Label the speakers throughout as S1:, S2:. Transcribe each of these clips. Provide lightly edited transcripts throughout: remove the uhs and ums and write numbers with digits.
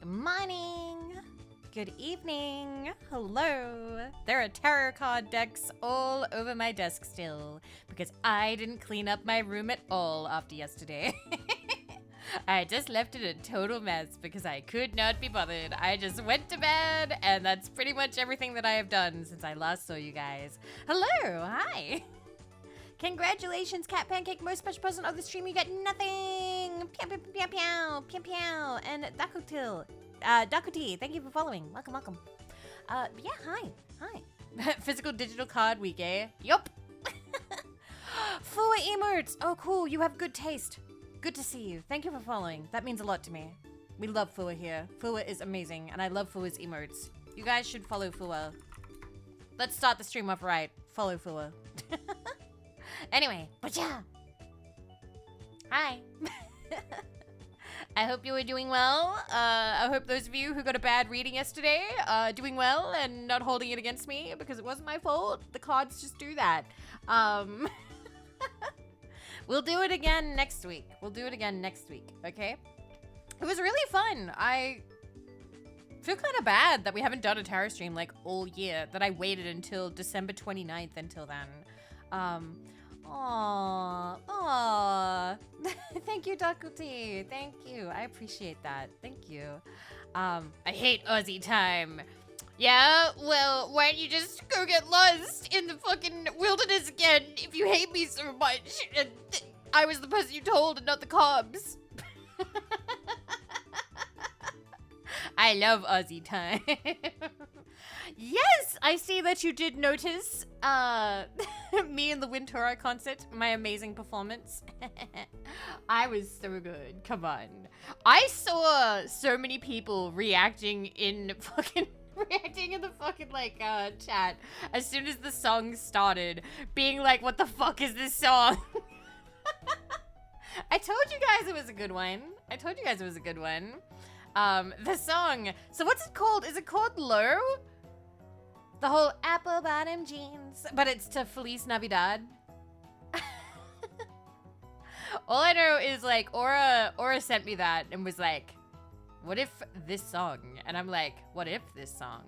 S1: Good morning. Good evening. Hello. There are tarot card decks all over my desk still because I didn't clean up my room at all after yesterday. I just left it a total mess because I could not be bothered. I just went to bed, and that's pretty much everything that I have done since I last saw you guys. Hello. Hi. Congratulations, Cat Pancake, most special present of the stream. You get nothing. Pew, pew, pew, pew, pew, pew. And Dakuti, thank you for following. Welcome, welcome. Yeah, hi. Physical digital card week, eh? Yup. Fua emotes. Oh, cool. You have good taste. Good to see you. Thank you for following. That means a lot to me. We love Fua here. Fua is amazing, and I love Fua's emotes. You guys should follow Fua. Let's start the stream off right. Follow Fua. Anyway, bacha! Hi. I hope you were doing well. I hope those of you who got a bad reading yesterday are doing well and not holding it against me because it wasn't my fault. The cards just do that. We'll do it again next week. Okay? It was really fun. I feel kind of bad that we haven't done a tarot stream like all year, that I waited until December 29th until then. Aww. Thank you, Dakuti. Thank you. I appreciate that. Thank you. I hate Aussie time. Yeah, well, why don't you just go get lost in the fucking wilderness again if you hate me so much? And I was the person you told and not the cops. I love Aussie time. Yes, I see that you did notice me in the Wintora concert, my amazing performance. I was so good. Come on. I saw so many people reacting in the fucking chat as soon as the song started, being like, what the fuck is this song? I told you guys it was a good one. The song, so what's it called? Is it called Low? The whole apple bottom jeans, but it's to Feliz Navidad. All I know is like Aura sent me that and was like, what if this song? And I'm like, what if this song?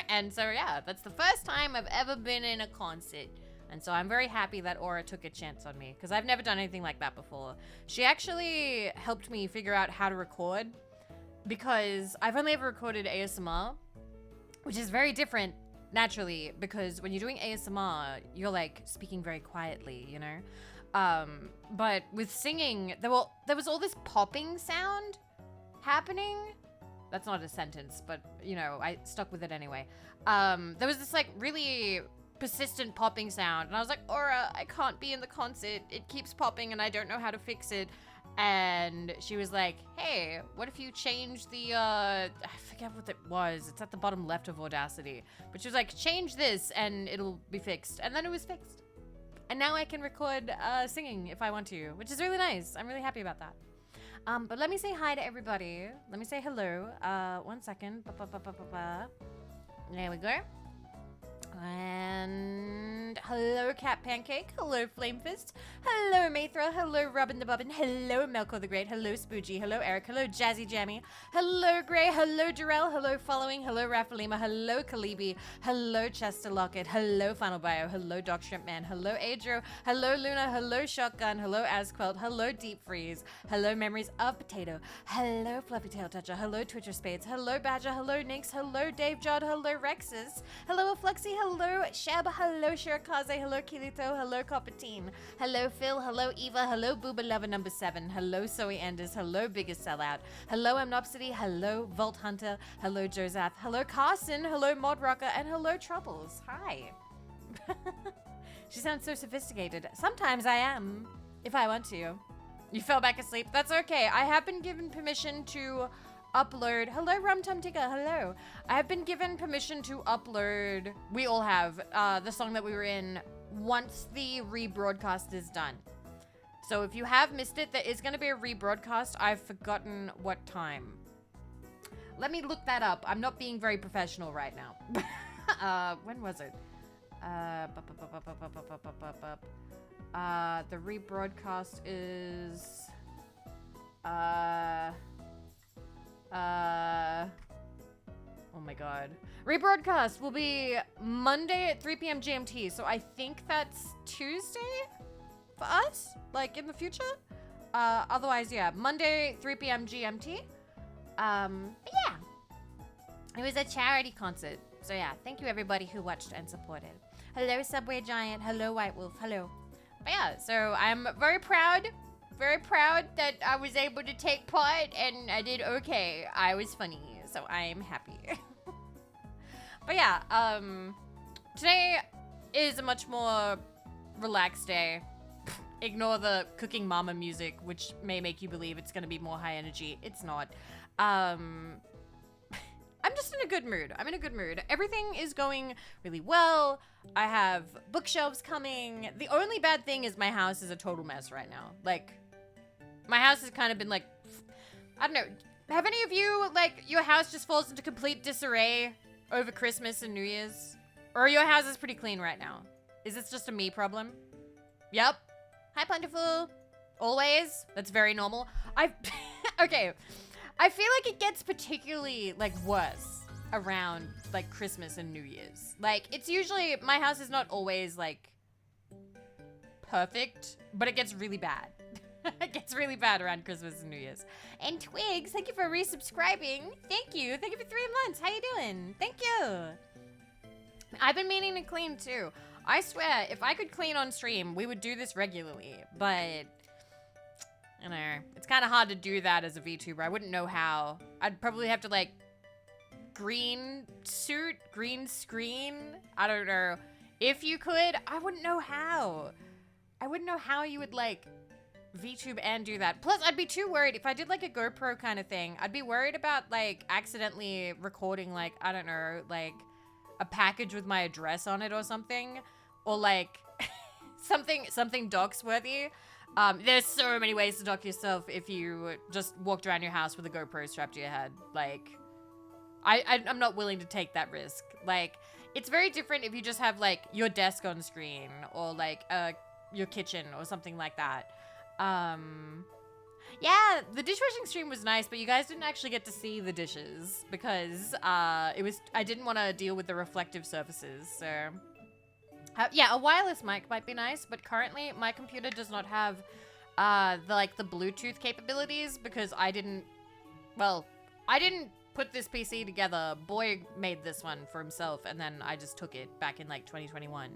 S1: And so yeah, that's the first time I've ever been in a concert. And so I'm very happy that Aura took a chance on me because I've never done anything like that before. She actually helped me figure out how to record because I've only ever recorded ASMR, which is very different naturally, because when you're doing ASMR, you're like speaking very quietly, you know? But with singing, there was all this popping sound happening. That's not a sentence, but you know, I stuck with it anyway. There was this like really persistent popping sound, and I was like, Aura, I can't be in the concert. It keeps popping and I don't know how to fix it. And she was like, hey, what if you change the, I forget what it was. It's at the bottom left of Audacity. But she was like, change this and it'll be fixed. And then it was fixed. And now I can record singing if I want to, which is really nice. I'm really happy about that. But let me say hi to everybody. Let me say hello. 1 second. There we go. And hello, Cat Pancake. Hello, Flame Fist. Hello, Maithra. Hello, Robin the Bobbin. Hello, Melko the Great. Hello, Spoogie. Hello, Eric. Hello, Jazzy Jammy. Hello, Gray. Hello, Jarrell. Hello, Following. Hello, Rafalima. Hello, Kalibi. Hello, Chester Lockett. Hello, Final Bio. Hello, Doc Shrimp Man. Hello, Adro. Hello, Luna. Hello, Shotgun. Hello, Asquelt. Hello, Deep Freeze. Hello, Memories of Potato. Hello, Fluffy Tail Toucher. Hello, Twitcher Spades. Hello, Badger. Hello, Nix. Hello, Dave Jod. Hello, Rexus. Hello, Fluxy. Hello, Shab. Hello, Shirakaze. Hello, Kilito. Hello, Copatine. Hello, Phil. Hello, Eva. Hello, Booba Lover number 7. Hello, Zoe Anders. Hello, Biggest Sellout. Hello, Amnopsity. Hello, Vault Hunter. Hello, Joseph. Hello, Carson. Hello, Mod Rocker. And hello, Troubles. Hi. She sounds so sophisticated. Sometimes I am, if I want to. You fell back asleep. That's okay. I have been given permission to upload. Hello, Rum Tum Tigger. Hello. I have been given permission to upload. We all have the song that we were in once the rebroadcast is done. So if you have missed it, there is going to be a rebroadcast. I've forgotten what time. Let me look that up. I'm not being very professional right now. When was it? The rebroadcast is god. Rebroadcast will be Monday at 3 p.m. GMT, so I think that's Tuesday for us, like in the future. Otherwise, yeah, Monday 3 p.m. GMT. But yeah, it was a charity concert. So yeah, thank you everybody who watched and supported. Hello Subway Giant, hello White Wolf, hello. But yeah, so I'm very proud that I was able to take part and I did okay. I was funny, so I'm happy. But yeah, today is a much more relaxed day. Ignore the cooking mama music, which may make you believe it's gonna be more high energy. It's not. I'm just in a good mood. I'm in a good mood. Everything is going really well. I have bookshelves coming. The only bad thing is my house is a total mess right now. Like, my house has kind of been like, I don't know. Have any of you, like, your house just falls into complete disarray over Christmas and New Year's? Or your house is pretty clean right now? Is this just a me problem? Yep. Hi, Plentiful. Always. That's very normal. Okay. I feel like it gets particularly, like, worse around, like, Christmas and New Year's. Like, it's usually, my house is not always, like, perfect, but it gets really bad. It gets really bad around Christmas and New Year's. And Twigs, thank you for resubscribing. Thank you. Thank you for 3 months. How you doing? Thank you. I've been meaning to clean, too. I swear, if I could clean on stream, we would do this regularly, but... I don't know. It's kind of hard to do that as a VTuber. I wouldn't know how. I'd probably have to, like, green screen. I don't know. If you could, I wouldn't know how. I wouldn't know how you would, like, VTube and do that. Plus, I'd be too worried. If I did, like, a GoPro kind of thing, I'd be worried about, like, accidentally recording, like, I don't know, like, a package with my address on it or something. Or, like, something docs-worthy. There's so many ways to dock yourself if you just walked around your house with a GoPro strapped to your head. Like, I'm not willing to take that risk. Like, it's very different if you just have, like, your desk on screen or, like, your kitchen or something like that. Yeah, the dishwashing stream was nice, but you guys didn't actually get to see the dishes because, I didn't want to deal with the reflective surfaces, so... yeah, a wireless mic might be nice, but currently my computer does not have the Bluetooth capabilities because I didn't put this PC together. Boy made this one for himself, and then I just took it back in, like, 2021.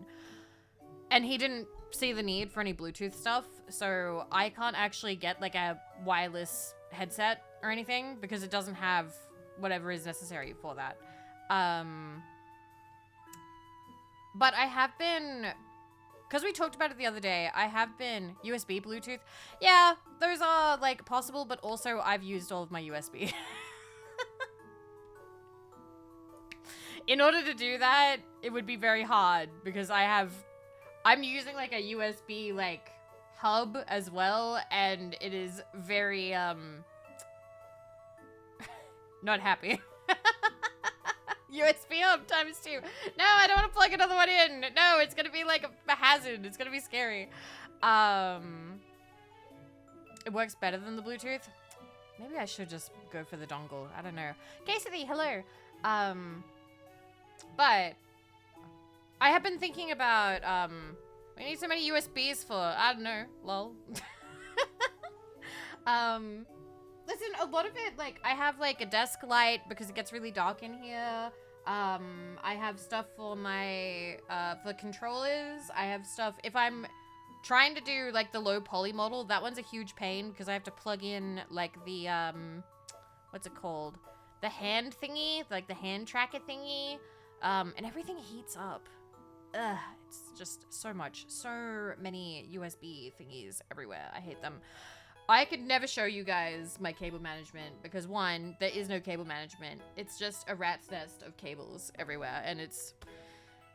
S1: And he didn't see the need for any Bluetooth stuff, so I can't actually get, like, a wireless headset or anything because it doesn't have whatever is necessary for that. But I have been, because we talked about it the other day, I have been USB Bluetooth. Yeah, those are, like, possible, but also I've used all of my USB. In order to do that, it would be very hard because I'm using, like, a USB, like, hub as well, and it is very, not happy. USB hub times 2. No, I don't want to plug another one in. No, it's going to be like a hazard. It's going to be scary. It works better than the Bluetooth. Maybe I should just go for the dongle. I don't know. Casey, hello. But I have been thinking about, we need so many USBs for, I don't know, lol. Listen, a lot of it, like, I have, like, a desk light because it gets really dark in here. I have stuff for my, for controllers. I have stuff, if I'm trying to do, like, the low poly model, that one's a huge pain because I have to plug in, like, the, what's it called? The hand thingy, like, the hand tracker thingy, and everything heats up. Ugh, it's just so many USB thingies everywhere. I hate them. I could never show you guys my cable management because, one, there is no cable management. It's just a rat's nest of cables everywhere, and it's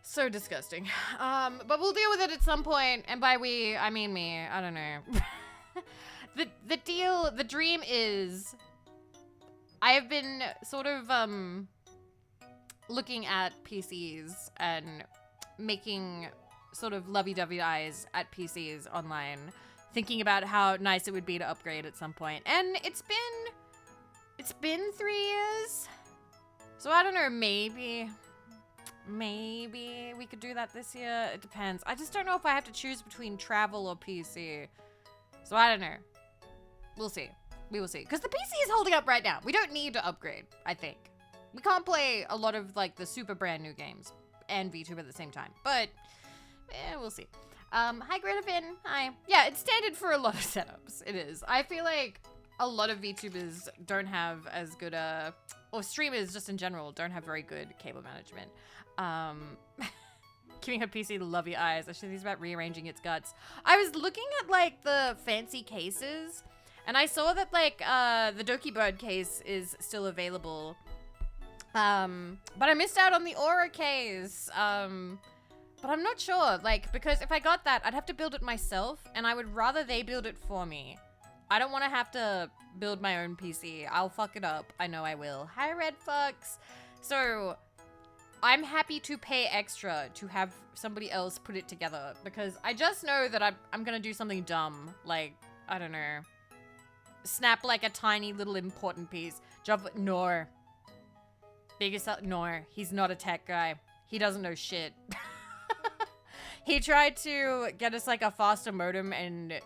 S1: so disgusting. But we'll deal with it at some point, and by we, I mean me. I don't know. The dream is I have been sort of, looking at PCs and making sort of lovey-dovey eyes at PCs online, thinking about how nice it would be to upgrade at some point. And it's been 3 years. So I don't know, maybe we could do that this year. It depends. I just don't know if I have to choose between travel or PC. So I don't know. We'll see. We will see. Because the PC is holding up right now. We don't need to upgrade, I think. We can't play a lot of, like, the super brand new games and VTuber at the same time. But, we'll see. Hi, Greta Finn. Hi. Yeah, it's standard for a lot of setups. It is. I feel like a lot of VTubers don't have as good a... Or streamers, just in general, don't have very good cable management. Giving her PC the lovey eyes. I should think about rearranging its guts. I was looking at, like, the fancy cases, and I saw that, like, the Doki Bird case is still available. But I missed out on the Aura case. But I'm not sure, like, because if I got that, I'd have to build it myself, and I would rather they build it for me. I don't want to have to build my own PC. I'll fuck it up. I know I will. Hi, Red Fox. So, I'm happy to pay extra to have somebody else put it together, because I just know that I'm gonna do something dumb. Like, I don't know. Snap, like, a tiny little important piece. No. Biggest, no. He's not a tech guy. He doesn't know shit. He tried to get us, like, a faster modem, and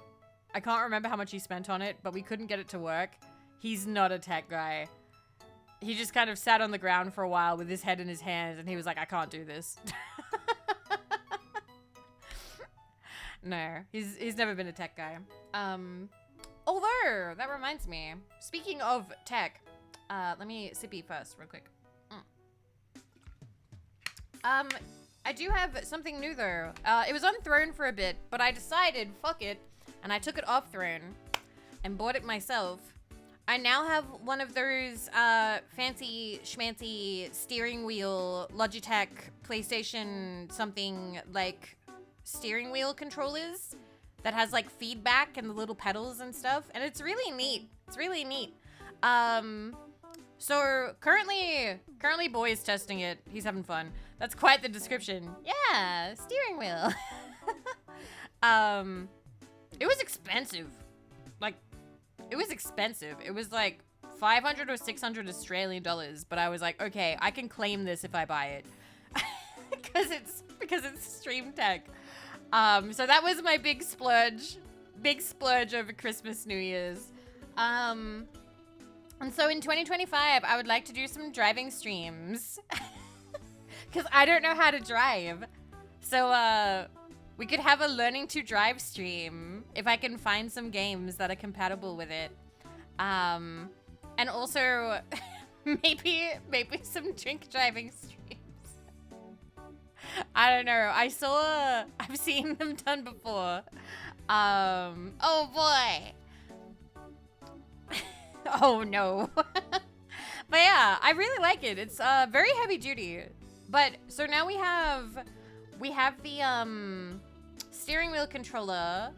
S1: I can't remember how much he spent on it, but we couldn't get it to work. He's not a tech guy. He just kind of sat on the ground for a while with his head in his hands, and he was like, I can't do this. No, he's never been a tech guy. Although, that reminds me, speaking of tech, let me sippy first real quick. I do have something new though. It was on Throne for a bit, but I decided, fuck it, and I took it off Throne and bought it myself. I now have one of those fancy schmancy steering wheel Logitech PlayStation something like steering wheel controllers that has like feedback and the little pedals and stuff, and it's really neat. It's really neat. So currently Boy's testing it. He's having fun. That's quite the description. Yeah, steering wheel. It was expensive. Like, it was expensive. It was like 500 or 600 Australian dollars, but I was like, okay, I can claim this if I buy it. because it's stream tech. So that was my big splurge over Christmas, New Year's. And so in 2025, I would like to do some driving streams. Because I don't know how to drive. So, we could have a learning to drive stream if I can find some games that are compatible with it. And also, maybe some drink driving streams. I don't know. I've seen them done before. Oh boy. Oh no. But yeah, I really like it. It's very heavy duty. But so now we have the steering wheel controller,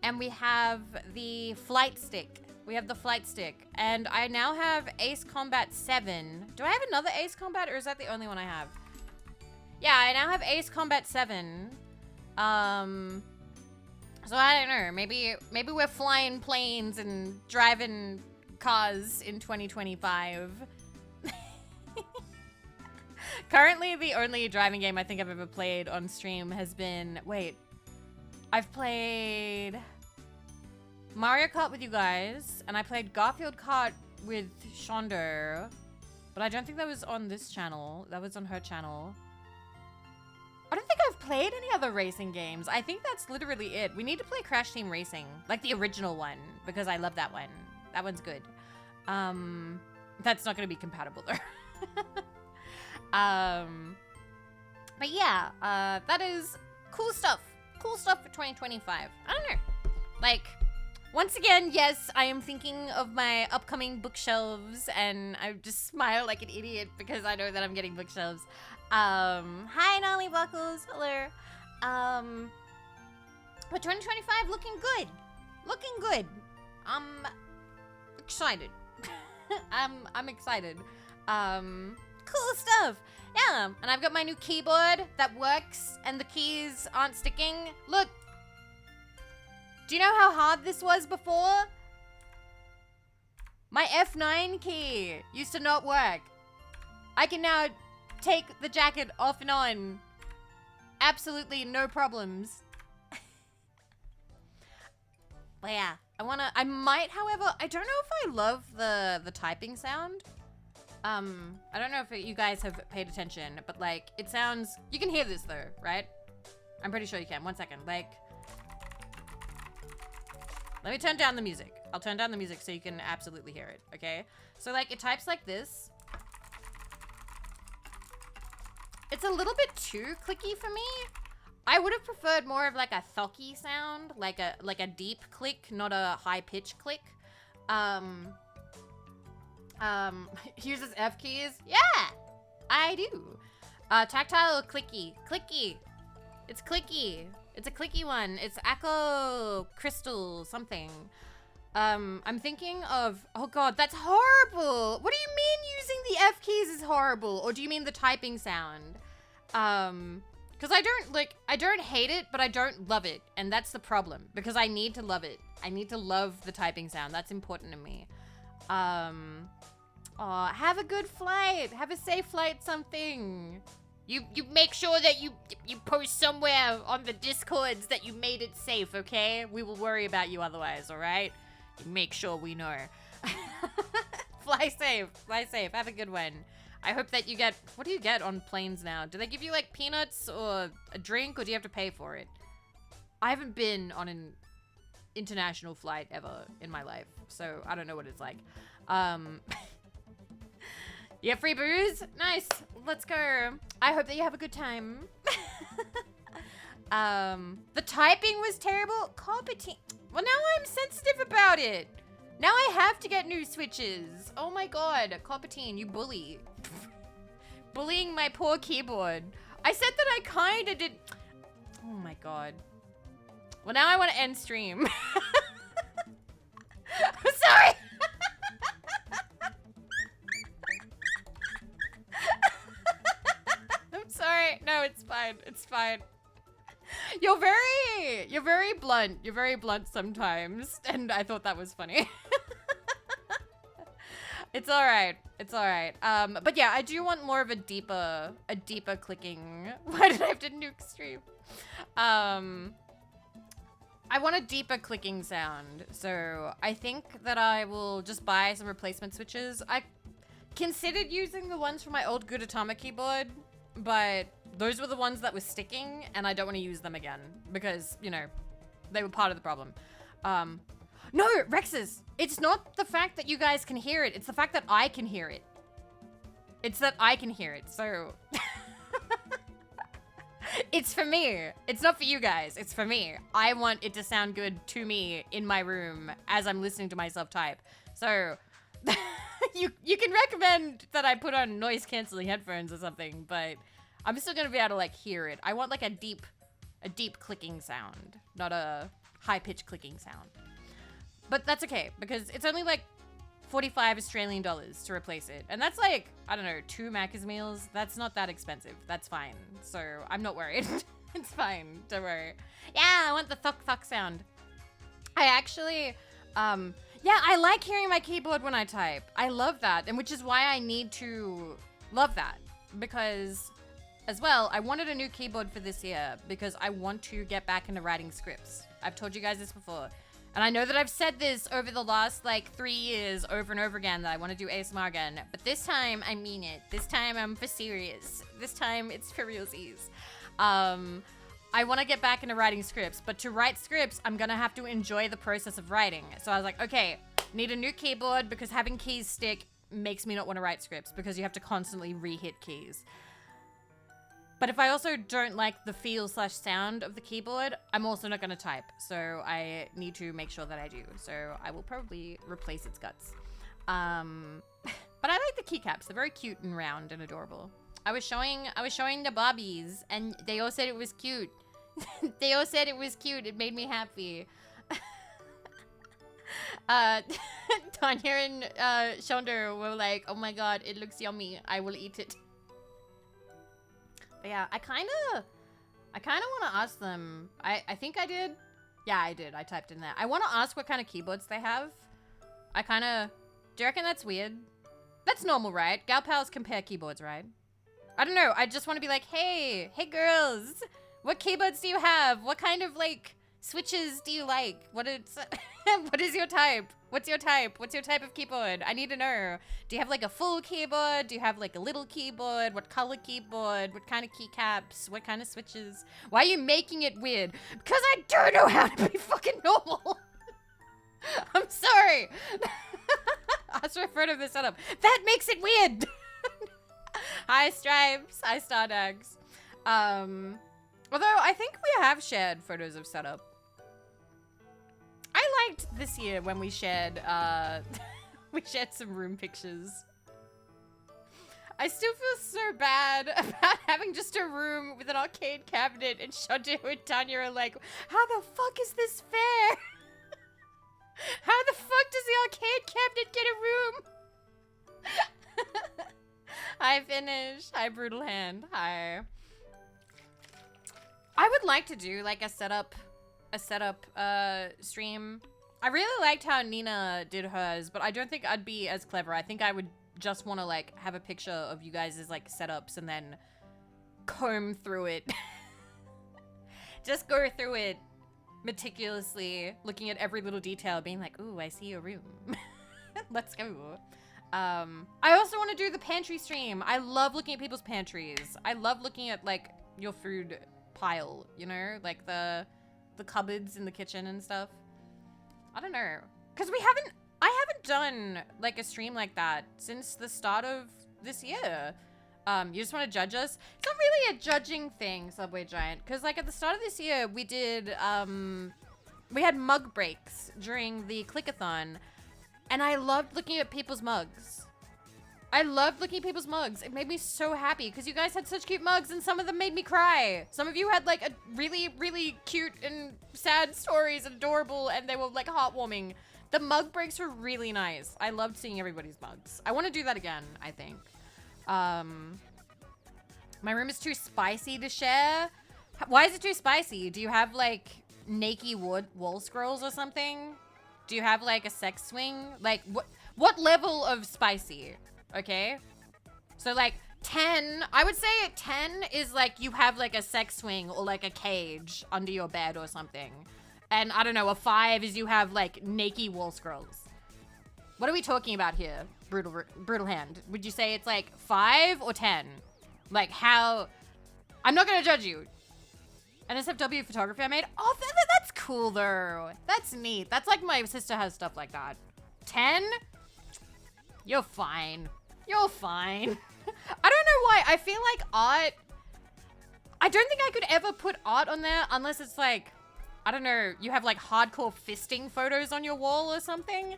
S1: and we have the flight stick. And I now have Ace Combat 7. Do I have another Ace Combat, or is that the only one I have? Yeah, I now have Ace Combat 7. So I don't know. Maybe we're flying planes and driving cars in 2025. Currently, the only driving game I think I've ever played on stream has been... Wait. I've played Mario Kart with you guys, and I played Garfield Kart with Shondo. But I don't think that was on this channel. That was on her channel. I don't think I've played any other racing games. I think that's literally it. We need to play Crash Team Racing. Like the original one, because I love that one. That one's good. That's not going to be compatible, though. But yeah, that is cool stuff. Cool stuff for 2025. I don't know. Like, once again, yes, I am thinking of my upcoming bookshelves, and I just smile like an idiot because I know that I'm getting bookshelves. Hi, Nolly Buckles. Hello. But 2025 looking good. Looking good. I'm excited. I'm excited. Cool stuff. Yeah, and I've got my new keyboard that works, and the keys aren't sticking. Look. Do you know how hard this was before? My F9 key used to not work. I can now take the jacket off and on. Absolutely no problems. But yeah, I might, however, I don't know if I love the typing sound. I don't know if you guys have paid attention, but like, it sounds, you can hear this though, right? I'm pretty sure you can. 1 second, like, let me turn down the music. I'll turn down the music so you can absolutely hear it, okay? So like, it types like this. It's a little bit too clicky for me. I would have preferred more of like a thocky sound, like a deep click, not a high pitch click. Uses F keys. Yeah, I do. Tactile clicky, clicky. It's clicky. It's a clicky one. It's Echo Crystal something. I'm thinking of, oh God, that's horrible. What do you mean using the F keys is horrible? Or do you mean the typing sound? Because I don't hate it, but I don't love it. And that's the problem, because I need to love it. I need to love the typing sound. That's important to me. Aw, have a good flight. Have a safe flight, something. You make sure that you post somewhere on the Discords that you made it safe, okay? We will worry about you otherwise, all right? You make sure we know. Fly safe. Fly safe. Have a good one. I hope that you get... What do you get on planes now? Do they give you, like, peanuts or a drink, or do you have to pay for it? I haven't been on an international flight ever in my life, so I don't know what it's like. You have free booze? Nice. Let's go. I hope that you have a good time. The typing was terrible. Competent. Well, now I'm sensitive about it. Now I have to get new switches. Oh my God. Copatine, you bully. Bullying my poor keyboard. I said that I kinda did. Oh my God. Well, now I want to end stream. I'm sorry. I'm sorry. No, it's fine. It's fine. You're very blunt. You're very blunt sometimes, and I thought that was funny. It's all right. It's all right. But yeah, I do want more of a deeper clicking. Why did I have to nuke stream? I want a deeper clicking sound, so I think that I will just buy some replacement switches. I considered using the ones from my old Good Atomic keyboard, but those were the ones that were sticking, and I don't want to use them again because, you know, they were part of the problem. No, Rexes, it's not the fact that you guys can hear it. It's the fact that I can hear it. It's that I can hear it, so... It's for me. It's not for you guys. It's for me. I want it to sound good to me in my room as I'm listening to myself type. So, you can recommend that I put on noise-canceling headphones or something, but I'm still gonna be able to, like, hear it. I want, like, a deep clicking sound, not a high-pitched clicking sound. But that's okay, because it's only like 45 Australian dollars to replace it. And that's like, I don't know, 2 Macca's meals. That's not that expensive. That's fine. So I'm not worried. It's fine. Don't worry. Yeah, I want the thuk sound. I actually, yeah, I like hearing my keyboard when I type. I love that. And which is why I need to love that. Because, as well, I wanted a new keyboard for this year because I want to get back into writing scripts. I've told you guys this before. And I know that I've said this over the last, like, 3 years over and over again that I want to do ASMR again. But this time, I mean it. This time, I'm for serious. This time, it's for realsies. I want to get back into writing scripts. But to write scripts, I'm going to have to enjoy the process of writing. So I was like, okay, need a new keyboard because having keys stick makes me not want to write scripts because you have to constantly re-hit keys. But if I also don't like the feel/sound of the keyboard, I'm also not going to type. So I need to make sure that I do. So I will probably replace its guts. But I like the keycaps. They're very cute and round and adorable. I was showing the Barbies and they all said it was cute. They all said it was cute. It made me happy. Tanya and Shonda were like, oh my God, it looks yummy. I will eat it. But yeah, I kind of want to ask them. I think I did. Yeah, I did. I typed in there. I want to ask what kind of keyboards they have. Do you reckon that's weird? That's normal, right? Gal pals compare keyboards, right? I don't know. I just want to be like, hey girls, what keyboards do you have? What kind of like switches do you like? What is your type? What's your type? What's your type of keyboard? I need to know. Do you have like a full keyboard? Do you have like a little keyboard? What color keyboard? What kind of keycaps? What kind of switches? Why are you making it weird? Because I don't know how to be fucking normal. I'm sorry. Ask for a photo of the setup. That makes it weird. Hi Stripes. Hi Stardags. Although I think we have shared photos of setup. I liked this year when we shared some room pictures. I still feel so bad about having just a room with an arcade cabinet, and Shante and Tanya are like, how the fuck is this fair? How the fuck does the arcade cabinet get a room? Hi Finish. Hi Brutal Hand. Hi. I would like to do like a setup stream. I really liked how Nina did hers, but I don't think I'd be as clever. I think I would just want to like have a picture of you guys' like setups and then comb through it. Just go through it meticulously, looking at every little detail, being like, ooh, I see your room. Let's go. I also want to do the pantry stream. I love looking at people's pantries. I love looking at like your food pile, you know, like the cupboards in the kitchen and stuff. I don't know, because I haven't done like a stream like that since the start of this year. You just want to judge us? It's not really a judging thing, Subway Giant, because like at the start of this year we did we had mug breaks during the clickathon, and I loved looking at people's mugs. I loved looking at people's mugs. It made me so happy because you guys had such cute mugs, and some of them made me cry. Some of you had like a really, really cute and sad stories, and adorable, and they were like heartwarming. The mug breaks were really nice. I loved seeing everybody's mugs. I want to do that again, I think. My room is too spicy to share. Why is it too spicy? Do you have like naked wall scrolls or something? Do you have like a sex swing? Like what level of spicy? Okay, so like 10, I would say 10 is like you have like a sex swing or like a cage under your bed or something. And I don't know, a 5 is you have like naked wall scrolls. What are we talking about here? Brutal Hand. Would you say it's like 5 or 10? Like how, I'm not gonna judge you. NSFW photography I made. Oh, that's cool though. That's neat. That's like my sister has stuff like that. 10? You're fine. You're fine. I don't know why. I feel like art, I don't think I could ever put art on there unless it's like, I don't know, you have like hardcore fisting photos on your wall or something.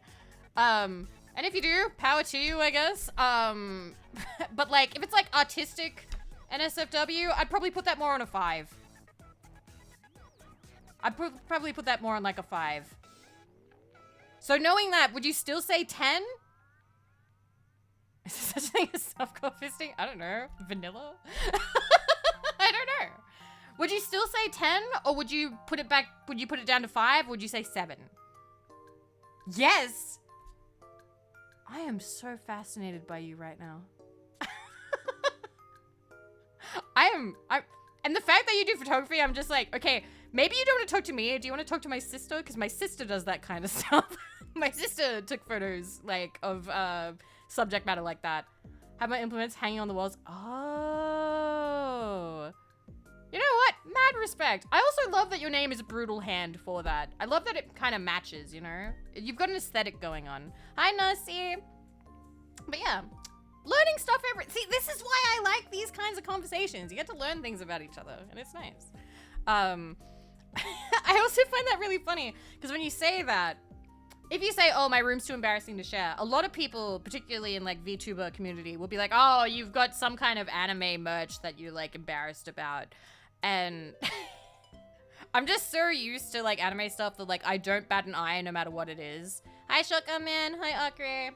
S1: And if you do, power to you, I guess. But like, if it's like artistic NSFW, I'd probably put that more on a 5. I'd probably put that more on like a 5. So knowing that, would you still say 10? Is there such a thing as softcore fisting? I don't know. Vanilla? I don't know. Would you still say 10? Or would you put it back? Would you put it down to 5? Or would you say 7? Yes! I am so fascinated by you right now. And the fact that you do photography, I'm just like, okay, maybe you don't want to talk to me. Do you want to talk to my sister? Because my sister does that kind of stuff. My sister took photos like of subject matter like that. Have my implements hanging on the walls. Oh. You know what? Mad respect. I also love that your name is Brutal Hand for that. I love that it kind of matches, you know? You've got an aesthetic going on. Hi, Nasi. But yeah, learning stuff see, this is why I like these kinds of conversations. You get to learn things about each other, and it's nice. I also find that really funny, because when you say that, if you say, oh, my room's too embarrassing to share, a lot of people, particularly in like VTuber community, will be like, oh, you've got some kind of anime merch that you're like embarrassed about. And I'm just so used to like anime stuff that like I don't bat an eye no matter what it is. Hi, Shokaman. Hi, Akre.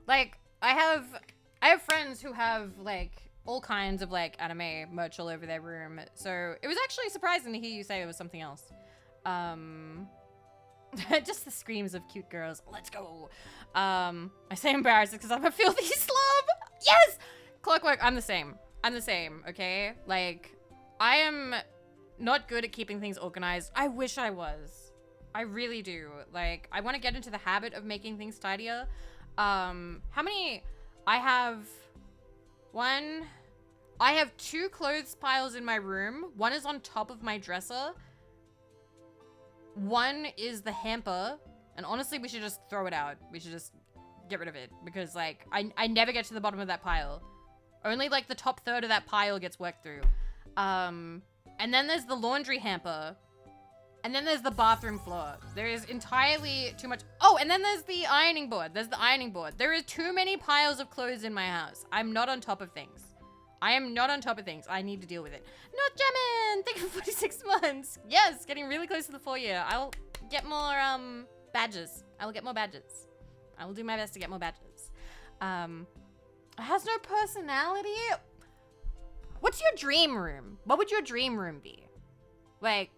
S1: Like, I have friends who have like all kinds of like anime merch all over their room. So it was actually surprising to hear you say it was something else. Just the screams of cute girls. Let's go. I say embarrassed because I'm a filthy slob. Yes! Clockwork, I'm the same. I'm the same, okay? Like, I am not good at keeping things organized. I wish I was. I really do. Like, I want to get into the habit of making things tidier. How many? I have two clothes piles in my room. One is on top of my dresser. One is the hamper. And honestly, we should just throw it out. We should just get rid of it. Because, like, I never get to the bottom of that pile. Only, like, the top third of that pile gets worked through. And then there's the laundry hamper. And then there's the bathroom floor. There is entirely too much. Oh, and then there's the ironing board. There's the ironing board. There are too many piles of clothes in my house. I'm not on top of things. I am not on top of things. I need to deal with it. Not jamming! Thank you for 46 months. Yes, getting really close to the 4-year. I'll get more, badges. I will get more badges. I will do my best to get more badges. It has no personality? What's your dream room? What would your dream room be? Like,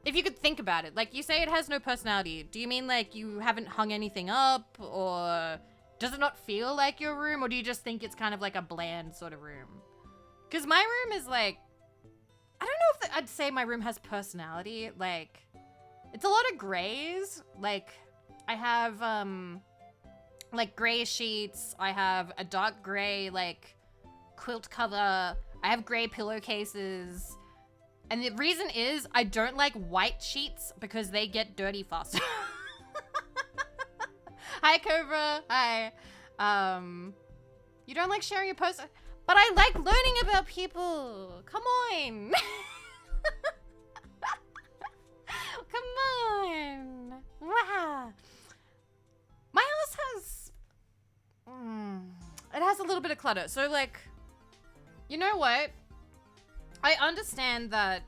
S1: if you could think about it. Like, you say it has no personality. Do you mean, like, you haven't hung anything up? Or does it not feel like your room? Or do you just think it's kind of like a bland sort of room? Because my room is, like, I don't know if I'd say my room has personality. Like, it's a lot of grays. Like, I have, like, gray sheets. I have a dark gray, like, quilt cover. I have gray pillowcases. And the reason is I don't like white sheets because they get dirty faster. Hi, Cobra. Hi. You don't like sharing your posts? But I like learning about people. Come on. Come on. Wow. My house has... it has a little bit of clutter. So, like, you know what? I understand that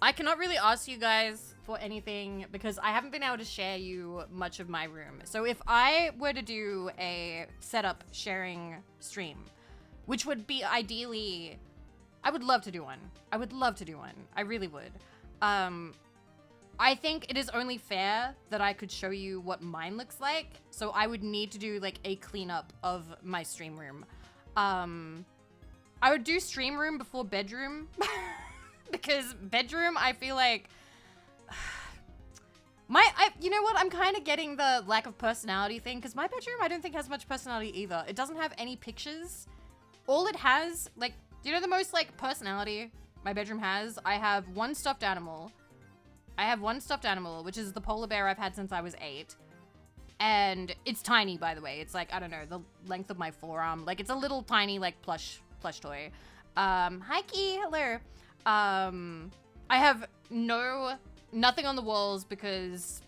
S1: I cannot really ask you guys for anything because I haven't been able to share you much of my room. So if I were to do a setup sharing stream, which would be ideally, I would love to do one. I would love to do one. I really would. I think it is only fair that I could show you what mine looks like. So I would need to do like a cleanup of my stream room. I would do stream room before bedroom because bedroom, I feel like you know what? I'm kind of getting the lack of personality thing because my bedroom, I don't think has much personality either. It doesn't have any pictures. All it has, like, do you know the most like personality my bedroom has? I have one stuffed animal. Which is the polar bear I've had since I was 8. And it's tiny, by the way. It's like, I don't know, the length of my forearm. Like, it's a little tiny, like, plush toy. Hi, Key. Hello. I have nothing on the walls because,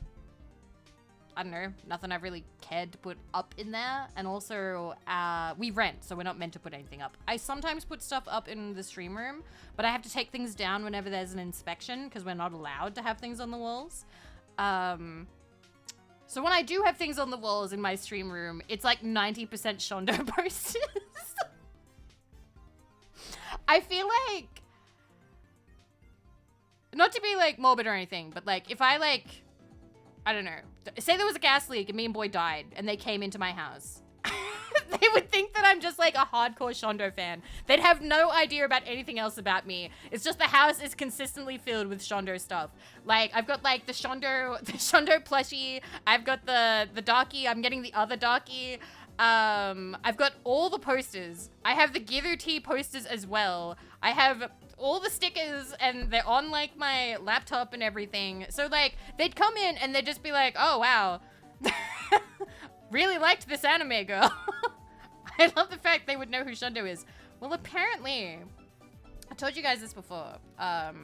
S1: I don't know, nothing I've really cared to put up in there. And also, we rent, so we're not meant to put anything up. I sometimes put stuff up in the stream room, but I have to take things down whenever there's an inspection because we're not allowed to have things on the walls. So when I do have things on the walls in my stream room, it's like 90% Shondo posters. I feel like, not to be like morbid or anything, but like if I like, I don't know, say there was a gas leak and me and Boy died and they came into my house. They would think that I'm just like a hardcore Shondo fan. They'd have no idea about anything else about me. It's just the house is consistently filled with Shondo stuff. Like I've got like the Shondo plushie. I've got the darkie. I'm getting the other darkie. I've got all the posters. I have the Giru Tea posters as well. I have all the stickers and they're on like my laptop and everything. So like they'd come in and they'd just be like, oh wow. Really liked this anime girl. I love the fact they would know who Shondo is. Well, apparently, I told you guys this before. I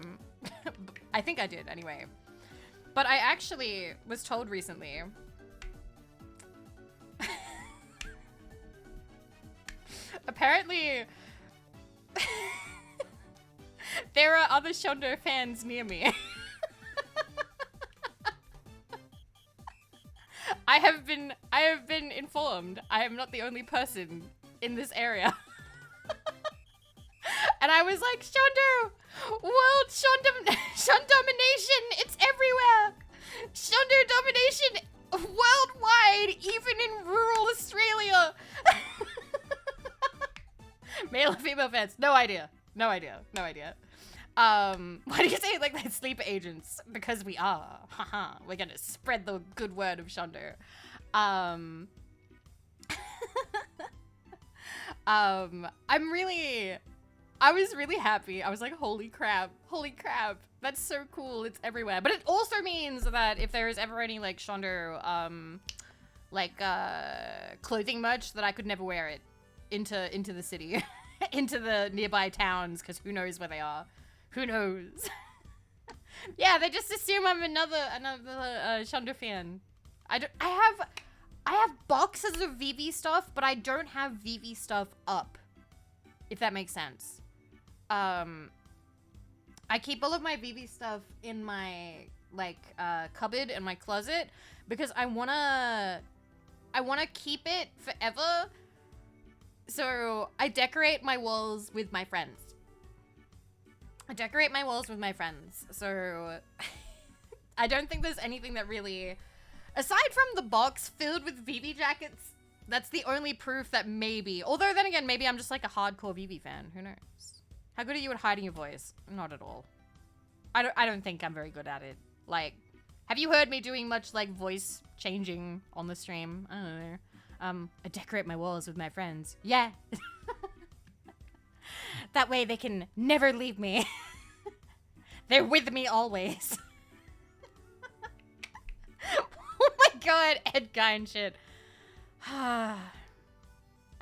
S1: think I did anyway. But I actually was told recently. Apparently, there are other Shondo fans near me. I have been informed. I am not the only person in this area. And I was like, Shondo! World Shondomination! It's everywhere! Shonder domination worldwide, even in rural Australia. Male or female fans? No idea. No idea. No idea. Why do you say it like they're sleeper agents? Because we are. Haha. We're gonna spread the good word of Shonder. I was really happy. I was like, holy crap, that's so cool. It's everywhere. But it also means that if there is ever any like Shonder, clothing merch, that I could never wear it into the city, into the nearby towns, because who knows where they are. Who knows? Yeah, they just assume I'm another Shonder fan. I have boxes of Vivi stuff, but I don't have Vivi stuff up, if that makes sense. I keep all of my Vivi stuff in my cupboard in my closet because I wanna keep it forever. So I decorate my walls with my friends. So I don't think there's anything that really, aside from the box filled with Vivi jackets, that's the only proof that maybe, although then again, maybe I'm just like a hardcore Vivi fan. Who knows? How good are you at hiding your voice? Not at all. I don't think I'm very good at it. Like, have you heard me doing much like voice changing on the stream? I don't know. I decorate my walls with my friends. Yeah. That way they can never leave me. They're with me always. Oh my god, Ed Gein shit. I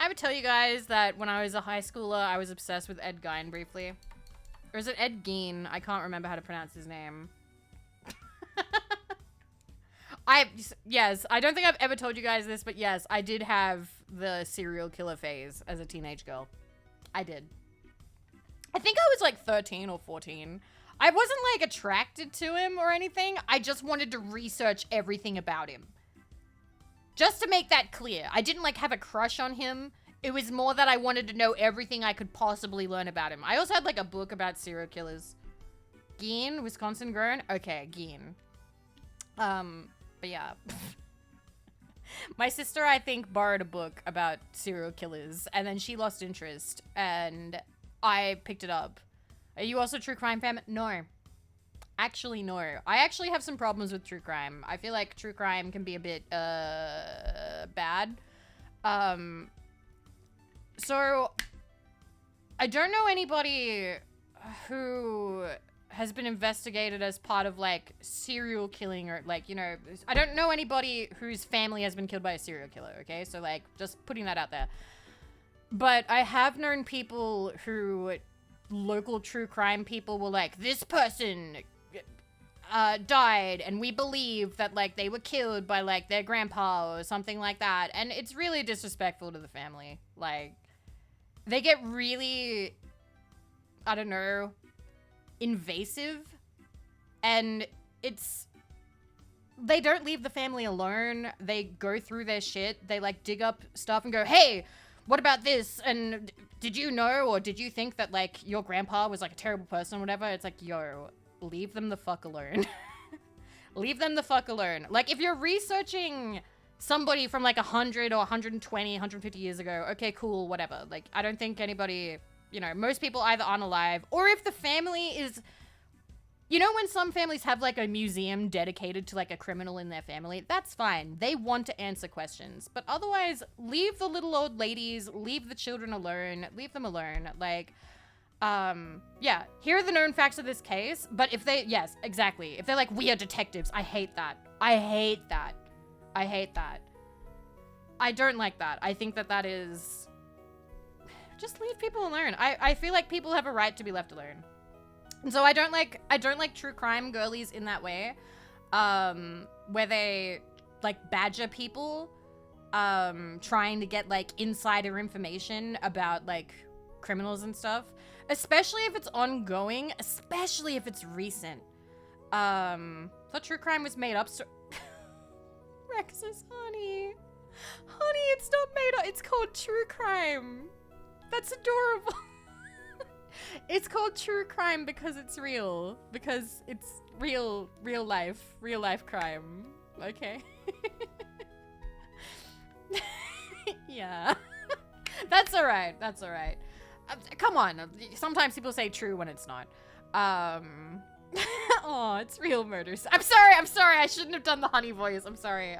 S1: would tell you guys that when I was a high schooler, I was obsessed with Ed Gein briefly. Or is it Ed Gein? I can't remember how to pronounce his name. Yes, I don't think I've ever told you guys this, but yes, I did have the serial killer phase as a teenage girl. I did. I think I was like 13 or 14. I wasn't like attracted to him or anything. I just wanted to research everything about him. Just to make that clear, I didn't like have a crush on him. It was more that I wanted to know everything I could possibly learn about him. I also had like a book about serial killers. Geen, Wisconsin grown? Okay, Geen. But yeah. My sister, I think, borrowed a book about serial killers, and then she lost interest, and I picked it up. Are you also a true crime fan? No. Actually, no. I actually have some problems with true crime. I feel like true crime can be a bit, bad. So, I don't know anybody who has been investigated as part of, like, serial killing or, like, you know, I don't know anybody whose family has been killed by a serial killer, okay? So, like, just putting that out there. But I have known people who, local true crime people were like, this person died, and we believe that, like, they were killed by, like, their grandpa or something like that. And it's really disrespectful to the family. Like, they get really, I don't know, invasive, and they don't leave the family alone. They go through their shit. They, like, dig up stuff and go, hey, what about this? And did you know, or did you think that, like, your grandpa was, like, a terrible person or whatever? It's like, yo, leave them the fuck alone. Leave them the fuck alone. Like, if you're researching somebody from, like, 100 or 120, 150 years ago, okay, cool, whatever. Like, I don't think anybody, you know, most people either aren't alive, or if the family is, you know, when some families have, like, a museum dedicated to, like, a criminal in their family, that's fine. They want to answer questions. But otherwise, leave the little old ladies, leave the children alone, leave them alone. Like, yeah, here are the known facts of this case, but if they, yes, exactly. If they're like, we are detectives, I hate that. I hate that. I hate that. I don't like that. I think that that is, just leave people alone. I feel like people have a right to be left alone. And so I don't like true crime girlies in that way, where they, like, badger people, trying to get, like, insider information about, like, criminals and stuff. Especially if it's ongoing, especially if it's recent. Thought true crime was made up, so Rex says, honey, it's not made up, it's called true crime. That's adorable. It's called true crime because it's real. Because it's real life crime. Okay. Yeah. That's alright. That's alright. Come on. Sometimes people say true when it's not. Oh, it's real murders. I'm sorry. I shouldn't have done the honey voice. I'm sorry.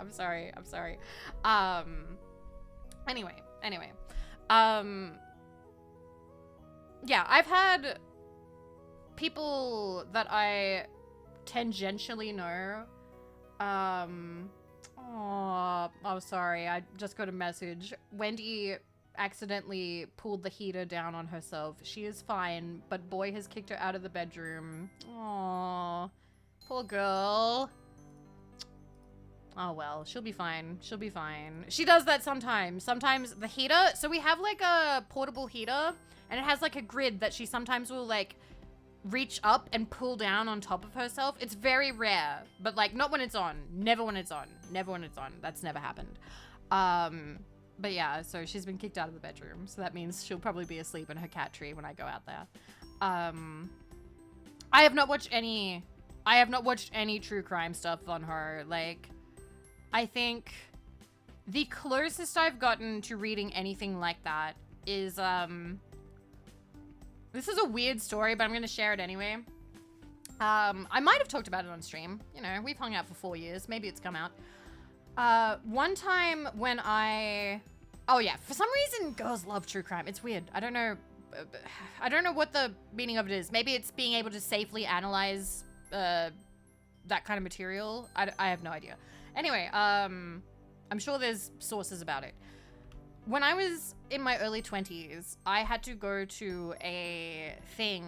S1: Anyway. Yeah, I've had people that I tangentially know. Oh, sorry. I just got a message. Wendy accidentally pulled the heater down on herself. She is fine, but boy has kicked her out of the bedroom. Aww. Poor girl. Oh well, she'll be fine. She'll be fine. She does that sometimes. Sometimes the heater, so we have like a portable heater and it has like a grid that she sometimes will like reach up and pull down on top of herself. It's very rare, but like not when it's on. Never when it's on. Never when it's on. That's never happened. But yeah, so she's been kicked out of the bedroom. So that means she'll probably be asleep in her cat tree when I go out there. I have not watched any true crime stuff on her. Like, I think the closest I've gotten to reading anything like that is, this is a weird story, but I'm going to share it anyway. I might have talked about it on stream. You know, we've hung out for 4 years. Maybe it's come out. One time when oh yeah, for some reason girls love true crime. It's weird. I don't know what the meaning of it is. Maybe it's being able to safely analyze, that kind of material. I have no idea. Anyway, I'm sure there's sources about it. When I was in my early 20s, I had to go to a thing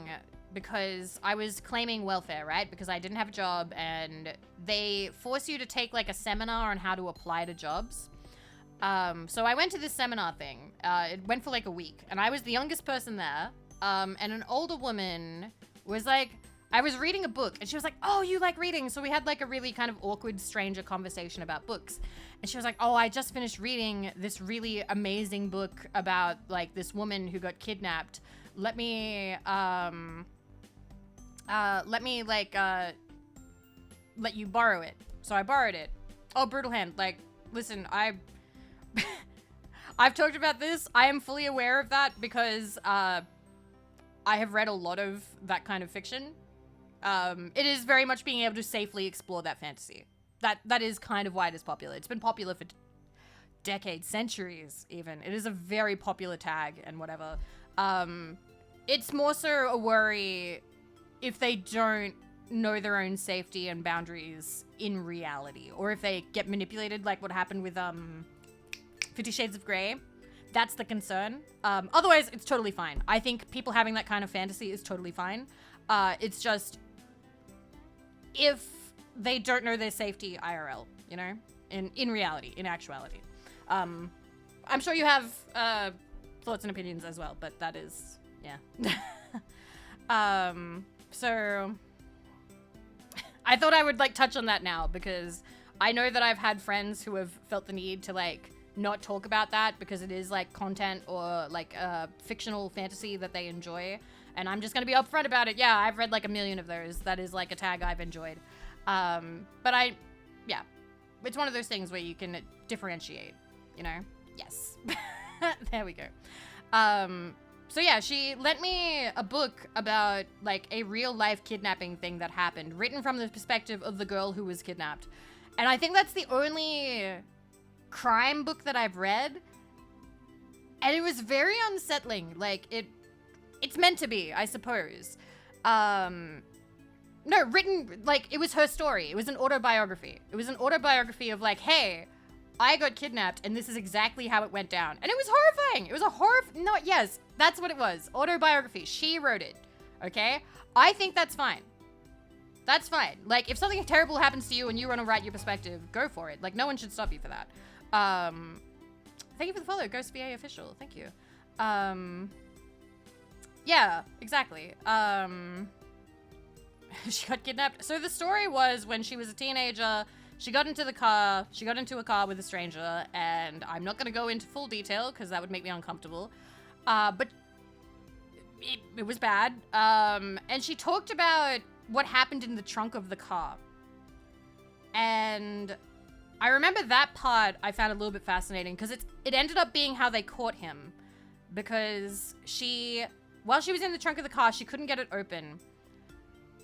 S1: because I was claiming welfare, right? Because I didn't have a job and they force you to take like a seminar on how to apply to jobs. So I went to this seminar thing. It went for like a week and I was the youngest person there. And an older woman was like, I was reading a book and she was like, oh, you like reading? So we had like a really kind of awkward stranger conversation about books. And she was like, oh, I just finished reading this really amazing book about like this woman who got kidnapped. Let me let you borrow it. So I borrowed it. Oh, brutal hand. Like, listen, I've talked about this. I am fully aware of that because I have read a lot of that kind of fiction. It is very much being able to safely explore that fantasy. That is kind of why it is popular. It's been popular for decades, centuries even. It is a very popular tag and whatever. It's more so a worry if they don't know their own safety and boundaries in reality, or if they get manipulated like what happened with 50 Shades of Grey. That's the concern. Otherwise, it's totally fine. I think people having that kind of fantasy is totally fine. It's just if they don't know their safety IRL, you know, in reality, in actuality. I'm sure you have thoughts and opinions as well, but that is, yeah. So I thought I would like touch on that now because I know that I've had friends who have felt the need to like not talk about that because it is like content or like fictional fantasy that they enjoy. And I'm just going to be upfront about it. Yeah, I've read like a million of those. That is like a tag I've enjoyed. But yeah, it's one of those things where you can differentiate, you know? Yes. There we go. So yeah, she lent me a book about like a real life kidnapping thing that happened, written from the perspective of the girl who was kidnapped. And I think that's the only crime book that I've read. And it was very unsettling. Like it's meant to be, I suppose. No, written, like, it was her story. It was an autobiography. It was an autobiography of like, hey, I got kidnapped and this is exactly how it went down. And it was horrifying. It was a no, yes, that's what it was. Autobiography. She wrote it. Okay? I think that's fine. That's fine. Like, if something terrible happens to you and you want to write your perspective, go for it. Like, no one should stop you for that. Thank you for the follow, Ghost VA Official. Thank you. Yeah, exactly. She got kidnapped. So the story was when she was a teenager, she got into a car with a stranger, and I'm not going to go into full detail because that would make me uncomfortable. But it was bad. And she talked about what happened in the trunk of the car. And I remember that part I found a little bit fascinating because it ended up being how they caught him. Because while she was in the trunk of the car, she couldn't get it open.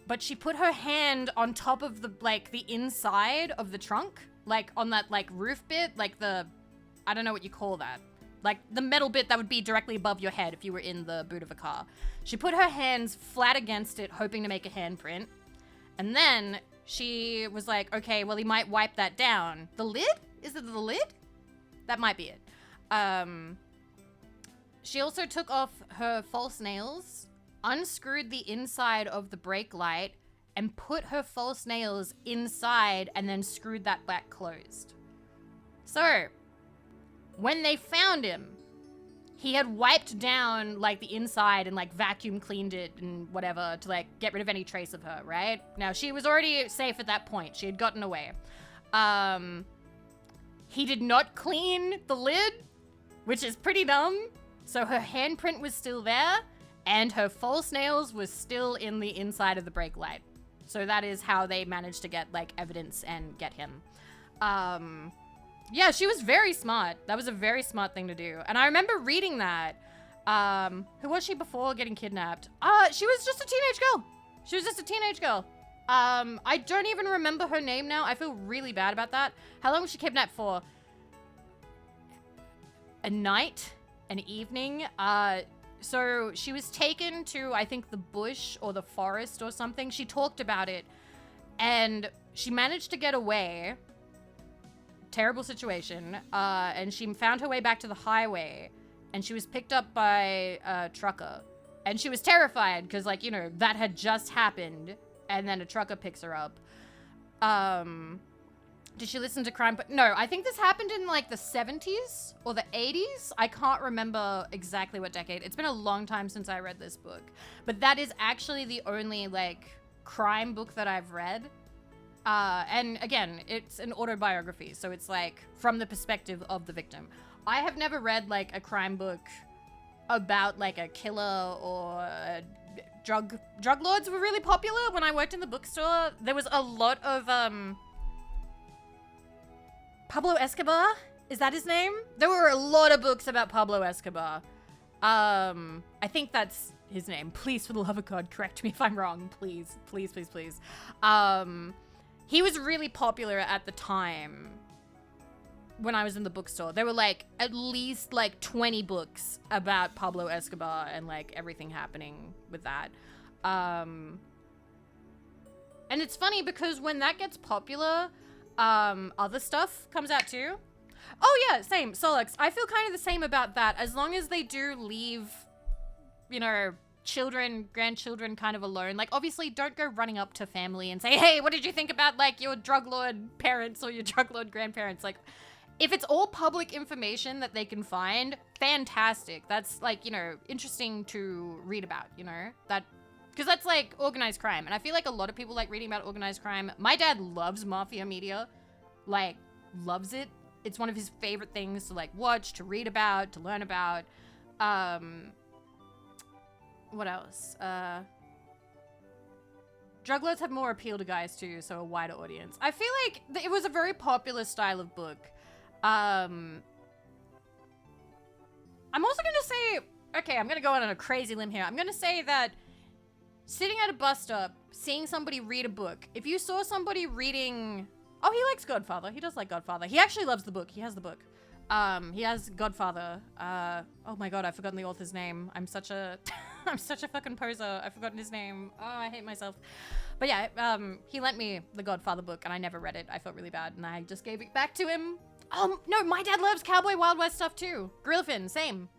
S1: But she put her hand on top of the inside of the trunk. Like, on that, like, roof bit. Like, I don't know what you call that. Like, the metal bit that would be directly above your head if you were in the boot of a car. She put her hands flat against it, hoping to make a handprint. And then she was like, okay, well, he might wipe that down. The lid? Is it the lid? That might be it. She also took off her false nails, unscrewed the inside of the brake light, and put her false nails inside and then screwed that back closed. So, when they found him, he had wiped down, like, the inside and, like, vacuum cleaned it and whatever to, like, get rid of any trace of her, right? Now, she was already safe at that point. She had gotten away. He did not clean the lid, which is pretty dumb. So her handprint was still there, and her false nails was still in the inside of the brake light. So that is how they managed to get, like, evidence and get him. Yeah, she was very smart. That was a very smart thing to do. And I remember reading that. Who was she before getting kidnapped? She was just a teenage girl. She was just a teenage girl. I don't even remember her name now. I feel really bad about that. How long was she kidnapped for? A night? An evening? So she was taken to, I think, the bush or the forest or something. She talked about it. And she managed to get away. Terrible situation. And she found her way back to the highway. And she was picked up by a trucker. And she was terrified because, like, you know, that had just happened. And then a trucker picks her up. Did she listen to crime? No, I think this happened in, like, the 70s or the 80s. I can't remember exactly what decade. It's been a long time since I read this book. But that is actually the only, like, crime book that I've read. And again, it's an autobiography. So it's, like, from the perspective of the victim. I have never read, like, a crime book about, like, a killer or drug lords were really popular when I worked in the bookstore. There was a lot of, Pablo Escobar? Is that his name? There were a lot of books about Pablo Escobar. I think that's his name. Please, for the love of God, correct me if I'm wrong. Please, please, please, please. He was really popular at the time when I was in the bookstore. There were, like, at least, like, 20 books about Pablo Escobar and, like, everything happening with that. And it's funny because when that gets popular, other stuff comes out too. Oh yeah, same. Solix. I feel kind of the same about that. As long as they do leave, you know, children, grandchildren kind of alone. Like, obviously, don't go running up to family and say, hey, what did you think about, like, your drug lord parents or your drug lord grandparents? Like, if it's all public information that they can find, fantastic. That's, like, you know, interesting to read about, you know? Because that's, like, organized crime. And I feel like a lot of people like reading about organized crime. My dad loves mafia media. Like, loves it. It's one of his favorite things to, like, watch, to read about, to learn about. What else? Drug lords have more appeal to guys, too, so a wider audience. I feel like it was a very popular style of book. I'm also gonna say... Okay, I'm gonna go out on a crazy limb here. I'm gonna say that sitting at a bus stop, seeing somebody read a book. If you saw somebody reading... Oh, he likes Godfather. He does like Godfather. He actually loves the book. He has the book. He has Godfather. Oh my god, I've forgotten the author's name. I'm such a... I'm such a fucking poser. I've forgotten his name. Oh, I hate myself. But yeah, he lent me the Godfather book and I never read it. I felt really bad and I just gave it back to him. No, my dad loves Cowboy Wild West stuff too. Grillfin, same.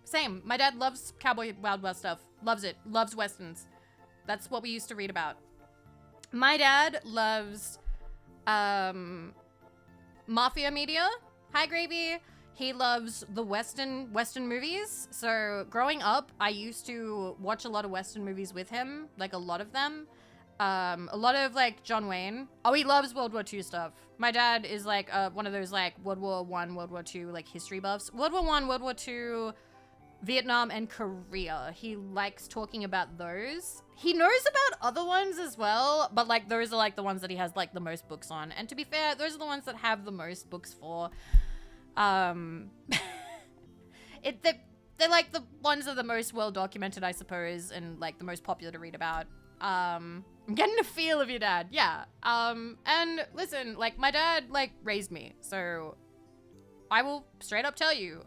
S1: My dad loves Cowboy Wild West stuff. Loves it. Loves Westerns. That's what we used to read about. My dad loves mafia media. Hi, Gravy. He loves the Western movies. So growing up, I used to watch a lot of Western movies with him, like a lot of them. A lot of like John Wayne. Oh, he loves World War II stuff. My dad is like one of those like World War I, World War II like history buffs. World War I, World War II, Vietnam and Korea. He likes talking about those. He knows about other ones as well, but like those are like the ones that he has like the most books on. And to be fair, those are the ones that have the most books for. They're like the ones that are the most well documented, I suppose, and like the most popular to read about. I'm getting a feel of your dad, yeah. And listen, like my dad like raised me, so I will straight up tell you,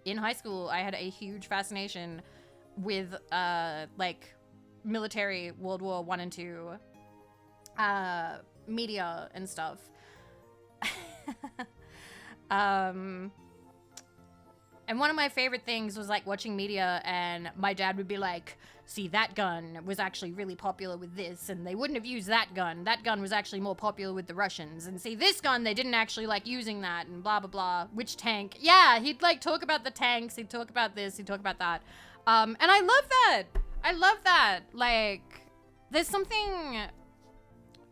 S1: in high school, I had a huge fascination with, like, military World War I and II, media and stuff. And one of my favorite things was, like, watching media, and my dad would be like, see, that gun was actually really popular with this, and they wouldn't have used that gun. That gun was actually more popular with the Russians. And see, this gun, they didn't actually like using that, and blah, blah, blah. Which tank? Yeah, he'd like talk about the tanks, he'd talk about this, he'd talk about that. And I love that. I love that. Like, there's something...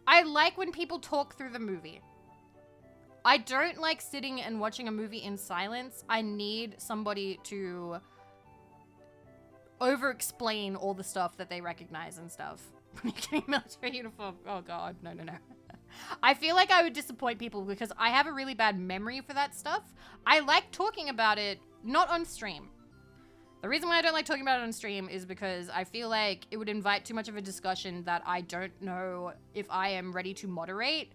S1: I like when people talk through the movie. I don't like sitting and watching a movie in silence. I need somebody to over-explain all the stuff that they recognize and stuff. When you're getting military uniform. Oh god, no. I feel like I would disappoint people because I have a really bad memory for that stuff. I like talking about it, not on stream. The reason why I don't like talking about it on stream is because I feel like it would invite too much of a discussion that I don't know if I am ready to moderate.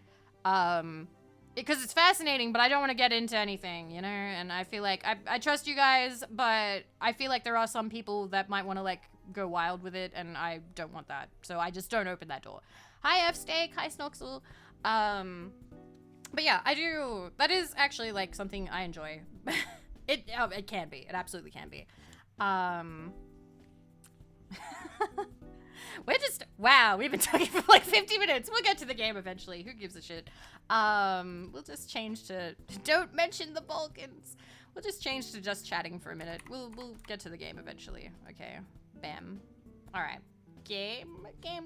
S1: Because it's fascinating, but I don't want to get into anything, you know? And I feel like I trust you guys, but I feel like there are some people that might want to, like, go wild with it, and I don't want that. So I just don't open that door. Hi, F-Steak. Hi, Snoxel. But yeah, I do. That is actually, like, something I enjoy. It can be. It absolutely can be. We're just, wow, we've been talking for like 50 minutes. We'll get to the game eventually. Who gives a shit? We'll just change to, don't mention the Balkans. We'll just change to just chatting for a minute. We'll get to the game eventually. Okay, bam. All right, game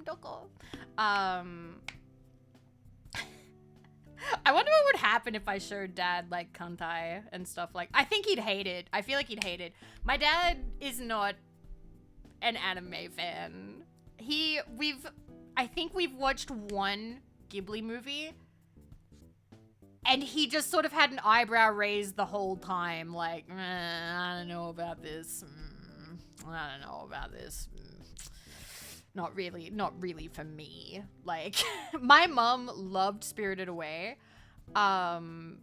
S1: doko. I wonder what would happen if I showed Dad like Kantai and stuff like, I think he'd hate it. I feel like he'd hate it. My dad is not an anime fan. I think we've watched one Ghibli movie, and he just sort of had an eyebrow raised the whole time, like, I don't know about this. I don't know about this. Not really for me. Like, my mom loved Spirited Away, and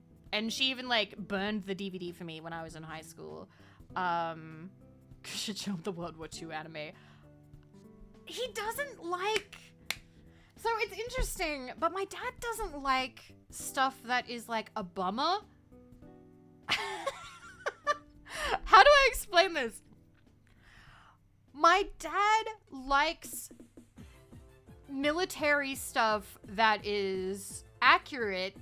S1: she even, like, burned the DVD for me when I was in high school. Should show the World War II anime. He doesn't like... So it's interesting, but my dad doesn't like stuff that is like a bummer. How do I explain this? My dad likes military stuff that is accurate,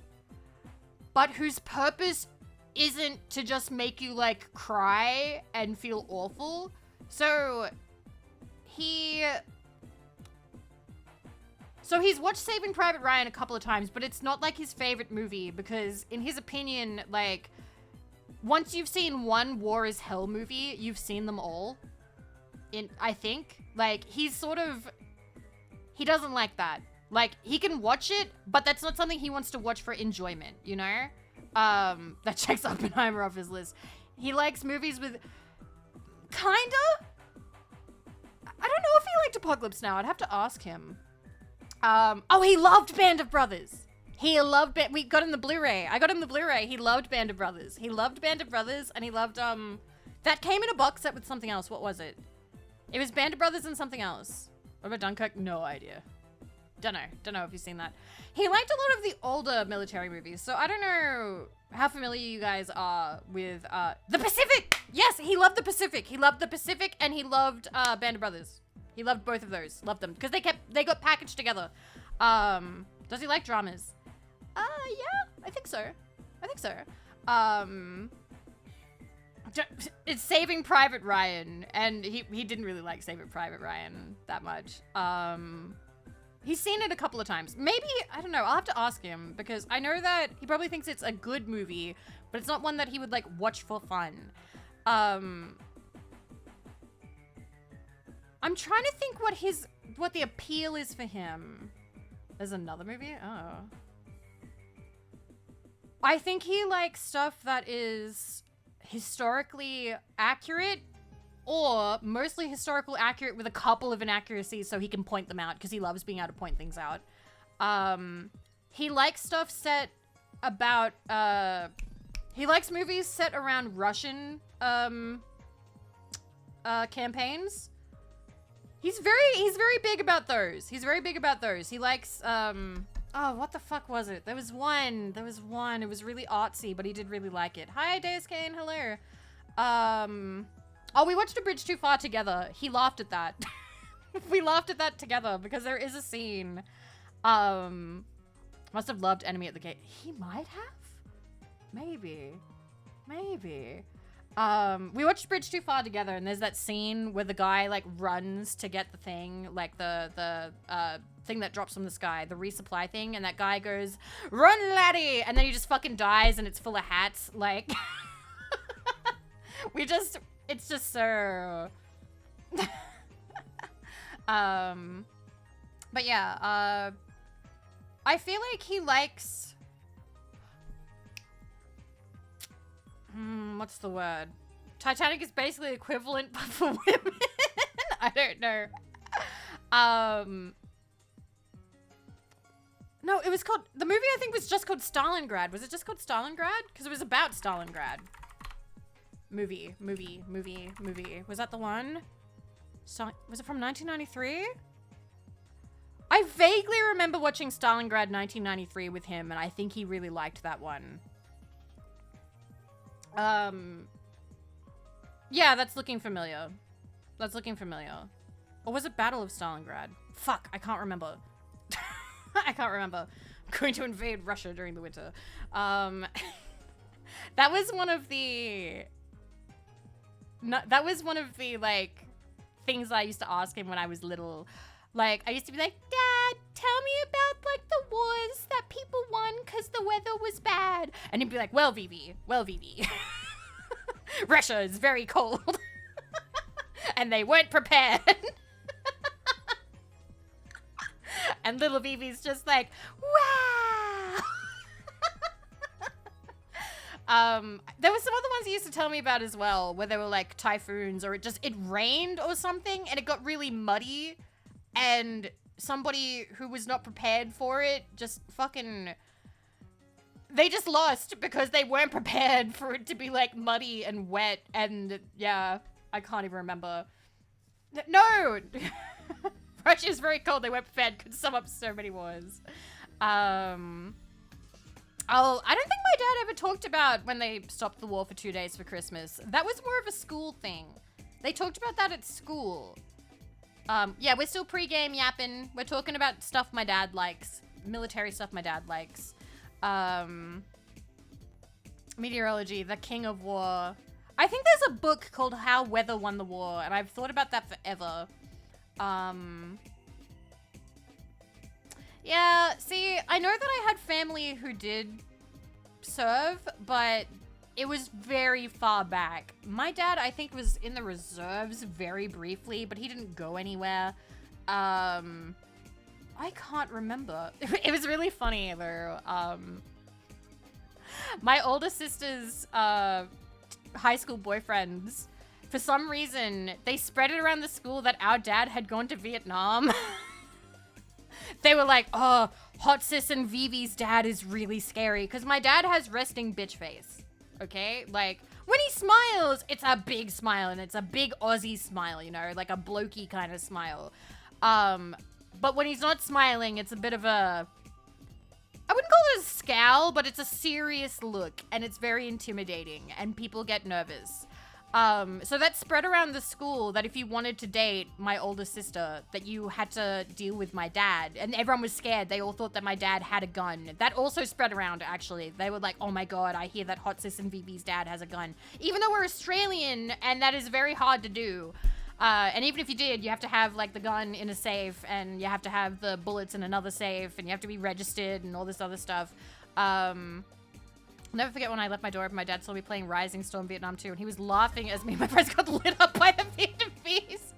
S1: but whose purpose isn't to just make you like cry and feel awful. So he's watched Saving Private Ryan a couple of times, but it's not like his favorite movie because in his opinion, like, once you've seen one War is Hell movie, you've seen them all. I think. Like, he doesn't like that. Like, he can watch it, but that's not something he wants to watch for enjoyment, you know? That checks Oppenheimer off his list. He likes movies with... Kinda? I don't know if he liked Apocalypse Now. I'd have to ask him. Oh, he loved Band of Brothers. We got him the Blu-ray. I got him the Blu-ray. He loved Band of Brothers. He loved Band of Brothers, and he loved, that came in a box set with something else. What was it? It was Band of Brothers and something else. What about Dunkirk? No idea. Don't know if you've seen that. He liked a lot of the older military movies, so I don't know how familiar you guys are with, The Pacific! Yes, he loved The Pacific. He loved The Pacific, and he loved, Band of Brothers. He loved both of those. Loved them. Because they got packaged together. Does he like dramas? Yeah, I think so. It's Saving Private Ryan, and he didn't really like Saving Private Ryan that much. He's seen it a couple of times. Maybe, I don't know, I'll have to ask him, because I know that he probably thinks it's a good movie, but it's not one that he would, like, watch for fun. I'm trying to think what the appeal is for him. There's another movie? Oh. I think he likes stuff that is historically accurate, or mostly historical accurate with a couple of inaccuracies so he can point them out, because he loves being able to point things out. He likes stuff set about, he likes movies set around Russian, campaigns. He's very big about those. He likes, oh, what the fuck was it? There was one. It was really artsy, but he did really like it. Hi, Deus Kane. Hello. Oh, we watched A Bridge Too Far together. He laughed at that. We laughed at that together because there is a scene. Must have loved Enemy at the Gate. He might have? Maybe. We watched Bridge Too Far together, and there's that scene where the guy like runs to get the thing, like the thing that drops from the sky, the resupply thing, and that guy goes, "Run, laddie!" And then he just fucking dies, and it's full of hats. Like, it's just so. But yeah, I feel like he likes. What's the word? Titanic is basically equivalent but for women. I don't know. No, it was called, the movie I think was just called Stalingrad. Was it just called Stalingrad? Because it was about Stalingrad. Movie. Was that the one? Was it from 1993? I vaguely remember watching Stalingrad 1993 with him, and I think he really liked that one. Yeah, that's looking familiar. Or was it Battle of Stalingrad? Fuck, I can't remember. I'm going to invade Russia during the winter. That was one of the like things I used to ask him when I was little. Like, I used to be like, "Dad, tell me about like the wars that people won because the weather was bad." And he'd be like, well, Vivi. Russia is very cold." And they weren't prepared. And little Vivi's just like, wow. There were some other ones he used to tell me about as well, where there were like typhoons, or it rained or something, and it got really muddy, and somebody who was not prepared for it just fucking, they just lost because they weren't prepared for it to be like muddy and wet. And yeah, I can't even remember. No. Russia's very cold. They weren't prepared. Could sum up so many wars. I don't think my dad ever talked about when they stopped the war for 2 days for Christmas. That was more of a school thing. They talked about that at school. Yeah, we're still pre-game yapping. We're talking about stuff my dad likes. Military stuff my dad likes. Meteorology, the king of war. I think there's a book called How Weather Won the War, and I've thought about that forever. Yeah, see, I know that I had family who did serve, but it was very far back. My dad, I think, was in the reserves very briefly, but he didn't go anywhere. I can't remember. It was really funny, though. My older sister's high school boyfriends, for some reason, they spread it around the school that our dad had gone to Vietnam. They were like, "Oh, Hot Sis and Vivi's dad is really scary," because my dad has resting bitch face. Okay? Like, when he smiles, it's a big smile, and it's a big Aussie smile, you know, like a blokey kind of smile. But when he's not smiling, it's a bit of a, I wouldn't call it a scowl, but it's a serious look, and it's very intimidating, and people get nervous. So that spread around the school that if you wanted to date my older sister, that you had to deal with my dad, and everyone was scared. They all thought that my dad had a gun. That also spread around, actually. They were like, "Oh my god, I hear that Hot Sis and Vivi's dad has a gun." Even though we're Australian, and that is very hard to do. And even if you did, you have to have like the gun in a safe, and you have to have the bullets in another safe, and you have to be registered and all this other stuff. I'll never forget when I left my door open, my dad saw me playing Rising Storm Vietnam 2, and he was laughing as me and my friends got lit up by the Vietnamese.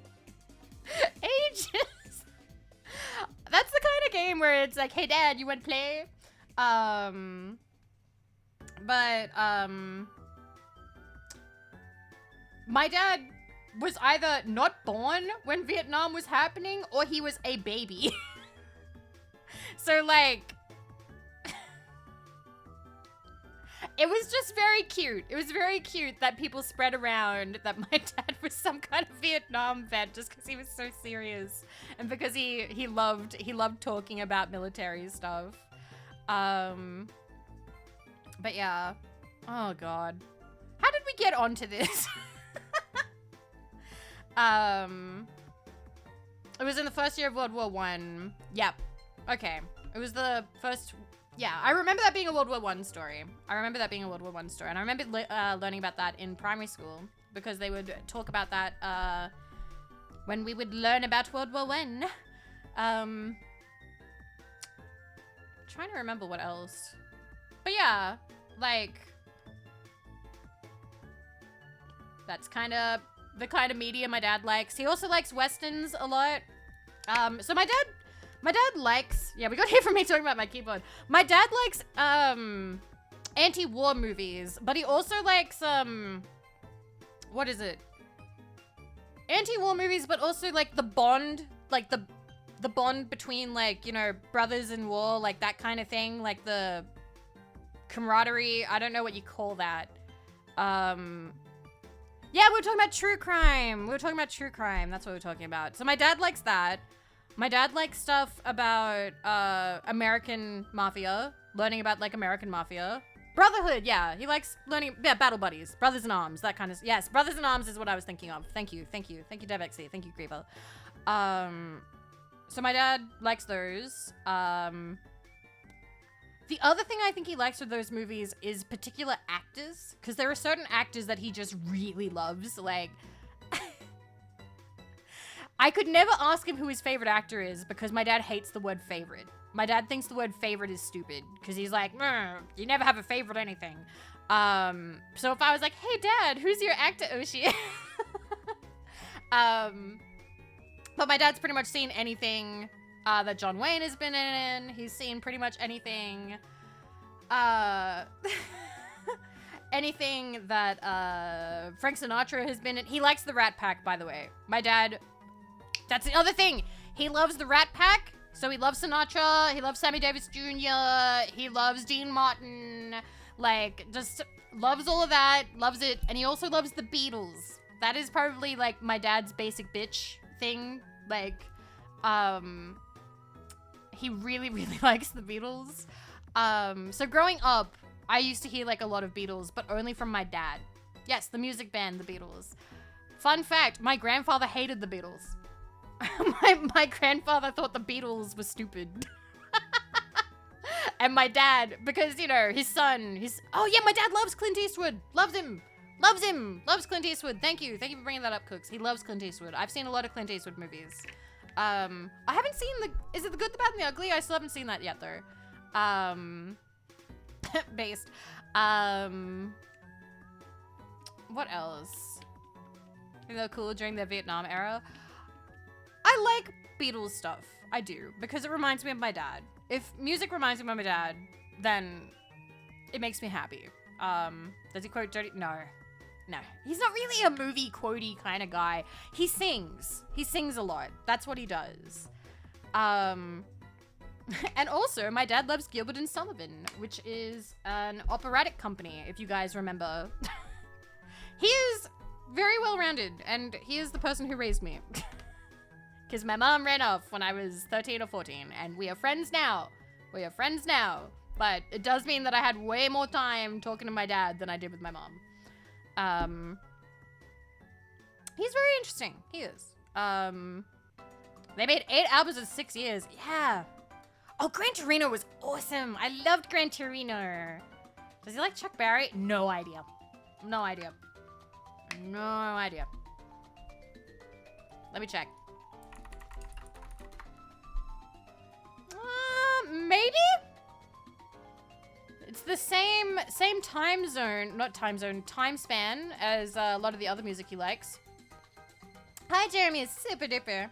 S1: where it's like, hey dad, you want to play? My dad was either not born when Vietnam was happening or he was a baby. So like, it was just very cute. It was very cute that people spread around that my dad was some kind of Vietnam vet just because he was so serious and because he loved talking about military stuff. But yeah. Oh god. How did we get onto this? It was in the first year of World War One. Yep. Okay. It was the first. Yeah, I remember that being a World War One story. And I remember learning about that in primary school because they would talk about that when we would learn about World War One. Trying to remember what else. But yeah, like, that's kind of the kind of media my dad likes. He also likes Westerns a lot. So my dad likes, yeah, we got here from me talking about my keyboard. My dad likes, anti-war movies, but he also likes, what is it? Anti-war movies, but also, like, the bond, like, the bond between, like, you know, brothers in war, like, that kind of thing, like, the camaraderie, I don't know what you call that. Yeah, we were talking about true crime. That's what we're talking about. So my dad likes that. My dad likes stuff about American Mafia, learning about like American Mafia. Brotherhood, yeah. He likes learning, yeah, battle buddies, brothers in arms, that kind of, yes, brothers in arms is what I was thinking of. Thank you, Devexy. Thank you, Griever. So my dad likes those. The other thing I think he likes with those movies is particular actors, because there are certain actors that he just really loves. Like, I could never ask him who his favorite actor is because my dad hates the word favorite. My dad thinks the word favorite is stupid because he's like, you never have a favorite anything. So if I was like, hey dad, who's your actor, Oshi? But my dad's pretty much seen anything that John Wayne has been in. He's seen pretty much anything. Anything that Frank Sinatra has been in. He likes the Rat Pack, by the way. My dad, that's the other thing. He loves the Rat Pack. So he loves Sinatra. He loves Sammy Davis Jr. He loves Dean Martin. Like, just loves all of that. Loves it. And he also loves the Beatles. That is probably, like, my dad's basic bitch thing. Like, he really, really likes the Beatles. So growing up, I used to hear, like, a lot of Beatles, but only from my dad. Yes, the music band, the Beatles. Fun fact, my grandfather hated the Beatles. my grandfather thought the Beatles were stupid. And my dad, because, you know, his son, oh yeah, my dad loves Clint Eastwood. Loves him. Loves Clint Eastwood. Thank you for bringing that up, Cooks. He loves Clint Eastwood. I've seen a lot of Clint Eastwood movies. I haven't seen is it The Good, the Bad, and the Ugly? I still haven't seen that yet, though. Based. What else? You know, cool during the Vietnam era. I like Beatles stuff. I do, because it reminds me of my dad. If music reminds me of my dad, then it makes me happy. Does he quote Dirty? No. He's not really a movie quotey kind of guy. He sings a lot. That's what he does. And also, my dad loves Gilbert and Sullivan, which is an operatic company, if you guys remember. He is very well-rounded, and he is the person who raised me. Because my mom ran off when I was 13 or 14, and we are friends now. But it does mean that I had way more time talking to my dad than I did with my mom. He's very interesting. He is. They made 8 albums in 6 years. Yeah. Oh, Gran Torino was awesome. I loved Gran Torino. Does he like Chuck Berry? No idea. Let me check. Maybe? It's the same time zone, not time zone, time span as a lot of the other music he likes. Hi, Jeremy, it's super duper.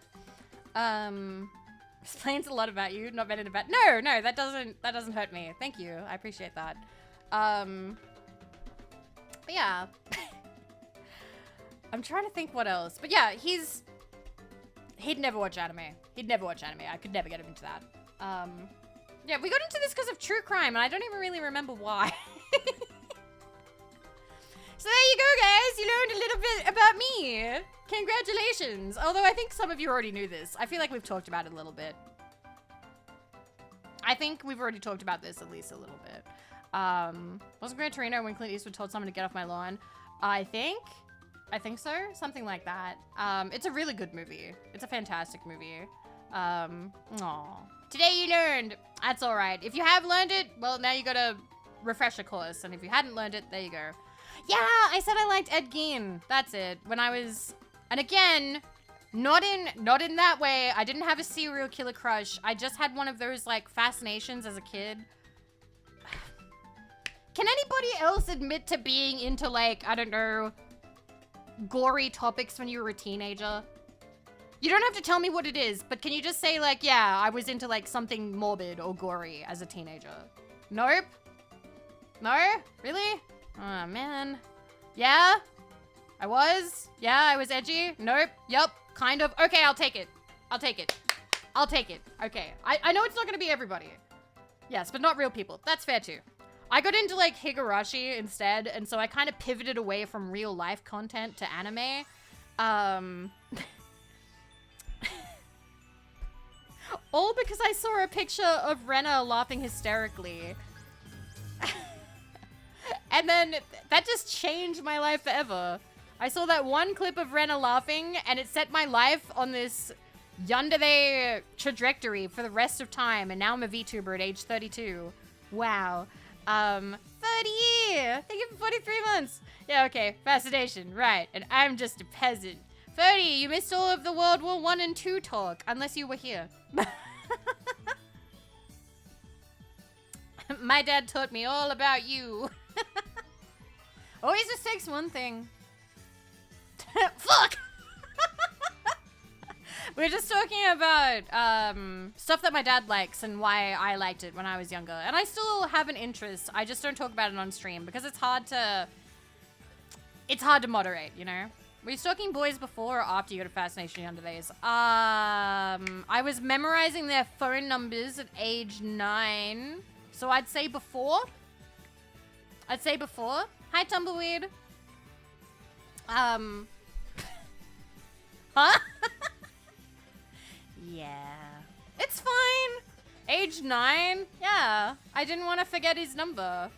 S1: Explains a lot about you, not better about. No, that doesn't hurt me. Thank you. I appreciate that. But yeah. I'm trying to think what else. But yeah, he'd never watch anime. He'd never watch anime. I could never get him into that. Yeah, we got into this because of true crime, and I don't even really remember why. So there you go, guys. You learned a little bit about me. Congratulations. Although I think some of you already knew this. I feel like we've talked about it a little bit. I think we've already talked about this at least a little bit. Wasn't Gran Torino when Clint Eastwood told someone to get off my lawn? I think so. Something like that. It's a really good movie. It's a fantastic movie. Aw. Today you learned. That's all right. If you have learned it, well, now you got a refresher course. And if you hadn't learned it, there you go. Yeah, I said I liked Ed Gein. That's it. When I was, and again, not in that way. I didn't have a serial killer crush. I just had one of those like fascinations as a kid. Can anybody else admit to being into like, I don't know, gory topics when you were a teenager? You don't have to tell me what it is, but can you just say like, yeah, I was into like something morbid or gory as a teenager? Nope. No? Really? Oh, man. Yeah? I was? Yeah, I was edgy? Nope. Yup. Kind of. Okay, I'll take it. I'll take it. I'll take it. Okay. I know it's not going to be everybody. Yes, but not real people. That's fair too. I got into like Higurashi instead, and so I kind of pivoted away from real life content to anime. All because I saw a picture of Rena laughing hysterically. And then that just changed my life forever. I saw that one clip of Rena laughing, and it set my life on this yandere trajectory for the rest of time. And now I'm a VTuber at age 32. Wow. 30 years. Thank you for 43 months. Yeah, okay. Fascination. Right. And I'm just a peasant. 30, you missed all of the World War I and II talk. Unless you were here. My dad taught me all about you. Always just takes one thing. Fuck! We were just talking about stuff that my dad likes and why I liked it when I was younger. And I still have an interest. I just don't talk about it on stream because it's hard to moderate, you know? Were you stalking boys before or after you got a fascination under these? I was memorizing their phone numbers at age 9. So I'd say before. Hi, Tumbleweed. Huh? Yeah. It's fine. Age 9? Yeah. I didn't want to forget his number.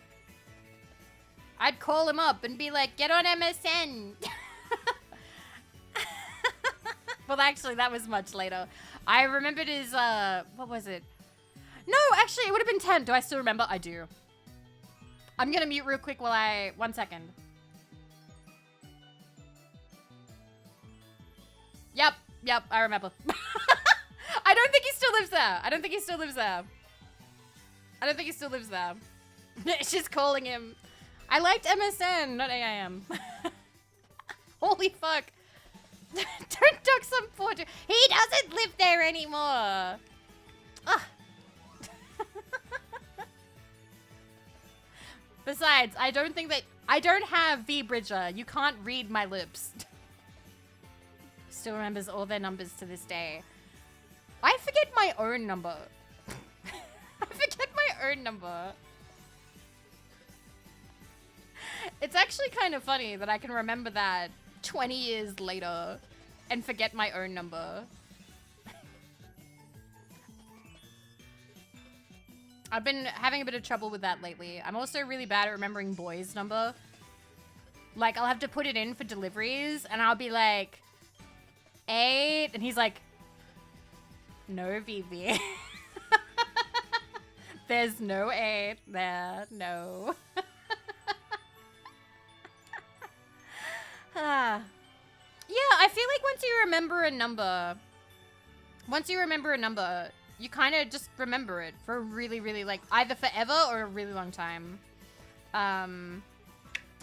S1: I'd call him up and be like, get on MSN. Well, actually, that was much later. I remembered his, what was it? No, actually, it would have been 10. Do I still remember? I do. I'm gonna mute real quick while 1 second. Yep, I remember. I don't think he still lives there. She's calling him. I liked MSN, not AIM. Holy fuck. Don't talk some poor dude. He doesn't live there anymore. Ugh. Besides, I don't have V-Bridger. You can't read my lips. Still remembers all their numbers to this day. I forget my own number. It's actually kind of funny that I can remember that 20 years later and forget my own number. I've been having a bit of trouble with that lately. I'm also really bad at remembering boys' number. Like, I'll have to put it in for deliveries, and I'll be like, 8, and he's like, no, Vivi. There's no 8 there, no. Yeah, I feel like once you remember a number, you kind of just remember it for a really, really, like, either forever or a really long time. I'm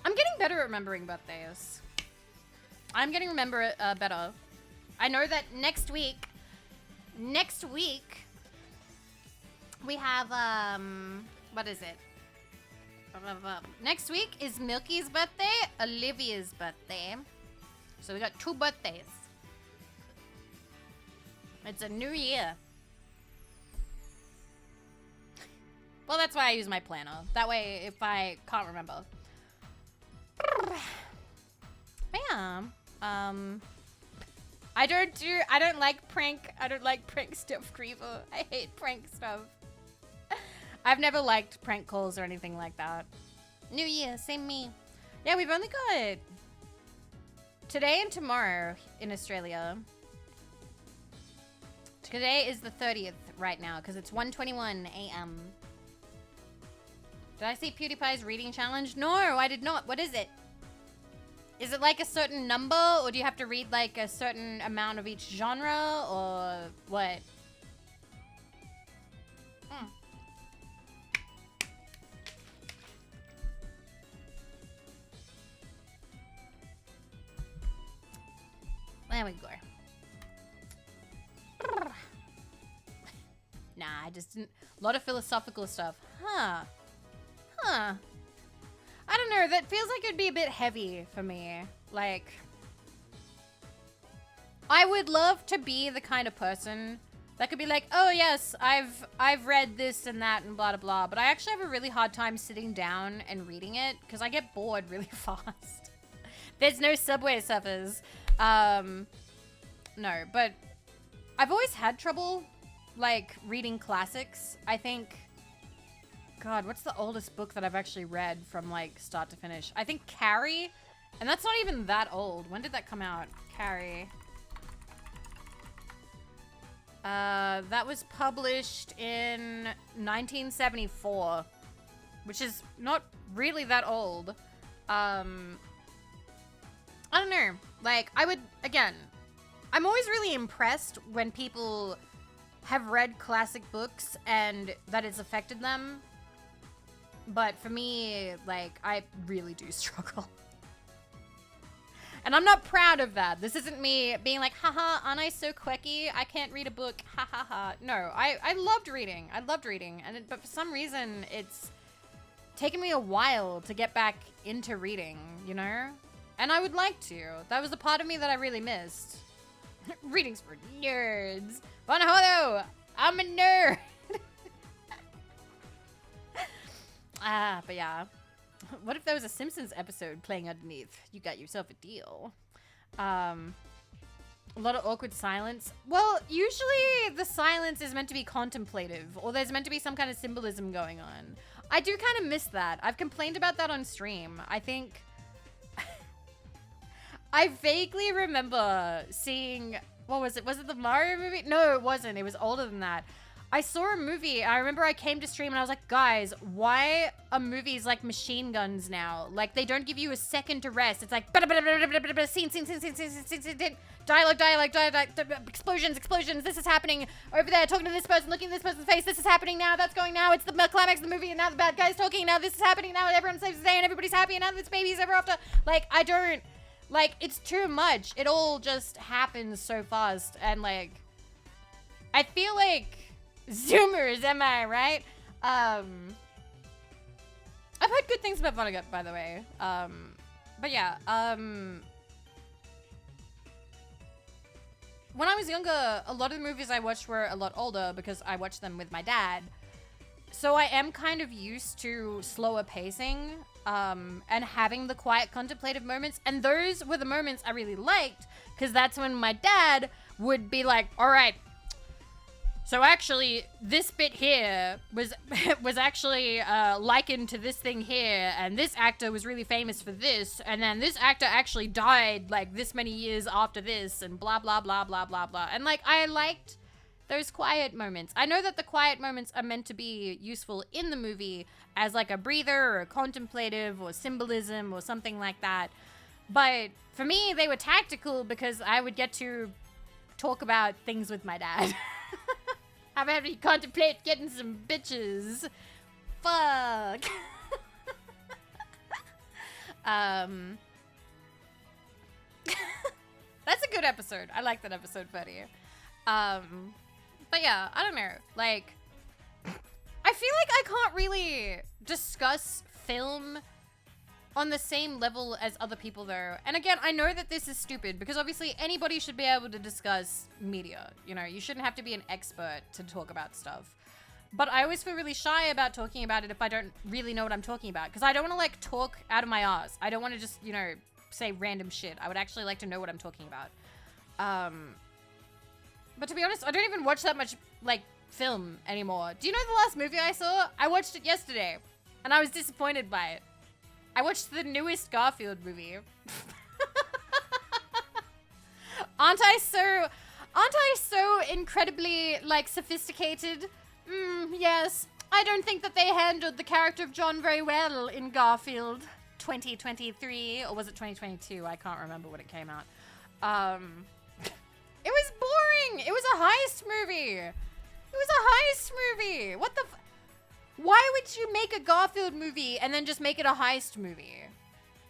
S1: getting better at remembering birthdays. I'm getting better. I know that next week next week we have what is it? Next week is Milky's birthday, Olivia's birthday. So we got 2 birthdays. It's a new year. Well, that's why I use my planner. That way, if I can't remember. Yeah. I don't like prank stuff, Creeper. I hate prank stuff. I've never liked prank calls or anything like that. New Year, same me. Yeah, we've only got today and tomorrow in Australia. Today is the 30th right now because it's 1:21 a.m. Did I see PewDiePie's reading challenge? No, I did not. What is it? Is it like a certain number, or do you have to read like a certain amount of each genre, or what? There we go. Nah, I just didn't. A lot of philosophical stuff. Huh. I don't know. That feels like it'd be a bit heavy for me. Like, I would love to be the kind of person that could be like, oh yes, I've read this and that and blah, blah, blah. But I actually have a really hard time sitting down and reading it because I get bored really fast. There's no Subway Surfers. No, but I've always had trouble, like, reading classics. I think, God, what's the oldest book that I've actually read from, like, start to finish? I think Carrie, and that's not even that old. When did that come out? Carrie. That was published in 1974, which is not really that old. I don't know. Like, I would, again, I'm always really impressed when people have read classic books and that it's affected them. But for me, like, I really do struggle. And I'm not proud of that. This isn't me being like, haha, aren't I so quirky? I can't read a book, ha ha ha. No, I loved reading. I loved reading. But for some reason, it's taken me a while to get back into reading, you know? And I would like to. That was a part of me that I really missed. Reading's for nerds. Bonhodo, I'm a nerd. But yeah. What if there was a Simpsons episode playing underneath? You got yourself a deal. A lot of awkward silence. Well, usually the silence is meant to be contemplative, or there's meant to be some kind of symbolism going on. I do kind of miss that. I've complained about that on stream. I think I vaguely remember seeing, what was it? Was it the Mario movie? No, it wasn't. It was older than that. I saw a movie. I remember I came to stream and I was like, guys, why are movies like machine guns now? Like, they don't give you a second to rest. It's like, scene, dialogue, explosions. This is happening over there, talking to this person, looking at this person's face. This is happening now. That's going now. It's the climax of the movie, and now the bad guy's talking. Now this is happening. Now everyone saves the day, and everybody's happy, and now this baby's ever after. Like, I don't, like, it's too much. It all just happens so fast, and like, I feel like Zoomers, am I right? I've heard good things about Vonnegut, by the way. But yeah, when I was younger, a lot of the movies I watched were a lot older because I watched them with my dad. So I am kind of used to slower pacing, and having the quiet contemplative moments. And those were the moments I really liked, because that's when my dad would be like, all right, so actually, this bit here was actually likened to this thing here, and this actor was really famous for this, and then this actor actually died like this many years after this, and blah, blah, blah, blah, blah, blah. And like, I liked those quiet moments. I know that the quiet moments are meant to be useful in the movie as like a breather or contemplative or symbolism or something like that. But for me, they were tactical because I would get to talk about things with my dad. I've had to contemplate getting some bitches. Fuck. That's a good episode. I like that episode, buddy. But yeah, I don't know. Like, I feel like I can't really discuss film on the same level as other people though. And again, I know that this is stupid because obviously anybody should be able to discuss media. You know, you shouldn't have to be an expert to talk about stuff. But I always feel really shy about talking about it if I don't really know what I'm talking about. Because I don't want to like talk out of my ass. I don't want to just, you know, say random shit. I would actually like to know what I'm talking about. But to be honest, I don't even watch that much like film anymore. Do you know the last movie I saw? I watched it yesterday and I was disappointed by it. I watched the newest Garfield movie. Aren't I so incredibly like sophisticated? Yes. I don't think that they handled the character of John very well in Garfield 2023, or was it 2022? I can't remember when it came out. It was boring. It was a heist movie. What the why would you make a Garfield movie and then just make it a heist movie?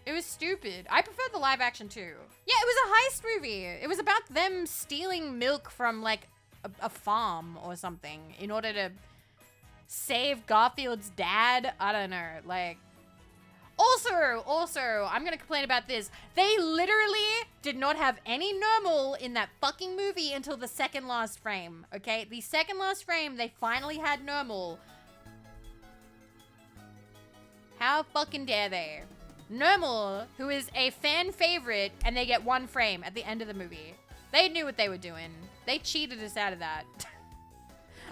S1: It was stupid. I prefer the live action too. Yeah, it was a heist movie. It was about them stealing milk from like a farm or something in order to save Garfield's dad. I don't know. Like, also, I'm gonna complain about this. They literally did not have any normal in that fucking movie until the second last frame. Okay, the second last frame, they finally had normal. How fucking dare they? Normal, who is a fan favorite, and they get one frame at the end of the movie. They knew what they were doing. They cheated us out of that.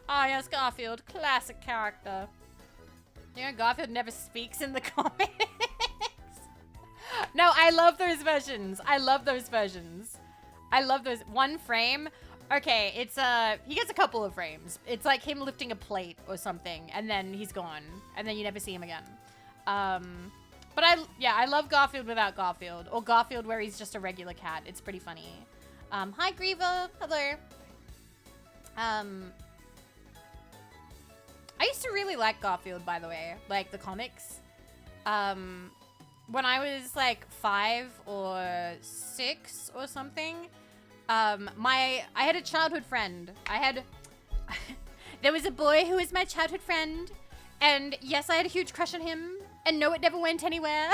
S1: Ah, yes, Garfield. Classic character. You know, Garfield never speaks in the comics. No, I love those versions. I love those. One frame. Okay, it's, he gets a couple of frames. It's like him lifting a plate or something, and then he's gone. And then you never see him again. But I love Garfield without Garfield. Or Garfield where he's just a regular cat. It's pretty funny. Hi, Grieva. Hello. I used to really like Garfield, by the way. Like, the comics. When I was, like, 5 or 6 or something, I had a childhood friend. There was a boy who was my childhood friend. And, yes, I had a huge crush on him. And no, it never went anywhere.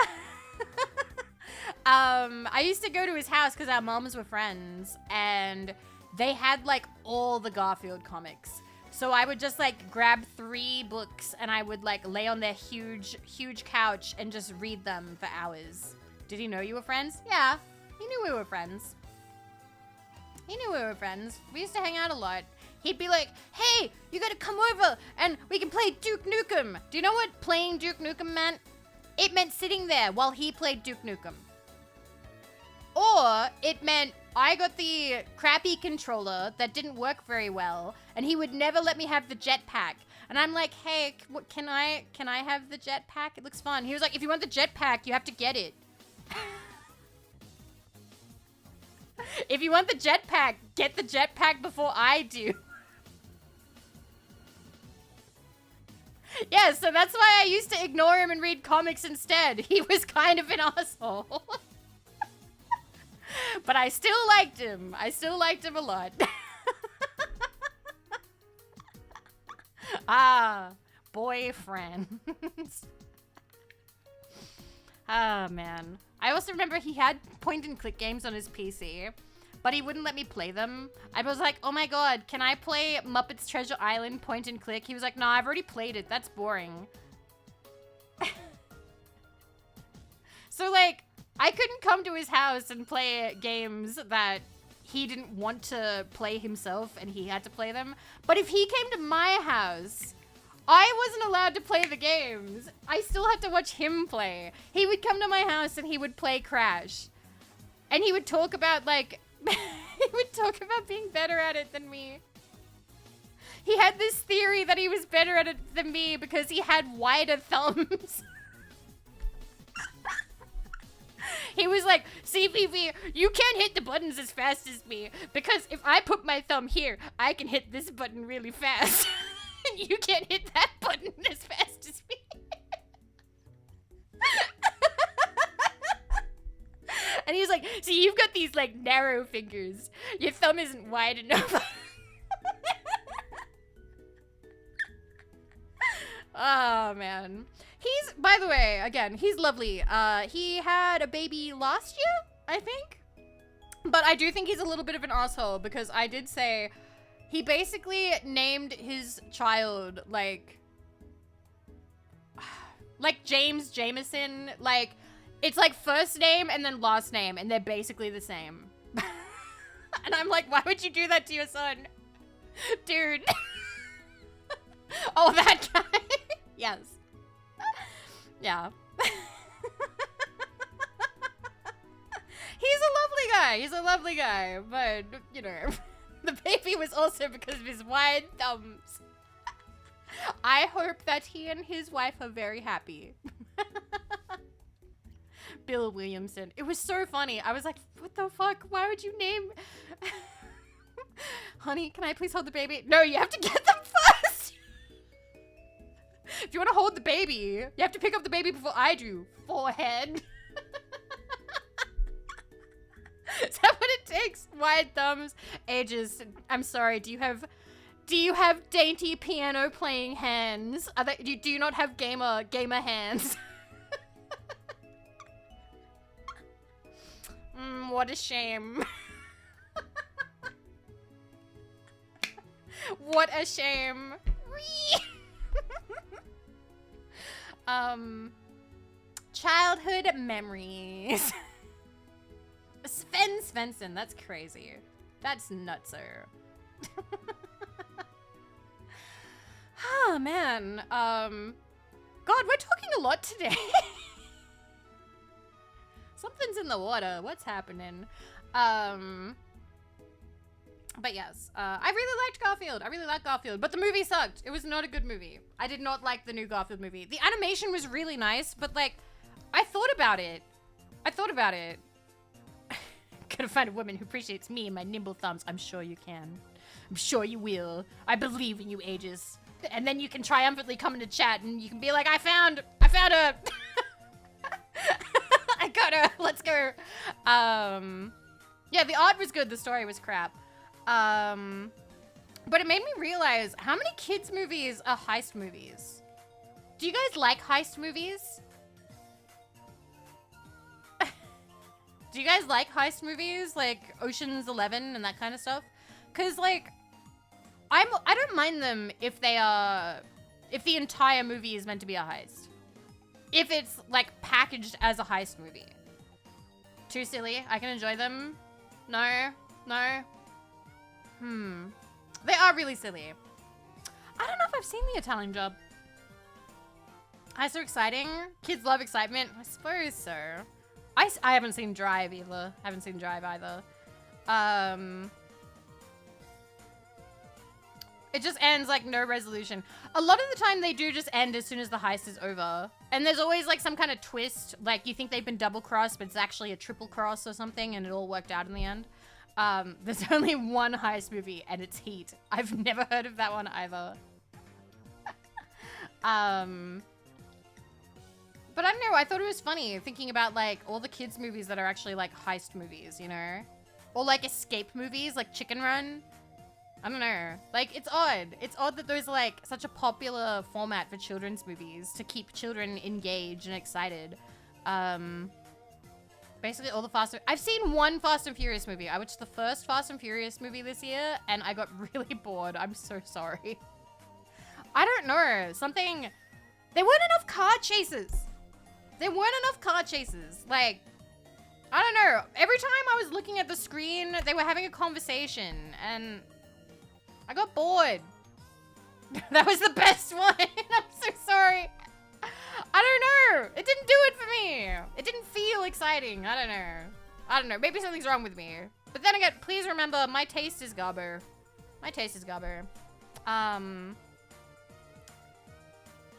S1: I used to go to his house because our moms were friends. And they had, like, all the Garfield comics. So I would just, like, grab 3 books and I would, like, lay on their huge couch and just read them for hours. Did he know you were friends? Yeah, he knew we were friends. We used to hang out a lot. He'd be like, hey, you gotta come over and we can play Duke Nukem. Do you know what playing Duke Nukem meant? It meant sitting there while he played Duke Nukem. Or it meant I got the crappy controller that didn't work very well, and he would never let me have the jetpack. And I'm like, hey, can I have the jetpack? It looks fun. He was like, if you want the jetpack, you have to get it. If you want the jetpack, get the jetpack before I do. Yeah, so that's why I used to ignore him and read comics instead. He was kind of an asshole. But I still liked him. A lot. Ah, boyfriends. Ah, man. I also remember he had point-and-click games on his PC, but he wouldn't let me play them. I was like, oh my god, can I play Muppets Treasure Island point-and-click? He was like, no, I've already played it. That's boring. So, like, I couldn't come to his house and play games that he didn't want to play himself and he had to play them. But if he came to my house, I wasn't allowed to play the games. I still had to watch him play. He would come to my house and he would play Crash. And he would talk about, like, he would talk about being better at it than me. He had this theory that he was better at it than me because he had wider thumbs. He was like, see, Vivi, you can't hit the buttons as fast as me because if I put my thumb here, I can hit this button really fast. You can't hit that button as fast as me. And he's like, see, you've got these, like, narrow fingers. Your thumb isn't wide enough. Oh, man. He's, by the way, again, he's lovely. He had a baby last year, I think. But I do think he's a little bit of an asshole because I did say he basically named his child like James Jameson. Like, it's like first name and then last name, and they're basically the same. And I'm like, why would you do that to your son? Dude. Oh, that guy. Yes. Yeah. He's a lovely guy. He's a lovely guy. But, you know, the baby was also because of his wide thumbs. I hope that he and his wife are very happy. Bill Williamson. It was so funny. I was like, what the fuck? Why would you name... Honey, can I please hold the baby? No, you have to get them first. If you want to hold the baby, you have to pick up the baby before I do. Forehead. Is that what it takes? Wide thumbs, ages. I'm sorry. Do you have dainty piano playing hands? Do you not have gamer hands? What a shame. What a shame. Childhood memories. Sven Svensson, that's crazy. That's nutso. Oh, man. God, we're talking a lot today. Something's in the water. What's happening? But yes, I really liked Garfield. I really liked Garfield, but the movie sucked. It was not a good movie. I did not like the new Garfield movie. The animation was really nice, but like, I thought about it. Gotta find a woman who appreciates me and my nimble thumbs. I'm sure you can. I'm sure you will. I believe in you, Aegis. And then you can triumphantly come into chat and you can be like, I found her. I got her. Let's go. Yeah, the art was good. The story was crap. But it made me realize how many kids movies are heist movies. Do you guys like heist movies? Do you guys like heist movies like Ocean's 11 and that kind of stuff? Cause like, I don't mind them if the entire movie is meant to be a heist. If it's like packaged as a heist movie. Too silly. I can enjoy them. No. They are really silly. I don't know if I've seen The Italian Job. Heists are exciting. Kids love excitement. I suppose so. I haven't seen Drive either. It just ends like no resolution. A lot of the time they do just end as soon as the heist is over. And there's always like some kind of twist. Like you think they've been double crossed, but it's actually a triple cross or something and it all worked out in the end. There's only one heist movie and it's Heat. I've never heard of that one either. But I don't know, I thought it was funny thinking about like all the kids movies that are actually like heist movies, you know? Or like escape movies like Chicken Run. I don't know. Like, it's odd. It's odd that there's like such a popular format for children's movies to keep children engaged and excited. Basically all the I've seen one Fast and Furious movie. I watched the first Fast and Furious movie this year and I got really bored. I'm so sorry. I don't know. There weren't enough car chases. Like, I don't know. Every time I was looking at the screen, they were having a conversation and I got bored. That was the best one. I'm so sorry. I don't know. It didn't do it for me. It didn't feel exciting. I don't know. Maybe something's wrong with me. But then again, please remember, my taste is gobber.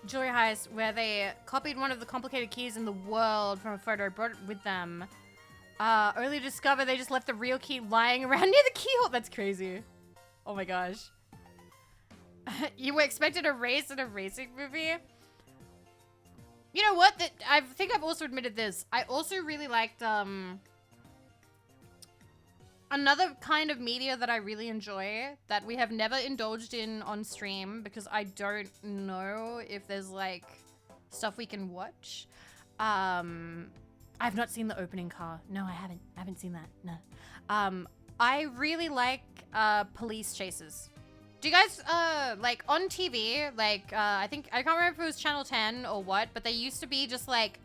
S1: Jewelry heist, where they copied one of the complicated keys in the world from a photo, brought it with them. Only to discover they just left the real key lying around near the keyhole. That's crazy. Oh my gosh. You were expected a race in a racing movie? You know what? I think I've also admitted this. I also really liked, Another kind of media that I really enjoy that we have never indulged in on stream because I don't know if there's like stuff we can watch. I've not seen the opening car. No, I haven't. I haven't seen that. No. I really like police chases. Do you guys like on TV? Like I think I can't remember if it was Channel 10 or what, but they used to be just like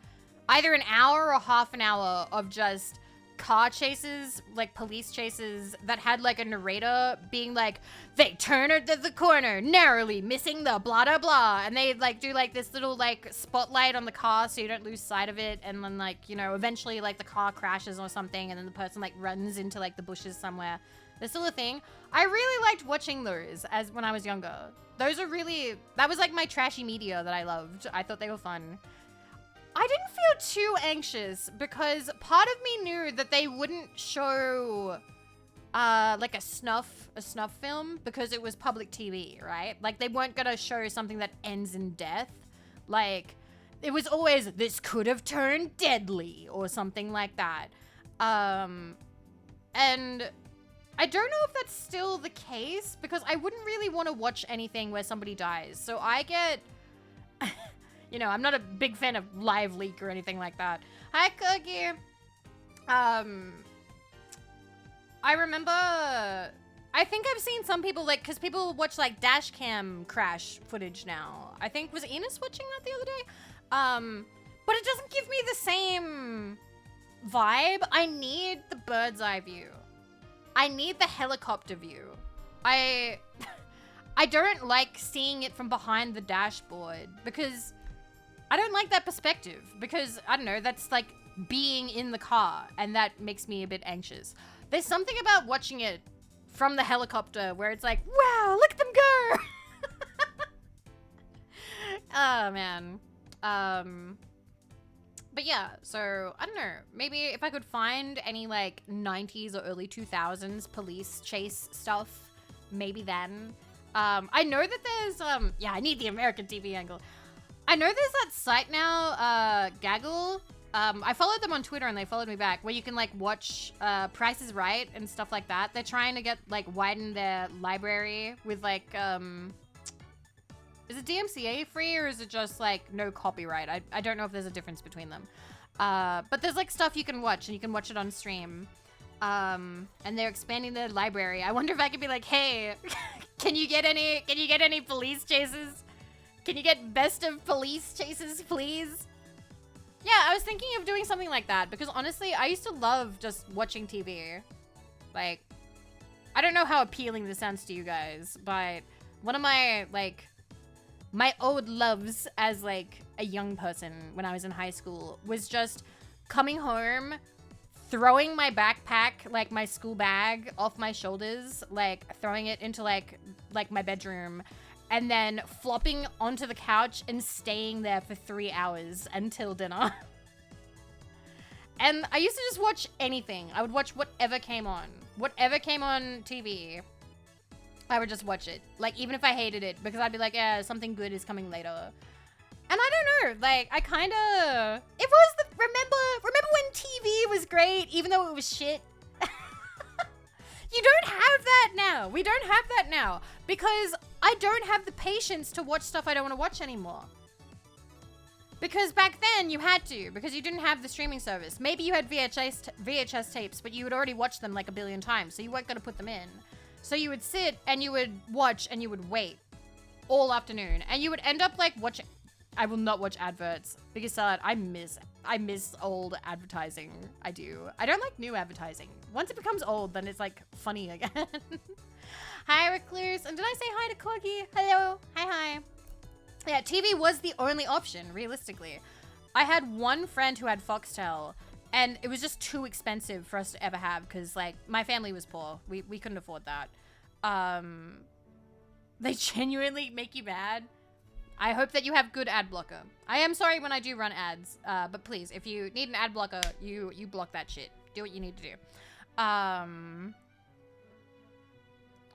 S1: either an hour or half an hour of just car chases, like police chases that had like a narrator being like, they turn at the corner, narrowly missing the blah blah blah, and they like do like this little like spotlight on the car so you don't lose sight of it, and then like, you know, eventually like the car crashes or something and then the person like runs into like the bushes somewhere. There's still a thing. I really liked watching those as when I was younger. Those are really, that was like my trashy media that I loved. I thought they were fun. I didn't feel too anxious because part of me knew that they wouldn't show like a snuff film because it was public TV, right? Like they weren't gonna show something that ends in death. Like it was always, this could have turned deadly or something like that. And I don't know if that's still the case because I wouldn't really want to watch anything where somebody dies. So I get... You know, I'm not a big fan of live leak or anything like that. Hi, Cookie. I remember... I think I've seen some people, like, because people watch, like, dash cam crash footage now. I think, was Enos watching that the other day? But it doesn't give me the same vibe. I need the bird's eye view. I need the helicopter view. I don't like seeing it from behind the dashboard because... I don't like that perspective because, I don't know, that's like being in the car and that makes me a bit anxious. There's something about watching it from the helicopter where it's like, wow, look at them go. Oh, man. But yeah, so I don't know, maybe if I could find any like 90s or early 2000s police chase stuff, maybe then. I know that there's, yeah, I need the American TV angle. I know there's that site now, Gaggle. I followed them on Twitter and they followed me back, where you can like watch Price is Right and stuff like that. They're trying to get like widen their library with like, is it DMCA free or is it just like no copyright? I don't know if there's a difference between them. But there's like stuff you can watch and you can watch it on stream. And they're expanding their library. I wonder if I could be like, hey, can you get any police chases? Can you get best of police chases, please? Yeah, I was thinking of doing something like that because honestly, I used to love just watching TV. Like, I don't know how appealing this sounds to you guys, but one of my, like, my old loves as, like, a young person when I was in high school was just coming home, throwing my backpack, like my school bag, off my shoulders, like, throwing it into, like my bedroom, and then flopping onto the couch and staying there for 3 hours until dinner. And I used to just watch anything. I would watch whatever came on. Whatever came on TV, I would just watch it. Like, even if I hated it, because I'd be like, yeah, something good is coming later. And I don't know, like, I kind of... It was the... Remember when TV was great, even though it was shit? You don't have that now. We don't have that now. Because I don't have the patience to watch stuff I don't want to watch anymore. Because back then you had to, because you didn't have the streaming service. Maybe you had VHS tapes, but you had already watched them like a billion times, so you weren't going to put them in. So you would sit and you would watch and you would wait all afternoon. And you would end up like watching... I will not watch adverts because I miss old advertising. I do. I don't like new advertising. Once it becomes old, then it's like funny again. Hi, Recluse. And did I say hi to Corgi? Hello. Hi. Yeah, TV was the only option, realistically. I had one friend who had Foxtel, and it was just too expensive for us to ever have because, like, my family was poor. We couldn't afford that. They genuinely make you mad. I hope that you have good ad blocker. I am sorry when I do run ads, but please, if you need an ad blocker, you block that shit. Do what you need to do.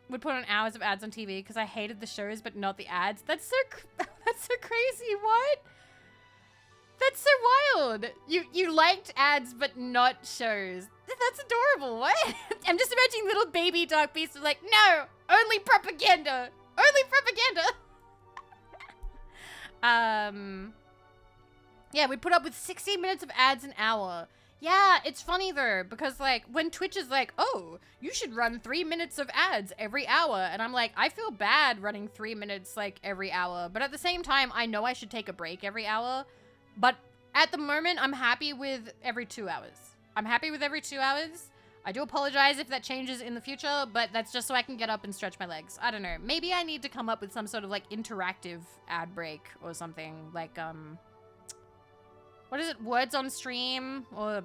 S1: Would put on hours of ads on TV because I hated the shows but not the ads. That's so crazy. What? That's so wild. You liked ads, but not shows. That's adorable. What? I'm just imagining little baby dog beasts like, no, only propaganda. Only propaganda. Yeah, we put up with 60 minutes of ads an hour. Yeah, it's funny though, because like when Twitch is like, oh, you should run 3 minutes of ads every hour. And I'm like, I feel bad running 3 minutes like every hour. But at the same time, I know I should take a break every hour. But at the moment, I'm happy with every 2 hours. I'm happy with every 2 hours. I do apologize if that changes in the future, but that's just so I can get up and stretch my legs. I don't know. Maybe I need to come up with some sort of like interactive ad break or something. Like, what is it? Words on stream or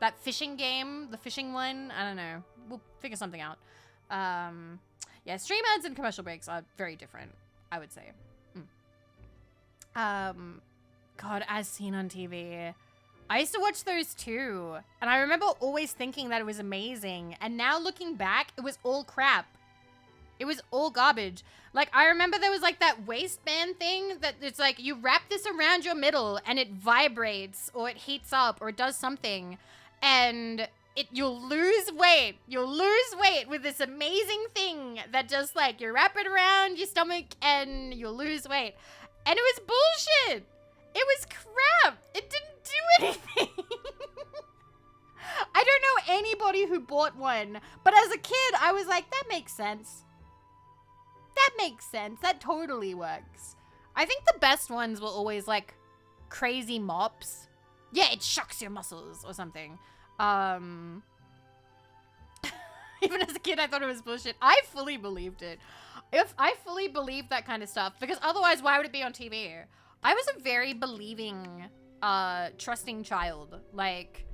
S1: that fishing game, the fishing one. I don't know. We'll figure something out. Yeah, stream ads and commercial breaks are very different, I would say. God, as seen on TV. I used to watch those too. And I remember always thinking that it was amazing. And now looking back, it was all crap. It was all garbage. Like, I remember there was like that waistband thing that it's like you wrap this around your middle and it vibrates or it heats up or it does something. And you'll lose weight. You'll lose weight with this amazing thing that just like you wrap it around your stomach and you'll lose weight. And it was bullshit. It was crap. It didn't do anything. I don't know anybody who bought one, but as a kid, I was like, that makes sense. That makes sense. That totally works. I think the best ones were always like crazy mops. Yeah, it shocks your muscles or something. Even as a kid, I thought it was bullshit. I fully believed it. If I fully believed that kind of stuff, because otherwise, why would it be on TV? I was a very believing, trusting child. Like,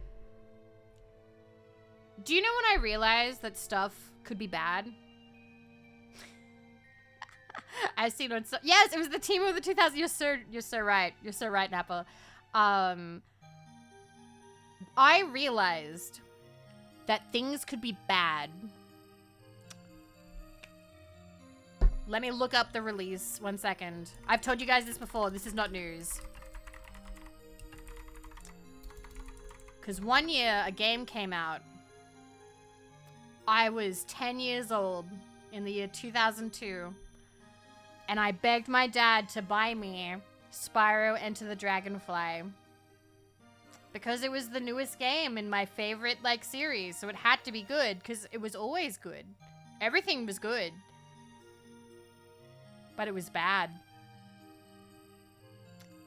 S1: do you know when I realized that stuff could be bad? I've seen on yes, it was the team of the 2000s. You're so right. You're so right, Nappa. I realized that things could be bad. Let me look up the release. 1 second. I've told you guys this before. This is not news. Because one year, a game came out. I was 10 years old in the year 2002. And I begged my dad to buy me Spyro Enter the Dragonfly. Because it was the newest game in my favorite, like, series. So it had to be good, because it was always good. Everything was good. But it was bad.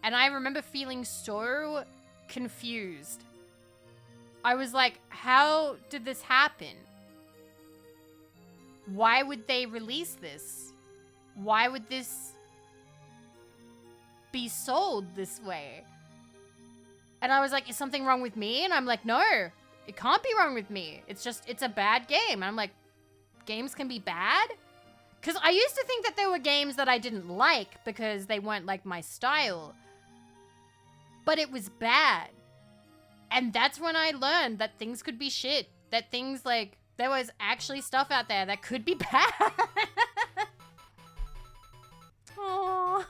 S1: And I remember feeling so confused. I was like, how did this happen? Why would they release this? Why would this be sold this way? And I was like, is something wrong with me? And I'm like, no, it can't be wrong with me. It's just, it's a bad game. And I'm like, games can be bad? Because I used to think that there were games that I didn't like because they weren't like my style. But it was bad. And that's when I learned that things could be shit. That things like, there was actually stuff out there that could be bad. Aww.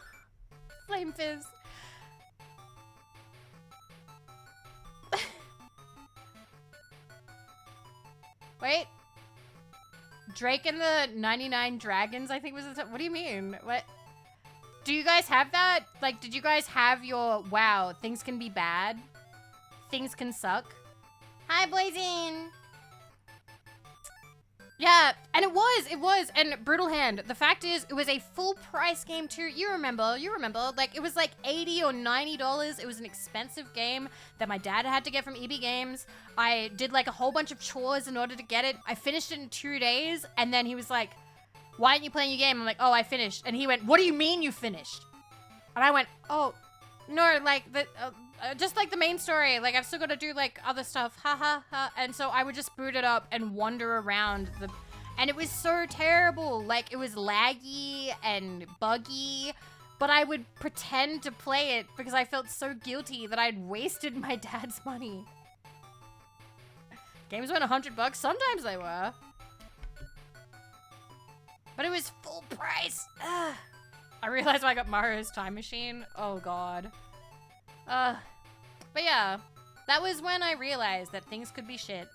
S1: Flame Fizz. Wait. Drake and the 99 Dragons, I think was the... What do you mean? What? Do you guys have that? Like, did you guys have your... Wow, things can be bad? Things can suck? Hi, Blazing! Yeah, and it was, and Brutal Hand. The fact is, it was a full price game too. You remember, like, it was like $80 or $90. It was an expensive game that my dad had to get from EB Games. I did like a whole bunch of chores in order to get it. I finished it in 2 days, and then he was like, why aren't you playing your game? I'm like, oh, I finished. And he went, what do you mean you finished? And I went, oh, no, like, just like the main story. Like, I've still got to do, like, other stuff. Ha, ha, ha. And so I would just boot it up and wander around the... And it was so terrible. Like, it was laggy and buggy. But I would pretend to play it because I felt so guilty that I'd wasted my dad's money. Games went $100. Sometimes they were. But it was full price. Ugh. I realized when I got Mario's Time Machine. Oh, God. But yeah, that was when I realized that things could be shit.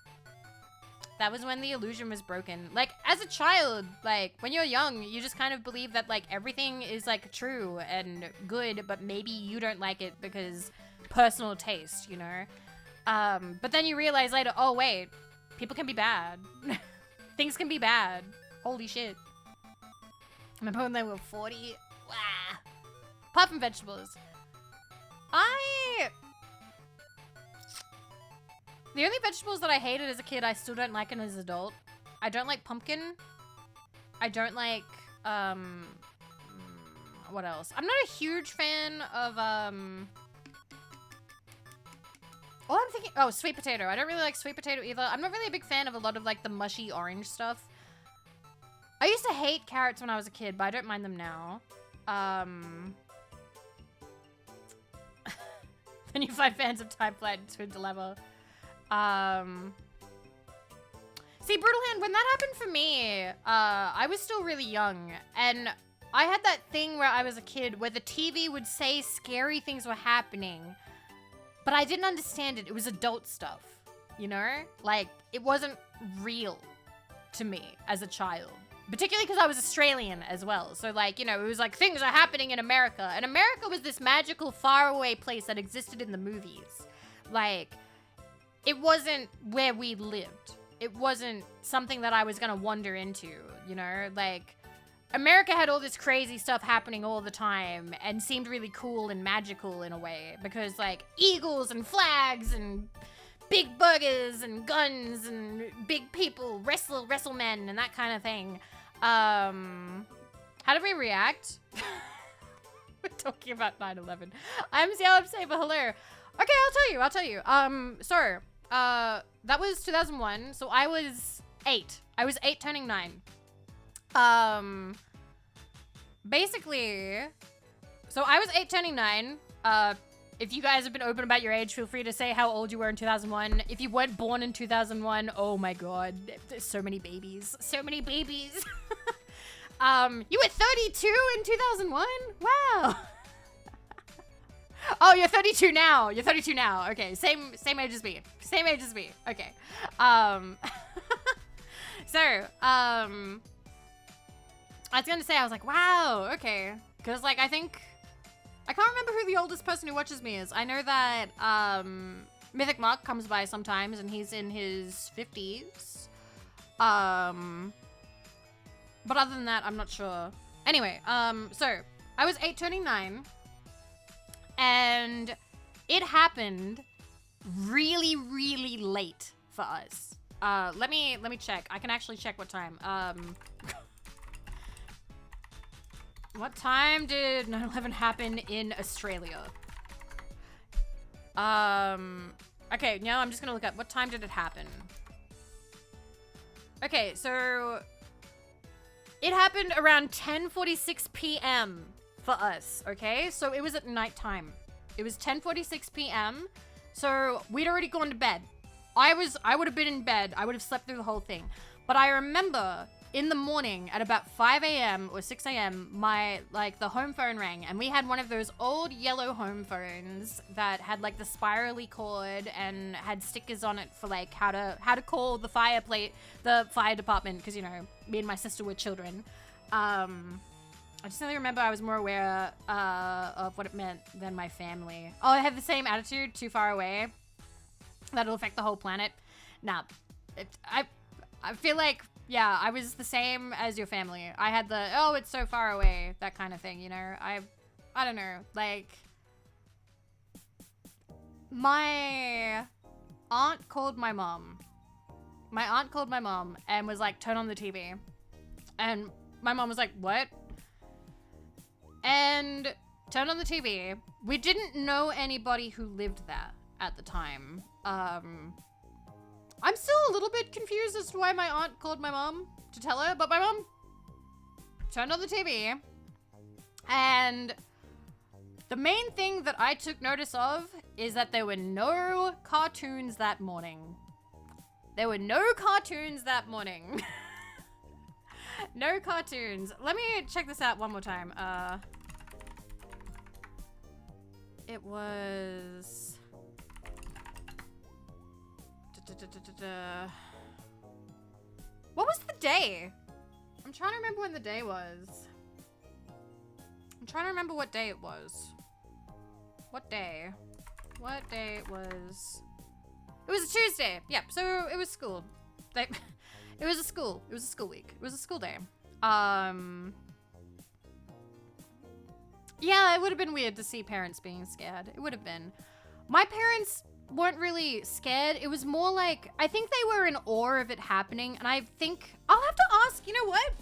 S1: That was when the illusion was broken. Like, as a child, like, when you're young, you just kind of believe that, like, everything is, like, true and good, but maybe you don't like it because personal taste, you know? But then you realize later, oh, wait, people can be bad. Things can be bad. Holy shit. Remember when they were 40? Wow. Apart from vegetables. The only vegetables that I hated as a kid, I still don't like as an adult. I don't like pumpkin. I don't like, what else? I'm not a huge fan of, I'm thinking, oh, sweet potato. I don't really like sweet potato either. I'm not really a big fan of a lot of, like, the mushy orange stuff. I used to hate carrots when I was a kid, but I don't mind them now. Then you find fans of Time Flight and Twin Dilemma. See, Brutal Hand, when that happened for me, I was still really young, and I had that thing where I was a kid where the TV would say scary things were happening, but I didn't understand it. It was adult stuff, you know? Like, it wasn't real to me as a child. Particularly because I was Australian as well. So, like, you know, it was like, things are happening in America. And America was this magical, faraway place that existed in the movies. Like, it wasn't where we lived. It wasn't something that I was gonna wander into, you know? Like, America had all this crazy stuff happening all the time and seemed really cool and magical in a way. Because, like, eagles and flags and big burgers and guns and big people, wrestle men and that kind of thing. How did we react? We're talking about 9/11. I'm Sealab Saber, hello. Okay, I'll tell you. So, that was 2001, so I was 8. I was 8 turning 9. Basically, so I was 8 turning 9. If you guys have been open about your age, feel free to say how old you were in 2001. If you weren't born in 2001, oh my god, there's so many babies. So many babies. You were 32 in 2001? Wow. Oh, you're 32 now. You're 32 now. Okay, same age as me. Same age as me. Okay. So, I was gonna say, I was like, wow, okay. Because, like, I can't remember who the oldest person who watches me is. I know that, Mythic Mark comes by sometimes, and he's in his 50s. But other than that, I'm not sure. Anyway, so, I was 8 turning 9. And it happened really, really late for us. Let me check. I can actually check what time. What time did 9/11 happen in Australia? Okay, now I'm just gonna look up what time did it happen. Okay, so it happened around 10:46 p.m. for us, okay? So it was at nighttime. It was 10:46 p.m. So we'd already gone to bed. I would have been in bed. I would have slept through the whole thing. But I remember in the morning at about 5 a.m. or 6 a.m., the home phone rang, and we had one of those old yellow home phones that had like the spirally cord and had stickers on it for like how to call the fire department, because, you know, me and my sister were children. I just really remember I was more aware of what it meant than my family. Oh, I have the same attitude, too far away. That'll affect the whole planet. Nah, I feel like, yeah, I was the same as your family. I had the, oh, it's so far away, that kind of thing, you know? I don't know, like, my aunt called my mom. My aunt called my mom and was like, turn on the TV. And my mom was like, what? And turned on the TV. We didn't know anybody who lived there at the time. I'm still a little bit confused as to why my aunt called my mom to tell her, but my mom turned on the TV. And the main thing that I took notice of is that there were no cartoons that morning. There were no cartoons that morning. No cartoons. Let me check this out one more time. It was... What was the day? I'm trying to remember when the day was. I'm trying to remember what day it was. What day? What day it was? It was a Tuesday. Yep, so it was school. It was a school. It was a school week. It was a school day. Yeah, it would have been weird to see parents being scared. It would have been. My parents weren't really scared. It was more like, I think they were in awe of it happening. And I think, I'll have to ask, you know what?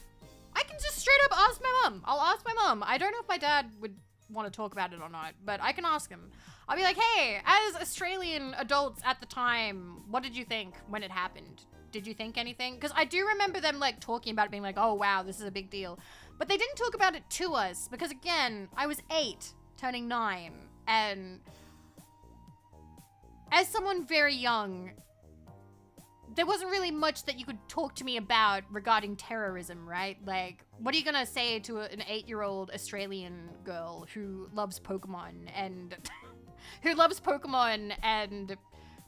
S1: I can just straight up ask my mom. I'll ask my mom. I don't know if my dad would want to talk about it or not, but I can ask him. I'll be like, hey, as Australian adults at the time, what did you think when it happened? Did you think anything? Because I do remember them like talking about it, being like, oh wow, this is a big deal. But they didn't talk about it to us because again, I was 8, turning 9. And as someone very young, there wasn't really much that you could talk to me about regarding terrorism, right? Like, what are you gonna say to an 8-year-old Australian girl who loves Pokemon and who loves Pokemon and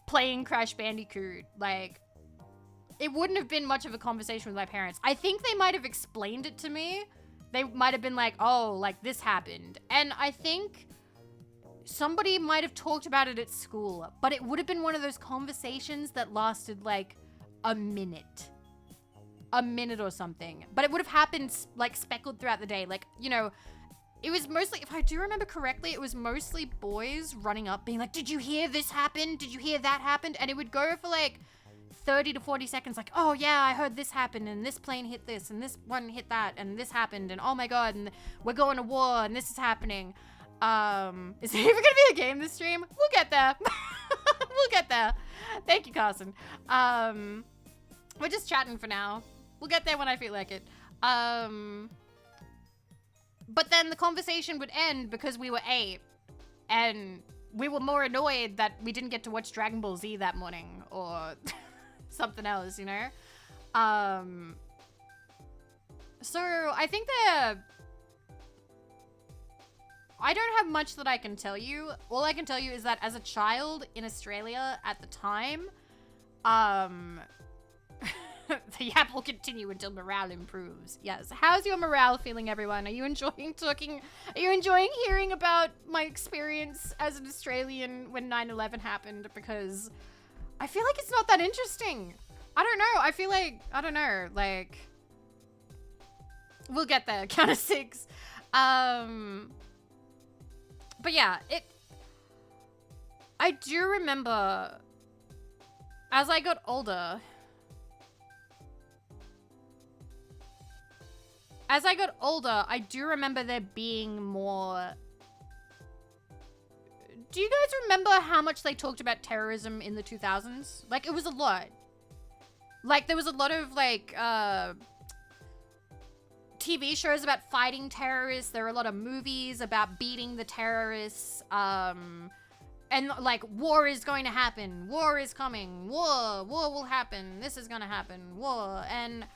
S1: playing Crash Bandicoot? Like, it wouldn't have been much of a conversation with my parents. I think they might have explained it to me. They might have been like, oh, like this happened. And I think somebody might have talked about it at school, but it would have been one of those conversations that lasted like a minute or something. But it would have happened like speckled throughout the day. Like, you know, it was mostly, if I do remember correctly, it was mostly boys running up being like, did you hear this happen? Did you hear that happened? And it would go for like 30 to 40 seconds like, oh yeah, I heard this happen and this plane hit this and this one hit that and this happened and oh my god and we're going to war and this is happening. Is there even gonna be a game this stream? We'll get there. We'll get there. Thank you, Carson. We're just chatting for now. We'll get there when I feel like it. But then the conversation would end because we were 8 and we were more annoyed that we didn't get to watch Dragon Ball Z that morning or something else, you know? So I think I don't have much that I can tell you. All I can tell you is that as a child in Australia at the time, the yap will continue until morale improves. Yes. How's your morale feeling, everyone? Are you enjoying talking? Are you enjoying hearing about my experience as an Australian when 9/11 happened? Because I feel like it's not that interesting. I don't know. I feel like, I don't know, like, we'll get there. Count of 6. But yeah, I do remember as I got older, I do remember there being more. Do you guys remember how much they talked about terrorism in the 2000s? Like, it was a lot. Like, there was a lot of, like, TV shows about fighting terrorists. There are a lot of movies about beating the terrorists. And, like, war is going to happen. War is coming. War will happen. This is going to happen. War. And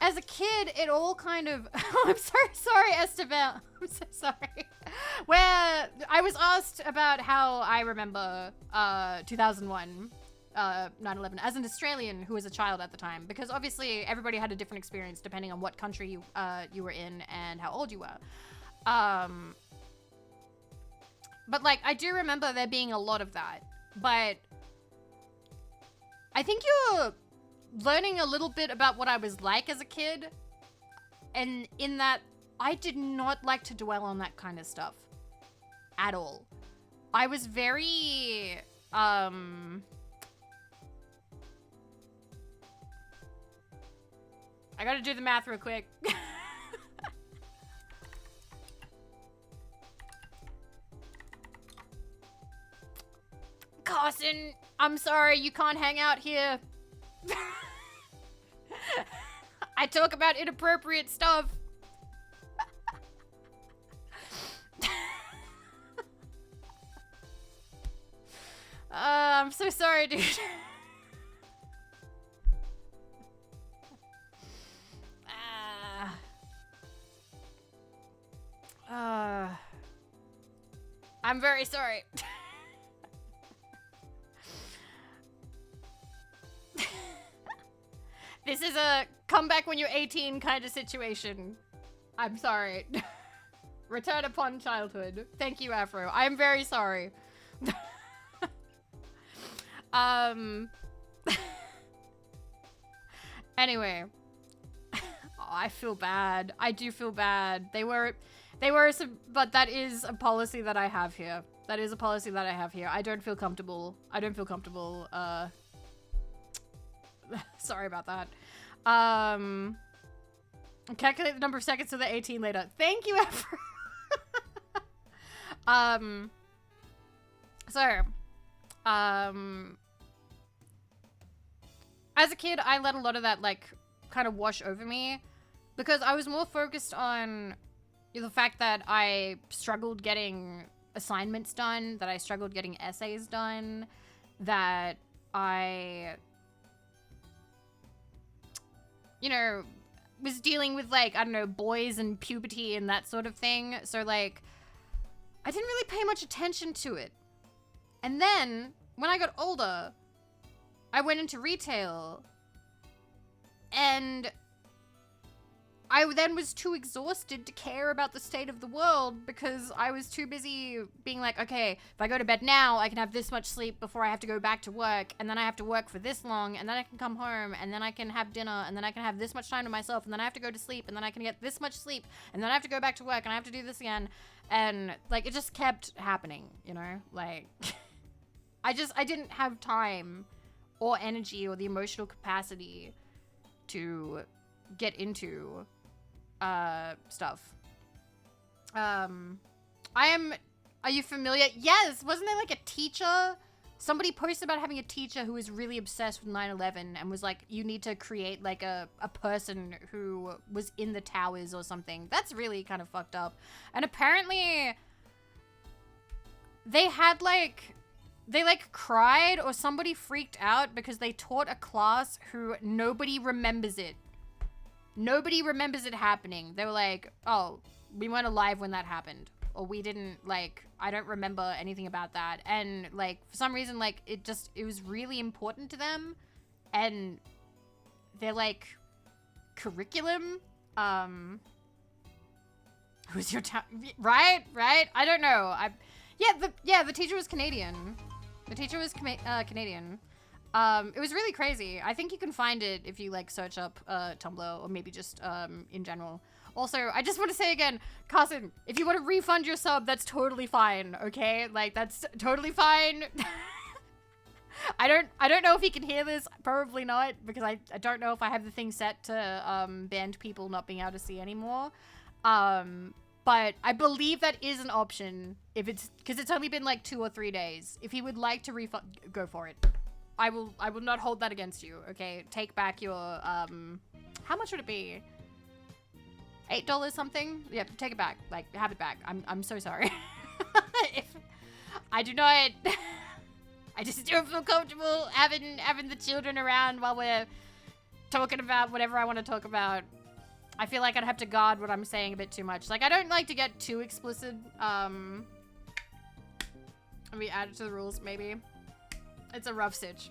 S1: as a kid, it all kind of... I'm sorry, Esteban. I'm so sorry. Where I was asked about how I remember 2001, 9/11, as an Australian who was a child at the time. Because obviously, everybody had a different experience depending on what country you were in and how old you were. But, like, I do remember there being a lot of that. But I think you're learning a little bit about what I was like as a kid, and in that I did not like to dwell on that kind of stuff at all. I was very I gotta do the math real quick. Carson, I'm sorry, you can't hang out here. I talk about inappropriate stuff. I'm so sorry, dude. I'm very sorry. This is a come back when you're 18 kind of situation. I'm sorry. Return upon childhood. Thank you, Afro. I'm very sorry. Anyway. Oh, I feel bad. I do feel bad. They were some, but that is a policy that I have here. That is a policy that I have here. I don't feel comfortable. I don't feel comfortable, sorry about that. Calculate the number of seconds to the 18 later. Thank you, Afro. As a kid, I let a lot of that, like, kind of wash over me because I was more focused on the fact that I struggled getting assignments done, that I struggled getting essays done, that I, you know, was dealing with, like, I don't know, boys and puberty and that sort of thing. So, like, I didn't really pay much attention to it. And then, when I got older, I went into retail, and I then was too exhausted to care about the state of the world because I was too busy being like, okay, if I go to bed now, I can have this much sleep before I have to go back to work, and then I have to work for this long, and then I can come home, and then I can have dinner, and then I can have this much time to myself, and then I have to go to sleep, and then I can get this much sleep, and then I have to go back to work, and I have to do this again, and, like, it just kept happening, you know? Like, I didn't have time or energy or the emotional capacity to get into stuff. Are you familiar? Yes, wasn't there like a teacher? Somebody posted about having a teacher who was really obsessed with 9/11 and was like, you need to create like a person who was in the towers or something. That's really kind of fucked up. And apparently they had like, they like cried or somebody freaked out because they taught a class who nobody remembers it. Nobody remembers it happening. They were like, oh, we weren't alive when that happened. Or we didn't, like, I don't remember anything about that. And, like, for some reason, like, it was really important to them. And their, like, curriculum, who's your right? I don't know. The teacher was Canadian. The teacher was Canadian. It was really crazy. I think you can find it if you like search up Tumblr or maybe just in general. Also, I just want to say again, Carson, if you want to refund your sub, that's totally fine, okay? Like, that's totally fine. I don't know if he can hear this. Probably not, because I don't know if I have the thing set to banned people not being able to see anymore. But I believe that is an option if it's, because it's only been like 2 or 3 days. If he would like to refund, go for it. I will not hold that against you, okay? Take back your, how much would it be? $8 something? Yeah, take it back. Like, have it back. I'm so sorry. If I do not, I just don't feel comfortable having the children around while we're talking about whatever I want to talk about. I feel like I'd have to guard what I'm saying a bit too much. Like, I don't like to get too explicit. We add it to the rules, maybe. It's a rough sitch.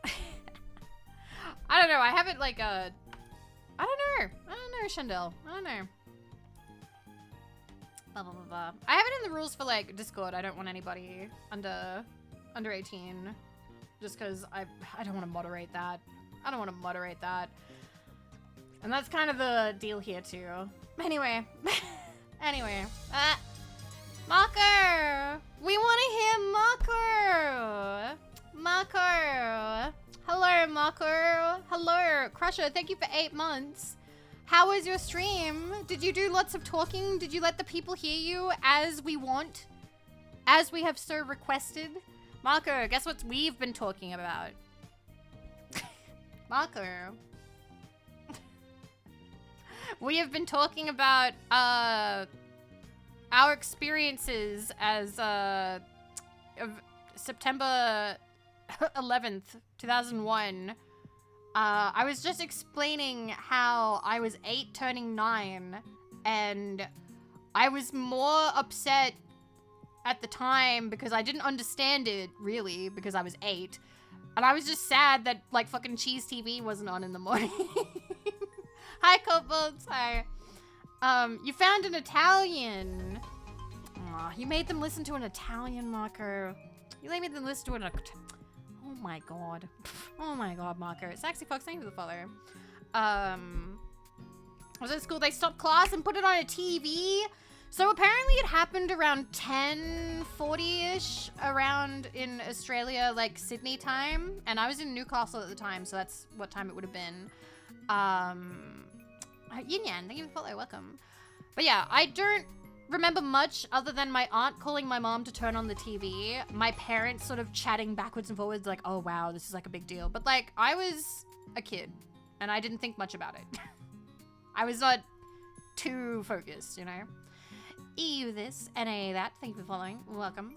S1: I don't know. I haven't like I don't know, Shandell. I don't know. Blah, blah, blah, blah. I have it in the rules for like Discord. I don't want anybody under 18, just because I don't want to moderate that. I don't want to moderate that. And that's kind of the deal here too. Anyway, Marco! We want to hear Marco! Marco! Hello, Marco! Hello! Crusher, thank you for 8 months. How was your stream? Did you do lots of talking? Did you let the people hear you as we want? As we have so requested? Marco, guess what we've been talking about? Marco. We have been talking about, our experiences as September 11th, 2001. I was just explaining how I was 8 turning 9 and I was more upset at the time because I didn't understand it, really, because I was 8. And I was just sad that, like, fucking Cheese TV wasn't on in the morning. Hi, Kobolds. Hi. You found an Italian. Aw, you made them listen to an Italian, Marco. You made them listen to an... Oh my god. Oh my god, Marco. Saxy Fox, thank you for the follow. I was at school, they stopped class and put it on a TV. So apparently it happened around 10:40-ish around in Australia, like Sydney time. And I was in Newcastle at the time, so that's what time it would have been. Yin Yan, thank you for the follow, welcome. But yeah, I don't remember much other than my aunt calling my mom to turn on the TV. My parents sort of chatting backwards and forwards like, oh wow, this is like a big deal. But like, I was a kid and I didn't think much about it. I was not too focused, you know? EU this, NA that, thank you for following, welcome.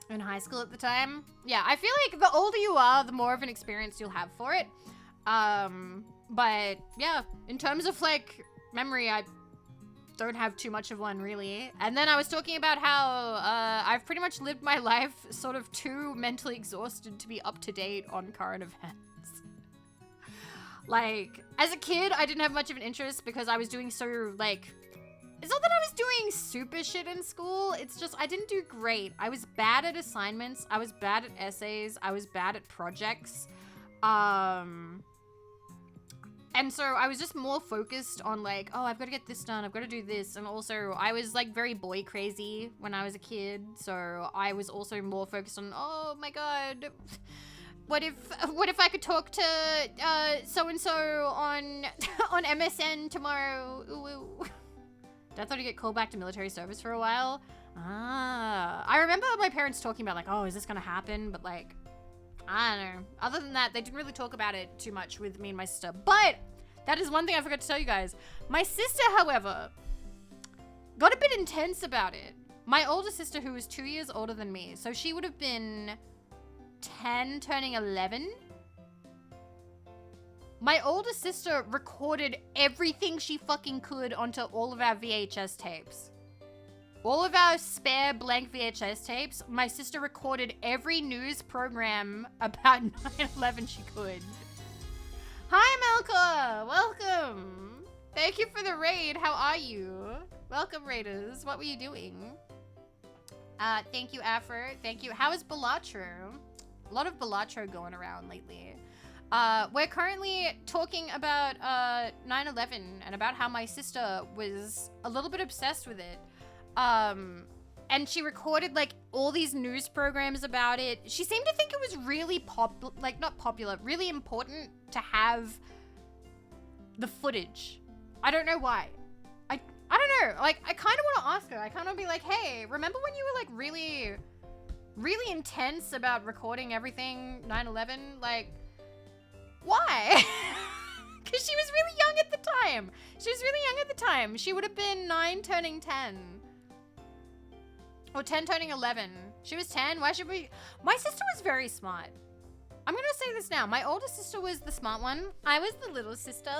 S1: In high school at the time. Yeah, I feel like the older you are, the more of an experience you'll have for it. But yeah, in terms of like memory, I don't have too much of one really. And then I was talking about how I've pretty much lived my life sort of too mentally exhausted to be up to date on current events. Like, as a kid, I didn't have much of an interest because I was doing so like, it's not that I was doing super shit in school, it's just I didn't do great. I was bad at assignments, I was bad at essays, I was bad at projects. And so I was just more focused on like, oh, I've got to get this done, I've got to do this. And also I was like very boy crazy when I was a kid. So I was also more focused on, oh my God, what if I could talk to so-and-so on on MSN tomorrow? Ooh, ooh. I thought I'd get called back to military service for a while. I remember my parents talking about like, oh, is this gonna happen? But like, I don't know. Other than that, they didn't really talk about it too much with me and my sister. But that is one thing I forgot to tell you guys. My sister, however, got a bit intense about it. My older sister, who was 2 years older than me, so she would have been 10 turning 11. My older sister recorded everything she fucking could onto all of our VHS tapes. All of our spare blank VHS tapes, my sister recorded every news program about 9/11 she could. Hi, Malka! Welcome! Thank you for the raid. How are you? Welcome, raiders. What were you doing? Thank you, Afro. Thank you. How is Balatro? A lot of Balatro going around lately. We're currently talking about 9/11 and about how my sister was a little bit obsessed with it. And she recorded like all these news programs about it. She seemed to think it was really not popular, really important to have the footage. I don't know why. I don't know. Like, I kind of want to ask her. I kind of be like, hey, remember when you were like really intense about recording everything 9/11? Like, why? Because she was really young at the time. She would have been 9 turning 10. Or 10 turning 11. She was 10. Why should we? My sister was very smart. I'm going to say this now. My older sister was the smart one. I was the little sister.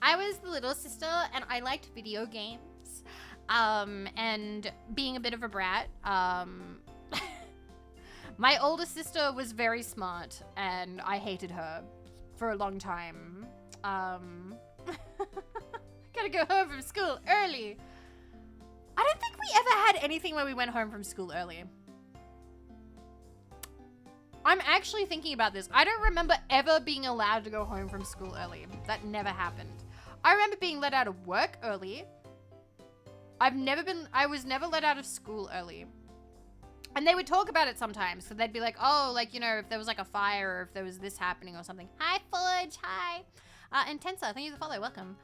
S1: And I liked video games. And being a bit of a brat. My older sister was very smart, and I hated her for a long time. Gotta go home from school early. I don't think we ever had anything where we went home from school early. I'm actually thinking about this. I don't remember ever being allowed to go home from school early. That never happened. I remember being let out of work early. I was never let out of school early. And they would talk about it sometimes. So they'd be like, oh, like, you know, if there was like a fire or if there was this happening or something. Hi, Fudge. Hi. Intensa, thank you for the follow. Welcome.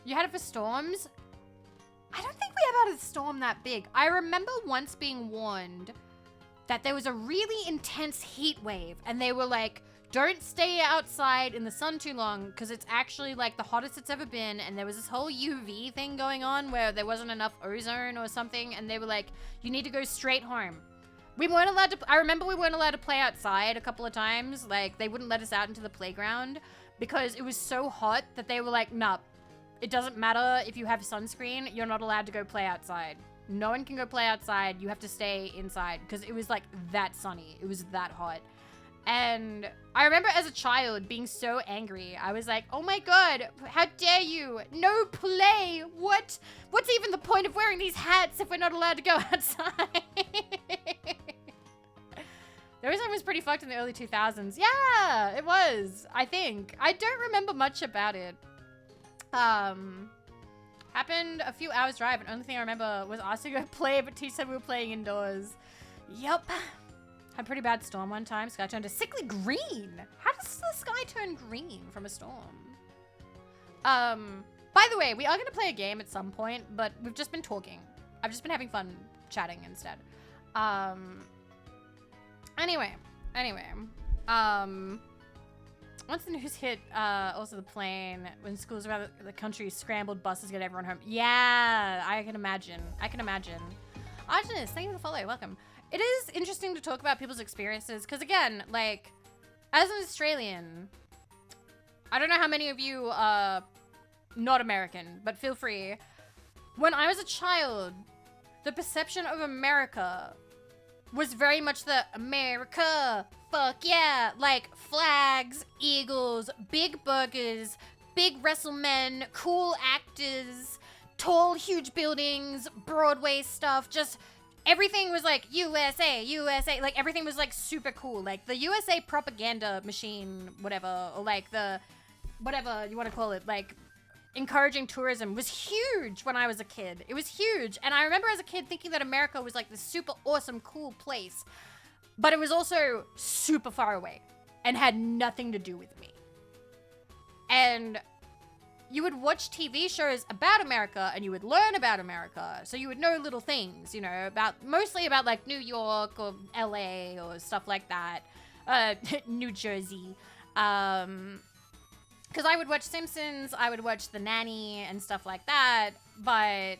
S1: You had it for storms? I don't think we ever had a storm that big. I remember once being warned that there was a really intense heat wave. And they were like, don't stay outside in the sun too long because it's actually like the hottest it's ever been. And there was this whole UV thing going on where there wasn't enough ozone or something. And they were like, you need to go straight home. We weren't allowed to, I remember we weren't allowed to play outside a couple of times. Like, they wouldn't let us out into the playground because it was so hot that they were like, nah, it doesn't matter if you have sunscreen, you're not allowed to go play outside. No one can go play outside. You have to stay inside because it was like that sunny. It was that hot. And I remember as a child being so angry. I was like, oh my God, how dare you? No play. What? What's even the point of wearing these hats if we're not allowed to go outside? The reason was pretty fucked in the early 2000s. Yeah, it was, I think. I don't remember much about it. Happened a few hours drive, and only thing I remember was asking to go play, but T said we were playing indoors. Yup. Had a pretty bad storm one time. Sky turned to sickly green. How does the sky turn green from a storm? By the way, we are going to play a game at some point, but we've just been talking. I've just been having fun chatting instead. Anyway. Once the news hit, also the plane, when schools around the country scrambled buses to get everyone home. Yeah, I can imagine. Artemis, thank you for the follow. Welcome. It is interesting to talk about people's experiences because, again, like, as an Australian, I don't know how many of you are not American, but feel free. When I was a child, the perception of America was very much the America, fuck yeah, like flags, eagles, big burgers, big wrestlemen, cool actors, tall, huge buildings, Broadway stuff, just everything was like USA, USA, like everything was like super cool. Like the USA propaganda machine, whatever, or like the, whatever you want to call it, like encouraging tourism was huge when I was a kid. It was huge. And I remember as a kid thinking that America was like this super awesome, cool place, but it was also super far away and had nothing to do with me. And you would watch TV shows about America and you would learn about America. So you would know little things, you know, mostly about like New York or LA or stuff like that. New Jersey. Because I would watch Simpsons, I would watch The Nanny and stuff like that. But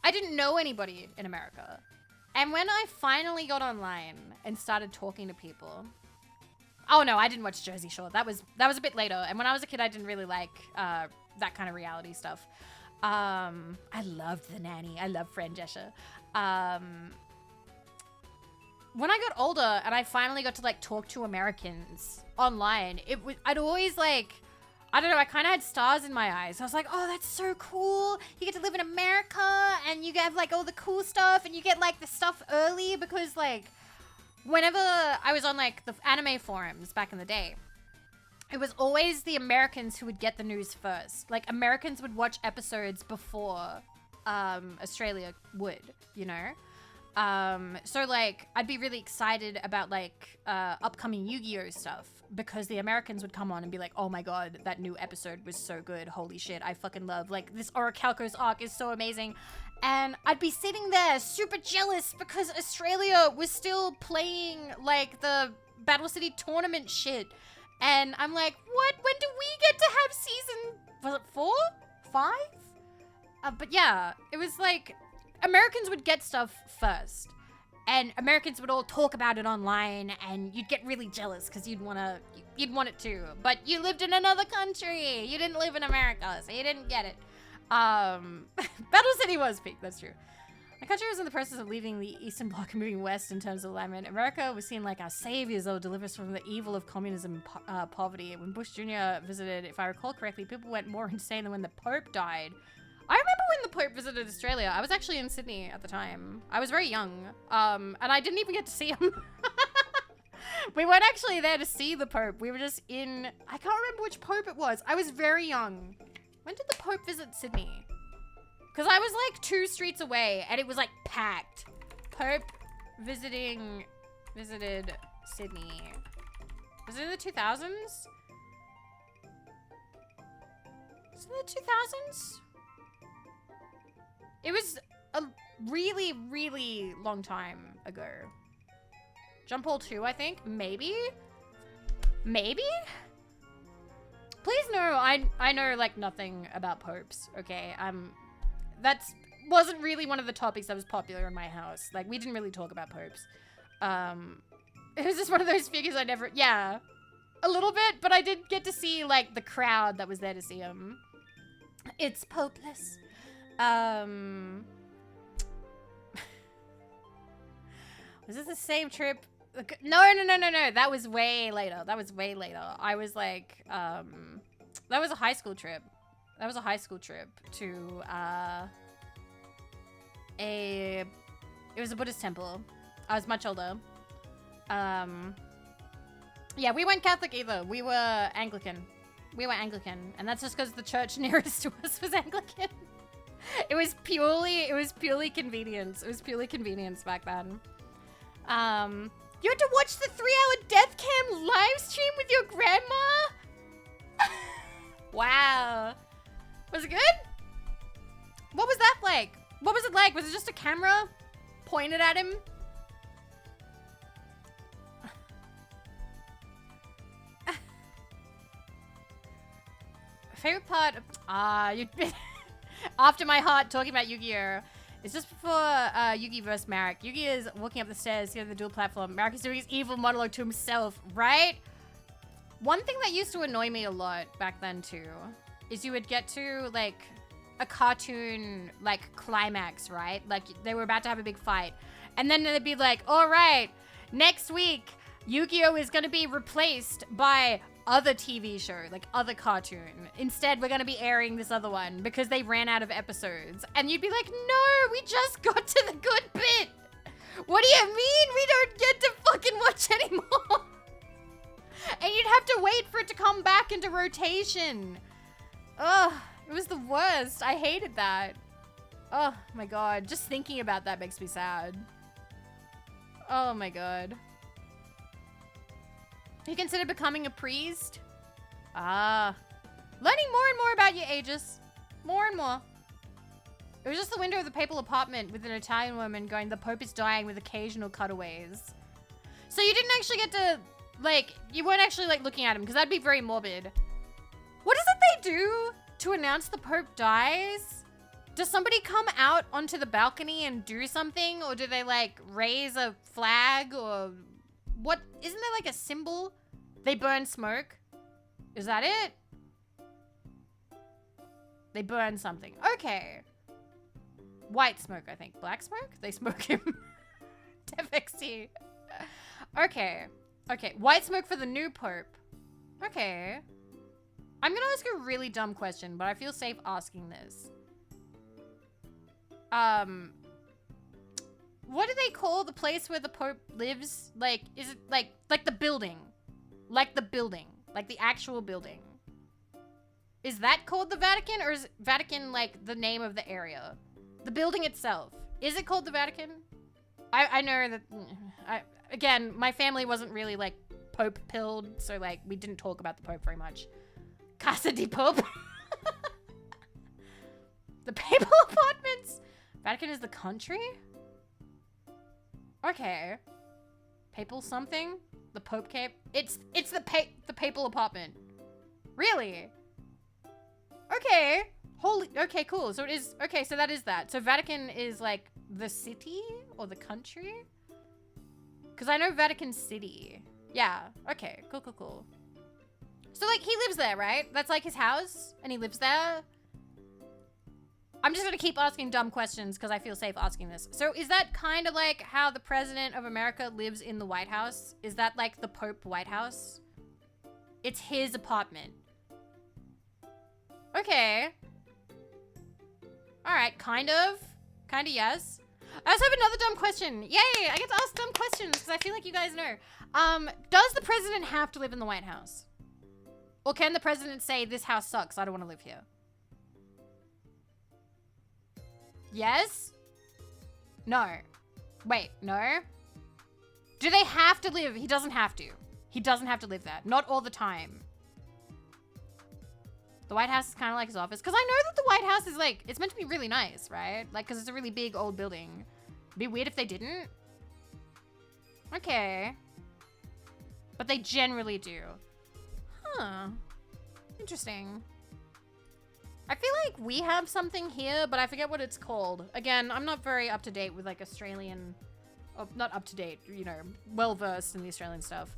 S1: I didn't know anybody in America. And when I finally got online and started talking to people, oh no, I didn't watch Jersey Shore. That was a bit later. And when I was a kid, I didn't really like that kind of reality stuff. I loved The Nanny. I loved Fran Drescher. When I got older and I finally got to like talk to Americans online, I'd always like, I don't know, I kind of had stars in my eyes. I was like, oh, that's so cool. You get to live in America and you have like all the cool stuff and you get like the stuff early because like, whenever I was on like the anime forums back in the day, it was always the Americans who would get the news first. Like Americans would watch episodes before Australia would, you know? So like I'd be really excited about like upcoming Yu-Gi-Oh stuff because the Americans would come on and be like, oh my God, that new episode was so good. Holy shit, I fucking love, like this Orichalcos arc is so amazing. And I'd be sitting there super jealous because Australia was still playing like the Battle City tournament shit. And I'm like, what? When do we get to have season, was it 4? 5? But yeah, it was like Americans would get stuff first. And Americans would all talk about it online and you'd get really jealous because you'd want it too. But you lived in another country. You didn't live in America, so you didn't get it. Battle City was peak, that's true. My country was in the process of leaving the Eastern Bloc and moving west in terms of alignment. America was seen like our saviors that would deliver us from the evil of communism and poverty. When Bush Jr. visited, if I recall correctly, people went more insane than when the Pope died. I remember when the Pope visited Australia. I was actually in Sydney at the time. I was very young, and I didn't even get to see him. We weren't actually there to see the Pope. We were just in, I can't remember which Pope it was. I was very young. When did the Pope visit Sydney? Because I was like 2 streets away and it was like packed. Pope visited Sydney. Was it in the 2000s? Was it in the 2000s? It was a really, really long time ago. John Paul II, I think? Maybe? Maybe? Please no, I know like nothing about popes, okay? That wasn't really one of the topics that was popular in my house. Like, we didn't really talk about popes. It was just one of those figures I never, yeah. A little bit, but I did get to see like the crowd that was there to see him. It's popeless. Was this the same trip? No. That was way later. I was like, that was a high school trip. To, it was a Buddhist temple. I was much older. Yeah, we weren't Catholic either. We were Anglican. And that's just because the church nearest to us was Anglican. It was purely convenience. It was purely convenience back then. You had to watch the 3-hour death cam live stream with your grandma? Wow. Was it good? What was that like? What was it like? Was it just a camera pointed at him? Favorite part of, after my heart talking about Yu-Gi-Oh! It's just before Yugi versus Marek. Yugi is walking up the stairs to the dual platform. Marek is doing his evil monologue to himself, right? One thing that used to annoy me a lot back then too is you would get to like a cartoon like climax, right? Like they were about to have a big fight. And then they'd be like, all right, next week, Yu-Gi-Oh! Is going to be replaced by other TV show, like other cartoon. Instead, we're going to be airing this other one because they ran out of episodes. And you'd be like, no, we just got to the good bit. What do you mean we don't get to fucking watch anymore? And you'd have to wait for it to come back into rotation. Ugh, it was the worst. I hated that. Oh my god, just thinking about that makes me sad. Oh my god. You consider becoming a priest? Ah. Learning more and more about your ages. More and more. It was just the window of the papal apartment with an Italian woman going, the Pope is dying, with occasional cutaways. So you didn't actually get to, like, you weren't actually, like, looking at him, because that'd be very morbid. What is it they do to announce the Pope dies? Does somebody come out onto the balcony and do something? Or do they, like, raise a flag? Or what? Isn't there, like, a symbol? They burn smoke. Is that it? They burn something. Okay. White smoke, I think. Black smoke? They smoke him. DevXT. Okay. Okay. White smoke for the new Pope. Okay. I'm gonna ask a really dumb question, but I feel safe asking this. What do they call the place where the Pope lives? Like, is it like the building? Like the building. Like the actual building. Is that called the Vatican? Or is Vatican like the name of the area? The building itself. Is it called the Vatican? I know that... again, my family wasn't really like Pope pilled. So like we didn't talk about the Pope very much. Casa di Pope. The papal apartments. Vatican is the country? Okay. Papal something? The Pope Cape? It's the papal apartment. Really? Okay. Okay, cool. So it is, okay, so that is that. So Vatican is like the city or the country? Because I know Vatican City. Yeah, okay, cool. So like he lives there, right? That's like his house and he lives there? I'm just gonna keep asking dumb questions because I feel safe asking this. So is that kind of like how the President of America lives in the White House? Is that like the Pope White House? It's his apartment. Okay. All right, kind of yes. I also have another dumb question. Yay, I get to ask dumb questions because I feel like you guys know. Does the president have to live in the White House? Or can the president say, this house sucks, I don't want to live here? Yes? No. Wait, no? Do they have to live? He doesn't have to. He doesn't have to live there. Not all the time. The White House is kind of like his office. Because I know that the White House is like, it's meant to be really nice, right? Like, because it's a really big old building. It'd be weird if they didn't. Okay. But they generally do. Huh. Interesting. I feel like we have something here, but I forget what it's called. Again, I'm not very up to date with like Australian, oh, not up to date, you know, well versed in the Australian stuff.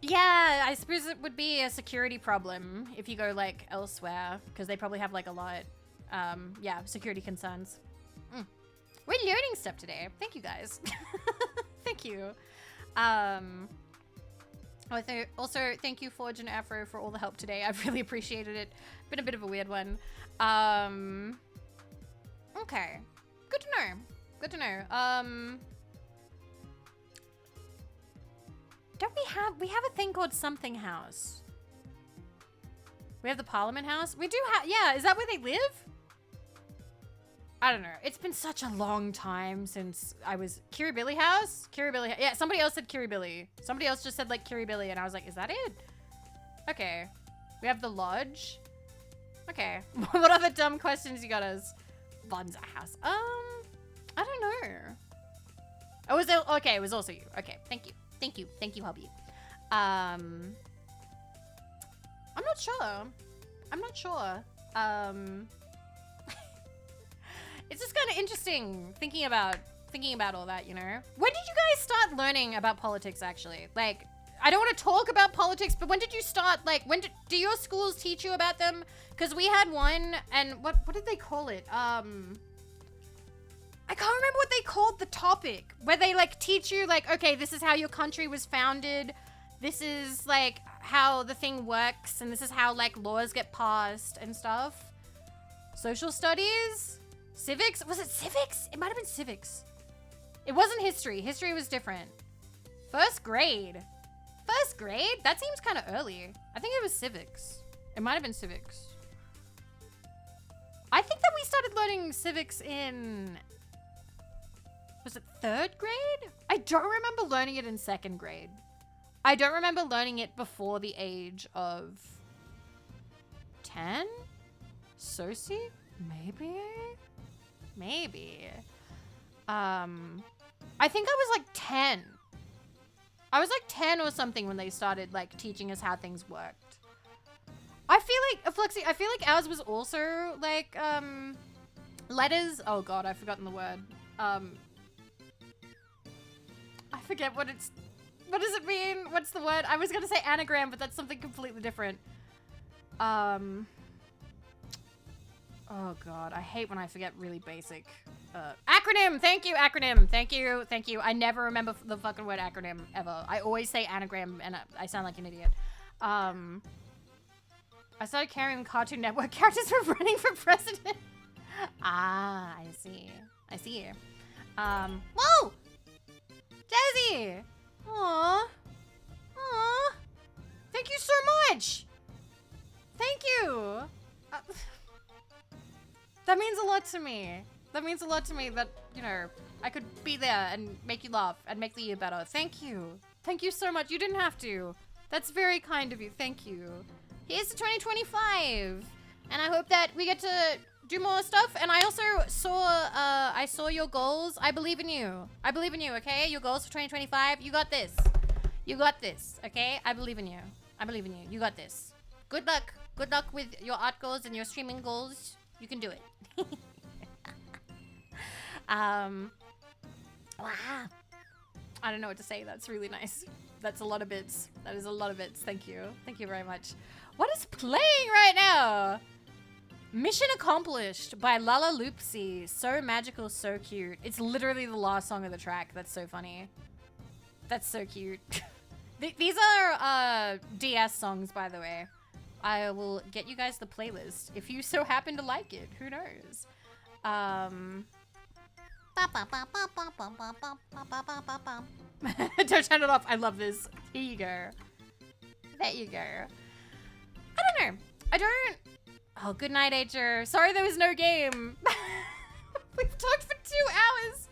S1: Yeah, Yeah, I suppose it would be a security problem if you go like elsewhere, because they probably have like a lot, yeah, security concerns. We're learning stuff today. Thank you guys. Thank you. Also, thank you, Forge and Afro, for all the help today. I've really appreciated it. Been a bit of a weird one. Okay. Good to know. Good to know. Don't we have a thing called something house? We have the Parliament House? We do have, yeah, is that where they live? I don't know. It's been such a long time since I was Kirribilli House? Kirribilli, yeah, somebody else said Kirribilli. Somebody else just said like Kirribilli and I was like, is that it? Okay. We have the Lodge. Okay. What other dumb questions you got us? Bonza House. I don't know. Oh, was it? Okay, it was also you. Okay, thank you. Thank you. Thank you, hubby. I'm not sure. I'm not sure. It's just kind of interesting thinking about all that, you know? When did you guys start learning about politics, actually? Like, I don't want to talk about politics, but when did you start, like, do your schools teach you about them? Because we had one, and what did they call it? I can't remember what they called the topic, where they, like, teach you, like, okay, this is how your country was founded. This is, like, how the thing works, and this is how, like, laws get passed and stuff. Social studies? Civics? Was it civics? It might have been civics. It wasn't history. History was different. First grade? First grade? That seems kind of early. I think it was civics. It might have been civics. I think that we started learning civics in... Was it third grade? I don't remember learning it in second grade. I don't remember learning it before the age of 10? Soci? Maybe? Maybe. I think I was like 10. I was like 10 or something when they started like teaching us how things worked. I feel like, Fluxy, I feel like ours was also like, letters. Oh God, I've forgotten the word. I forget what does it mean? What's the word? I was gonna say anagram, but that's something completely different. Oh God, I hate when I forget really basic. Acronym, thank you, acronym, thank you. I never remember the fucking word acronym, ever. I always say anagram, and I sound like an idiot. I started carrying Cartoon Network characters from running for president. Ah, I see. Whoa! Jazzy! Aww. Thank you so much! Thank you! That means a lot to me. That means a lot to me that, you know, I could be there and make you laugh and make the year better. Thank you. Thank you so much. You didn't have to. That's very kind of you. Thank you. Here's to 2025. And I hope that we get to do more stuff. And I also saw your goals. I believe in you. I believe in you, okay? Your goals for 2025. You got this. You got this, okay? I believe in you. I believe in you. You got this. Good luck. Good luck with your art goals and your streaming goals. You can do it. Wow. I don't know what to say. That's really nice. That's a lot of bits. That is a lot of bits. Thank you. Thank you very much. What is playing right now? Mission Accomplished by Lala Loopsy. So magical, so cute. It's literally the last song of the track. That's so funny. That's so cute. These are DS songs, by the way. I will get you guys the playlist if you so happen to like it. Who knows? Don't turn it off. I love this. Here you go. There you go. I don't know. Oh, good night, Ager. Sorry there was no game. We've talked for 2 hours.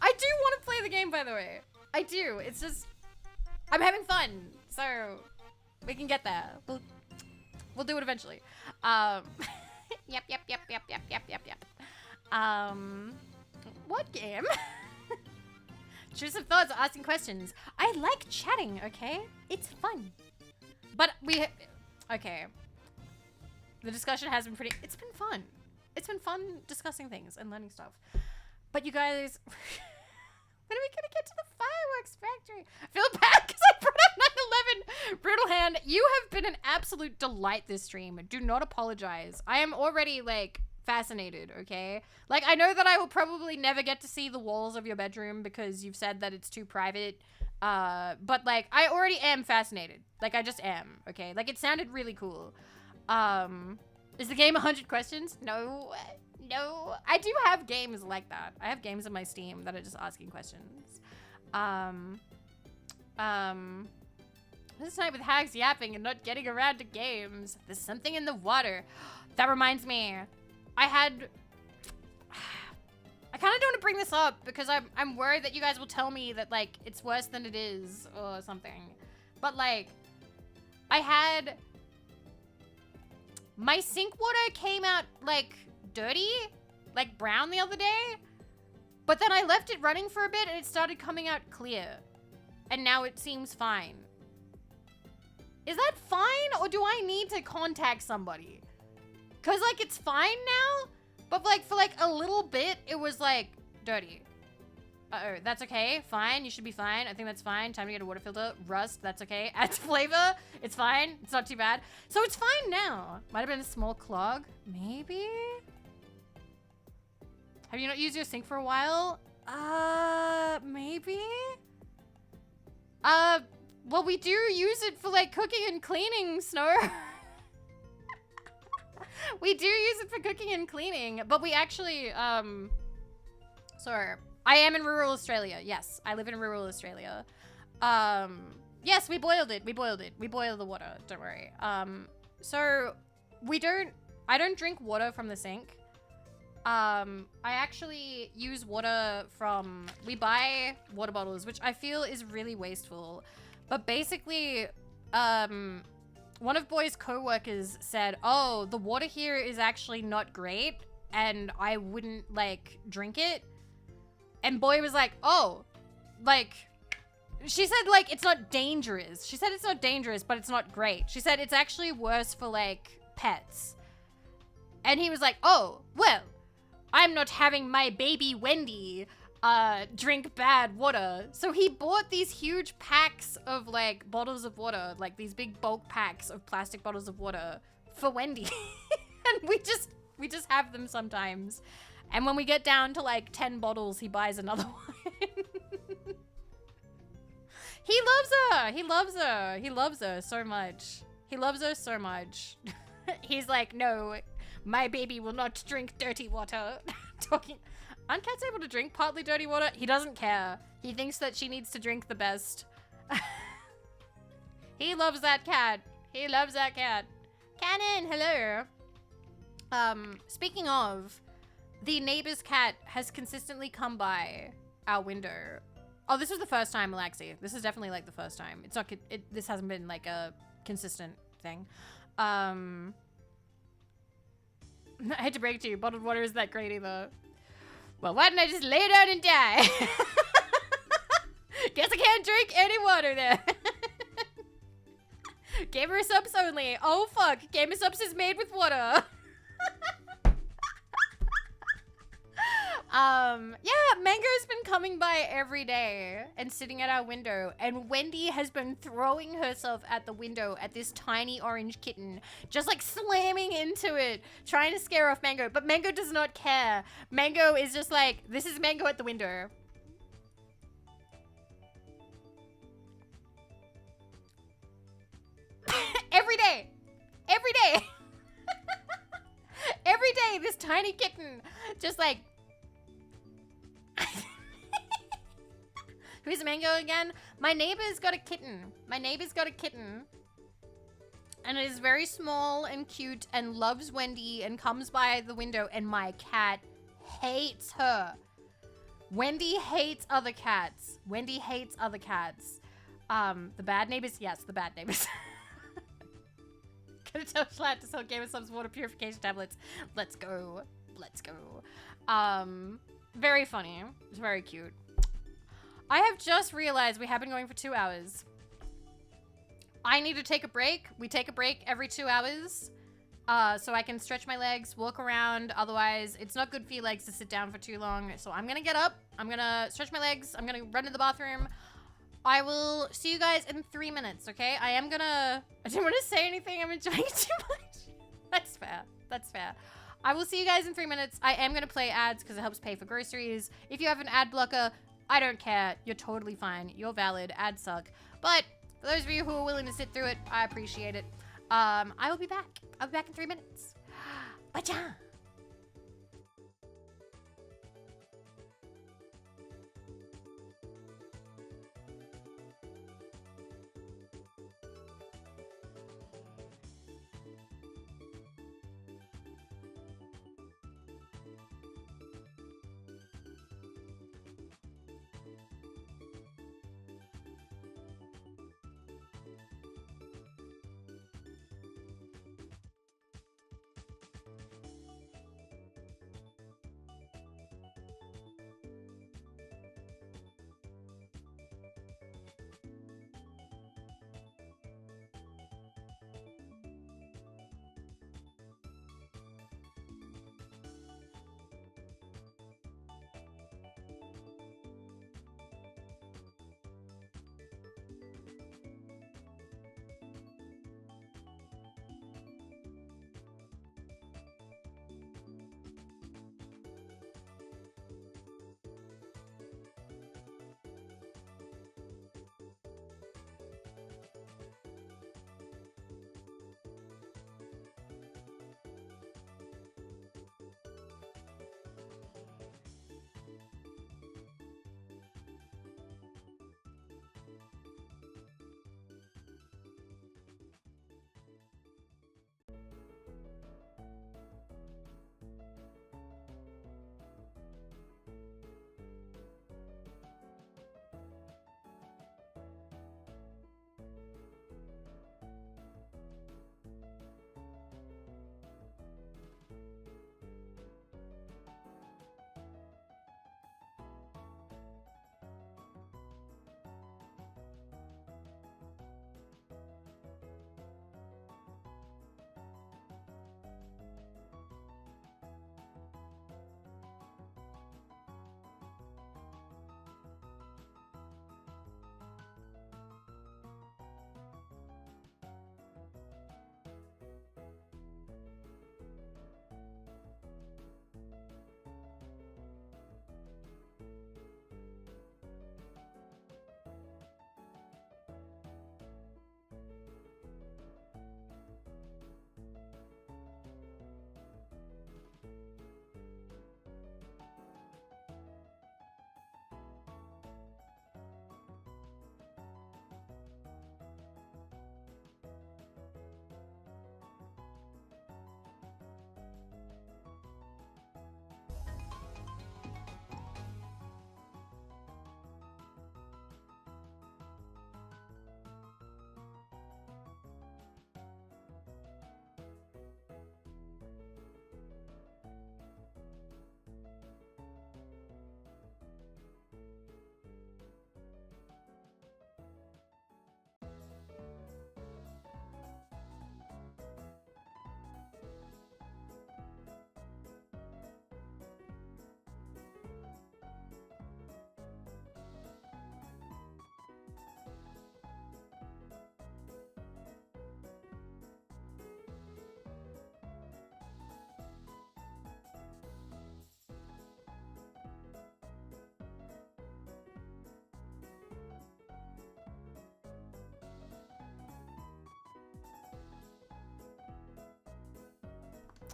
S1: I do want to play the game, by the way. I do. It's just, I'm having fun. So we can get there. We'll do it eventually. Yep. What game? Choose some thoughts or asking questions. I like chatting, okay? It's fun. But okay. The discussion has been it's been fun. It's been fun discussing things and learning stuff. But you guys, when are we gonna get to the fireworks factory? I feel bad because I brought up you have been an absolute delight this stream. Do not apologize. I am already, like, fascinated, okay? Like, I know that I will probably never get to see the walls of your bedroom because you've said that it's too private. But, like, I already am fascinated. Like, I just am, okay? Like, it sounded really cool. Is the game 100 questions? No. No. I do have games like that. I have games on my Steam that are just asking questions. This night with hags yapping and not getting around to games. There's something in the water. That reminds me. I kind of don't want to bring this up because I'm worried that you guys will tell me that, like, it's worse than it is or something. But, like, my sink water came out, like, dirty, like brown the other day. But then I left it running for a bit and it started coming out clear. And now it seems fine. Is that fine or do I need to contact somebody? Cause like it's fine now, but like for like a little bit, it was like dirty. Uh-oh, that's okay, fine, you should be fine. I think that's fine, time to get a water filter. Rust, that's okay. Adds flavor, it's fine, it's not too bad. So it's fine now. Might have been a small clog, maybe? Have you not used your sink for a while? Maybe? Well, we do use it for like cooking and cleaning, Snow. We do use it for cooking and cleaning, but we actually, sorry. I am in rural Australia. Yes, I live in rural Australia. Yes, we boiled it. We boiled it. We boil the water. Don't worry. So I don't drink water from the sink. I actually use water from, we buy water bottles, which I feel is really wasteful. But basically, one of Boy's co-workers said, oh, the water here is actually not great and I wouldn't like drink it. And Boy was like, oh, like, she said like, it's not dangerous. She said it's not dangerous, but it's not great. She said it's actually worse for like pets. And he was like, oh, well, I'm not having my baby Wendy drink bad water. So he bought these huge packs of like bottles of water, like these big bulk packs of plastic bottles of water for Wendy. And we just have them sometimes. And when we get down to like 10 bottles, he buys another one. He loves her. He loves her. He loves her so much. He loves her so much. He's like, no, my baby will not drink dirty water. Aren't cats able to drink partly dirty water? He doesn't care. He thinks that she needs to drink the best. He loves that cat. He loves that cat. Cannon, hello. Speaking of, the neighbor's cat has consistently come by our window. Oh, this was the first time, Alexi. This is definitely like the first time. It's not, this hasn't been like a consistent thing. I hate to break it to you, bottled water isn't that great either. Well, why didn't I just lay down and die? Guess I can't drink any water then. Gamer subs only. Oh fuck, Gamer subs is made with water. Yeah, Mango's been coming by every day and sitting at our window, and Wendy has been throwing herself at the window at this tiny orange kitten, just like slamming into it, trying to scare off Mango, but Mango does not care. Mango is just like, this is Mango at the window. Every day. Every day. Every day, this tiny kitten just like, who's Mango again? My neighbor's got a kitten. My neighbor's got a kitten. And it is very small and cute and loves Wendy and comes by the window, and my cat hates her. Wendy hates other cats. Wendy hates other cats. The bad neighbors? Yes, the bad neighbors. Gonna tell Schlatt to sell Gamer Subs water purification tablets. Let's go. Let's go. Very funny. It's very cute. I have just realized we have been going for 2 hours. I need to take a break. We take a break every 2 hours so I can stretch my legs, walk around. Otherwise, it's not good for your legs to sit down for too long. So I'm going to get up. I'm going to stretch my legs. I'm going to run to the bathroom. I will see you guys in 3 minutes, okay? I didn't want to say anything. I'm enjoying it too much. That's fair. That's fair. I will see you guys in 3 minutes. I am going to play ads because it helps pay for groceries. If you have an ad blocker, I don't care. You're totally fine. You're valid. Ads suck. But for those of you who are willing to sit through it, I appreciate it. I will be back. I'll be back in 3 minutes. Bacha!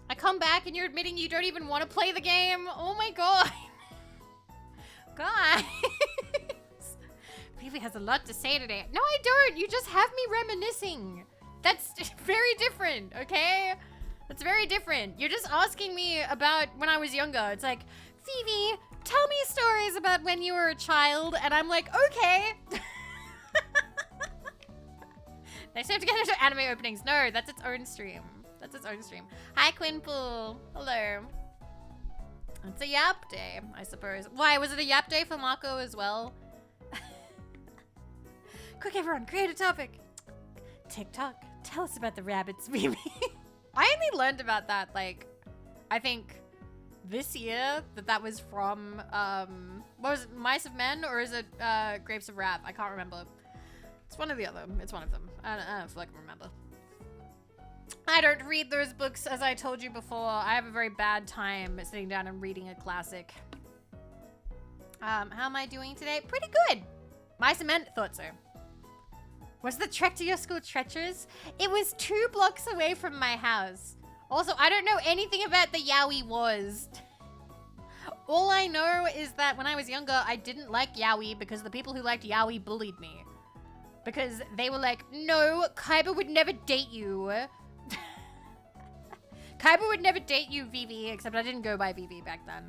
S1: I come back and you're admitting you don't even want to play the game. Oh my god. Guys. Vivi has a lot to say today. No, I don't. You just have me reminiscing. That's very different, okay? That's very different. You're just asking me about when I was younger. It's like, Vivi, tell me stories about when you were a child. And I'm like, okay. Next time to get into anime openings. No, that's its own stream. That's its own stream. Hi, Quinpool. Hello. It's a Yap Day, I suppose. Why, was it a Yap Day for Marco as well? Quick, everyone, create a topic. TikTok, tell us about the rabbits, Vivi. I only learned about that, like, I think this year, that was from, well, What was it, Mice of Men, or is it Grapes of Wrath? I can't remember. It's one of the other. It's one of them. I don't feel like I remember. I don't read those books, as I told you before. I have a very bad time sitting down and reading a classic. How am I doing today? Pretty good. Mice of Men? Thought so. Was the trek to your school treacherous? It was 2 blocks away from my house. Also, I don't know anything about the Yowie Wars. All I know is that when I was younger, I didn't like Yowie because the people who liked Yowie bullied me. Because they were like, no, Kaiba would never date you. Kaiba would never date you, Vivi, except I didn't go by Vivi back then.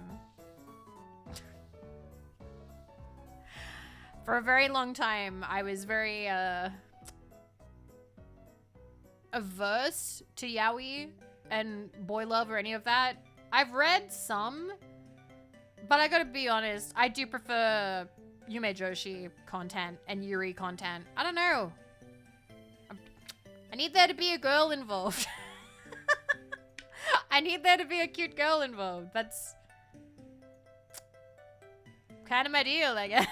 S1: For a very long time, I was very averse to yaoi and boy love or any of that. I've read some, but I gotta be honest, I do prefer Yume Joshi content and Yuri content. I don't know. I need there to be a girl involved. I need there to be a cute girl involved. That's kind of my deal, I guess.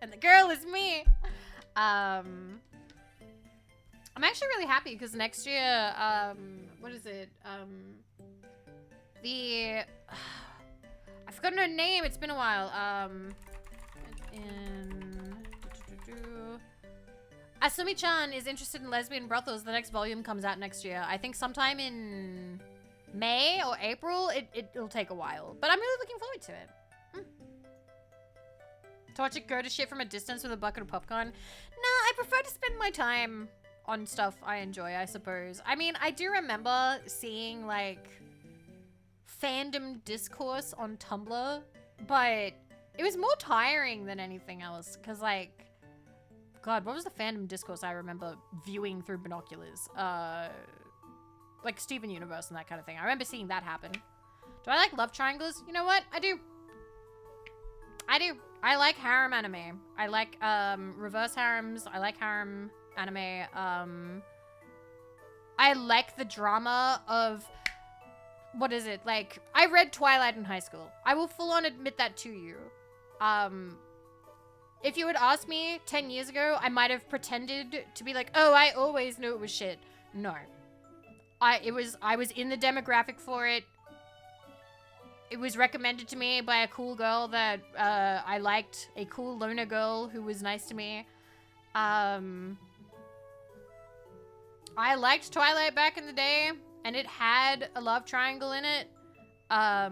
S1: And the girl is me. I'm actually really happy because next year, what is it? I've forgotten her name. It's been a while. Asumi-chan is interested in lesbian brothels. The next volume comes out next year. I think sometime in May or April. It'll take a while, but I'm really looking forward to it. To watch it go to shit from a distance with a bucket of popcorn? Nah, I prefer to spend my time on stuff I enjoy, I suppose. I mean, I do remember seeing, like, fandom discourse on Tumblr, but it was more tiring than anything else, because, like, God, what was the fandom discourse I remember viewing through binoculars? Like Steven Universe and that kind of thing. I remember seeing that happen. Do I like love triangles? You know what? I do. I do. I like harem anime. I like reverse harems. I like harem anime. I like the drama of, what is it? Like, I read Twilight in high school. I will full on admit that to you. If you had asked me 10 years ago, I might have pretended to be like, oh, I always knew it was shit. No. I was in the demographic for it. It was recommended to me by a cool girl that I liked, a cool loner girl who was nice to me. I liked Twilight back in the day, and it had a love triangle in it. I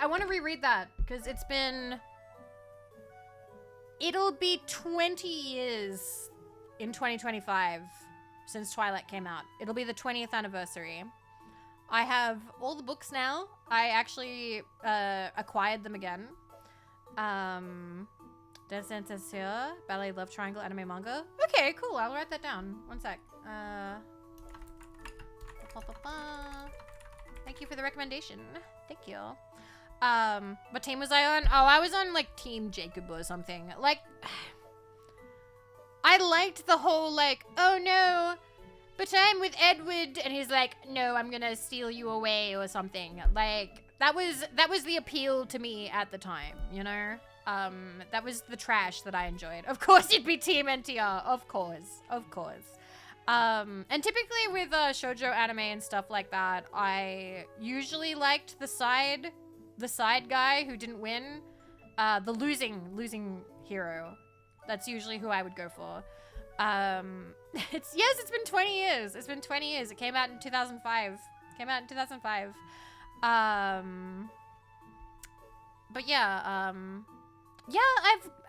S1: want to reread that, because it'll be 20 years in 2025 since Twilight came out. It'll be the 20th anniversary. I have all the books now. I actually acquired them again. Descenseur, Ballet Love Triangle Anime Manga. Okay, cool. I'll write that down. One sec. Thank you for the recommendation. Thank you. What team was I on? Oh, I was on like Team Jacob or something. Like, I liked the whole like, oh no, but I'm with Edward, and he's like, no, I'm gonna steal you away or something. Like, that was the appeal to me at the time, you know? That was the trash that I enjoyed. Of course you'd be Team NTR, of course. And typically with shoujo anime and stuff like that, I usually liked the side guy who didn't win. The losing hero. That's usually who I would go for. It's been 20 years. It's been 20 years. It came out in 2005. But yeah,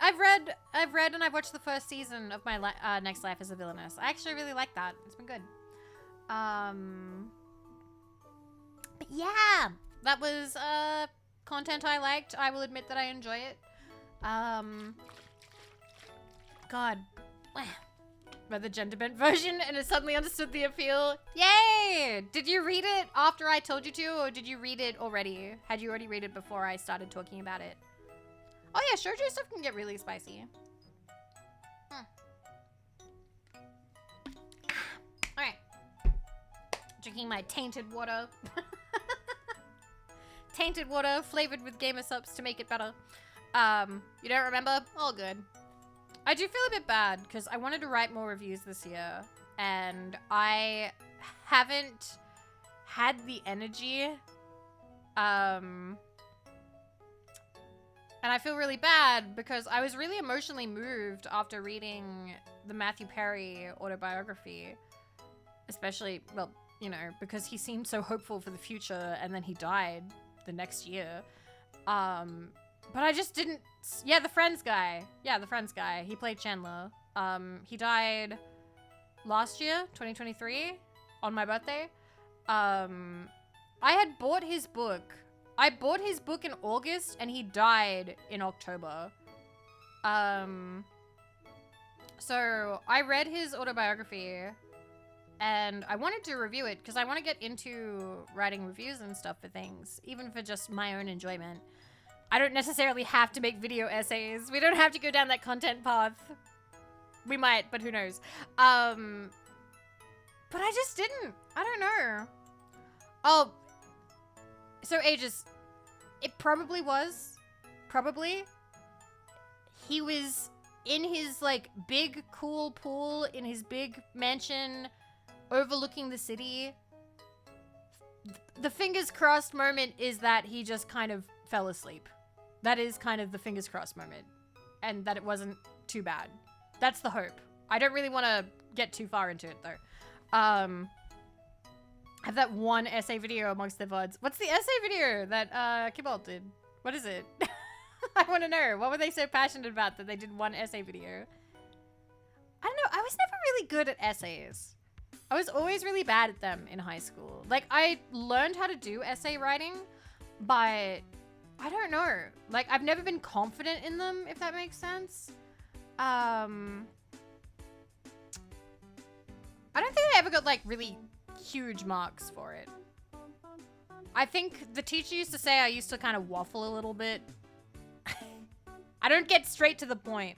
S1: I've read and I've watched the first season of my Next Life as a Villainess. I actually really like that. It's been good. But yeah, that was content I liked. I will admit that I enjoy it. God. Read the gender bent version and it suddenly understood the appeal. Yay! Did you read it after I told you to, or did you read it already? Had you already read it before I started talking about it? Oh yeah, shoujo stuff can get really spicy. Alright. Drinking my tainted water. Tainted water flavored with gamer subs to make it better. You don't remember? All good. I do feel a bit bad because I wanted to write more reviews this year and I haven't had the energy. And I feel really bad because I was really emotionally moved after reading the Matthew Perry autobiography. Especially, well, you know, because he seemed so hopeful for the future and then he died the next year. But I just didn't... Yeah, the Friends guy. Yeah, the Friends guy. He played Chandler. He died last year, 2023, on my birthday. I had bought his book. I bought his book in August and he died in October. So I read his autobiography and I wanted to review it because I want to get into writing reviews and stuff for things, even for just my own enjoyment. I don't necessarily have to make video essays. We don't have to go down that content path. We might, but who knows. But I just didn't. I don't know. Oh, so Aegis, it probably was. Probably. He was in his, like, big, cool pool in his big mansion overlooking the city. The fingers crossed moment is that he just kind of fell asleep. That is kind of the fingers crossed moment. And that it wasn't too bad. That's the hope. I don't really want to get too far into it, though. I have that one essay video amongst the VODs. What's the essay video that Kibalt did? What is it? I want to know. What were they so passionate about that they did one essay video? I don't know. I was never really good at essays. I was always really bad at them in high school. Like, I learned how to do essay writing, but I don't know. Like, I've never been confident in them, if that makes sense. I don't think I ever got, like, really huge marks for it. I think the teacher used to say I used to kind of waffle a little bit. I don't get straight to the point.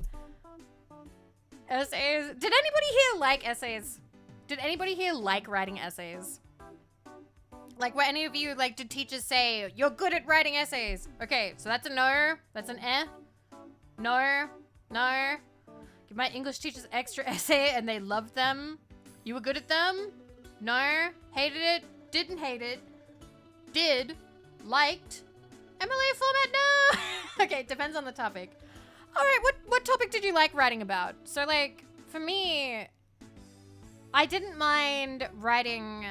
S1: Essays. Did anybody here like essays? Did anybody here like writing essays? Like, were any of you, like, did teachers say, you're good at writing essays? Okay, so that's a no. That's an eh. No. No. Give my English teachers extra essay and they loved them. You were good at them? No. Hated it? Didn't hate it? Did? Liked? MLA format? No! Okay, depends on the topic. Alright, what topic did you like writing about? So, like, for me, I didn't mind writing...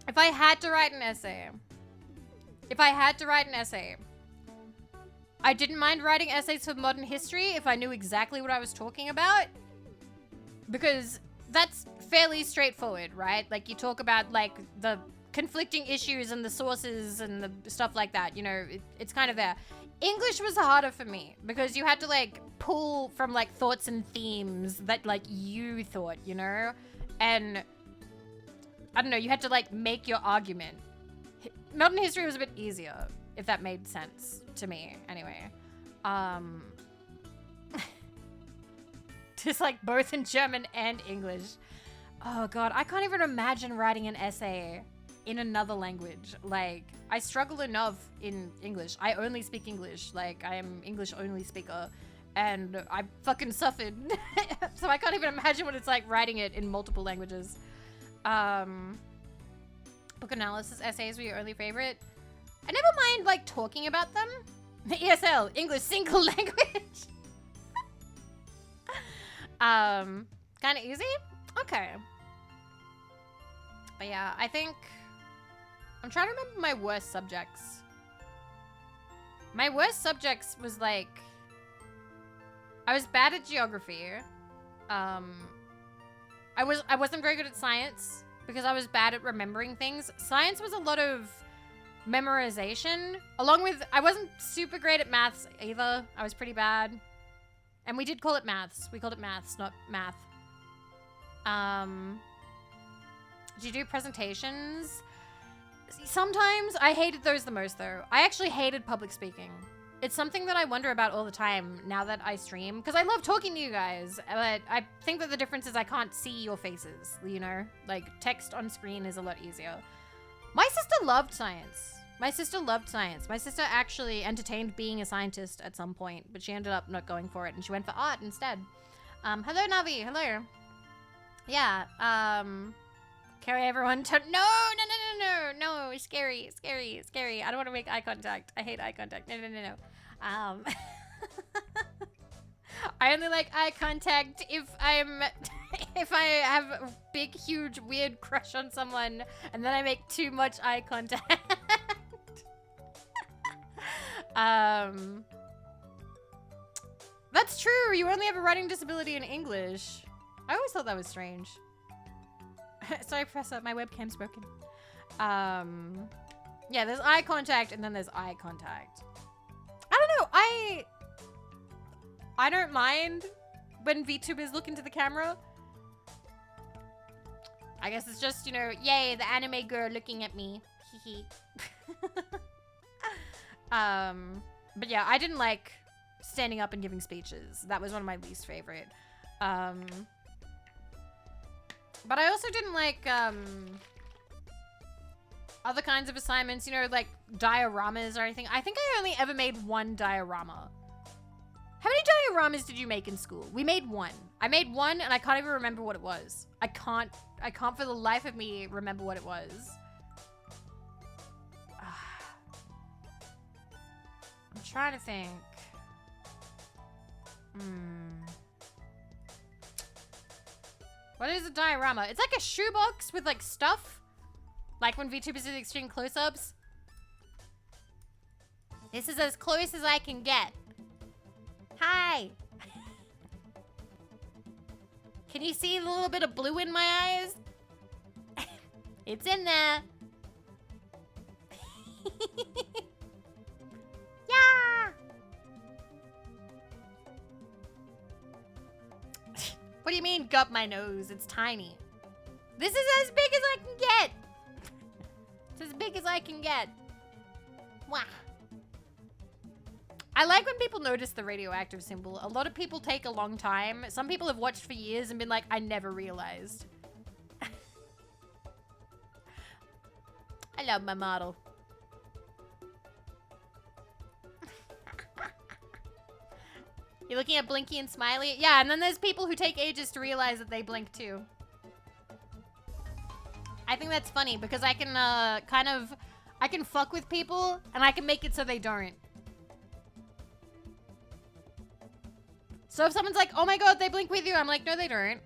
S1: If I had to write an essay, I didn't mind writing essays for modern history if I knew exactly what I was talking about. Because that's fairly straightforward, right? Like, you talk about, like, the conflicting issues and the sources and the stuff like that. You know, it's kind of there. English was harder for me because you had to, like, pull from, like, thoughts and themes that, like, you thought, you know? And I don't know, you had to, like, make your argument. Modern history was a bit easier, if that made sense to me, anyway. Just, like, both in German and English. Oh, God, I can't even imagine writing an essay in another language. Like, I struggle enough in English. I only speak English. Like, I am English-only speaker. And I fucking suffered. So I can't even imagine what it's like writing it in multiple languages. Book analysis essays were your only favorite? I never mind, like, talking about them. ESL, English single language. Kind of easy? Okay. But yeah, I think... I'm trying to remember my worst subjects. My worst subjects was, like... I was bad at geography. I wasn't very good at science because I was bad at remembering things. Science was a lot of memorization, along with I wasn't super great at maths either. I was pretty bad. And we did call it maths. We called it maths, not math. Did you do presentations? Sometimes I hated those the most though. I actually hated public speaking. It's something that I wonder about all the time now that I stream, because I love talking to you guys, but I think that the difference is I can't see your faces, you know? Like, text on screen is a lot easier. My sister loved science. My sister loved science. My sister actually entertained being a scientist at some point, but she ended up not going for it, and she went for art instead. Hello, Navi. Hello. Yeah, carry everyone to— No! Scary. I don't want to make eye contact. I hate eye contact. No. I only like eye contact if if I have a big, huge, weird crush on someone, and then I make too much eye contact. That's true. You only have a writing disability in English. I always thought that was strange. Sorry, Professor. My webcam's broken. Yeah, there's eye contact, and then there's eye contact. I don't know. I don't mind when VTubers look into the camera. I guess it's just, you know, yay, the anime girl looking at me. Hee. But yeah, I didn't like standing up and giving speeches. That was one of my least favorite. But I also didn't like other kinds of assignments, you know, like dioramas or anything. I think I only ever made one diorama. How many dioramas did you make in school? We made one. I made one, and I can't even remember what it was. I can't for the life of me remember what it was. I'm trying to think. What is a diorama? It's like a shoebox with like stuff. Like when VTubers do the extreme close-ups. This is as close as I can get. Hi. Can you see the little bit of blue in my eyes? It's in there. Yeah. What do you mean, gut my nose? It's tiny. This is as big as I can get. It's as big as I can get. Wah. I like when people notice the radioactive symbol. A lot of people take a long time. Some people have watched for years and been like, I never realized. I love my model. You're looking at Blinky and Smiley? Yeah, and then there's people who take ages to realize that they blink too. I think that's funny because I can I can fuck with people and I can make it so they don't. So if someone's like, oh my god, they blink with you, I'm like, no, they don't.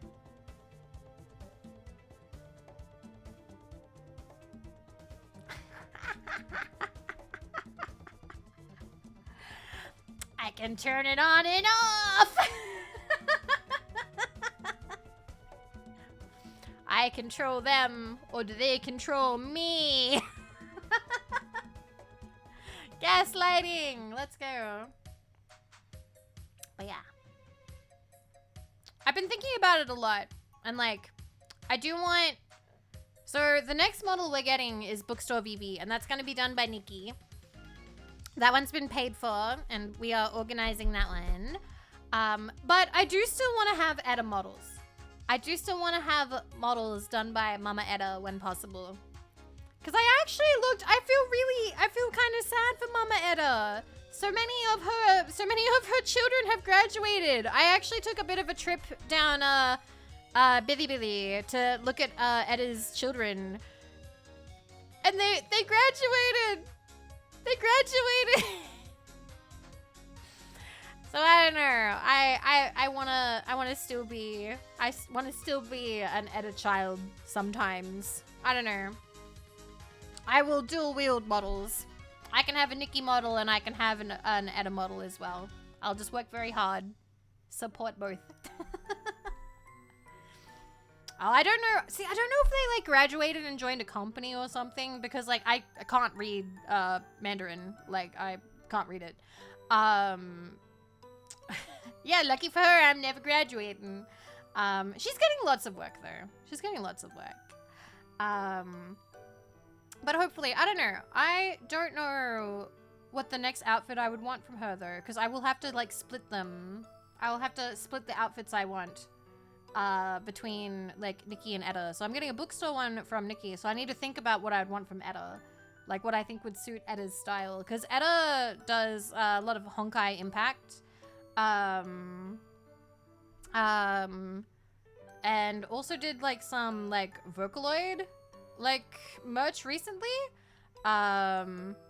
S1: I can turn it on and off. I control them, or do they control me? Gaslighting. Let's go. But yeah. I've been thinking about it a lot. And like, I do want... So the next model we're getting is Bookstore Vivi. And that's going to be done by Nikki. That one's been paid for. And we are organizing that one. But I do still want to have Edda models. I do still want to have models done by Mama Edda when possible. Because I actually looked... I feel kind of sad for Mama Edda. So many of her children have graduated. I actually took a bit of a trip down Vivi to look at Edda's children. And they graduated. They graduated. So I don't know. I want to still be an Edda child sometimes. I don't know. I will dual wield models. I can have a Nikki model and I can have an Edda model as well. I'll just work very hard. Support both. Oh, I don't know. See, I don't know if they like graduated and joined a company or something because like I can't read Mandarin. Like I can't read it. Yeah, lucky for her, I'm never graduating. She's getting lots of work though. She's getting lots of work. But hopefully, I don't know. I don't know what the next outfit I would want from her though, because I will have to like split them. I will have to split the outfits I want between like Nikki and Edda. So I'm getting a bookstore one from Nikki, so I need to think about what I'd want from Edda. Like what I think would suit Eda's style. Because Eda does a lot of Honkai Impact. And also did like some like Vocaloid like merch recently. I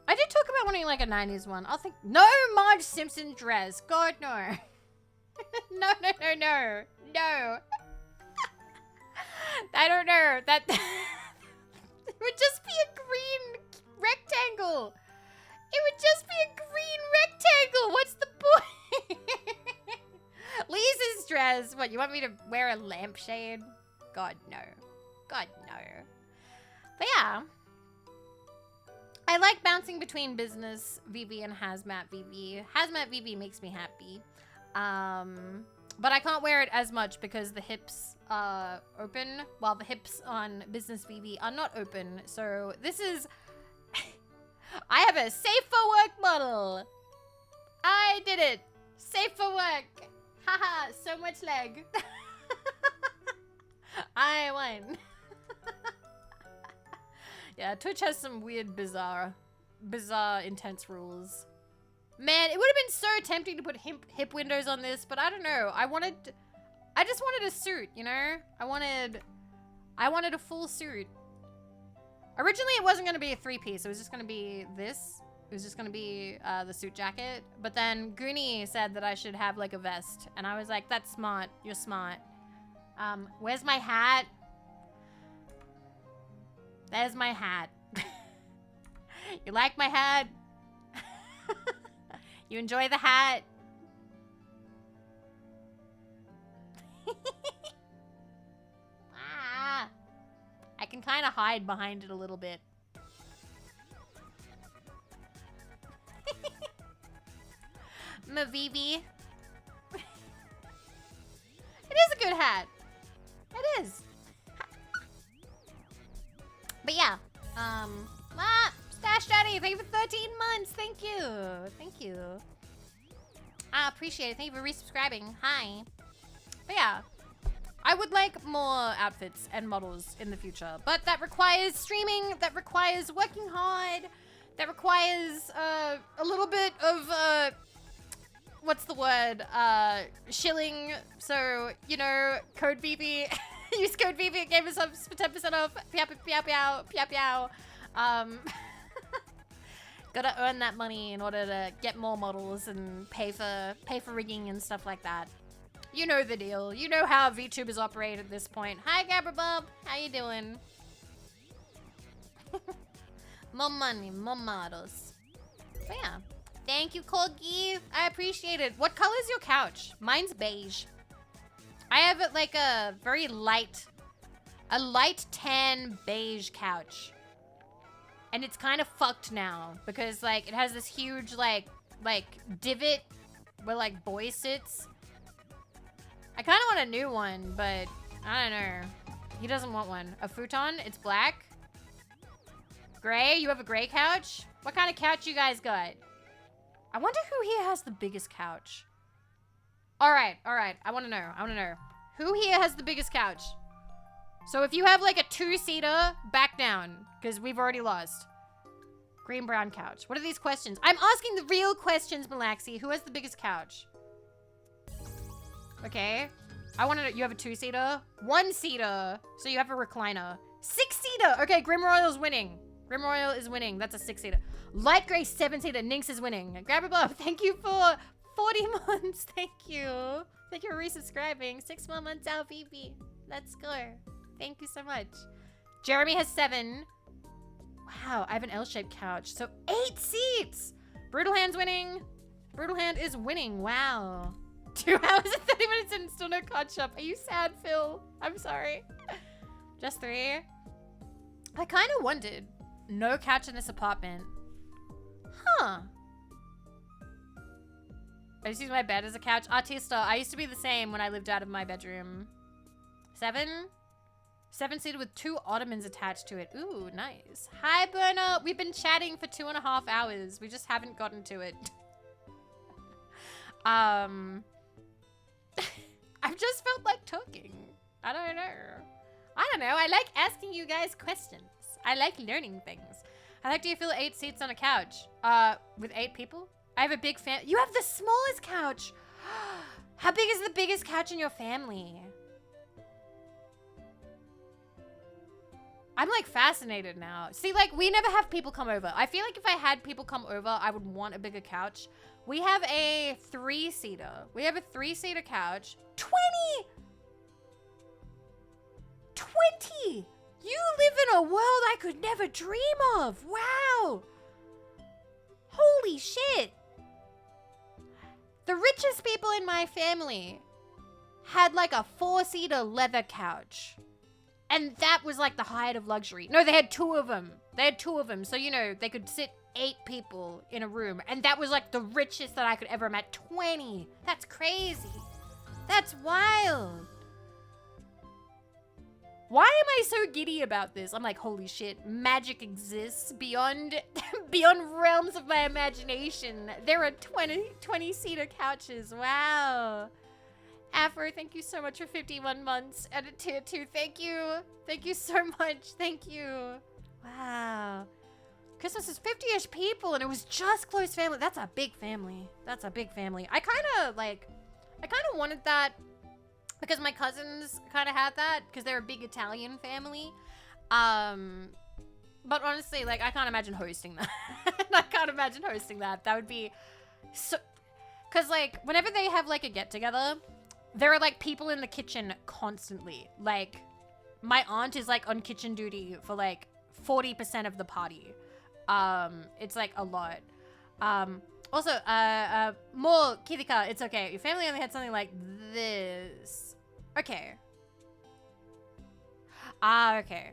S1: did talk about wanting like a 90s one. I'll think no Marge Simpson dress. God no. No. No. I don't know. That it would just be a green rectangle. It would just be a green rectangle. What's the point? Lisa's dress. What, you want me to wear a lampshade? God, no. God, no. But yeah. I like bouncing between business Vivi and hazmat Vivi. Hazmat Vivi makes me happy. But I can't wear it as much because the hips are open, while the hips on business Vivi are not open. So this is... I have a safe for work model. I did it. Safe for work. Haha, so much leg. I won. Yeah, Twitch has some weird, bizarre, intense rules. Man, it would have been so tempting to put hip windows on this, but I don't know. I just wanted a suit, you know? I wanted a full suit. Originally, it wasn't going to be a 3-piece. It was just going to be this. It was just going to be the suit jacket. But then Goonie said that I should have like a vest. And I was like, that's smart. You're smart. Where's my hat? There's my hat. You like my hat? You enjoy the hat? Ah, I can kind of hide behind it a little bit. Vivi. It is a good hat. It is. But yeah. Stash Daddy, thank you for 13 months. Thank you. Thank you. I appreciate it. Thank you for resubscribing. Hi. But yeah. I would like more outfits and models in the future. But that requires streaming. That requires working hard. That requires a little bit of what's the word? Shilling. So, you know, code Vivi. Use code Vivi. It gave us up for 10% off. Piao, piao, piao, piao, piao. Gotta earn that money in order to get more models and pay for rigging and stuff like that. You know the deal. You know how VTubers operate at this point. Hi, Gabber Bob. How you doing? More money, more models. But yeah. Thank you, Corgi. I appreciate it. What color is your couch? Mine's beige. I have like a very light tan beige couch. And it's kind of fucked now because like it has this huge like divot where like boy sits. I kind of want a new one, but I don't know. He doesn't want one. A futon? It's black. Gray? You have a gray couch? What kind of couch you guys got? I wonder who here has the biggest couch. All right. I want to know. Who here has the biggest couch? So if you have like a 2-seater, back down because we've already lost. Green brown couch. What are these questions? I'm asking the real questions, Malaxi. Who has the biggest couch? Okay. I want to know. You have a 2-seater? 1-seater. So you have a recliner. 6-seater. Okay, Grim Royal's winning. Grim Royal is winning. That's a 6-seater. Light gray 7-seater. Nynx is winning. Grab a buff. Thank you for 40 months. Thank you. Thank you for resubscribing. 6 more months out, Vivi. Let's go. Thank you so much. Jeremy has 7. Wow, I have an L-shaped couch. So 8 seats. Brutal Hand's winning. Brutal Hand is winning. Wow. 2 hours and 30 minutes and still no card shop. Are you sad, Phil? I'm sorry. Just 3. I kind of wondered. No couch in this apartment. Huh. I just use my bed as a couch. Artista, I used to be the same when I lived out of my bedroom. 7? 7-seater with 2 ottomans attached to it. Ooh, nice. Hi, Burner. We've been chatting for 2.5 hours. We just haven't gotten to it. I've just felt like talking. I don't know. I like asking you guys questions. I like learning things. How the heck do you fill 8 seats on a couch? With 8 people? I have a big You have the smallest couch. How big is the biggest couch in your family? I'm like fascinated now. See, like we never have people come over. I feel like if I had people come over, I would want a bigger couch. We have a 3-seater. We have a 3-seater couch. 20! 20! You live in a world I could never dream of. Wow. Holy shit. The richest people in my family had like a 4-seater leather couch. And that was like the height of luxury. No, they had 2 of them. They had 2 of them. So, you know, they could sit 8 people in a room. And that was like the richest that I could ever imagine. 20. That's crazy. That's wild. Why am I so giddy about this? I'm like, holy shit, magic exists beyond beyond realms of my imagination. There are 20-seater couches. Wow. Afro, thank you so much for 51 months and a tier 2. Thank you. Thank you so much. Thank you. Wow. Christmas is 50-ish people and it was just close family. That's a big family. That's a big family. I kind of wanted that because my cousins kind of had that because they're a big Italian family. But honestly, like, I can't imagine hosting that. I can't imagine hosting that. That would be so... Because, like, whenever they have, like, a get-together, there are, like, people in the kitchen constantly. Like, my aunt is, like, on kitchen duty for, like, 40% of the party. It's, like, a lot. Also, more Kirika, it's okay. Your family only had something like this. Okay. Okay.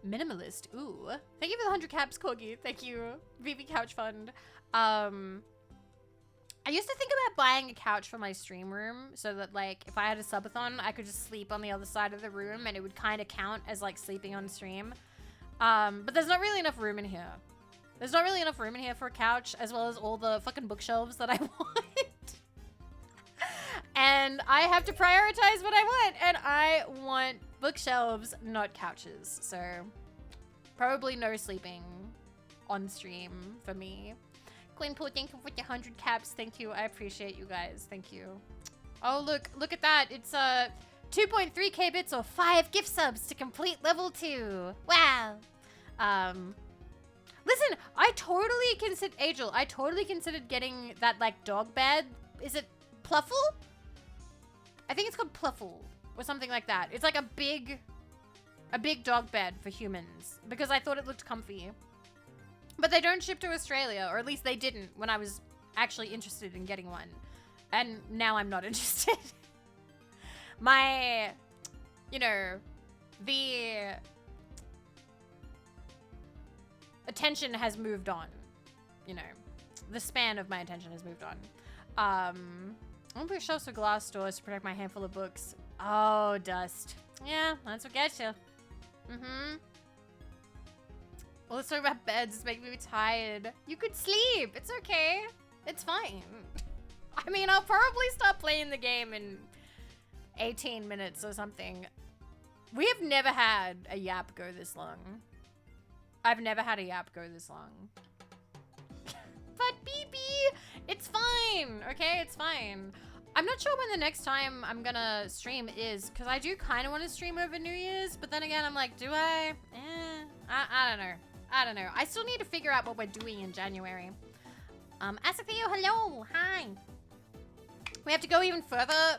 S1: Minimalist. Ooh. Thank you for the 100 caps, Corgi. Thank you. Vivi Couch Fund. I used to think about buying a couch for my stream room so that, like, if I had a subathon, I could just sleep on the other side of the room and it would kind of count as, like, sleeping on stream. But there's not really enough room in here. There's not really enough room in here for a couch, as well as all the fucking bookshelves that I want. And I have to prioritize what I want, and I want bookshelves, not couches. So, probably no sleeping on stream for me. Queen Pooh, thank you for the 100 caps. Thank you. I appreciate you guys. Thank you. Oh, look at that. It's 2.3k bits or 5 gift subs to complete level 2. Wow. Listen, I totally considered getting that, like, dog bed. Is it Pluffle? I think it's called Pluffle or something like that. It's like a big dog bed for humans because I thought it looked comfy. But they don't ship to Australia, or at least they didn't when I was actually interested in getting one. And now I'm not interested. My, you know, the attention has moved on. You know, the span of my attention has moved on. I'm gonna put shelves for glass doors to protect my handful of books. Oh, dust. Yeah, that's what gets you. Well, let's talk about beds. It's making me tired. You could sleep. It's okay. It's fine. I mean, I'll probably stop playing the game in 18 minutes or something. We have never had a yap go this long. I've never had a yap go this long. But BB, it's fine. Okay, it's fine. I'm not sure when the next time I'm gonna stream is, because I do kind of want to stream over New Year's, but then again, I'm like, do I? I don't know. I don't know. I still need to figure out what we're doing in January. Asaktheo, hello. Hi. We have to go even further.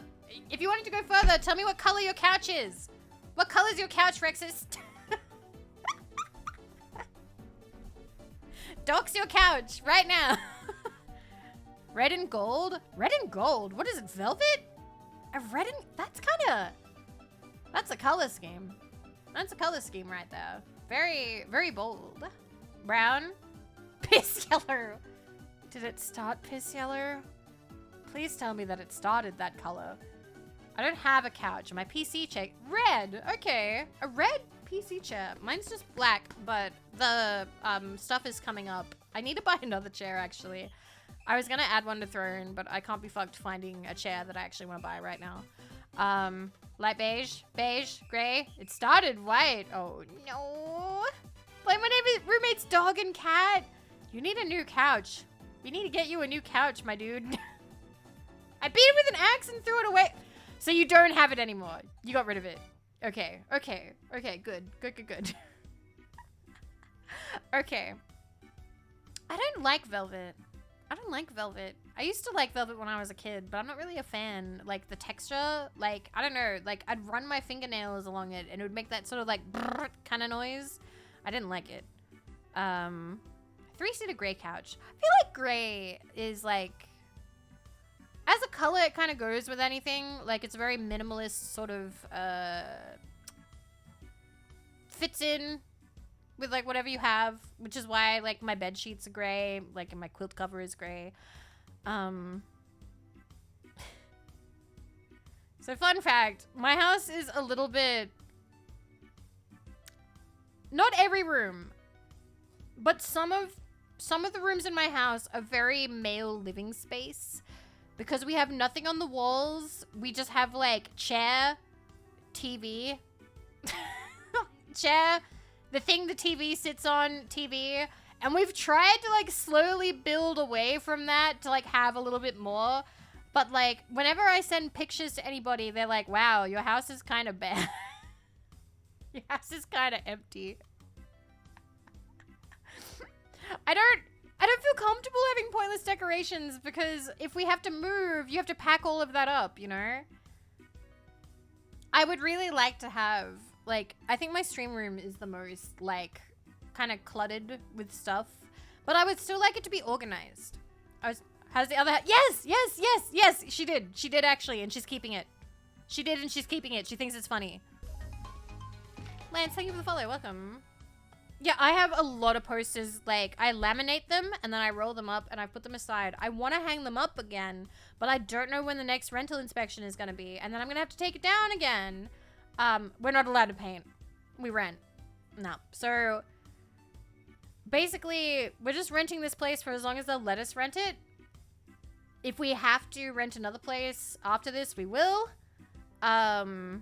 S1: If you wanted to go further, tell me what color your couch is. What color is your couch, Rexus? Dox your couch right now. Red and gold? Red and gold? What is it, velvet? A red and... That's a color scheme. That's a color scheme right there. Very, very bold. Brown. Piss yellow. Did it start piss yellow? Please tell me that it started that color. I don't have a couch. My PC chair. Red. Okay. A red PC chair. Mine's just black, but the stuff is coming up. I need to buy another chair, actually. I was gonna add one to Throne, but I can't be fucked finding a chair that I actually want to buy right now. Light beige, beige, gray. It started white. Oh no. Like my roommate's dog and cat. You need a new couch. We need to get you a new couch, my dude. I beat it with an axe and threw it away. So you don't have it anymore. You got rid of it. Okay, okay, okay, good. Good, good, good. Okay. I don't like velvet. I don't like velvet. I used to like velvet when I was a kid, but I'm not really a fan. Like the texture, like, I don't know, like I'd run my fingernails along it and it would make that sort of like kind of noise. I didn't like it. 3-seater gray couch. I feel like gray is like, as a color, it kind of goes with anything. Like it's a very minimalist sort of, fits in with like whatever you have, which is why like my bed sheets are gray, like and my quilt cover is gray. So fun fact, my house is a little bit, not every room, but some of the rooms in my house are very male living space because we have nothing on the walls. We just have like chair, TV, chair, the thing the TV sits on, TV. And we've tried to like slowly build away from that to like have a little bit more. But like whenever I send pictures to anybody, they're like, wow, your house is kind of bad. Your house is kind of empty. I don't feel comfortable having pointless decorations because if we have to move, you have to pack all of that up, you know? I would really like to have, like, I think my stream room is the most, like, kind of cluttered with stuff. But I would still like it to be organized. How's the other yes, yes, yes, yes, she did. She did actually, and she's keeping it. She did, and she's keeping it. She thinks it's funny. Lance, thank you for the follow. Welcome. Yeah, I have a lot of posters. Like, I laminate them, and then I roll them up, and I put them aside. I want to hang them up again, but I don't know when the next rental inspection is going to be. And then I'm going to have to take it down again. We're not allowed to paint. We rent. No. So, basically, we're just renting this place for as long as they'll let us rent it. If we have to rent another place after this, we will. But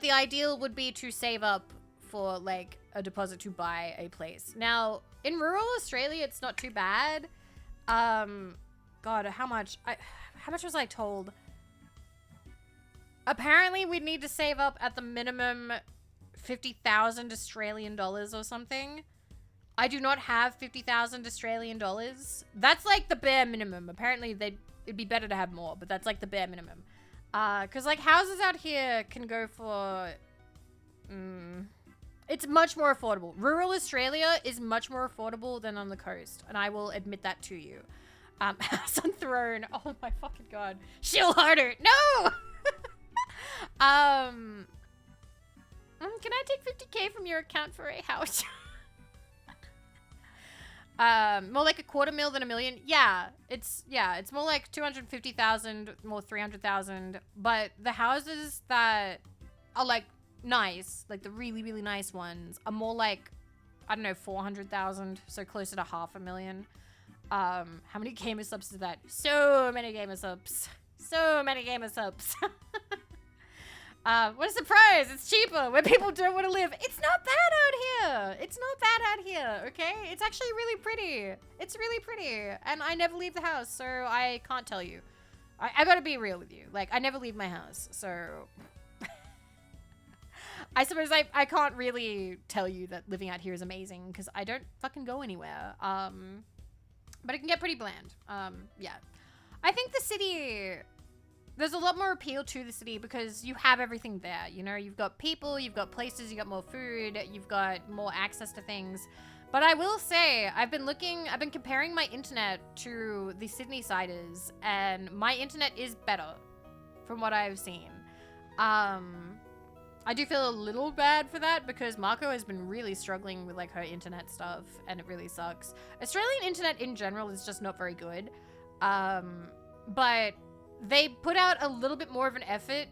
S1: the ideal would be to save up for like a deposit to buy a place. Now, in rural Australia, it's not too bad. God, how much was I told? Apparently, we'd need to save up at the minimum 50,000 Australian dollars or something. I do not have 50,000 Australian dollars. That's like the bare minimum. Apparently, it'd be better to have more, but that's like the bare minimum. Because like houses out here can go for, it's much more affordable. Rural Australia is much more affordable than on the coast, and I will admit that to you. House on Throne. Oh my fucking god. Shill harder. No. Can I take 50K from your account for a house? More like $250,000 than $1 million. Yeah, it's more like 250,000, more 300,000. But the houses that are like nice, like the really, really nice ones, are more like, I don't know, 400,000, so closer to $500,000. How many gamer subs is that? So many gamer subs. So many gamer subs. What a surprise! It's cheaper where people don't want to live. It's not bad out here. It's not bad out here, okay? It's actually really pretty. It's really pretty. And I never leave the house, so I can't tell you. I gotta be real with you. Like, I never leave my house, so... I suppose I can't really tell you that living out here is amazing, because I don't fucking go anywhere. But it can get pretty bland. Yeah. I think the city... There's a lot more appeal to the city because you have everything there. You know, you've got people, you've got places, you've got more food, you've got more access to things. But I will say, I've been comparing my internet to the Sydney siders, and my internet is better from what I've seen. I do feel a little bad for that because Marco has been really struggling with like her internet stuff, and it really sucks. Australian internet in general is just not very good. But they put out a little bit more of an effort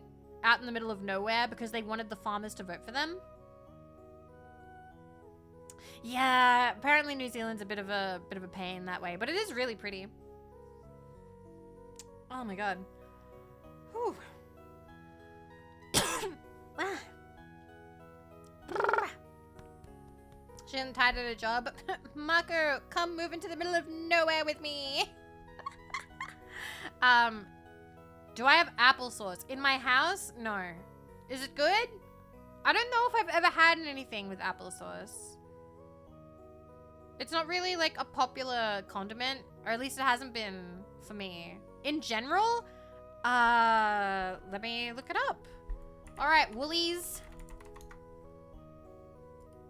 S1: out in the middle of nowhere because they wanted the farmers to vote for them. Yeah, apparently New Zealand's a bit of a pain that way, but it is really pretty. Oh my god. Whew. She isn't tired at her job. Marco, come move into the middle of nowhere with me. Do I have applesauce? In my house? No. Is it good? I don't know if I've ever had anything with applesauce. It's not really like a popular condiment, or at least it hasn't been for me. In general, let me look it up. All right, Woolies.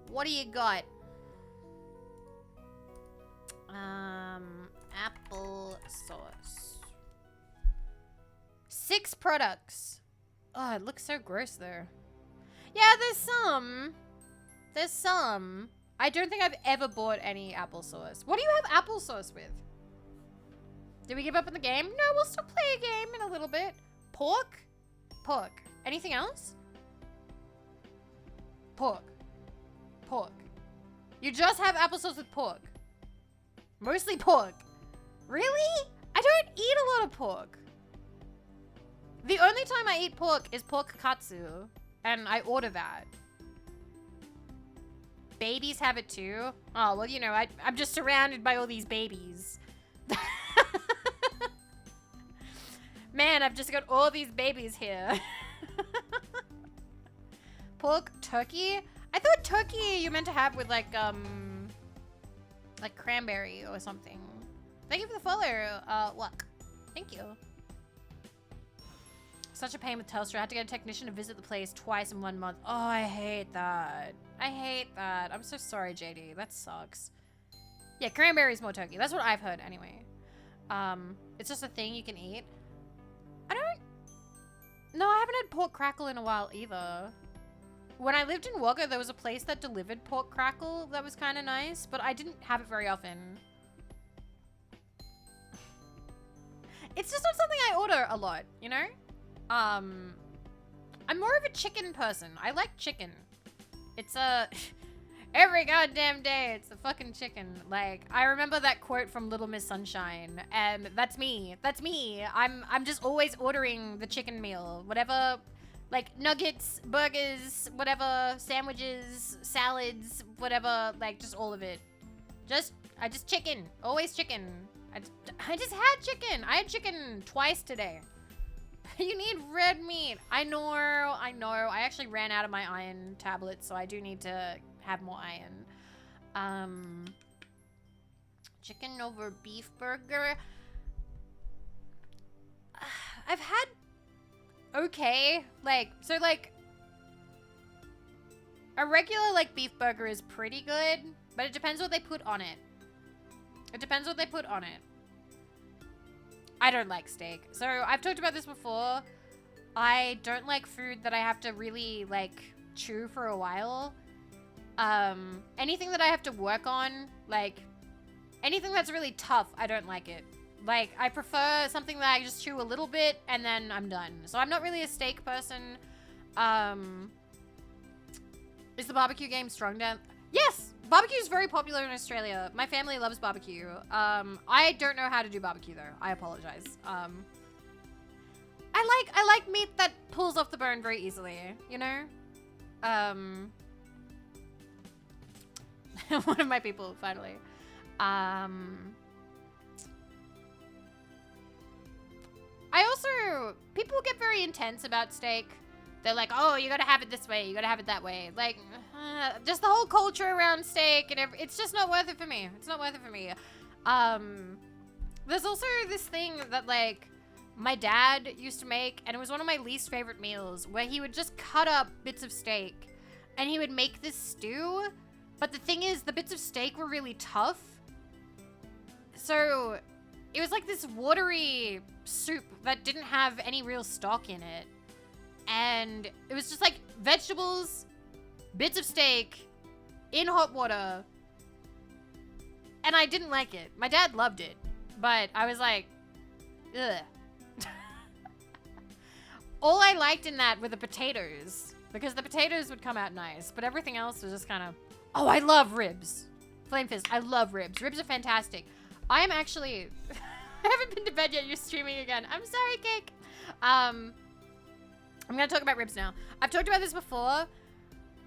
S1: What do you got? Applesauce. 6 products. Oh, it looks so gross though. Yeah, there's some. There's some. I don't think I've ever bought any applesauce. What do you have applesauce with? Did we give up on the game? No, we'll still play a game in a little bit. Pork? Pork. Anything else? Pork. Pork. You just have applesauce with pork. Mostly pork. Really? I don't eat a lot of pork. The only time I eat pork is pork katsu, and I order that. Babies have it too. Oh, well, you know, I'm just surrounded by all these babies. Man, I've just got all these babies here. Pork turkey? I thought turkey you meant to have with like cranberry or something. Thank you for the follow, Luck. Thank you. Such a pain with Telstra. I had to get a technician to visit the place twice in 1 month. Oh, I hate that. I hate that. I'm so sorry, JD. That sucks. Yeah, cranberry's more turkey. That's what I've heard anyway. It's just a thing you can eat. No, I haven't had pork crackle in a while either. When I lived in Wagga, there was a place that delivered pork crackle that was kind of nice, but I didn't have it very often. It's just not something I order a lot, you know? I'm more of a chicken person. I like chicken. It's every goddamn day, it's a fucking chicken. Like, I remember that quote from Little Miss Sunshine, and that's me. That's me. I'm just always ordering the chicken meal. Whatever, like nuggets, burgers, whatever, sandwiches, salads, whatever, like just all of it. I just chicken. Always chicken. I just had chicken. I had chicken twice today. You need red meat. I know. I actually ran out of my iron tablets, so I do need to have more iron. Chicken over beef burger. I've had okay, like, so like a regular like beef burger is pretty good, but it depends what they put on it. It depends what they put on it. I don't like steak. So I've talked about this before. I don't like food that I have to really like chew for a while. Anything that I have to work on, like anything that's really tough, I don't like it. Like I prefer something that I just chew a little bit and then I'm done. So I'm not really a steak person. Is the barbecue game strong down? Yes! Barbecue is very popular in Australia. My family loves barbecue. I don't know how to do barbecue though. I apologize. I like meat that pulls off the bone very easily, you know? One of my people, finally. I also, people get very intense about steak. They're like, oh, you gotta have it this way, you gotta have it that way. Like, just the whole culture around steak and it's just not worth it for me. It's not worth it for me. There's also this thing that like my dad used to make, and it was one of my least favorite meals, where he would just cut up bits of steak and he would make this stew. But the thing is, the bits of steak were really tough. So it was like this watery soup that didn't have any real stock in it. And it was just like vegetables, bits of steak, in hot water. And I didn't like it. My dad loved it. But I was like, ugh. All I liked in that were the potatoes. Because the potatoes would come out nice. But everything else was just kind of... Oh, I love ribs. Flame Fist, I love ribs. Ribs are fantastic. I am actually... I haven't been to bed yet. You're streaming again. I'm sorry, Cake. I'm going to talk about ribs now. I've talked about this before.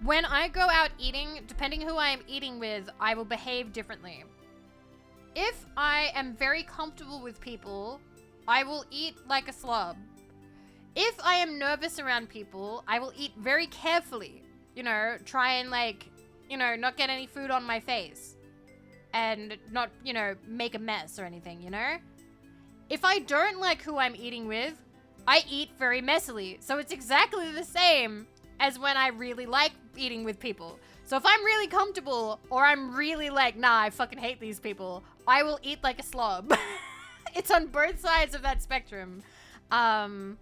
S1: When I go out eating, depending who I am eating with, I will behave differently. If I am very comfortable with people, I will eat like a slob. If I am nervous around people, I will eat very carefully. You know, try and like, you know, not get any food on my face. And not, you know, make a mess or anything, you know? If I don't like who I'm eating with, I eat very messily. So it's exactly the same as when I really like eating with people. So if I'm really comfortable or I'm really like, nah, I fucking hate these people, I will eat like a slob. It's on both sides of that spectrum. So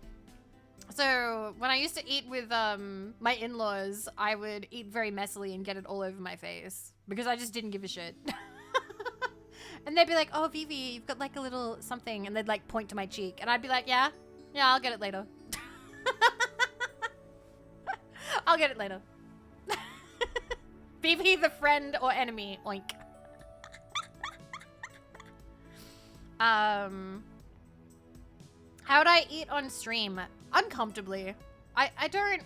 S1: when I used to eat with my in-laws, I would eat very messily and get it all over my face because I just didn't give a shit. And they'd be like, oh, Vivi, you've got like a little something. And they'd like point to my cheek. And I'd be like, yeah, I'll get it later. I'll get it later. Vivi, the friend or enemy, oink. How would I eat on stream? Uncomfortably. I don't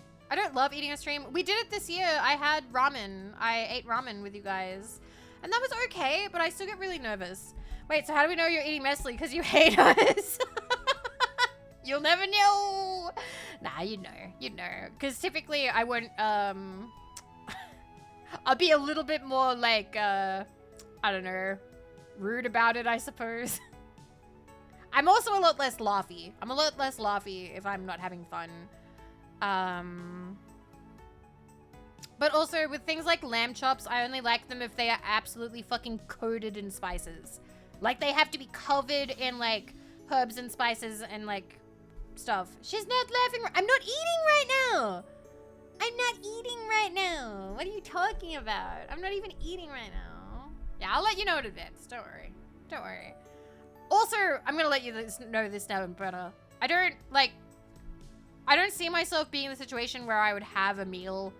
S1: love eating on stream. We did it this year. I had ramen. I ate ramen with you guys. And that was okay, but I still get really nervous. Wait, so how do we know you're eating messily? Because you hate us. You'll never know. Nah, you know. Because typically I won't, I'll be a little bit more like, I don't know, rude about it, I suppose. I'm also a lot less laughy. I'm a lot less laughy if I'm not having fun. But also with things like lamb chops, I only like them if they are absolutely fucking coated in spices. Like they have to be covered in like herbs and spices and like stuff. She's not laughing. I'm not eating right now. I'm not eating right now. What are you talking about? I'm not even eating right now. Yeah, I'll let you know in advance. Don't worry. Don't worry. Also, I'm gonna let you know this now, Brenna. I don't see myself being in the situation where I would have a meal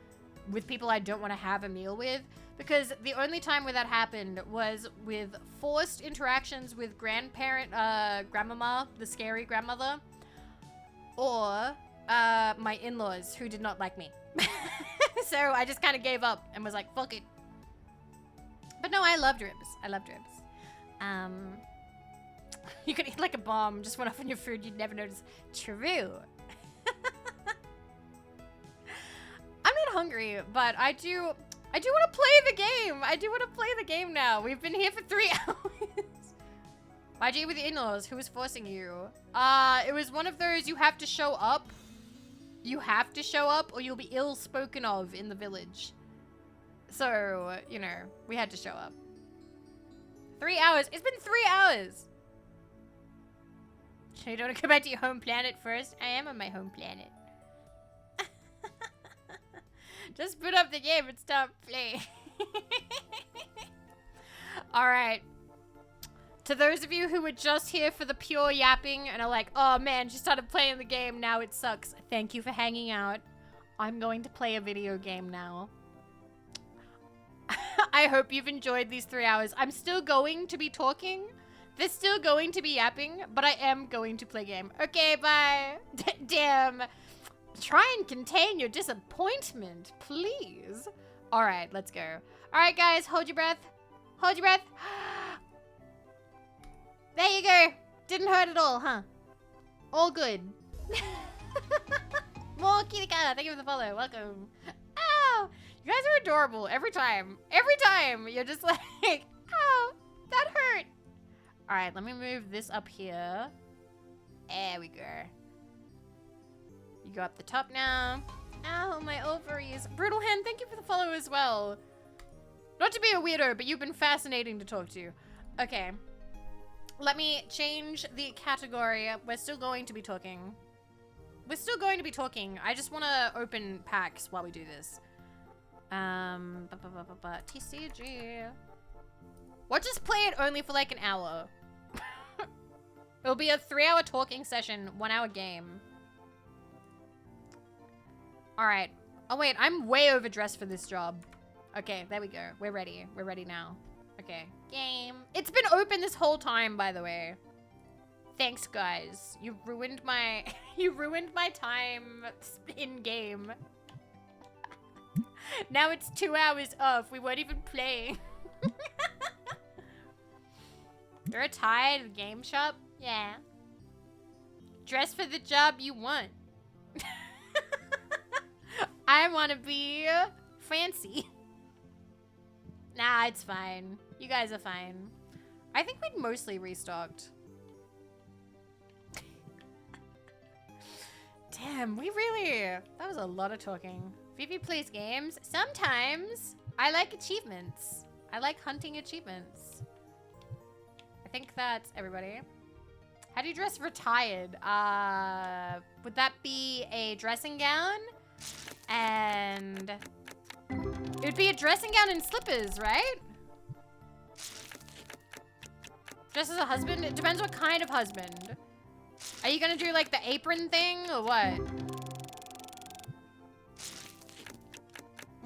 S1: with people I don't want to have a meal with, because the only time where that happened was with forced interactions with grandmama, the scary grandmother, or my in-laws who did not like me. So I just kind of gave up and was like, fuck it. But no, I loved ribs. I loved ribs. You could eat like a bomb, just went off on your food, you'd never notice. True. I'm not hungry, but I do want to play the game. I do want to play the game now. We've been here for 3 hours. Why'd you eat with the in-laws? Who was forcing you? It was one of those you have to show up. You have to show up or you'll be ill-spoken of in the village. So, you know, we had to show up. 3 hours. It's been 3 hours. So you don't want to go back to your home planet first? I am on my home planet. Just put up the game and stop playing. Alright. To those of you who were just here for the pure yapping and are like, oh man, she started playing the game, now it sucks. Thank you for hanging out. I'm going to play a video game now. I hope you've enjoyed these 3 hours. I'm still going to be talking. There's still going to be yapping, but I am going to play game. Okay, bye. Damn. Try and contain your disappointment, please. All right, let's go. All right, guys, hold your breath. Hold your breath. There you go. Didn't hurt at all, huh? All good. More Kitika, thank you for the follow. Welcome. Oh, you guys are adorable every time. Every time you're just like, oh, that hurt. All right, let me move this up here. There we go. You go up the top now. Ow, my ovaries. Brutal Hen, thank you for the follow as well. Not to be a weirdo, but you've been fascinating to talk to. Okay. Let me change the category. We're still going to be talking. We're still going to be talking. I just want to open packs while we do this. TCG. What, just play it only for like an hour? It'll be a 3-hour talking session, 1-hour game. Alright. Oh wait, I'm way overdressed for this job. Okay, there we go. We're ready. We're ready now. Okay. Game. It's been open this whole time, by the way. Thanks, guys. You ruined my... you ruined my time in game. Now it's 2 hours off. We weren't even playing. You're tired of the game shop? Yeah. Dress for the job you want. I want to be fancy. Nah, it's fine. You guys are fine. I think we'd mostly restocked. Damn, we really... That was a lot of talking. Vivi plays games. Sometimes I like achievements. I like hunting achievements. I think that's everybody. How do you dress retired? Would that be a dressing gown? And it would be a dressing gown and slippers, right? Dress as a husband? It depends what kind of husband. Are you gonna do like the apron thing or what?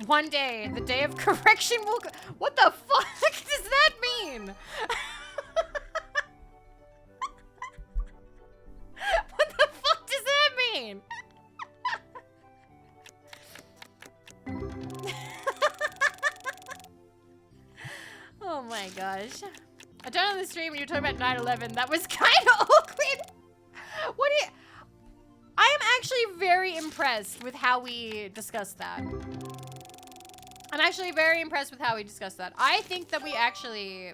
S1: One day, the day of correction will go. What the fuck does that mean? What the fuck does that mean? Oh my gosh. I turned on the stream and you were talking about 9/11. That was kind of awkward. What do you... I am actually very impressed with how we discussed that. I'm actually very impressed with how we discussed that. I think that we actually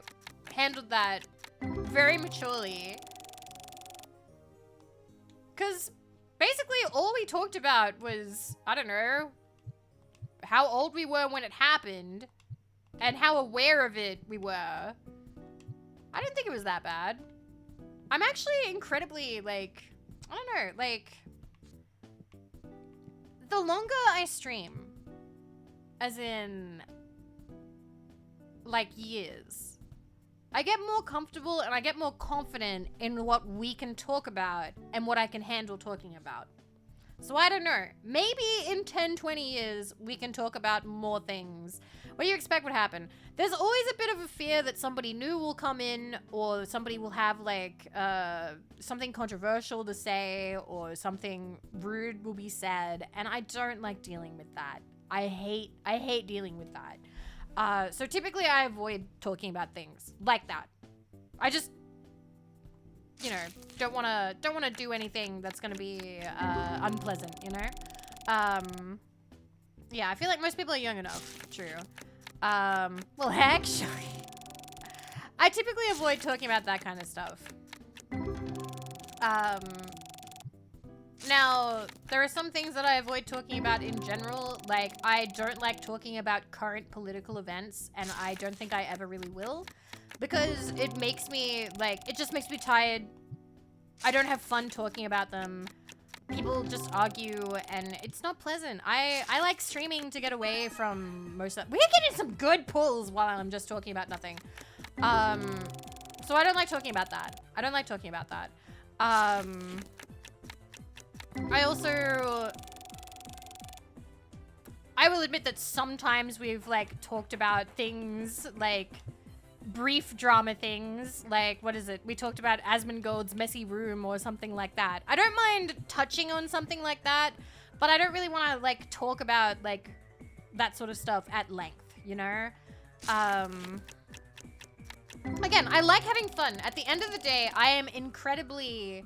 S1: handled that very maturely. Because basically all we talked about was, I don't know, how old we were when it happened and how aware of it we were. I didn't think it was that bad. I'm actually incredibly, like, I don't know, like, the longer I stream, as in, like, years, I get more comfortable and I get more confident in what we can talk about and what I can handle talking about. So I don't know, maybe in 10, 20 years, we can talk about more things. What do you expect would happen? There's always a bit of a fear that somebody new will come in or somebody will have like something controversial to say or something rude will be said. And I don't like dealing with that. I hate dealing with that. So typically I avoid talking about things like that. I just, you know, don't want to do anything that's going to be unpleasant, you know? Yeah, I feel like most people are young enough. True. Well, actually, I typically avoid talking about that kind of stuff. Now, there are some things that I avoid talking about in general. Like, I don't like talking about current political events, and I don't think I ever really will. Because it makes me, like, it just makes me tired. I don't have fun talking about them. People just argue, and it's not pleasant. I like streaming to get away from most of that. We're getting some good pulls while I'm just talking about nothing. So I don't like talking about that. I don't like talking about that. I also... I will admit that sometimes we've, like, talked about things, like... brief drama things, like, what is it? We talked about Asmongold's messy room or something like that. I don't mind touching on something like that, but I don't really want to, like, talk about, like, that sort of stuff at length, you know? Again, I like having fun. At the end of the day, I am incredibly,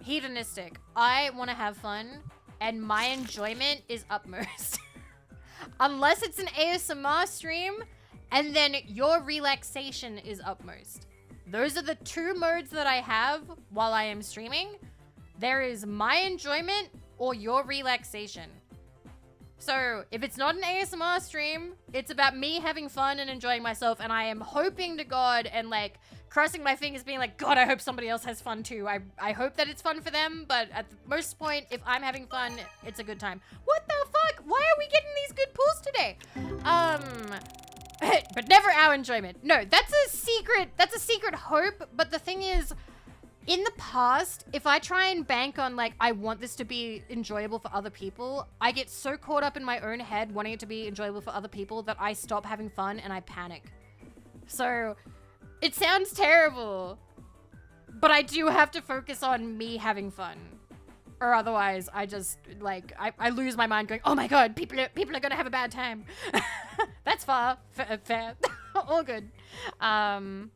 S1: hedonistic. I want to have fun, and my enjoyment is utmost. Unless it's an ASMR stream, and then your relaxation is utmost. Those are the two modes that I have while I am streaming. There is my enjoyment or your relaxation. So if it's not an ASMR stream, it's about me having fun and enjoying myself. And I am hoping to God and like crossing my fingers being like, God, I hope somebody else has fun too. I hope that it's fun for them. But at the most point, if I'm having fun, it's a good time. What the fuck? Why are we getting these good pulls today? But never our enjoyment. No, that's a secret hope. But the thing is, in the past, if I try and bank on like, I want this to be enjoyable for other people, I get so caught up in my own head wanting it to be enjoyable for other people that I stop having fun and I panic. So it sounds terrible, but I do have to focus on me having fun. Or otherwise, I just, like, I lose my mind going, oh my god, people are gonna have a bad time. That's fair. All good. The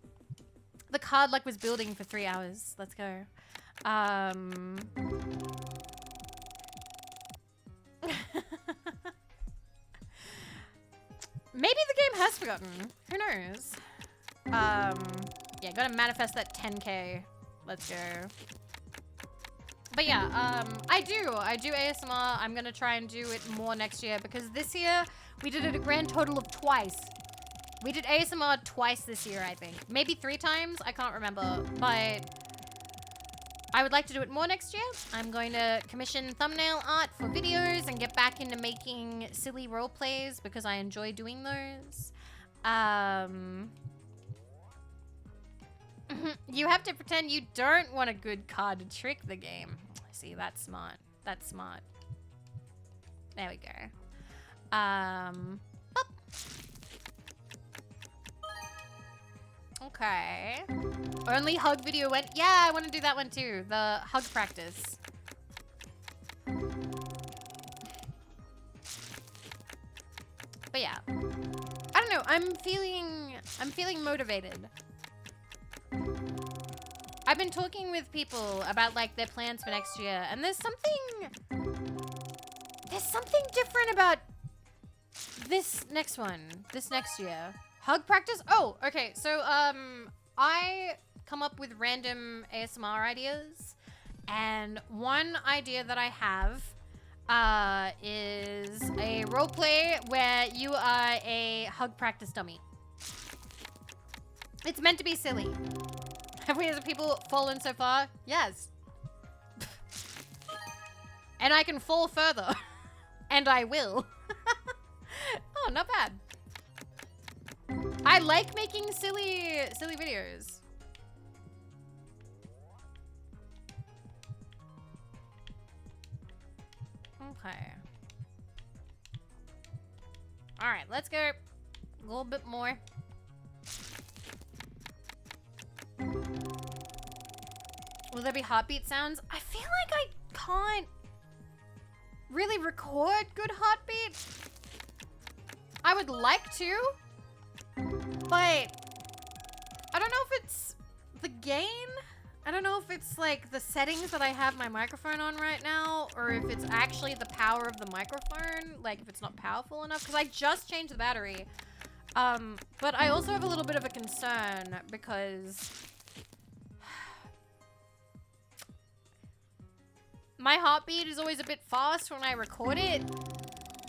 S1: card, like, was building for 3 hours. Let's go. Maybe the game has forgotten. Who knows? Yeah, gotta manifest that 10K. Let's go. But yeah, I do ASMR. I'm gonna try and do it more next year because this year we did it a grand total of twice. We did ASMR twice this year, I think. Maybe 3 times, I can't remember. But I would like to do it more next year. I'm going to commission thumbnail art for videos and get back into making silly role plays because I enjoy doing those. You have to pretend you don't want a good card to trick the game. See, that's smart. That's smart. There we go. Up. Okay. Only hug video went. Yeah, I want to do that one too. The hug practice. But yeah. I don't know. I'm feeling motivated. I've been talking with people about like their plans for next year, and there's something different about this next year. Hug practice? Oh, okay. So I come up with random ASMR ideas, and one idea that I have is a roleplay where you are a hug practice dummy. It's meant to be silly. Have we as a people fallen so far? Yes. And I can fall further. And I will. Oh, not bad. I like making silly videos. Okay. All right, let's go a little bit more. Will there be heartbeat sounds? I feel like I can't really record good heartbeat. I would like to, but I don't know if it's the gain. I don't know if it's like the settings that I have my microphone on right now, or if it's actually the power of the microphone, like if it's not powerful enough, because I just changed the battery. But I also have a little bit of a concern because my heartbeat is always a bit fast when I record it,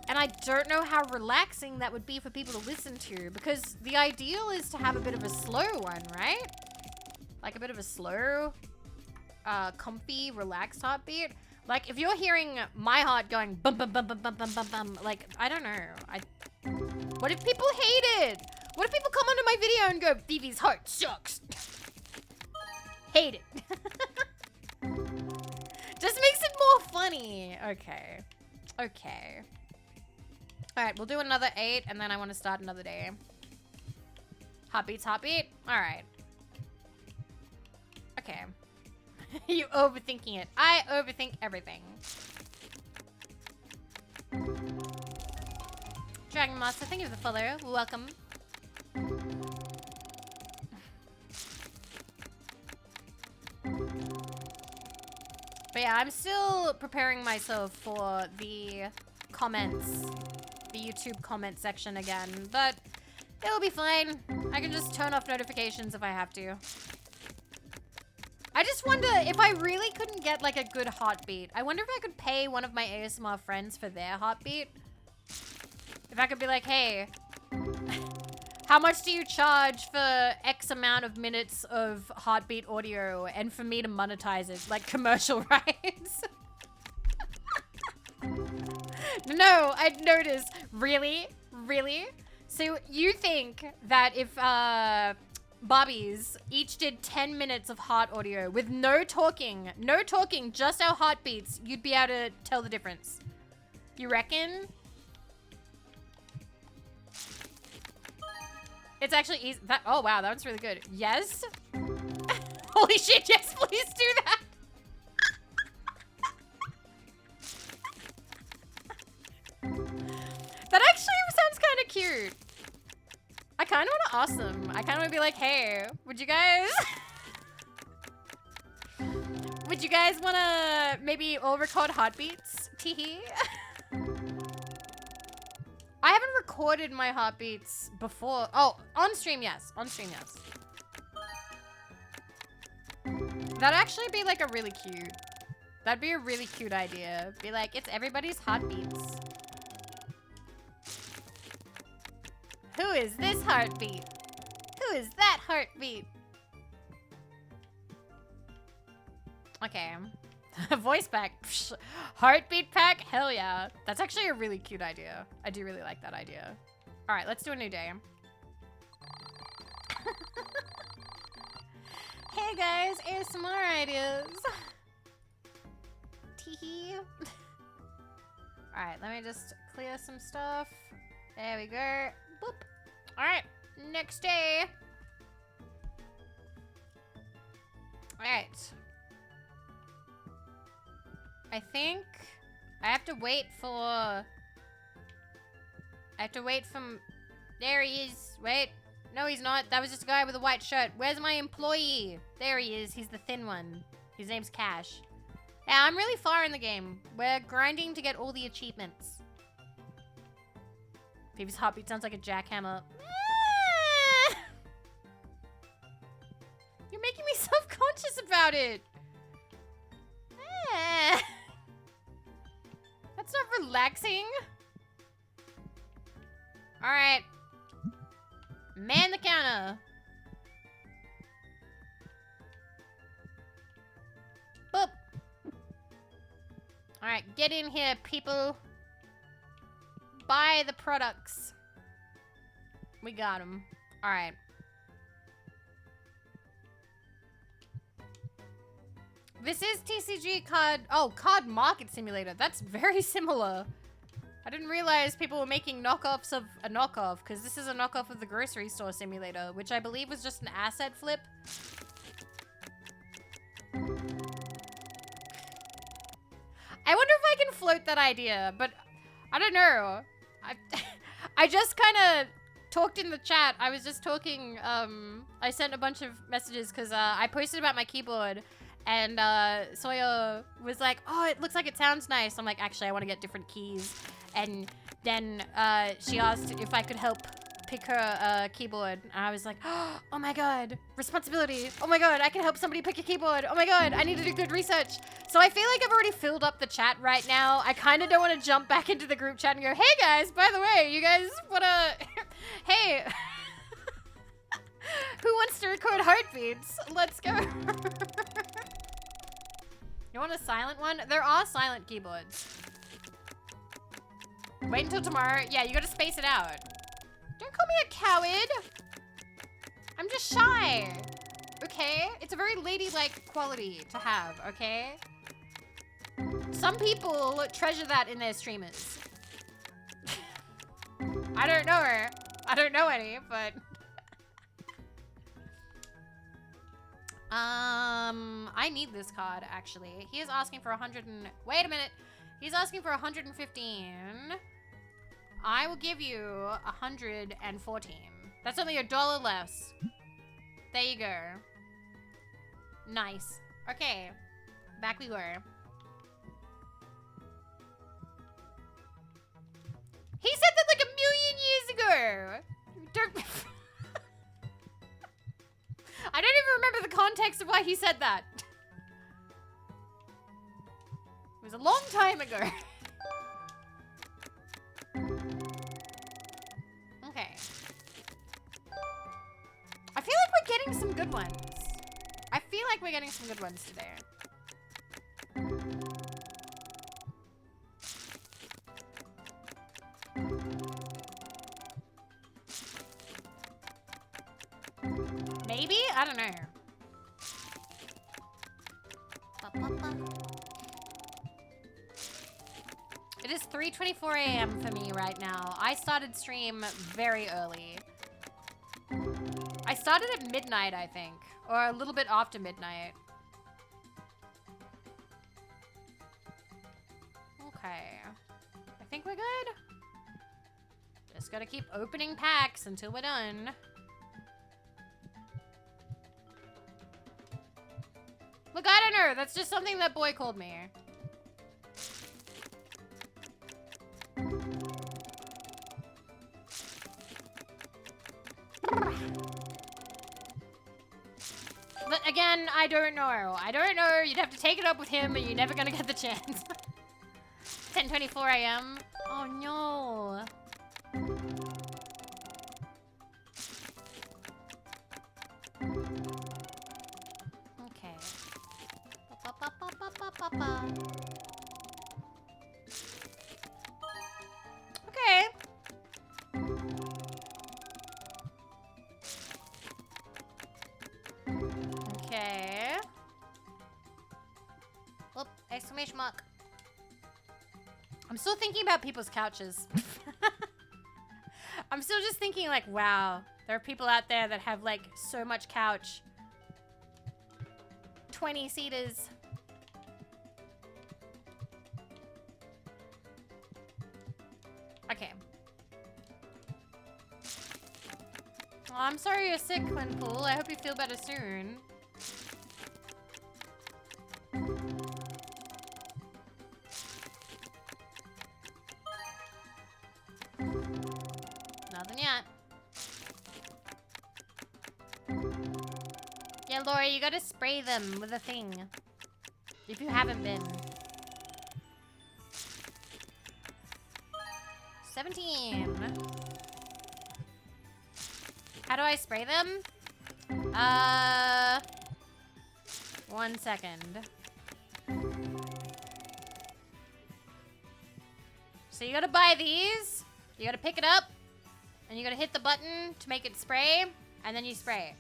S1: and I don't know how relaxing that would be for people to listen to, because the ideal is to have a bit of a slow one, right? Like a bit of a slow, comfy, relaxed heartbeat. Like if you're hearing my heart going bum bum bum bum bum bum bum bum, like I don't know. What if people hate it? What if people come onto my video and go, Vivi's heart sucks? Hate it. Just makes it more funny. Okay. Okay. All right, we'll do another 8, and then I want to start another day. Heartbeats, heartbeat. All right. Okay. You overthinking it. I overthink everything. Dragon Master, thank you for the follow. Welcome. But yeah, I'm still preparing myself for the comments, the YouTube comment section again, but it'll be fine. I can just turn off notifications if I have to. I just wonder if I really couldn't get like a good heartbeat. I wonder if I could pay one of my ASMR friends for their heartbeat. If I could be like, hey, how much do you charge for X amount of minutes of heartbeat audio and for me to monetize it, like commercial rights? No, I'd notice. Really? Really? So you think that if Barbies each did 10 minutes of heart audio with no talking, just our heartbeats, you'd be able to tell the difference? You reckon? It's actually easy. Oh, wow. That was really good. Yes. Holy shit. Yes, please do that. kind of want to ask them. I kind of want to be like, hey, would you guys... would you guys want to maybe all record heartbeats? Teehee. I haven't recorded my heartbeats before. Oh, on stream, yes. On stream, yes. That'd actually be like a really cute. That'd be a really cute idea. Be like, it's everybody's heartbeats. Who is this heartbeat? Who is that heartbeat? Okay. Voice pack. Psh, heartbeat pack? Hell yeah. That's actually a really cute idea. I do really like that idea. All right, let's do a new day. Hey guys, ASMR ideas. Teehee. All right, let me just clear some stuff. There we go. Boop. All right, next day. All right. I think I have to wait for... There he is. Wait. No, he's not. That was just a guy with a white shirt. Where's my employee? There he is. He's the thin one. His name's Cash. Yeah, I'm really far in the game. We're grinding to get all the achievements. Vivi's heartbeat sounds like a jackhammer. You're making me self-conscious about it. That's not relaxing. All right. Man the counter. Boop. All right, get in here, people. Buy the products. We got them. All right. This is TCG Card... Oh, Card Market Simulator. That's very similar. I didn't realize people were making knockoffs of a knockoff, because this is a knockoff of the Grocery Store Simulator, which I believe was just an asset flip. I wonder if I can float that idea, but I don't know. I just kind of talked in the chat. I was just talking, I sent a bunch of messages because I posted about my keyboard. And Sawyer was like, oh, it looks like it sounds nice. I'm like, actually, I want to get different keys. And then she asked if I could help pick her keyboard. And I was like, oh my God, responsibility. Oh my God, I can help somebody pick a keyboard. Oh my God, I need to do good research. So I feel like I've already filled up the chat right now. I kind of don't want to jump back into the group chat and go, hey guys, by the way, you guys want to, hey. Who wants to record heartbeats? Let's go. You want a silent one? There are silent keyboards. Wait until tomorrow. Yeah, you gotta space it out. Don't call me a coward. I'm just shy. Okay? It's a very ladylike quality to have, okay? Some people treasure that in their streamers. I don't know her. I don't know any, but... I need this card, actually. He is asking for 100 and... Wait a minute. He's asking for 115. I will give you 114. That's only $1 less. There you go. Nice. Okay. Back we were. He said that like 1,000,000 years ago. Don't... I don't even remember the context of why he said that. It was a long time ago. Okay. I feel like we're getting some good ones. I feel like we're getting some good ones today. Maybe? I don't know. It is 3:24 a.m. for me right now. I started stream very early. I started at midnight, I think. Or a little bit after midnight. Okay. I think we're good. Just gotta keep opening packs until we're done. Look, I don't know. That's just something that boy called me. But again, I don't know. I don't know. You'd have to take it up with him, and you're never gonna get the chance. 10:24 a.m. Oh no. Okay. Okay. Okay. Whoop, exclamation mark. I'm still thinking about people's couches. I'm still just thinking like, wow, there are people out there that have like so much couch. 20 seaters. Okay. Oh, I'm sorry you're sick, Quinpool. I hope you feel better soon. Nothing yet. Yeah, Lori, you gotta spray them with a thing. If you haven't been. 17. How do I spray them? 1 second. So you gotta buy these. You gotta pick it up. And you gotta hit the button to make it spray. And then you spray.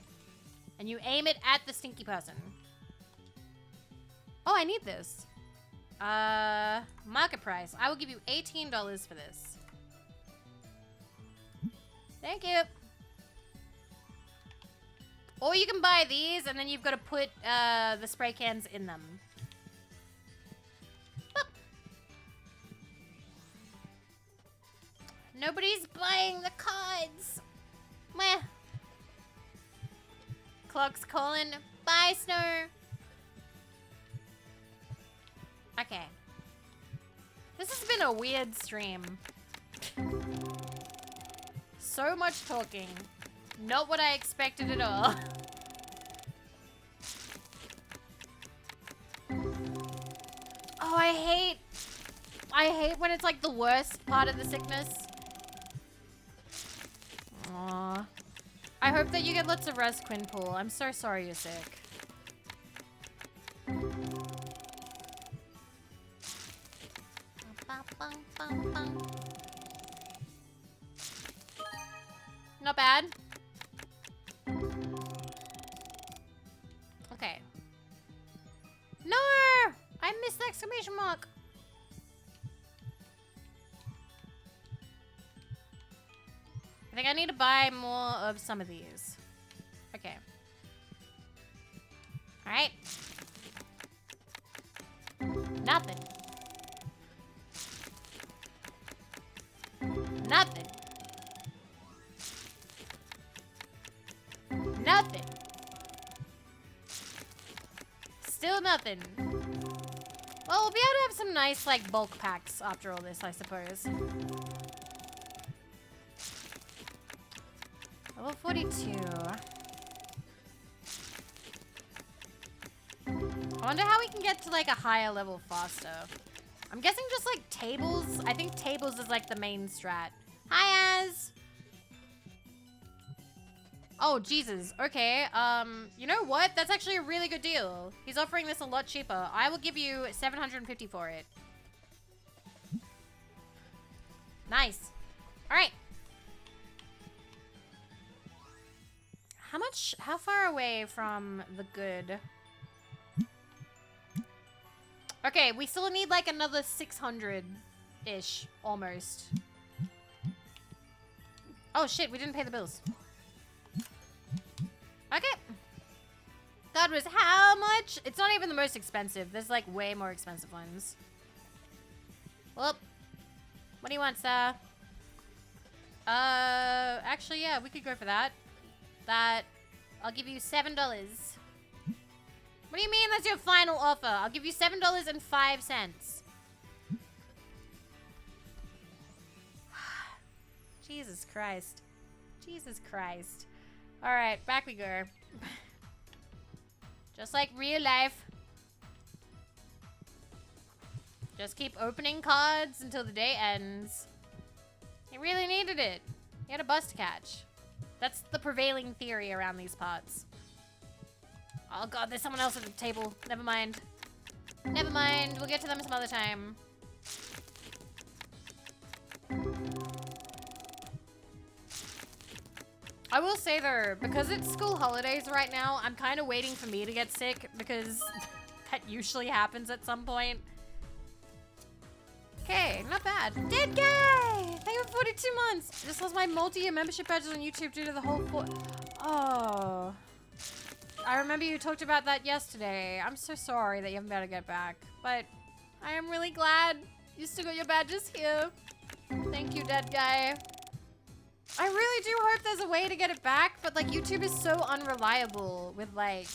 S1: And you aim it at the stinky person. Oh, I need this. Market price. I will give you $18 for this. Thank you. Or you can buy these, and then you've got to put the spray cans in them. Boop. Nobody's buying the cards. Meh. Clock's calling. Bye, Snow. Okay. This has been a weird stream. So much talking. Not what I expected at all. Oh, I hate when it's like the worst part of the sickness. Aww. I hope that you get lots of rest, Quinpool. I'm so sorry you're sick. Not bad. Okay. No! I missed the exclamation mark. I think I need to buy more of some of these. Okay. Alright. Nothing. Nothing. Nothing. Still nothing. Well, we'll be able to have some nice, like, bulk packs after all this, I suppose. Level 42. I wonder how we can get to, like, a higher level faster. I'm guessing just, like, tables. I think tables is, like, the main strat. Hi, Az! Oh, Jesus. Okay, you know what? That's actually a really good deal. He's offering this a lot cheaper. I will give you $750 for it. Nice. All right. How far away from the good? Okay, we still need like another 600-ish, almost. Oh shit, we didn't pay the bills. Okay. That was how much? It's not even the most expensive. There's like way more expensive ones. Well, what do you want, sir? Actually, yeah, we could go for that. I'll give you $7. What do you mean that's your final offer? I'll give you $7.05. Jesus Christ. Jesus Christ. Alright, back we go. Just like real life. Just keep opening cards until the day ends. He really needed it. He had a bus to catch. That's the prevailing theory around these parts. Oh god, there's someone else at the table. Never mind. Never mind. We'll get to them some other time. I will say though, because it's school holidays right now, I'm kind of waiting for me to get sick because that usually happens at some point. Okay, not bad. Dead guy! Thank you for 42 months. This was my multi-year membership badges on YouTube due to the whole Oh. I remember you talked about that yesterday. I'm so sorry that you haven't been able to get back. But I am really glad you still got your badges here. Thank you, dead guy. I really do hope there's a way to get it back, but like YouTube is so unreliable with like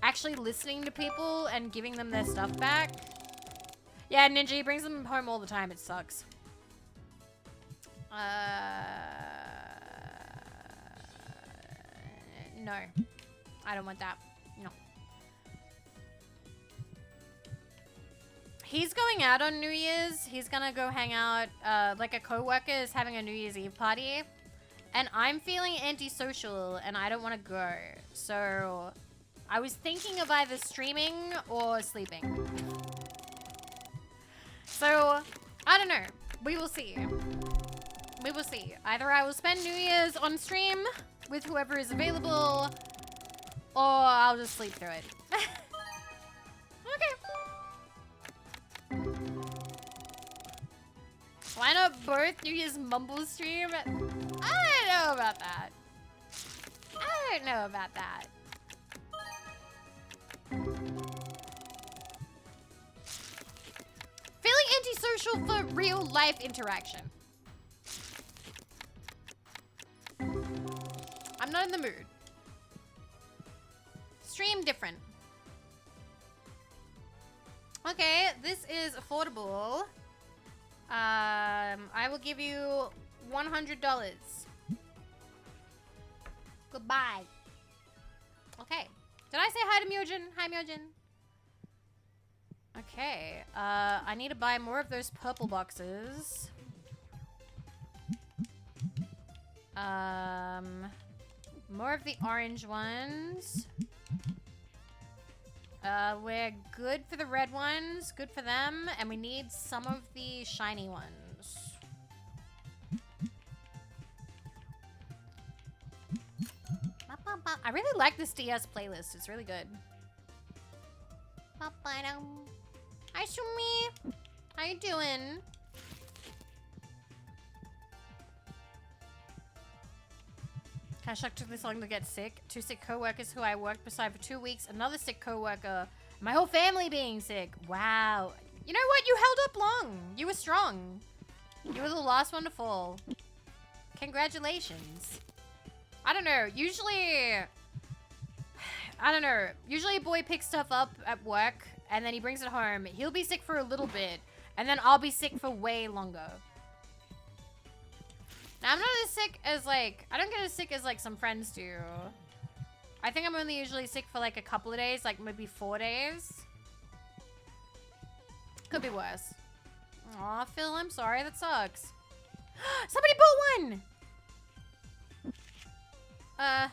S1: actually listening to people and giving them their stuff back. Yeah, Ninja, he brings them home all the time. It sucks. No. I don't want that. No. He's going out on New Year's. He's gonna go hang out. Like a coworker is having a New Year's Eve party. And I'm feeling antisocial and I don't want to go. So I was thinking of either streaming or sleeping. So, I don't know. We will see. We will see. Either I will spend New Year's on stream with whoever is available, or I'll just sleep through it. Okay. Why not both New Year's mumble stream? I don't know about that. I don't know about that. Feeling antisocial for real life interaction. I'm not in the mood. Stream different. Okay, this is affordable. I will give you $100. Goodbye. Okay. Did I say hi to Myojin? Hi, Myojin. Okay, I need to buy more of those purple boxes. More of the orange ones. We're good for the red ones, good for them, and we need some of the shiny ones. I really like this DS playlist, it's really good. Hi, Shumi. How you doing? Cash took this long to get sick. 2 sick co-workers who I worked beside for 2 weeks. Another sick co-worker. My whole family being sick. Wow. You know what? You held up long. You were strong. You were the last one to fall. Congratulations. I don't know. Usually... I don't know. Usually a boy picks stuff up at work and then he brings it home. He'll be sick for a little bit and then I'll be sick for way longer. Now, I'm not as sick as like, I don't get as sick as like some friends do. I think I'm only usually sick for like a couple of days, like maybe 4 days. Could be worse. Aw, Phil, I'm sorry. That sucks. Somebody bought one! Ha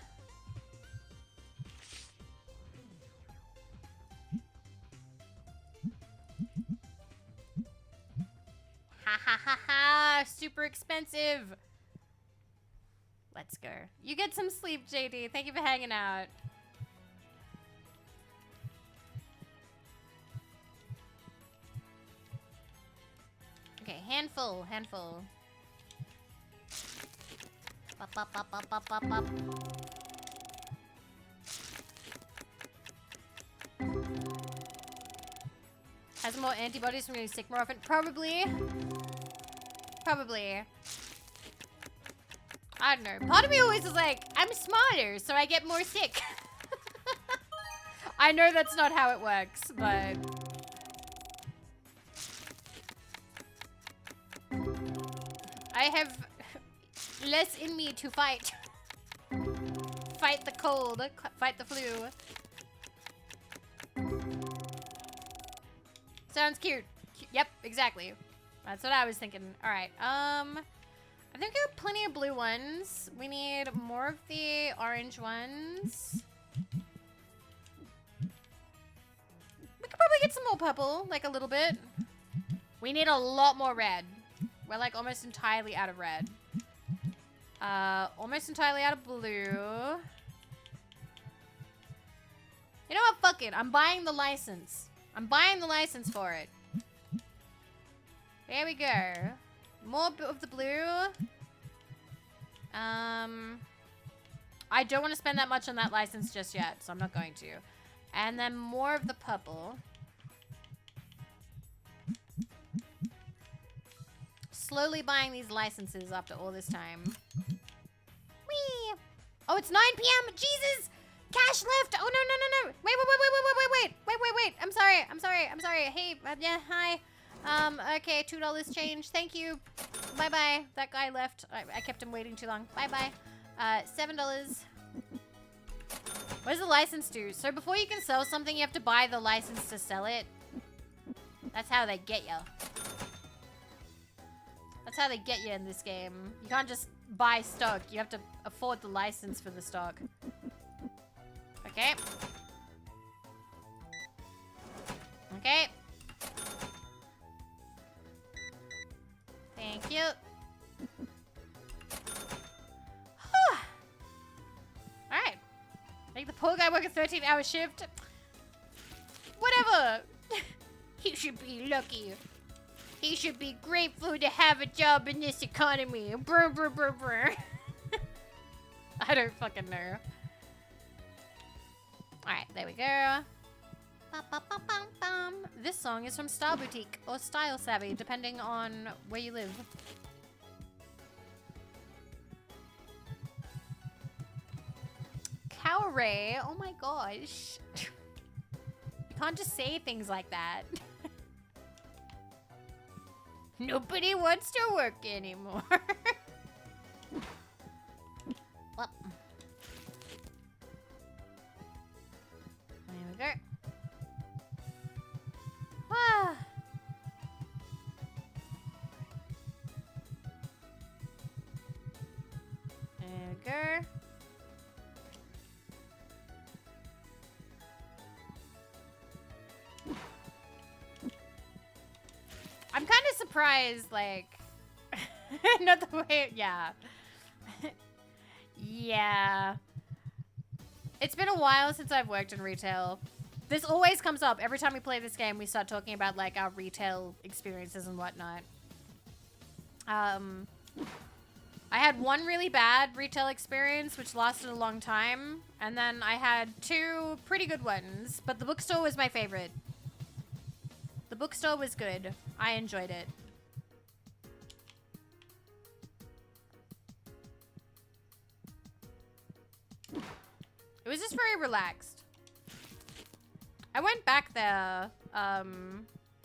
S1: ha ha ha! Super expensive! Let's go. You get some sleep, JD. Thank you for hanging out. Okay, handful, handful. Bop, bop, bop, bop, bop, bop, bop. Has more antibodies from getting sick more often? Probably. Probably. I don't know. Part of me always is like, I'm smarter, so I get more sick. I know that's not how it works, but... I have less in me to fight. Fight the cold, fight the flu. Sounds cute. Yep, exactly. That's what I was thinking. All right. I think we have plenty of blue ones. We need more of the orange ones. We could probably get some more purple, like a little bit. We need a lot more red. We're like almost entirely out of red. Almost entirely out of blue. You know what? Fuck it. I'm buying the license. I'm buying the license for it. There we go. More of the blue. I don't want to spend that much on that license just yet, so I'm not going to. And then more of the purple. Slowly buying these licenses after all this time. Whee! Oh, it's 9 p.m. Jesus! Cash left! Oh, no. Wait. I'm sorry. Hey, yeah, hi. Okay, $2 change. Thank you. Bye-bye. That guy left. I kept him waiting too long. Bye-bye. $7. What does the license do? So before you can sell something, you have to buy the license to sell it. That's how they get you. That's how they get you in this game. You can't just buy stock. You have to afford the license for the stock. Okay. Okay. Thank you. Alright. Make the poor guy work a 13-hour shift. Whatever. He should be lucky. He should be grateful to have a job in this economy. Brr, brr, brr, brr. I don't fucking know. Alright, there we go. Ba-ba-ba-bum-bum. This song is from Style Boutique or Style Savvy, depending on where you live. Cowray, oh my gosh. You can't just say things like that. Nobody wants to work anymore. Well. There we go. Ah. There we go. I'm kind of surprised, like, not the way, yeah. Yeah. It's been a while since I've worked in retail. This always comes up. Every time we play this game, we start talking about, like, our retail experiences and whatnot. I had one really bad retail experience, which lasted a long time. And then I had two pretty good ones. But the bookstore was my favorite. The bookstore was good. I enjoyed it. It was just very relaxed. I went back there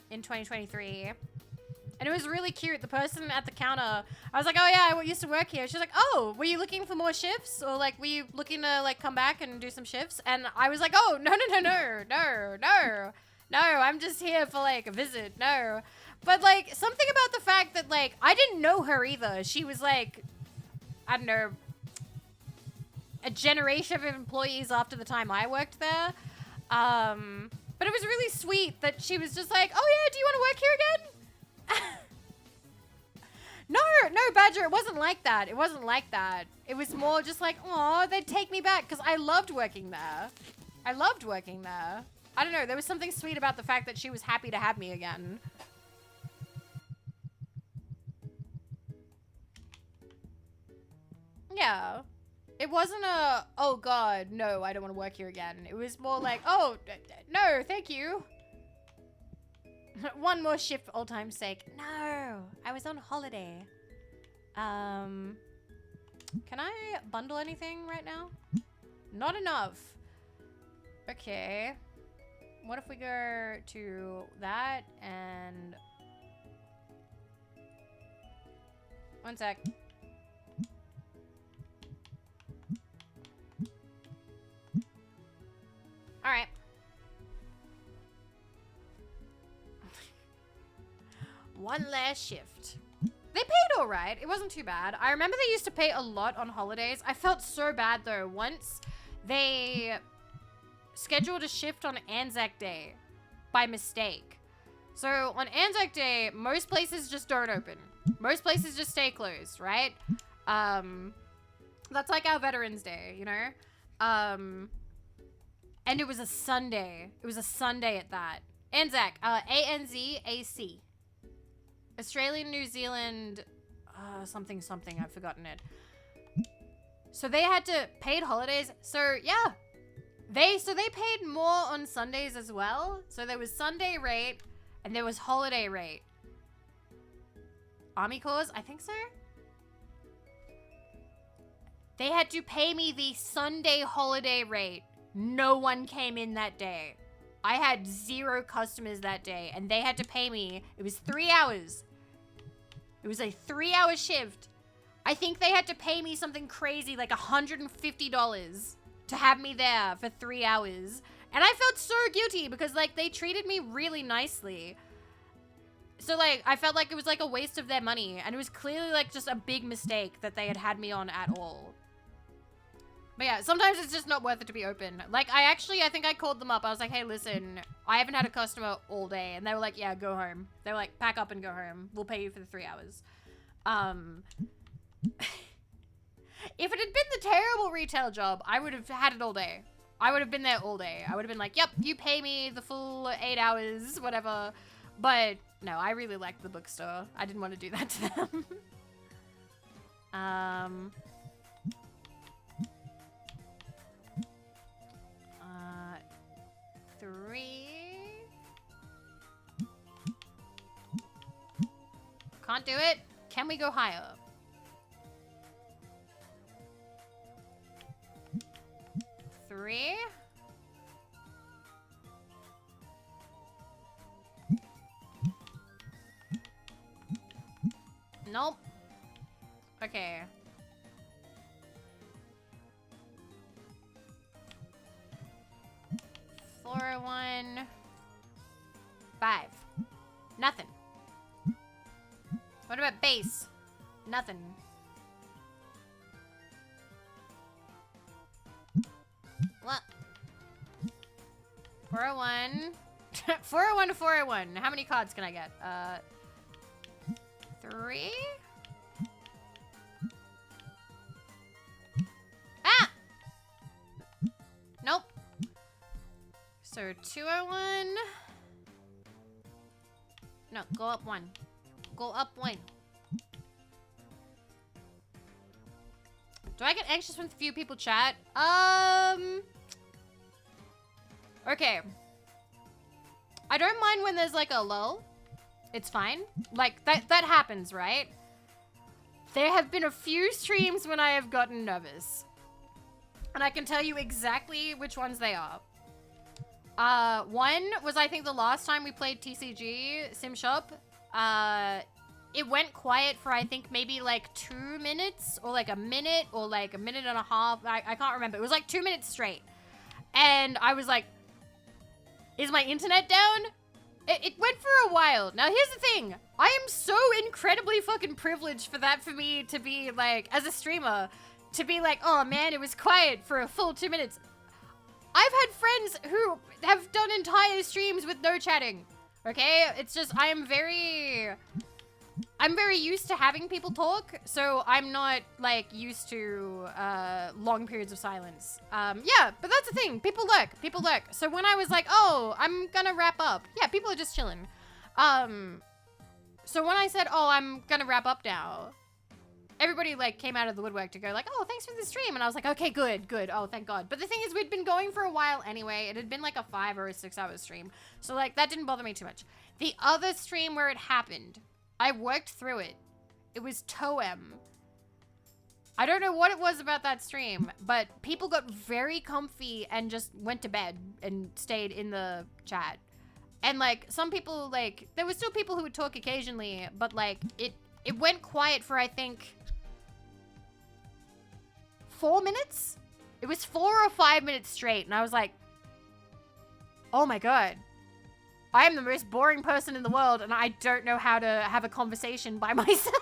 S1: in 2023. And it was really cute. The person at the counter, I was like, oh yeah, I used to work here. She's like, oh, were you looking for more shifts? Or like, were you looking to like come back and do some shifts? And I was like, oh, no. No, I'm just here for like a visit. No. But like something about the fact that like I didn't know her either. She was like, I don't know, a generation of employees after the time I worked there. But it was really sweet that she was just like, oh yeah, do you want to work here again? No, Badger, it wasn't like that. It wasn't like that. It was more just like, oh, they'd take me back because I loved working there. I loved working there. I don't know. There was something sweet about the fact that she was happy to have me again. Yeah. It wasn't a, oh God, no, I don't want to work here again. It was more like, oh, no, thank you. One more shift for old time's sake. No, I was on holiday. Can I bundle anything right now? Not enough. Okay. What if we go to that and... One sec. All right. One last shift. They paid all right. It wasn't too bad. I remember they used to pay a lot on holidays. I felt so bad though. Once they scheduled a shift on Anzac Day by mistake. So on Anzac Day, most places just don't open. Most places just stay closed, right? That's like our Veterans Day, you know? And it was a Sunday. It was a Sunday at that. Anzac, A-N-Z-A-C. Australian, New Zealand, something, I've forgotten it. So they had to paid holidays. So yeah, they paid more on Sundays as well. So there was Sunday rate and there was holiday rate. Army Corps, I think so. They had to pay me the Sunday holiday rate. No one came in that day. I had 0 customers that day and they had to pay me. It was 3 hours. It was a 3-hour shift. I think they had to pay me something crazy like $150 to have me there for 3 hours. And I felt so guilty because like they treated me really nicely. So like I felt like it was like a waste of their money and it was clearly like just a big mistake that they had me on at all. But yeah, sometimes it's just not worth it to be open. Like I think I called them up. I was like, hey, listen, I haven't had a customer all day. And they were like, yeah, go home. They were like, pack up and go home. We'll pay you for the 3 hours. If it had been the terrible retail job, I would have had it all day. I would have been there all day. I would have been like, yep, you pay me the full 8 hours, whatever. But no, I really liked the bookstore. I didn't want to do that to them. 3. Can't do it. Can we go higher? 3. Nope. Okay. $401. 5. Nothing. What about base? Nothing. What? 401. 401 to 401. How many cards can I get? 3? Ah! Nope. So 201. No, go up 1. Go up 1. Do I get anxious when a few people chat? Okay. I don't mind when there's like a lull. It's fine. Like that happens, right? There have been a few streams when I have gotten nervous. And I can tell you exactly which ones they are. One was I think the last time we played TCG Sim Shop. It went quiet for I think maybe like 2 minutes or like a minute or like a minute and a half. I can't remember. It was like 2 minutes straight. And I was like, is my internet down? It went for a while. Now here's the thing. I am so incredibly fucking privileged for that for me to be like, as a streamer, to be like, oh man, it was quiet for a full 2 minutes. I've had friends who have done entire streams with no chatting. Okay? It's just, I'm very used to having people talk, so I'm not like used to long periods of silence. Yeah, but that's the thing. People lurk. So when I was like, oh, I'm gonna wrap up. Yeah, people are just chilling. So when I said, oh, I'm gonna wrap up now, everybody like came out of the woodwork to go like, oh, thanks for the stream. And I was like, okay, good. Oh, thank God. But the thing is, we'd been going for a while anyway. It had been like a 5 or a 6 hour stream. So like that didn't bother me too much. The other stream where it happened, I worked through it. It was Toem. I don't know what it was about that stream, but people got very comfy and just went to bed and stayed in the chat. And like some people, like there were still people who would talk occasionally, but like it went quiet for I think 4 minutes. It was 4 or 5 minutes straight, and I was like, oh my god, I am the most boring person in the world, and I don't know how to have a conversation by myself.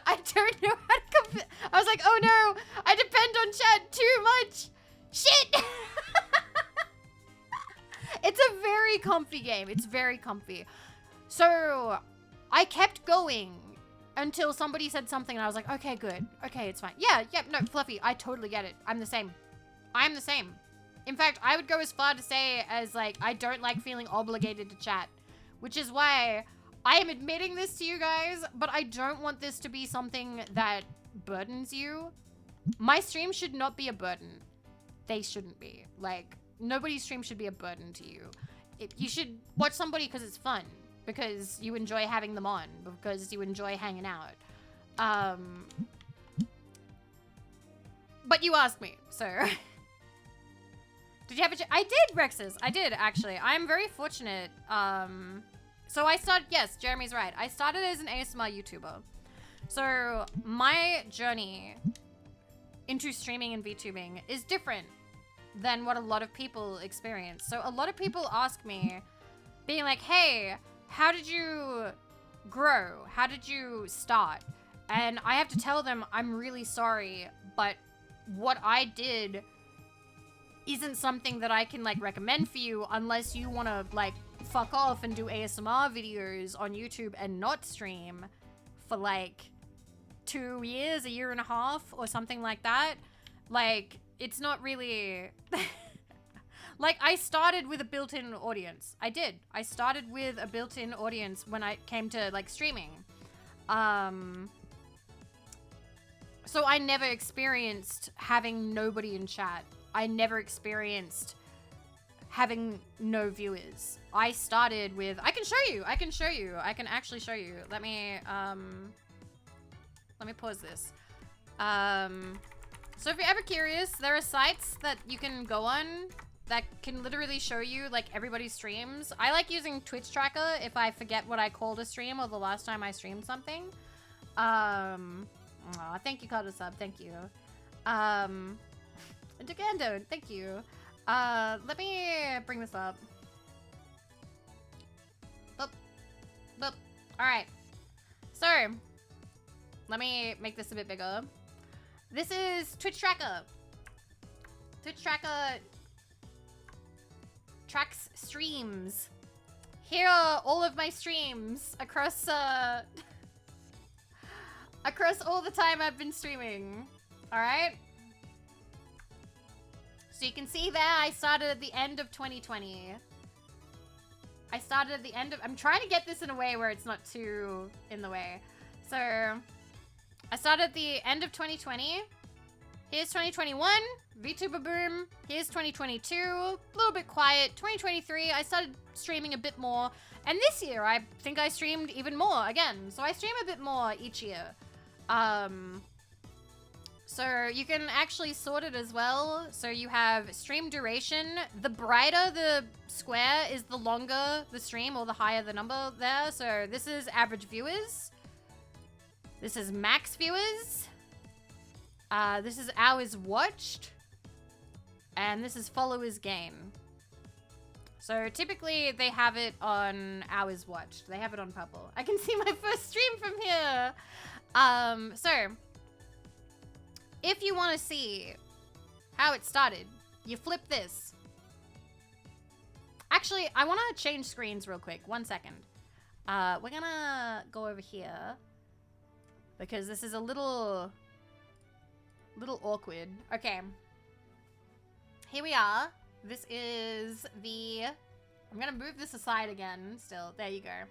S1: I don't know how to I was like, oh no, I depend on chat too much. Shit. It's a very comfy game. It's very comfy. So I kept going until somebody said something and I was like, okay, good. Okay, it's fine. Yeah, no, Fluffy, I totally get it. I'm the same. I'm the same. In fact, I would go as far to say as like, I don't like feeling obligated to chat, which is why I am admitting this to you guys, but I don't want this to be something that burdens you. My stream should not be a burden. They shouldn't be. Like, nobody's stream should be a burden to you. You should watch somebody because it's fun, because you enjoy having them on, because you enjoy hanging out. But you asked me, so. Did you have I did, Rexes. I did, actually. I'm very fortunate. So I started, yes, Jeremy's right. I started as an ASMR YouTuber. So my journey into streaming and VTubing is different than what a lot of people experience. So a lot of people ask me, being like, hey, how did you grow? How did you start? And I have to tell them, I'm really sorry, but what I did isn't something that I can like recommend for you unless you want to like fuck off and do ASMR videos on YouTube and not stream for like 2 years, a year and a half or something like that. Like, it's not really like, I started with a built-in audience. I did. I started with a built-in audience when I came to like streaming. So I never experienced having nobody in chat. I never experienced having no viewers. I started with, I can show you. I can actually show you. Let me pause this. So if you're ever curious, there are sites that you can go on that can literally show you like everybody's streams. I like using Twitch Tracker if I forget what I called a stream or the last time I streamed something. Aw, thank you, Carter Sub. Thank you. Dugando, thank you. Let me bring this up. Boop. Boop. Alright. So, let me make this a bit bigger. This is Twitch Tracker. Twitch Tracker tracks streams. Here are all of my streams across, across all the time I've been streaming. Alright? So you can see there, I started at the end of 2020. I started at the end of... I'm trying to get this in a way where it's not too in the way. So, I started at the end of 2020. Here's 2021. VTuber boom. Here's 2022. A little bit quiet. 2023, I started streaming a bit more. And this year, I think I streamed even more again. So I stream a bit more each year. So you can actually sort it as well. So you have stream duration. The brighter the square is, the longer the stream, or the higher the number there. So this is average viewers. This is max viewers. This is hours watched. And this is followers gain. So typically they have it on hours watched. They have it on purple. I can see my first stream from here. So if you want to see how it started, you flip this. Actually, I want to change screens real quick. 1 second. We're gonna go over here because this is a little awkward. Okay. Here we are. This is the... I'm gonna move this aside again still. There you go.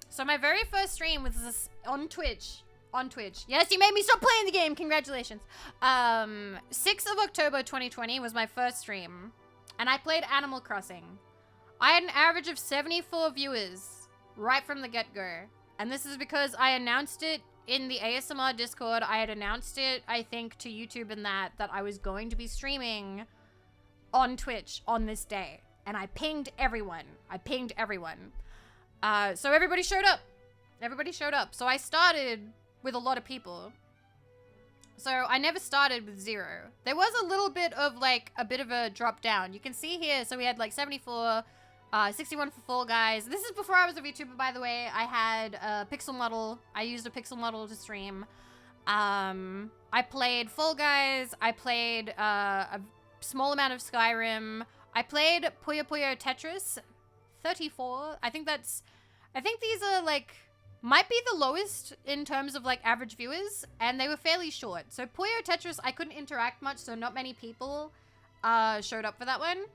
S1: So my very first stream was this on Twitch. On Twitch. Yes, you made me stop playing the game. Congratulations. 6th of October 2020 was my first stream. And I played Animal Crossing. I had an average of 74 viewers right from the get-go. And this is because I announced it in the ASMR Discord. I had announced it, I think, to YouTube and that I was going to be streaming on Twitch on this day. And I pinged everyone. So everybody showed up. So I started with a lot of people. So I never started with 0. There was a little bit of like a bit of a drop down. You can see here, so we had like 74, 61 for Fall Guys. This is before I was a VTuber, by the way. I had a pixel model. I used a pixel model to stream. I played Fall Guys. I played a small amount of Skyrim. I played Puyo Puyo Tetris 34. I think these are like, might be the lowest in terms of like average viewers, and they were fairly short. So Puyo Tetris, I couldn't interact much, so not many people showed up for that one.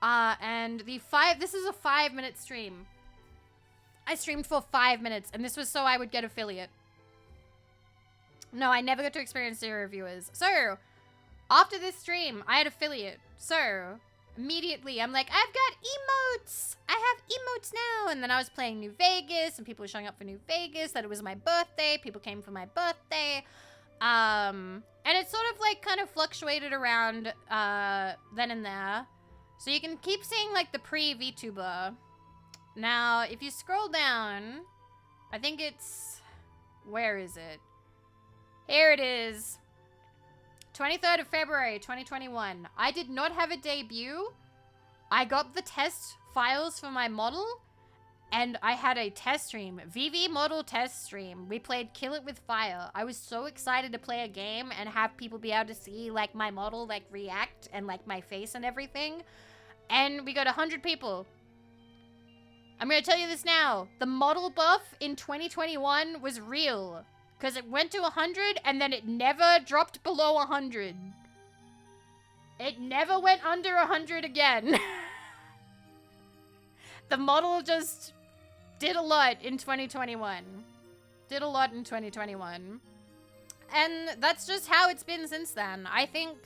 S1: And this is a 5-minute stream. I streamed for 5 minutes, and this was so I would get affiliate. No, I never got to experience 0 viewers. So, after this stream, I had affiliate. So, immediately, I'm like, I've got emotes! I have emotes now! And then I was playing New Vegas, and people were showing up for New Vegas, that it was my birthday, people came for my birthday. And it sort of, like, kind of fluctuated around, then and there. So you can keep seeing, like, the pre-VTuber. Now, if you scroll down, I think it's... Where is it? Here it is. 23rd of February, 2021. I did not have a debut. I got the test files for my model, and I had a test stream. Vivi model test stream. We played Kill It With Fire. I was so excited to play a game and have people be able to see, like, my model, like, react and, like, my face and everything. And we got 100 people. I'm gonna tell you this now. The model buff in 2021 was real. Because it went to 100 and then it never dropped below 100. It never went under 100 again. The model just did a lot in 2021. And that's just how it's been since then. I think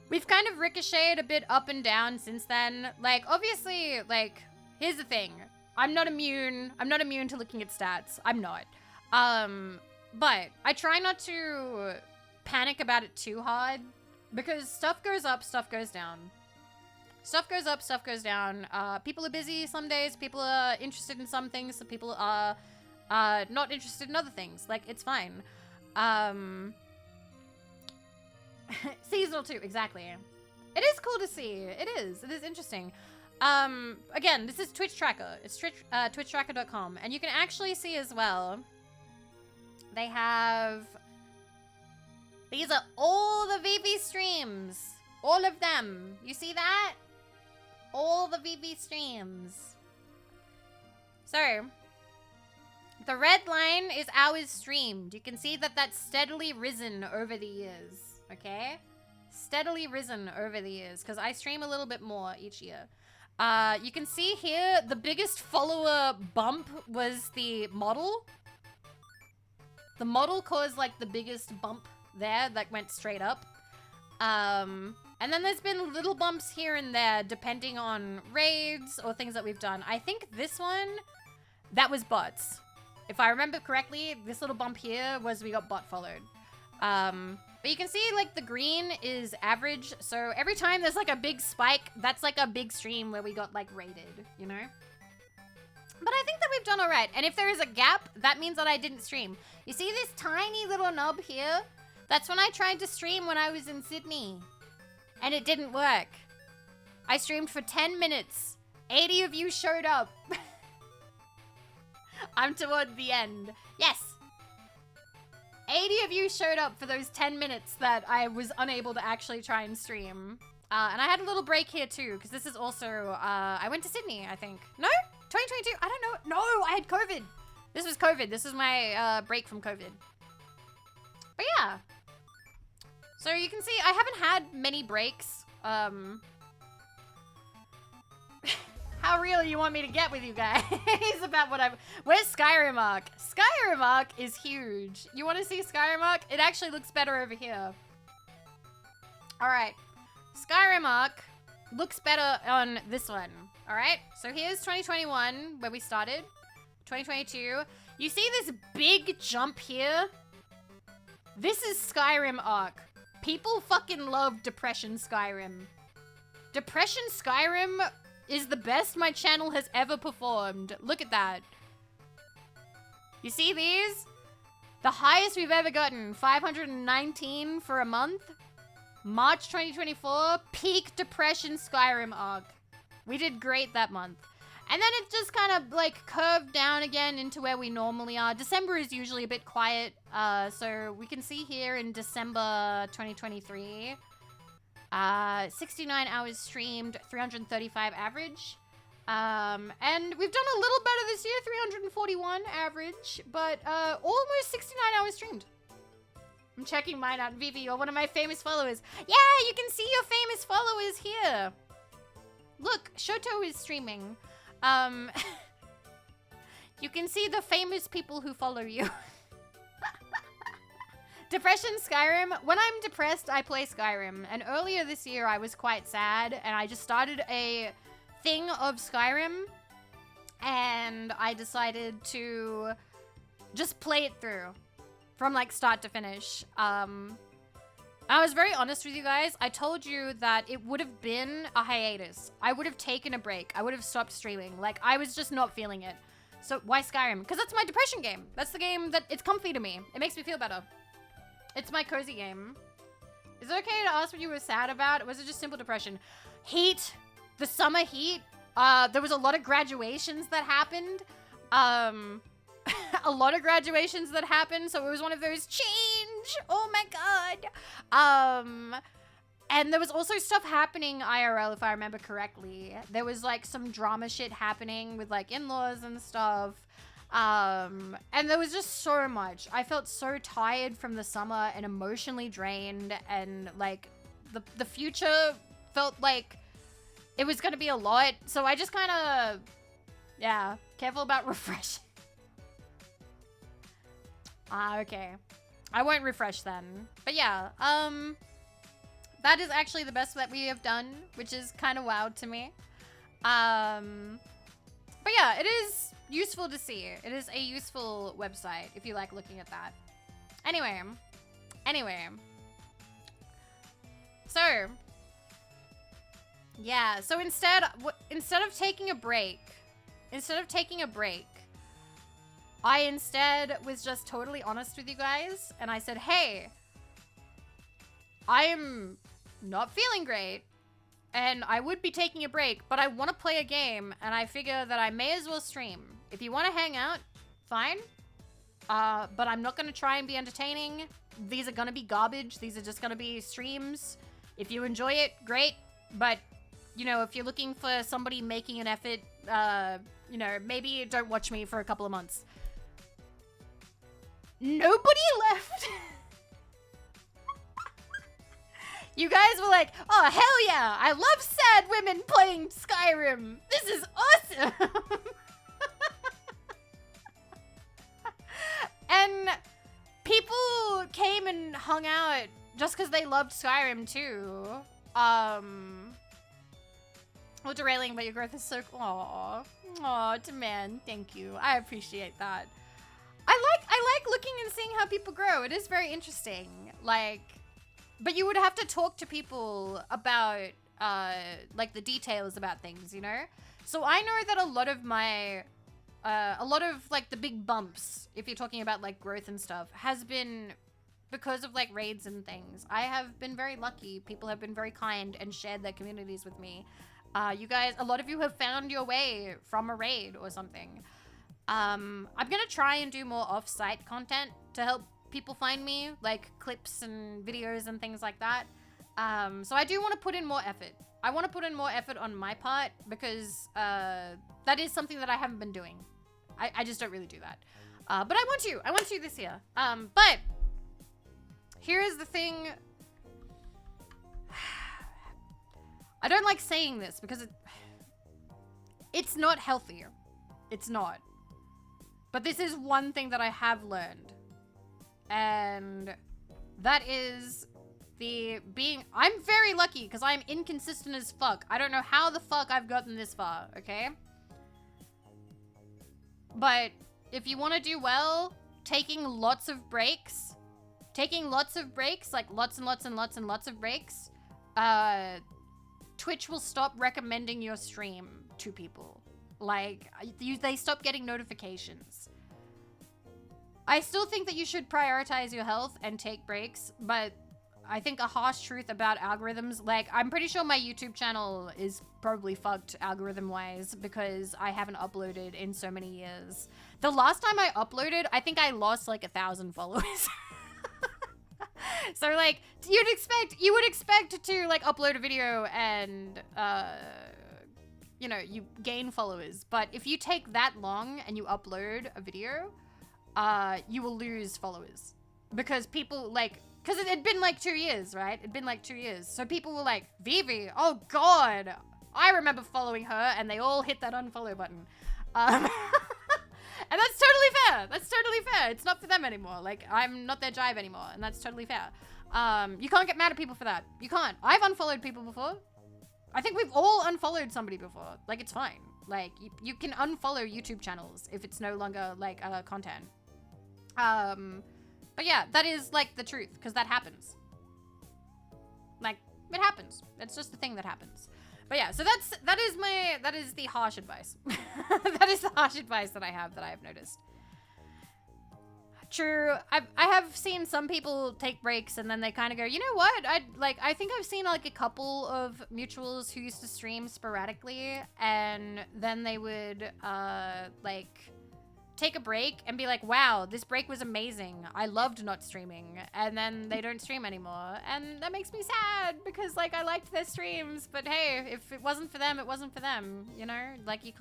S1: we've kind of ricocheted a bit up and down since then. Like, obviously, like, here's the thing. I'm not immune to looking at stats. I'm not. But I try not to panic about it too hard because stuff goes up, stuff goes down. Stuff goes up, stuff goes down. People are busy some days. People are interested in some things. Some people are not interested in other things. Like, it's fine. Seasonal too, exactly. It is cool to see. It is interesting. Again, this is Twitch Tracker. It's twitchtracker.com. And you can actually see as well, they have, these are all the Vivi streams. All of them. You see that? All the Vivi streams. So, the red line is hours streamed. You can see that that's steadily risen over the years. Okay? Steadily risen over the years. Because I stream a little bit more each year. You can see here, the biggest follower bump was the model. The model caused, like, the biggest bump there that went straight up. And then there's been little bumps here and there, depending on raids or things that we've done. I think this one, that was bots. If I remember correctly, this little bump here was we got bot followed. But you can see, like, the green is average. So every time there's, like, a big spike, that's, like, a big stream where we got, like, raided, you know? But I think that we've done all right. And if there is a gap, that means that I didn't stream. You see this tiny little nub here? That's when I tried to stream when I was in Sydney. And it didn't work. I streamed for 10 minutes. 80 of you showed up. I'm toward the end. Yes. 80 of you showed up for those 10 minutes that I was unable to actually try and stream. And I had a little break here too, because this is also, I went to Sydney, I think. No? 2022? I don't know. No, I had COVID. This was COVID. This was my break from COVID. But yeah. So you can see I haven't had many breaks. How real you want me to get with you guys about what Where's Skyrim Arc? Skyrim Arc is huge. You want to see Skyrim Arc? It actually looks better over here. All right. Skyrim Arc looks better on this one. All right. So here's 2021 where we started. 2022. You see this big jump here? This is Skyrim Arc. People fucking love Depression Skyrim. Depression Skyrim is the best my channel has ever performed. Look at that. You see these? The highest we've ever gotten, 519 for a month. March 2024, peak Depression Skyrim Arc. We did great that month. And then it just kind of like curved down again into where we normally are. December is usually a bit quiet. So we can see here in December 2023, 69 hours streamed, 335 average. And we've done a little better this year, 341 average, but almost 69 hours streamed. I'm checking mine out. Vivi, you're one of my famous followers. Yeah, you can see your famous followers here. Look, Shoto is streaming. You can see the famous people who follow you. Depression Skyrim. When I'm depressed, I play Skyrim. And earlier this year, I was quite sad, and I just started a thing of Skyrim, and I decided to just play it through from like start to finish. I was very honest with you guys. I told you that it would have been a hiatus. I would have taken a break. I would have stopped streaming. Like, I was just not feeling it. So why Skyrim? Because that's my depression game. That's the game that it's comfy to me. It makes me feel better. It's my cozy game. Is it okay to ask what you were sad about? Or was it just simple depression? Heat. The summer heat. There was a lot of graduations that happened. A lot of graduations that happened, so it was one of those change. Oh my god. And there was also stuff happening IRL, if I remember correctly. There was like some drama shit happening with like in-laws and stuff. And there was just so much. I felt so tired from the summer and emotionally drained, and like the future felt like it was gonna be a lot. So I just kind of, yeah, careful about refreshing. Okay. I won't refresh then. But yeah, that is actually the best that we have done, which is kind of wild to me. But yeah, it is useful to see. It is a useful website if you like looking at that. Anyway. So, yeah, so instead of taking a break, I instead was just totally honest with you guys, and I said, hey, I am not feeling great, and I would be taking a break, but I want to play a game, and I figure that I may as well stream. If you want to hang out, fine, but I'm not going to try and be entertaining. These are going to be garbage. These are just going to be streams. If you enjoy it, great, but, you know, if you're looking for somebody making an effort, you know, maybe don't watch me for a couple of months. Nobody left. You guys were like, oh, hell yeah. I love sad women playing Skyrim. This is awesome. And people came and hung out just because they loved Skyrim too. Well, derailing, but your growth is so cool. Aw, demand. Thank you. I appreciate that. I like looking and seeing how people grow. It is very interesting. Like, but you would have to talk to people about, like the details about things, you know? So I know that a lot of like the big bumps, if you're talking about like growth and stuff, has been because of like raids and things. I have been very lucky. People have been very kind and shared their communities with me. You guys, a lot of you have found your way from a raid or something. I'm gonna try and do more off-site content to help people find me, like clips and videos and things like that. So I do want to put in more effort. I want to put in more effort on my part because that is something that I haven't been doing. I just don't really do that. But I want to this year. But here is the thing. I don't like saying this because it's not healthier. It's not. But this is one thing that I have learned. And that is I'm very lucky because I'm inconsistent as fuck. I don't know how the fuck I've gotten this far, okay? But if you want to do well, taking lots of breaks, like lots and lots and lots and lots of breaks, Twitch will stop recommending your stream to people. Like, they stop getting notifications. I still think that you should prioritize your health and take breaks, but I think a harsh truth about algorithms, like, I'm pretty sure my YouTube channel is probably fucked algorithm-wise because I haven't uploaded in so many years. The last time I uploaded, I think I lost like 1,000 followers. So like, you would expect to like upload a video and, you know, you gain followers. But if you take that long and you upload a video, you will lose followers because people like, because it had been like 2 years, right? It'd been like 2 years. So people were like, Vivi, oh God, I remember following her, and they all hit that unfollow button. And that's totally fair. That's totally fair. It's not for them anymore. Like, I'm not their jive anymore, and that's totally fair. You can't get mad at people for that. You can't. I've unfollowed people before. I think we've all unfollowed somebody before. Like, it's fine. Like, you can unfollow YouTube channels if it's no longer, like, content. But yeah, that is, like, the truth, because that happens. Like, it happens. It's just the thing that happens. But yeah, so that is the harsh advice. That is the harsh advice that I have noticed. True, I have seen some people take breaks and then they kind of go, you know what? I think I've seen like a couple of mutuals who used to stream sporadically, and then they would like take a break and be like, wow, this break was amazing. I loved not streaming. And then they don't stream anymore. And that makes me sad because like I liked their streams, but hey, if it wasn't for them, it wasn't for them, you know? Like you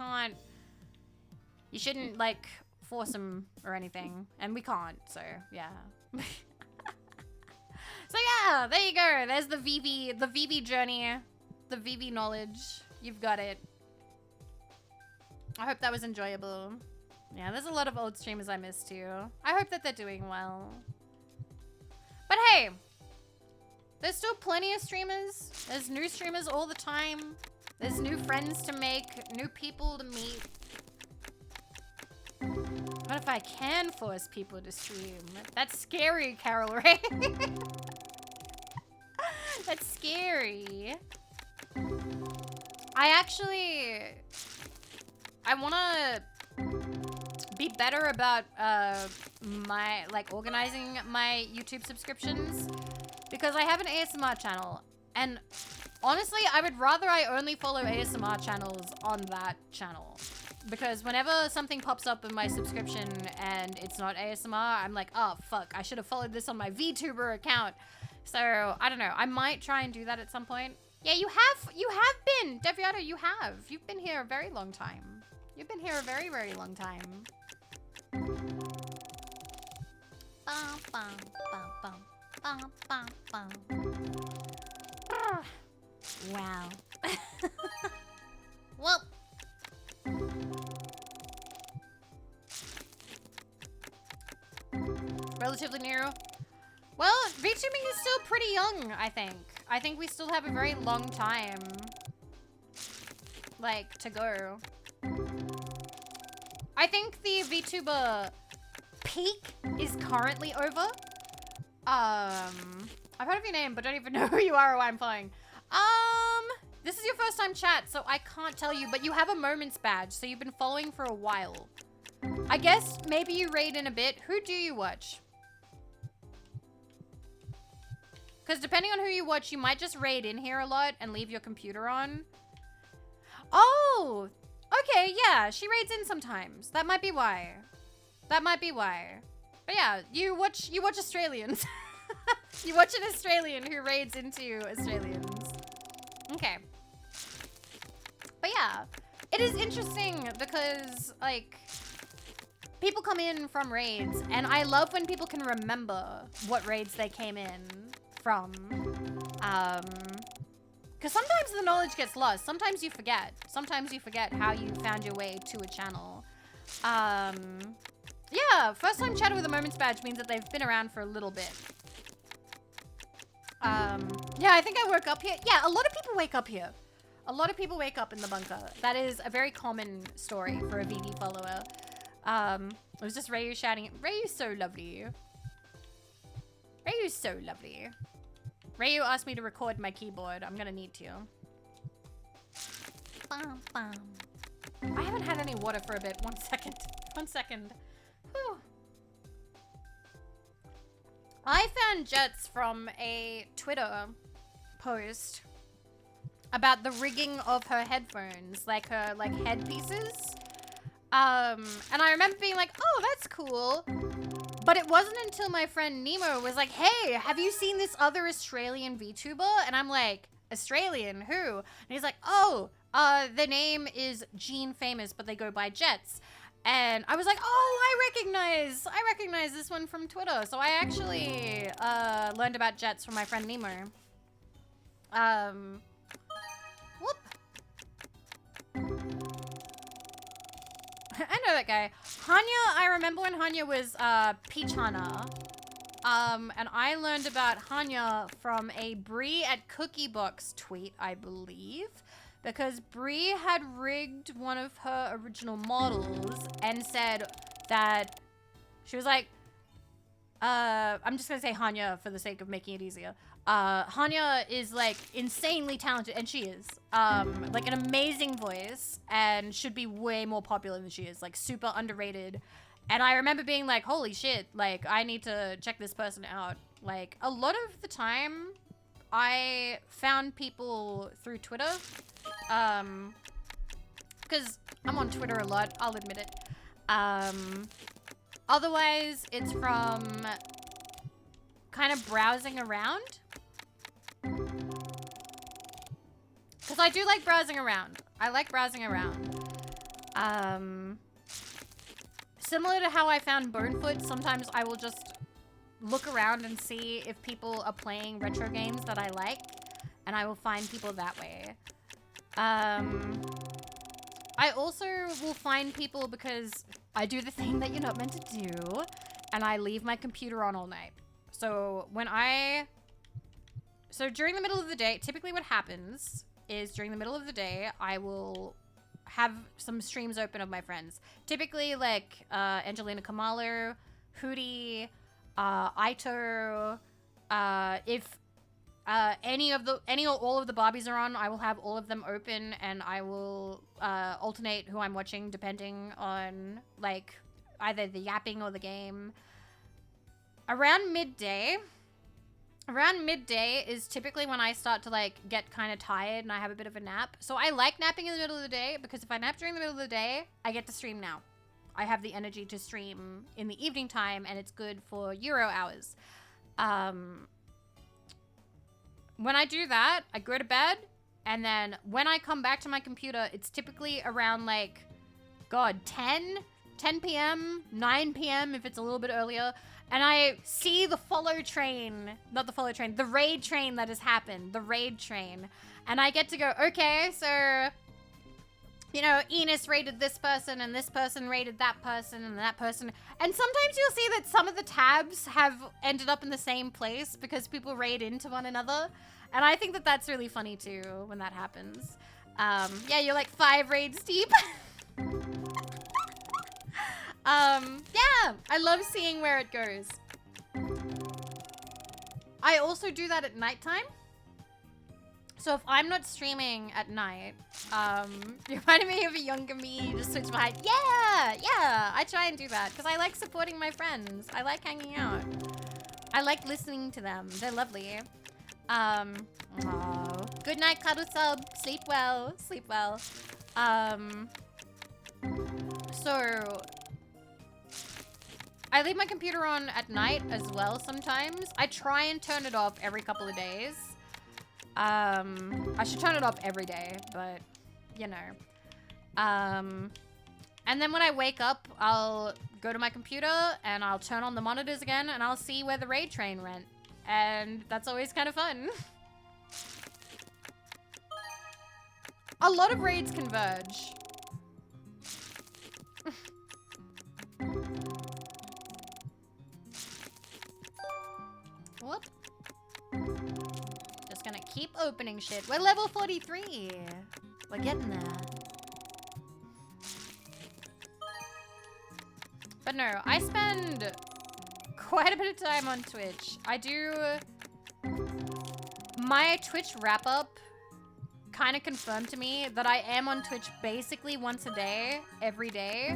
S1: shouldn't like force them or anything. And we can't, so yeah. So yeah, there you go. There's the Vivi journey, the Vivi knowledge. You've got it. I hope that was enjoyable. Yeah, there's a lot of old streamers I miss too. I hope that they're doing well. But hey, there's still plenty of streamers. There's new streamers all the time. There's new friends to make, new people to meet. What if I can force people to stream? That's scary, Carol Ray. That's scary. I wanna be better about my organizing my YouTube subscriptions, because I have an ASMR channel, and honestly I would rather I only follow ASMR channels on that channel, because whenever something pops up in my subscription and it's not ASMR, I'm like, oh fuck, I should have followed this on my VTuber account. So I don't know, I might try and do that at some point. Yeah, you have been, Deviato, you've been here a very long time. You've been here a very, very long time. Wow. Well. Relatively new. Well, VTubing is still pretty young, I think. I think we still have a very long time, like, to go. I think the VTuber peak is currently over. I've heard of your name, but don't even know who you are or why I'm following. This is your first time chat, so I can't tell you, but you have a moments badge, so you've been following for a while. I guess maybe you raid in a bit. Who do you watch? Because depending on who you watch, you might just raid in here a lot and leave your computer on. Oh, okay, yeah, she raids in sometimes. That might be why. That might be why. But yeah, you watch Australians. You watch an Australian who raids into Australians. Okay. But yeah, it is interesting because, like, people come in from raids, and I love when people can remember what raids they came in from. Because sometimes the knowledge gets lost. Sometimes you forget. Sometimes you forget how you found your way to a channel. Yeah, first time chatter with a moments badge means that they've been around for a little bit. Yeah, I think I woke up here. Yeah, a lot of people wake up here. A lot of people wake up in the bunker. That is a very common story for a VV follower. It was just Rayu shouting. Rayu's so lovely. Rayu's so lovely. Rayu asked me to record my keyboard. I'm gonna need to. Bum, bum. I haven't had any water for a bit. 1 second. 1 second. Whew. I found Jets from a Twitter post about the rigging of her headphones, like her headpieces. And I remember being like, oh, that's cool. But it wasn't until my friend Nemo was like, hey, have you seen this other Australian VTuber? And I'm like, Australian, who? And he's like, oh, the name is Gene Famous, but they go by Jets. And I was like, oh, I recognize this one from Twitter. So I actually learned about Jets from my friend Nemo. Whoop. I know that guy. Hanya, I remember when Hanya was Peach Hana. And I learned about Hanya from a Bree at Cookie Box tweet, I believe. Because Bree had rigged one of her original models and said that she was like, I'm just gonna say Hanya for the sake of making it easier. Hanya is like insanely talented, and she is. Like an amazing voice and should be way more popular than she is, like super underrated. And I remember being like, holy shit, like I need to check this person out. Like a lot of the time I found people through Twitter. Because I'm on Twitter a lot, I'll admit it. Otherwise, it's from kind of browsing around. Because I do like browsing around. I like browsing around. Similar to how I found Bonefoot, sometimes I will just look around and see if people are playing retro games that I like, and I will find people that way. I also will find people because I do the thing that you're not meant to do, and I leave my computer on all night. So during the middle of the day, typically what happens is during the middle of the day, I will have some streams open of my friends. Typically like Angelina Kamalu, Hootie, Aito, if any or all of the Barbies are on, I will have all of them open, and I will alternate who I'm watching depending on like either the yapping or the game. Around midday is typically when I start to like get kind of tired and I have a bit of a nap. So I like napping in the middle of the day because if I nap during the middle of the day, I get to stream now. I have the energy to stream in the evening time, and it's good for Euro hours. When I do that, I go to bed, and then when I come back to my computer, it's typically around like, God, 10 p.m., 9 p.m. if it's a little bit earlier, and I see the the raid train that has happened, the raid train, and I get to go, okay, so, you know, Enos raided this person, and this person raided that person, and that person, and sometimes you'll see that some of the tabs have ended up in the same place because people raid into one another, and I think that that's really funny too when that happens. Yeah, you're like 5 raids deep. Yeah, I love seeing where it goes. I also do that at nighttime. So if I'm not streaming at night, you reminded me of a younger me, you just switch behind. Yeah, I try and do that because I like supporting my friends. I like hanging out. I like listening to them. They're lovely. Aw. Good night, Cuddle Sub. Sleep well. Sleep well. So I leave my computer on at night as well sometimes. I try and turn it off every couple of days. I should turn it off every day, but you know. And then when I wake up, I'll go to my computer and I'll turn on the monitors again and I'll see where the raid train went. And that's always kind of fun. A lot of raids converge. Whoop. Just gonna keep opening shit. We're level 43. We're getting there. But no, I spend quite a bit of time on Twitch. I do... My Twitch wrap-up kind of confirmed to me that I am on Twitch basically once a day, every day.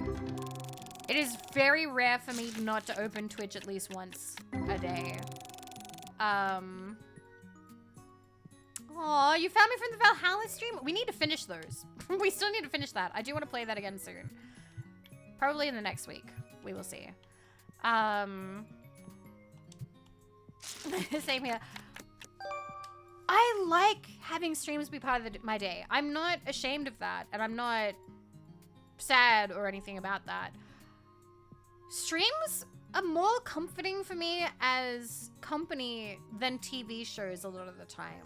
S1: It is very rare for me not to open Twitch at least once a day. Aw, you found me from the Valhalla stream? We need to finish those. We still need to finish that. I do want to play that again soon. Probably in the next week. We will see. Same here. I like having streams be part of my day. I'm not ashamed of that, and I'm not sad or anything about that. Streams are more comforting for me as company than TV shows a lot of the time.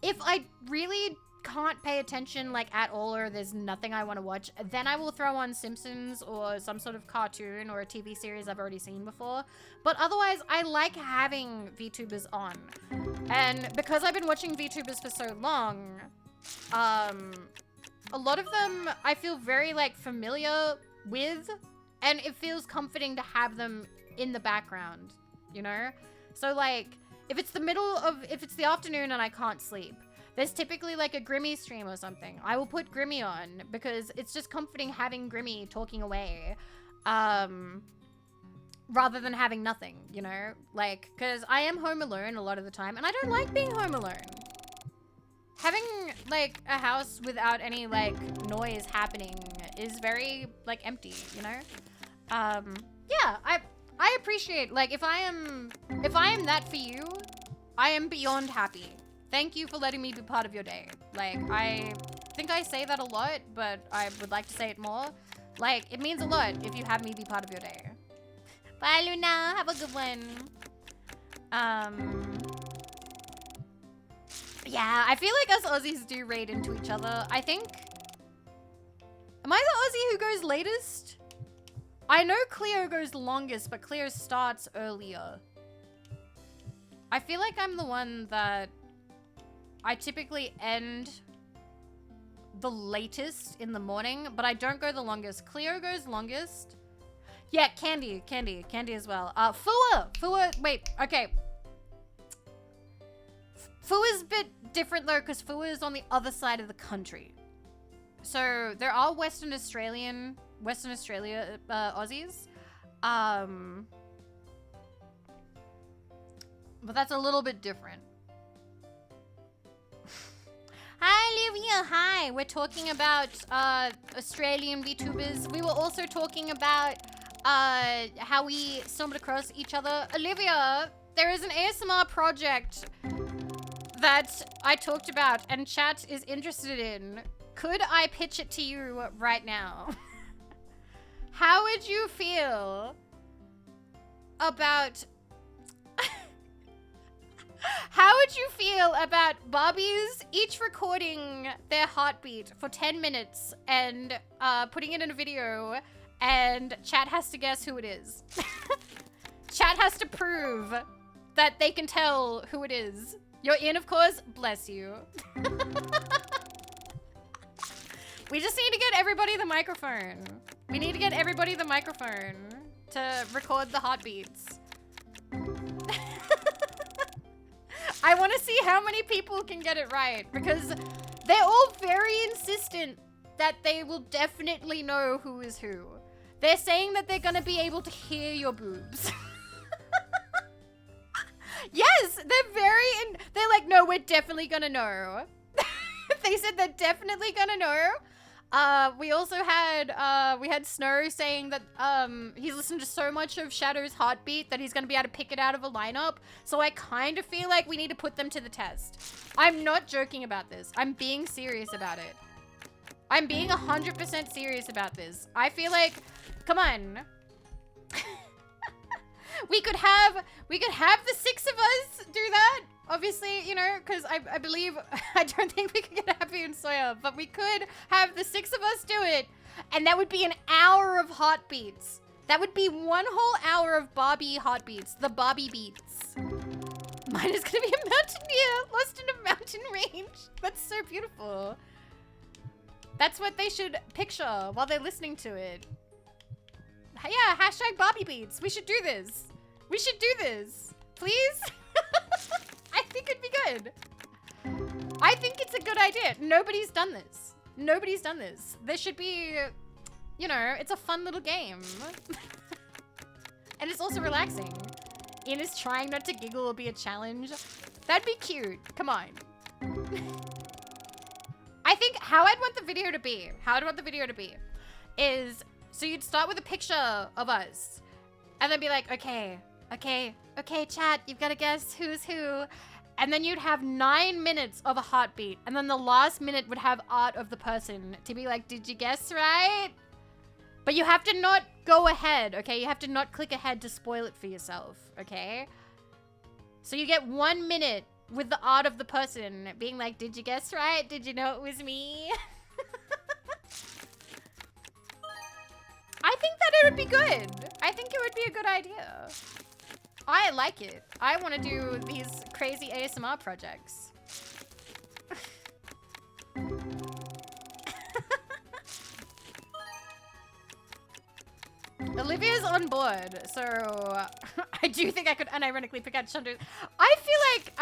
S1: If I really can't pay attention like at all, or there's nothing I want to watch, then I will throw on Simpsons or some sort of cartoon or a TV series I've already seen before. But otherwise, I like having VTubers on. And because I've been watching VTubers for so long, a lot of them I feel very like familiar with, and it feels comforting to have them in the background, you know? So like, if it's the afternoon and I can't sleep, there's typically like a Grimmy stream or something. I will put Grimmy on because it's just comforting having Grimmy talking away, rather than having nothing, you know? Like, because I am home alone a lot of the time, and I don't like being home alone. Having like a house without any like noise happening is very like empty, you know? Yeah, I appreciate, like, if I am that for you, I am beyond happy. Thank you for letting me be part of your day. Like, I think I say that a lot, but I would like to say it more. Like, it means a lot if you have me be part of your day. Bye, Luna. Have a good one. Yeah, I feel like us Aussies do raid into each other. I think... Am I the Aussie who goes latest? I know Cleo goes longest, but Cleo starts earlier. I feel like I'm the one that... I typically end the latest in the morning, but I don't go the longest. Cleo goes longest. Yeah, Candy as well. Fua, wait, okay. Fua's a bit different though, because Fua is on the other side of the country. So there are Western Australia Aussies. But that's a little bit different. Hi, Olivia. Hi. We're talking about Australian VTubers. We were also talking about how we stumbled across each other. Olivia, there is an ASMR project that I talked about and chat is interested in. Could I pitch it to you right now? How would you feel about... How would you feel about Barbies each recording their heartbeat for 10 minutes and putting it in a video, and chat has to guess who it is? Chat has to prove that they can tell who it is. You're in, of course. Bless you. We just need to get everybody the microphone. We need to get everybody the microphone to record the heartbeats. I want to see how many people can get it right, because they're all very insistent that they will definitely know who is who. They're saying that they're going to be able to hear your boobs. Yes, they're like, no, we're definitely going to know. They said they're definitely going to know. We also had, we had Snow saying that, he's listened to so much of Shadow's heartbeat that he's gonna be able to pick it out of a lineup. So I kind of feel like we need to put them to the test. I'm not joking about this. I'm being serious about it. I'm being 100% serious about this. I feel like, come on. we could have the 6 of us do that. Obviously, you know, because I believe, I don't think we could get Happy and Sawyer, but we could have the 6 of us do it, and that would be an hour of heartbeats. That would be 1 whole hour of Barbie heartbeats, the Barbie beats. Mine is gonna be a mountaineer, lost in a mountain range. That's so beautiful. That's what they should picture while they're listening to it. Yeah, Yeah, hashtag Bobby Beats. We should do this. We should do this. Please? I think it'd be good. I think it's a good idea. Nobody's done this. Nobody's done this. There should be, you know, it's a fun little game. And it's also relaxing. Ian is trying not to giggle or be a challenge. That'd be cute. Come on. I think how I'd want the video to be, is, so you'd start with a picture of us. And then be like, okay, chat, you've got to guess who's who. And then you'd have 9 minutes of a heartbeat. And then the last minute would have art of the person to be like, did you guess right? But you have to not go ahead, okay? You have to not click ahead to spoil it for yourself, okay? So you get 1 minute with the art of the person being like, did you guess right? Did you know it was me? I think that it would be good. I think it would be a good idea. I like it. I want to do these crazy ASMR projects. Olivia's on board, so I do think I could unironically pick out Shonda. I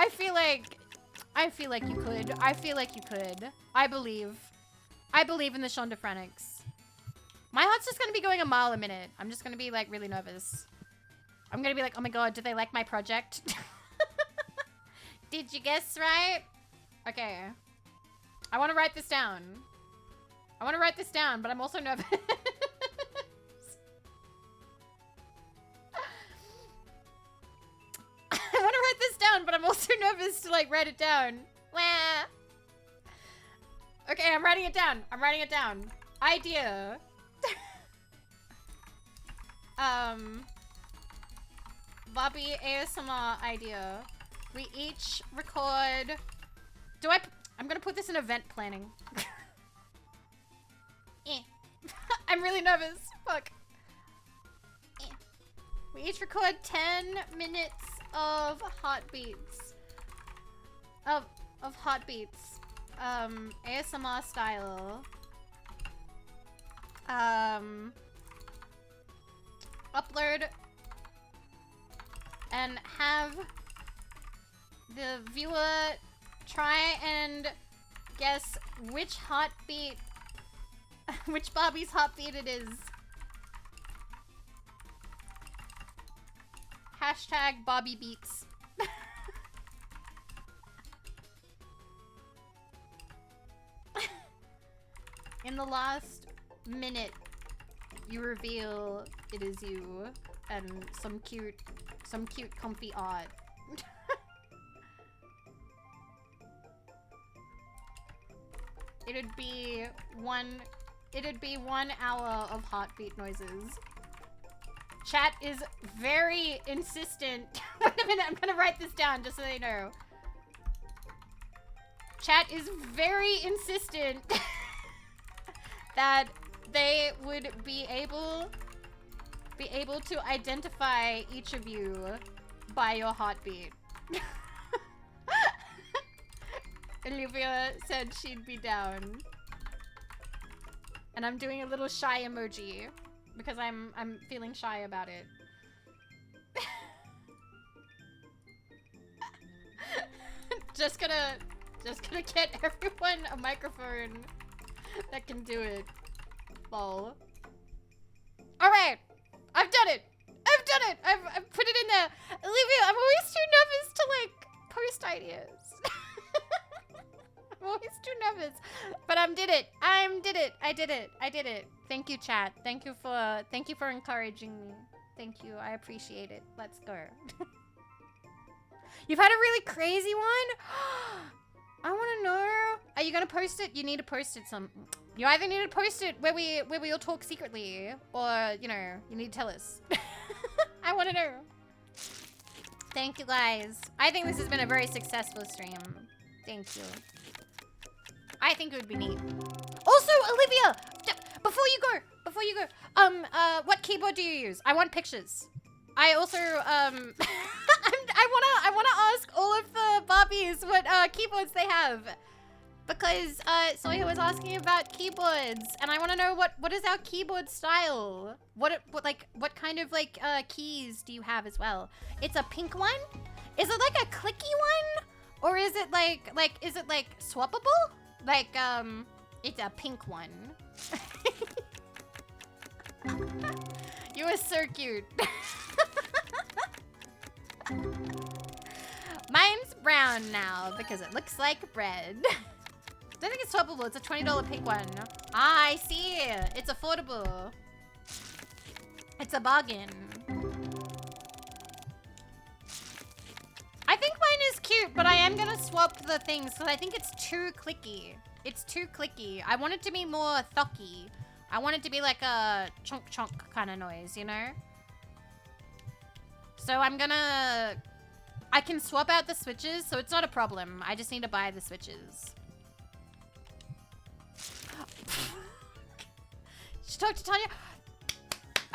S1: feel like you could. I believe in the Shonda Franix. My heart's just gonna be going a mile a minute. I'm just gonna be like really nervous. I'm gonna be like, oh my god, do they like my project? Did you guess right? Okay. I want to write this down. But I'm also nervous. I want to write this down, but I'm also nervous to like write it down. Wah. Okay, I'm writing it down. Idea. Bobby ASMR idea. We each record. I'm gonna put this in event planning. I'm really nervous. Fuck. We each record 10 minutes of heartbeats. Of heartbeats. ASMR style. Upload and have the viewer try and guess which heartbeat, which Bobby's heartbeat it is. Hashtag Bobby Beats. In the last minute, you reveal it is you and some cute comfy art. It'd be 1 hour of heartbeat noises. Chat is very insistent. Wait a minute, I'm gonna write this down just so they know. Chat is very insistent that they would be able to identify each of you by your heartbeat. Olivia said she'd be down. And I'm doing a little shy emoji because I'm feeling shy about it. Just gonna get everyone a microphone that can do it. Lol. Alright! I've done it! I've put it in there! Olivia, I'm always too nervous to like post ideas. I'm always too nervous. But I did it. I did it. Thank you, chat. Thank you for encouraging me. Thank you. I appreciate it. Let's go. You've had a really crazy one? I want to know. Are you gonna post it? You need to post it you either need to post it where we all talk secretly, or you know, you need to tell us. I want to know. Thank you guys. I think this has been a very successful stream. Thank you. I think it would be neat. Also, Olivia, before you go, what keyboard do you use? I want pictures. I also, I wanna ask all of the Barbies what keyboards they have. Because Sawyer was asking about keyboards, and I want to know what is our keyboard style? What kind of like keys do you have as well? It's a pink one? Is it like a clicky one? Or is it like is it like swappable? Like it's a pink one. You are so cute. Mine's brown now because it looks like bread. I don't think it's swappable. It's a $20 pink one. Ah, I see. It's affordable. It's a bargain. I think mine is cute, but I am going to swap the things because I think it's too clicky. It's too clicky. I want it to be more thucky. I want it to be like a chunk chunk kind of noise, you know? So I'm gonna... I can swap out the switches, so it's not a problem. I just need to buy the switches. Should talk to Tanya.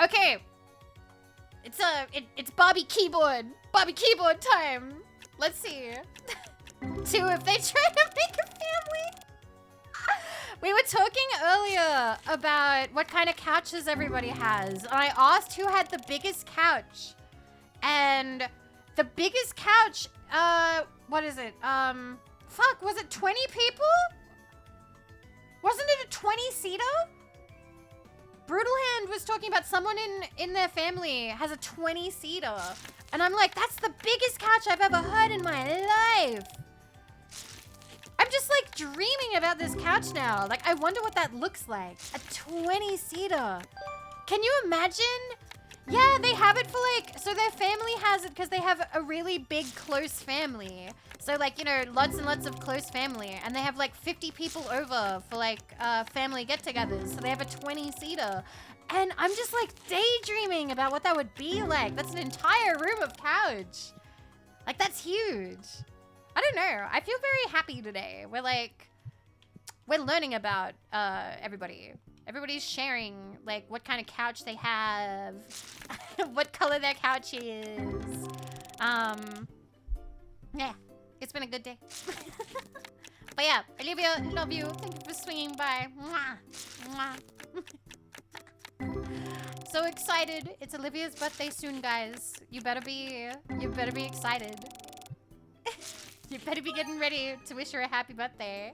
S1: Okay. It's Bobby keyboard. Bobby keyboard time. Let's see. Two if they try to make a family. We were talking earlier about what kind of couches everybody has. And I asked who had the biggest couch. And the biggest couch, what is it? Fuck, was it 20 people? Wasn't it a 20-seater? Brutal Hand was talking about someone in their family has a 20-seater. And I'm like, that's the biggest couch I've ever heard in my life. I'm just like dreaming about this couch now. Like, I wonder what that looks like. A 20-seater. Can you imagine? Yeah, they have it for like, so their family has it because they have a really big, close family. So like, you know, lots and lots of close family. And they have like 50 people over for like family get-togethers. So they have a 20-seater. And I'm just like daydreaming about what that would be like. That's an entire room of couch. Like, that's huge. I don't know. I feel very happy today. We're learning about everybody. Everybody's sharing, like, what kind of couch they have, what color their couch is. Yeah, it's been a good day. But yeah, Olivia, love you. Thank you for swinging by. Mwah. Mwah. So excited. It's Olivia's birthday soon, guys. You better be excited. You better be getting ready to wish her a happy birthday.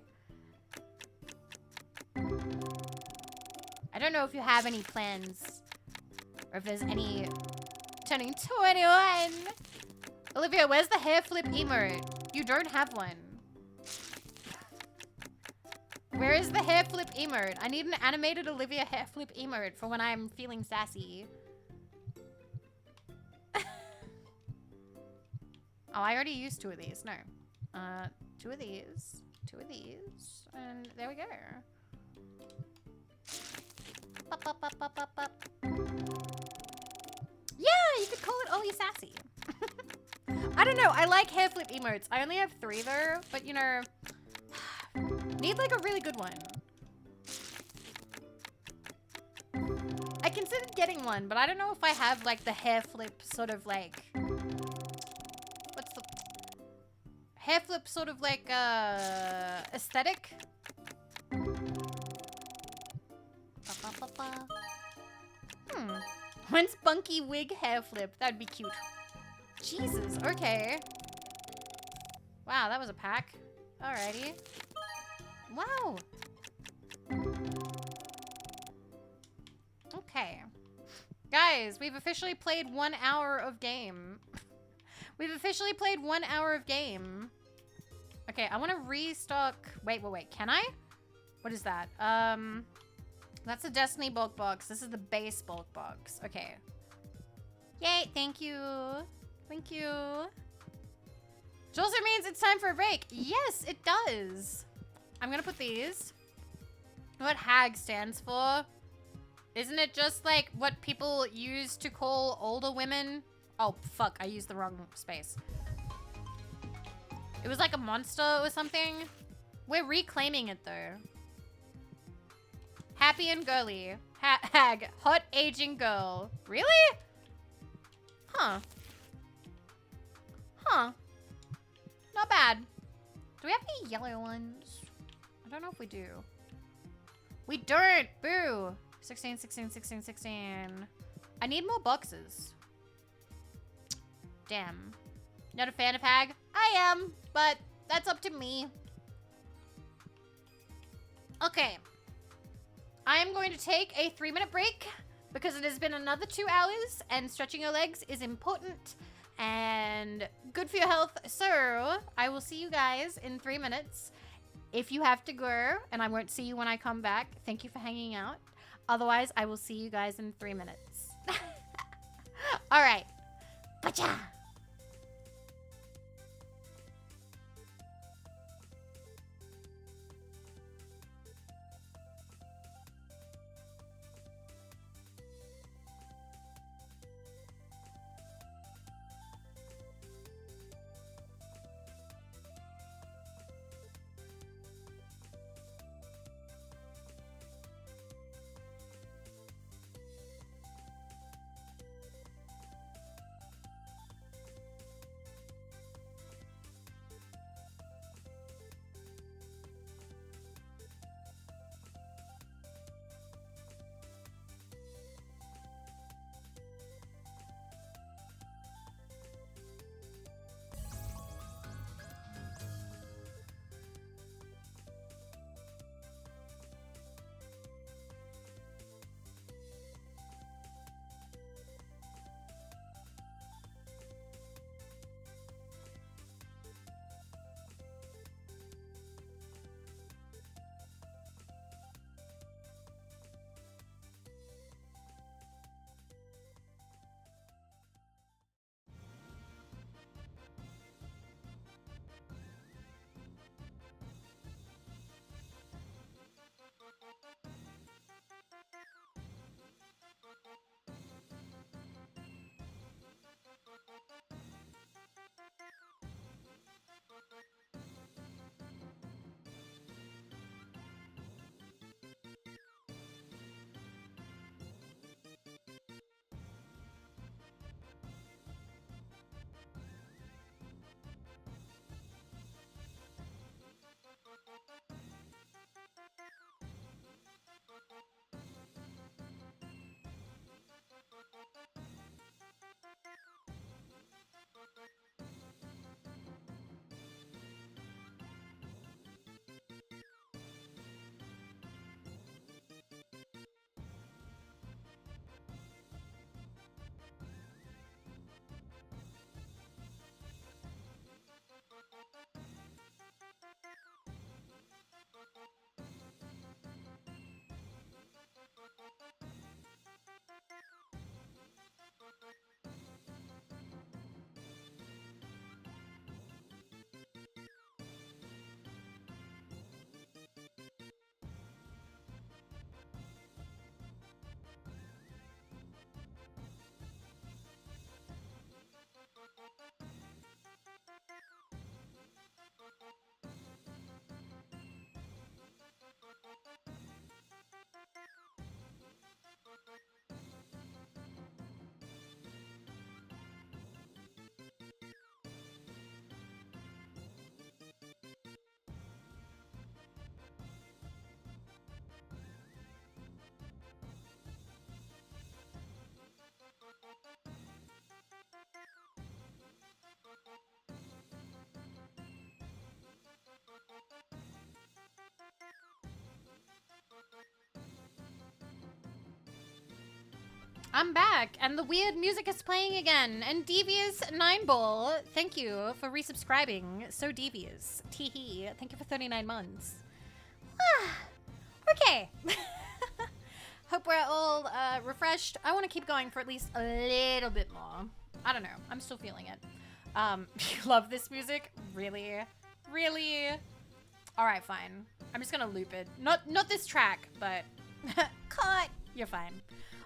S1: I don't know if you have any plans or if there's any turning 21. Olivia, where's the hair flip emote? You don't have one. Where is the hair flip emote? I need an animated Olivia hair flip emote for when I'm feeling sassy. Oh, I already used 2 of these. No. 2 of these. 2 of these. And there we go. Up, up, up, up, up, up. Yeah, you could call it Ollie Sassy. I don't know. I like hair flip emotes. I only have 3 though, but you know, need like a really good one. I considered getting one, but I don't know if I have like the hair flip sort of like, what's the hair flip sort of like aesthetic. When's Bunky wig hair flip? That'd be cute. Jesus, okay. Wow, that was a pack. Alrighty. Wow. Okay. Guys, we've officially played 1 hour of game. We've officially played 1 hour of game. Okay, I want to restock. Wait, can I? What is that? That's a Destiny bulk box. This is the base bulk box. Okay. Yay, thank you. Thank you. Which also means it's time for a break. Yes, it does. I'm gonna put these. What HAG stands for? Isn't it just like what people use to call older women? Oh, fuck, I used the wrong space. It was like a monster or something. We're reclaiming it though. Happy and girly. HAG. Hot aging girl. Really? Huh. Huh. Not bad. Do we have any yellow ones? I don't know if we do. We don't! Boo! 16, 16, 16, 16. I need more boxes. Damn. Not a fan of Hag? I am, but that's up to me. Okay. I am going to take a 3-minute break because it has been another 2 hours and stretching your legs is important and good for your health. So I will see you guys in 3 minutes. If you have to go and I won't see you when I come back, thank you for hanging out. Otherwise, I will see you guys in 3 minutes. All right. Bacha! I'm back, and the weird music is playing again. And Devious 9ball, thank you for resubscribing. So devious. Teehee. Thank you for 39 months. Okay. Hope we're all refreshed. I want to keep going for at least a little bit more. I don't know. I'm still feeling it. You love this music? Really? Really? All right, fine. I'm just gonna loop it. Not this track, but cut. You're fine.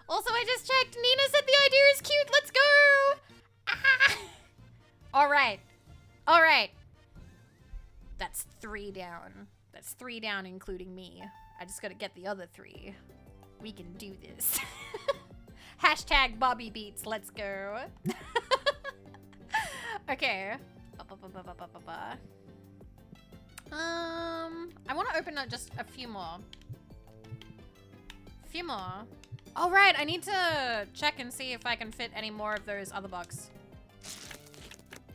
S1: Also, I just checked. Nina said the idea is cute. Let's go. Ah. All right. All right. That's 3 down. That's 3 down, including me. I just gotta get the other 3. We can do this. Hashtag Bobby Beats. Let's go. Okay. I want to open up just a few more. Few more. All right, I need to check and see if I can fit any more of those other bucks.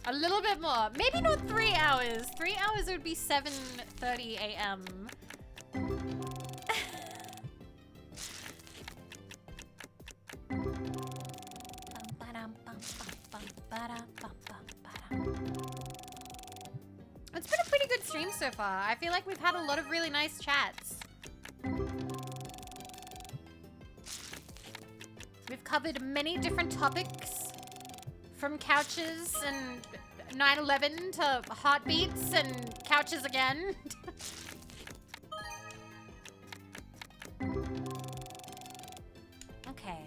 S1: A little bit more. Maybe not 3 hours. 3 hours would be 7:30 a.m. It's been a pretty good stream so far. I feel like we've had a lot of really nice chats. We've covered many different topics, from couches and 9/11 to heartbeats and couches again. Okay.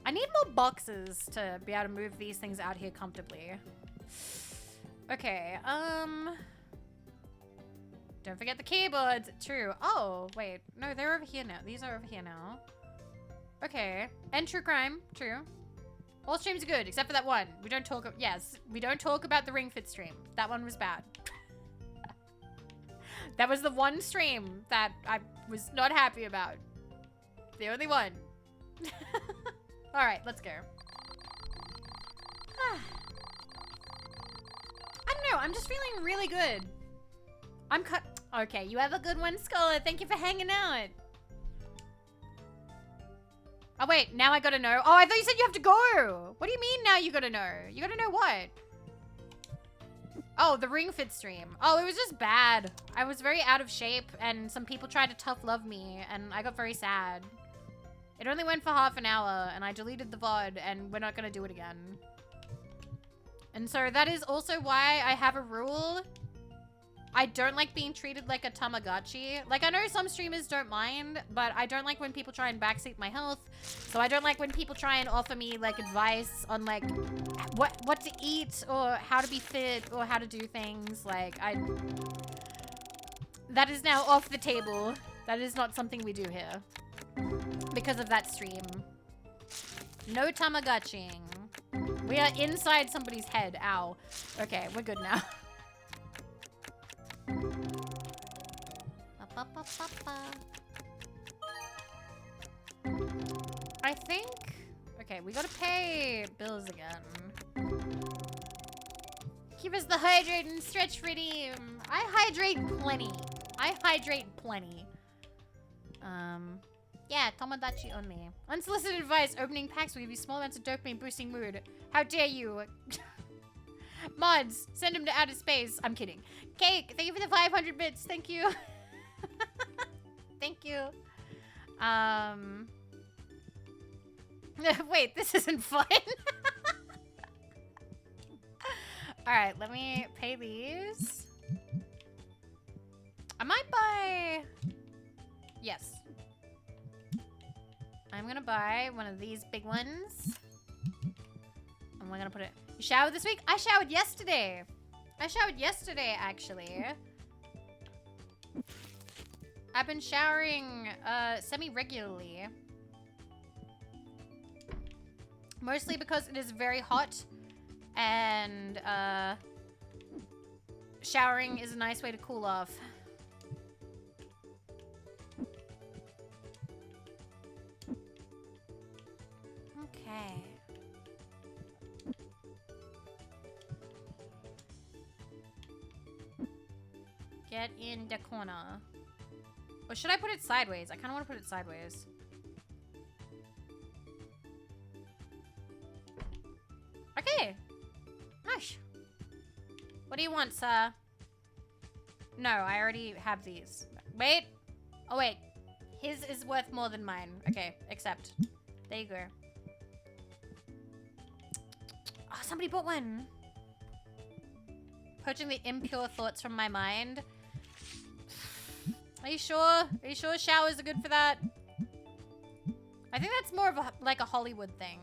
S1: I need more boxes to be able to move these things out here comfortably. Okay, don't forget the keyboards. True. Oh, wait. No, they're over here now. These are over here now. Okay. And true crime. True. All streams are good, except for that one. We don't talk... Yes, we don't talk about the Ring Fit stream. That one was bad. That was the one stream that I was not happy about. The only one. Alright, let's go. I don't know, I'm just feeling really good. I'm cut. Okay, you have a good one, Scholar. Thank you for hanging out. Oh, wait, now I gotta know. Oh, I thought you said you have to go. What do you mean now you gotta know? You gotta know what? Oh, the Ring Fit stream. Oh, it was just bad. I was very out of shape, and some people tried to tough love me, and I got very sad. It only went for half an hour, and I deleted the VOD, and we're not gonna do it again. And so that is also why I have a rule. I don't like being treated like a Tamagotchi. Like, I know some streamers don't mind, but I don't like when people try and backseat my health. So I don't like when people try and offer me, like, advice on, like, what to eat or how to be fit or how to do things. Like, that is now off the table. That is not something we do here. Because of that stream. No Tamagotching. We are inside somebody's head. Ow. Okay, we're good now. I think... Okay, we gotta pay bills again. Keep us the hydrate and stretch redeem. I hydrate plenty. I hydrate plenty. Yeah, Tomodachi only. Unsolicited advice. Opening packs will give you small amounts of dopamine boosting mood. How dare you? Mods, send him to outer space. I'm kidding. Cake, thank you for the 500 bits. Thank you. Thank you. Wait, this isn't fun. All right, let me pay these. I might buy... Yes. I'm gonna buy one of these big ones. And we're gonna put it... You showered this week? I showered yesterday. I showered yesterday, actually. I've been showering semi-regularly. Mostly because it is very hot. And showering is a nice way to cool off. Okay. Get in the corner. Or should I put it sideways? I kind of want to put it sideways. Okay. Nice. What do you want, sir? No, I already have these. Wait. Oh, wait. His is worth more than mine. Okay, accept. There you go. Oh, somebody bought one. Poaching the impure thoughts from my mind. Are you sure? Are you sure showers are good for that? I think that's more of a, like a Hollywood thing.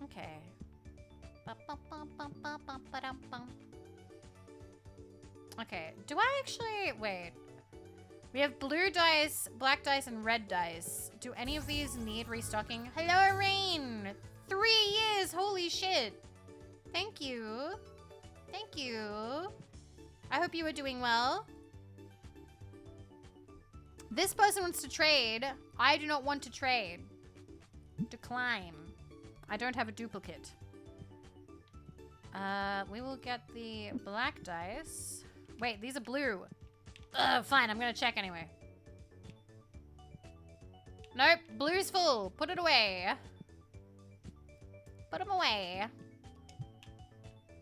S1: Okay. Okay, do I actually... Wait. We have blue dice, black dice, and red dice. Do any of these need restocking? Hello, Rain! 3 this. Holy shit. Thank you. Thank you. I hope you are doing well. This person wants to trade. I do not want to trade. Decline. I don't have a duplicate. We will get the black dice. Wait, these are blue. Fine, I'm gonna check anyway. Nope, blue's full. Put it away. Put them away.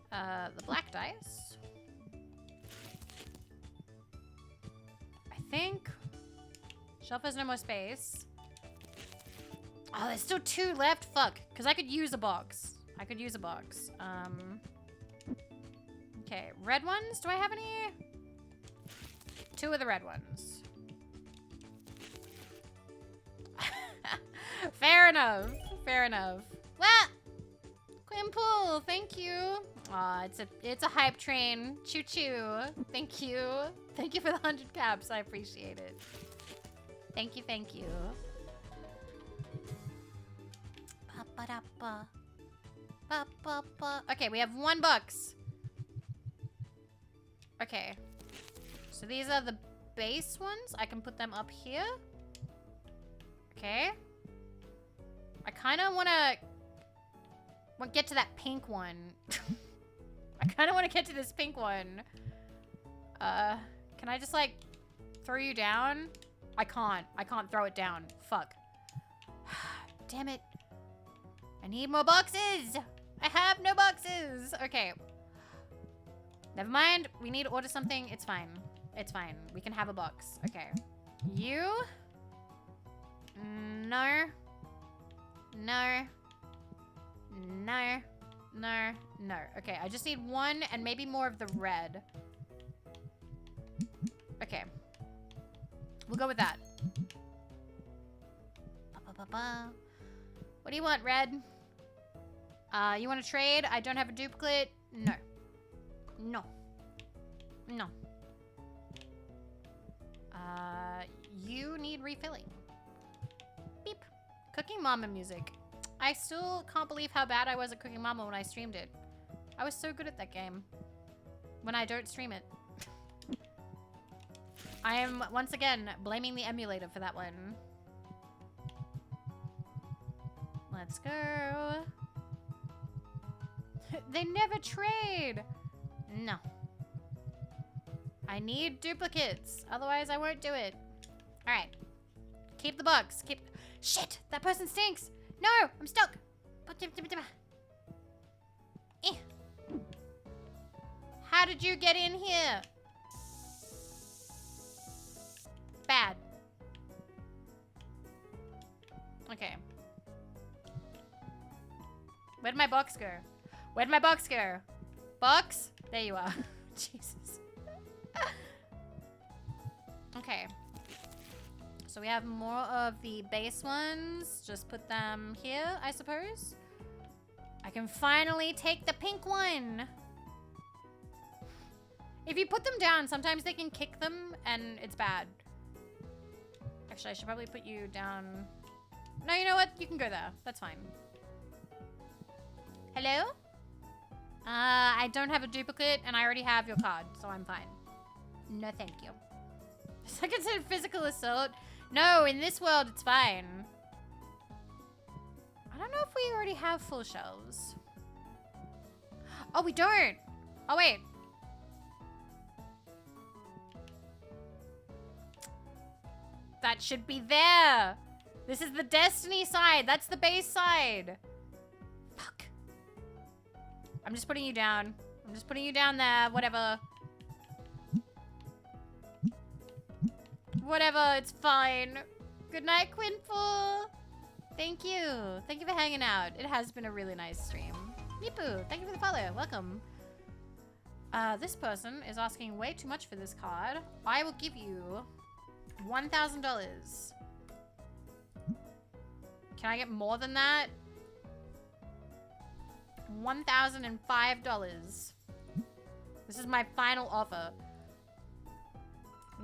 S1: The black dice. I think. Shelf has no more space. Oh, there's still 2 left. Fuck. Because I could use a box. I could use a box. Okay, red ones. Do I have any? 2 of the red ones. Fair enough. Fair enough. Well, Quimpool, thank you. Aw, it's a hype train. Choo choo. Thank you. Thank you for the 100 caps. I appreciate it. Thank you, thank you. Ba-ba-da-ba. Ba-ba-ba. Okay, we have 1 box. Okay. So these are the base ones. I can put them up here. Okay. I kind of want to get to that pink one. I kind of want to get to this pink one. Can I just like throw you down? I can't. I can't throw it down. Fuck. Damn it. I need more boxes. I have no boxes. Okay. Never mind. We need to order something. It's fine. It's fine. We can have a box. Okay. You. No. No. No. No. No. Okay. I just need 1 and maybe more of the red. Okay. We'll go with that. Ba-ba-ba-ba. What do you want, red? You want to trade? I don't have a duplicate. No. No. No. You need refilling. Beep. Cooking Mama music. I still can't believe how bad I was at Cooking Mama when I streamed it. I was so good at that game. When I don't stream it. I am, once again, blaming the emulator for that one. Let's go. They never trade. No. I need duplicates. Otherwise, I won't do it. All right. Keep the box. Keep. Shit! That person stinks. No! I'm stuck. Eh. How did you get in here? Bad. Okay. Where'd my box go? Where'd my box go? Box? There you are. Jesus. Okay. So we have more of the base ones. Just put them here, I suppose. I can finally take the pink one. If you put them down, sometimes they can kick them and it's bad. Actually, I should probably put you down. No, you know what? You can go there. That's fine. Hello? I don't have a duplicate and I already have your card, so I'm fine. No, thank you. Is that considered physical assault? No, in this world, it's fine. I don't know if we already have full shelves. Oh, we don't. Oh, wait. That should be there. This is the Destiny side. That's the base side. Fuck. I'm just putting you down. I'm just putting you down there. Whatever. Whatever. It's fine. Good night, Quinful. Thank you. Thank you for hanging out. It has been a really nice stream. Mipu, thank you for the follow. Welcome. This person is asking way too much for this card. I will give you $1,000. Can I get more than that? $1,005. This is my final offer.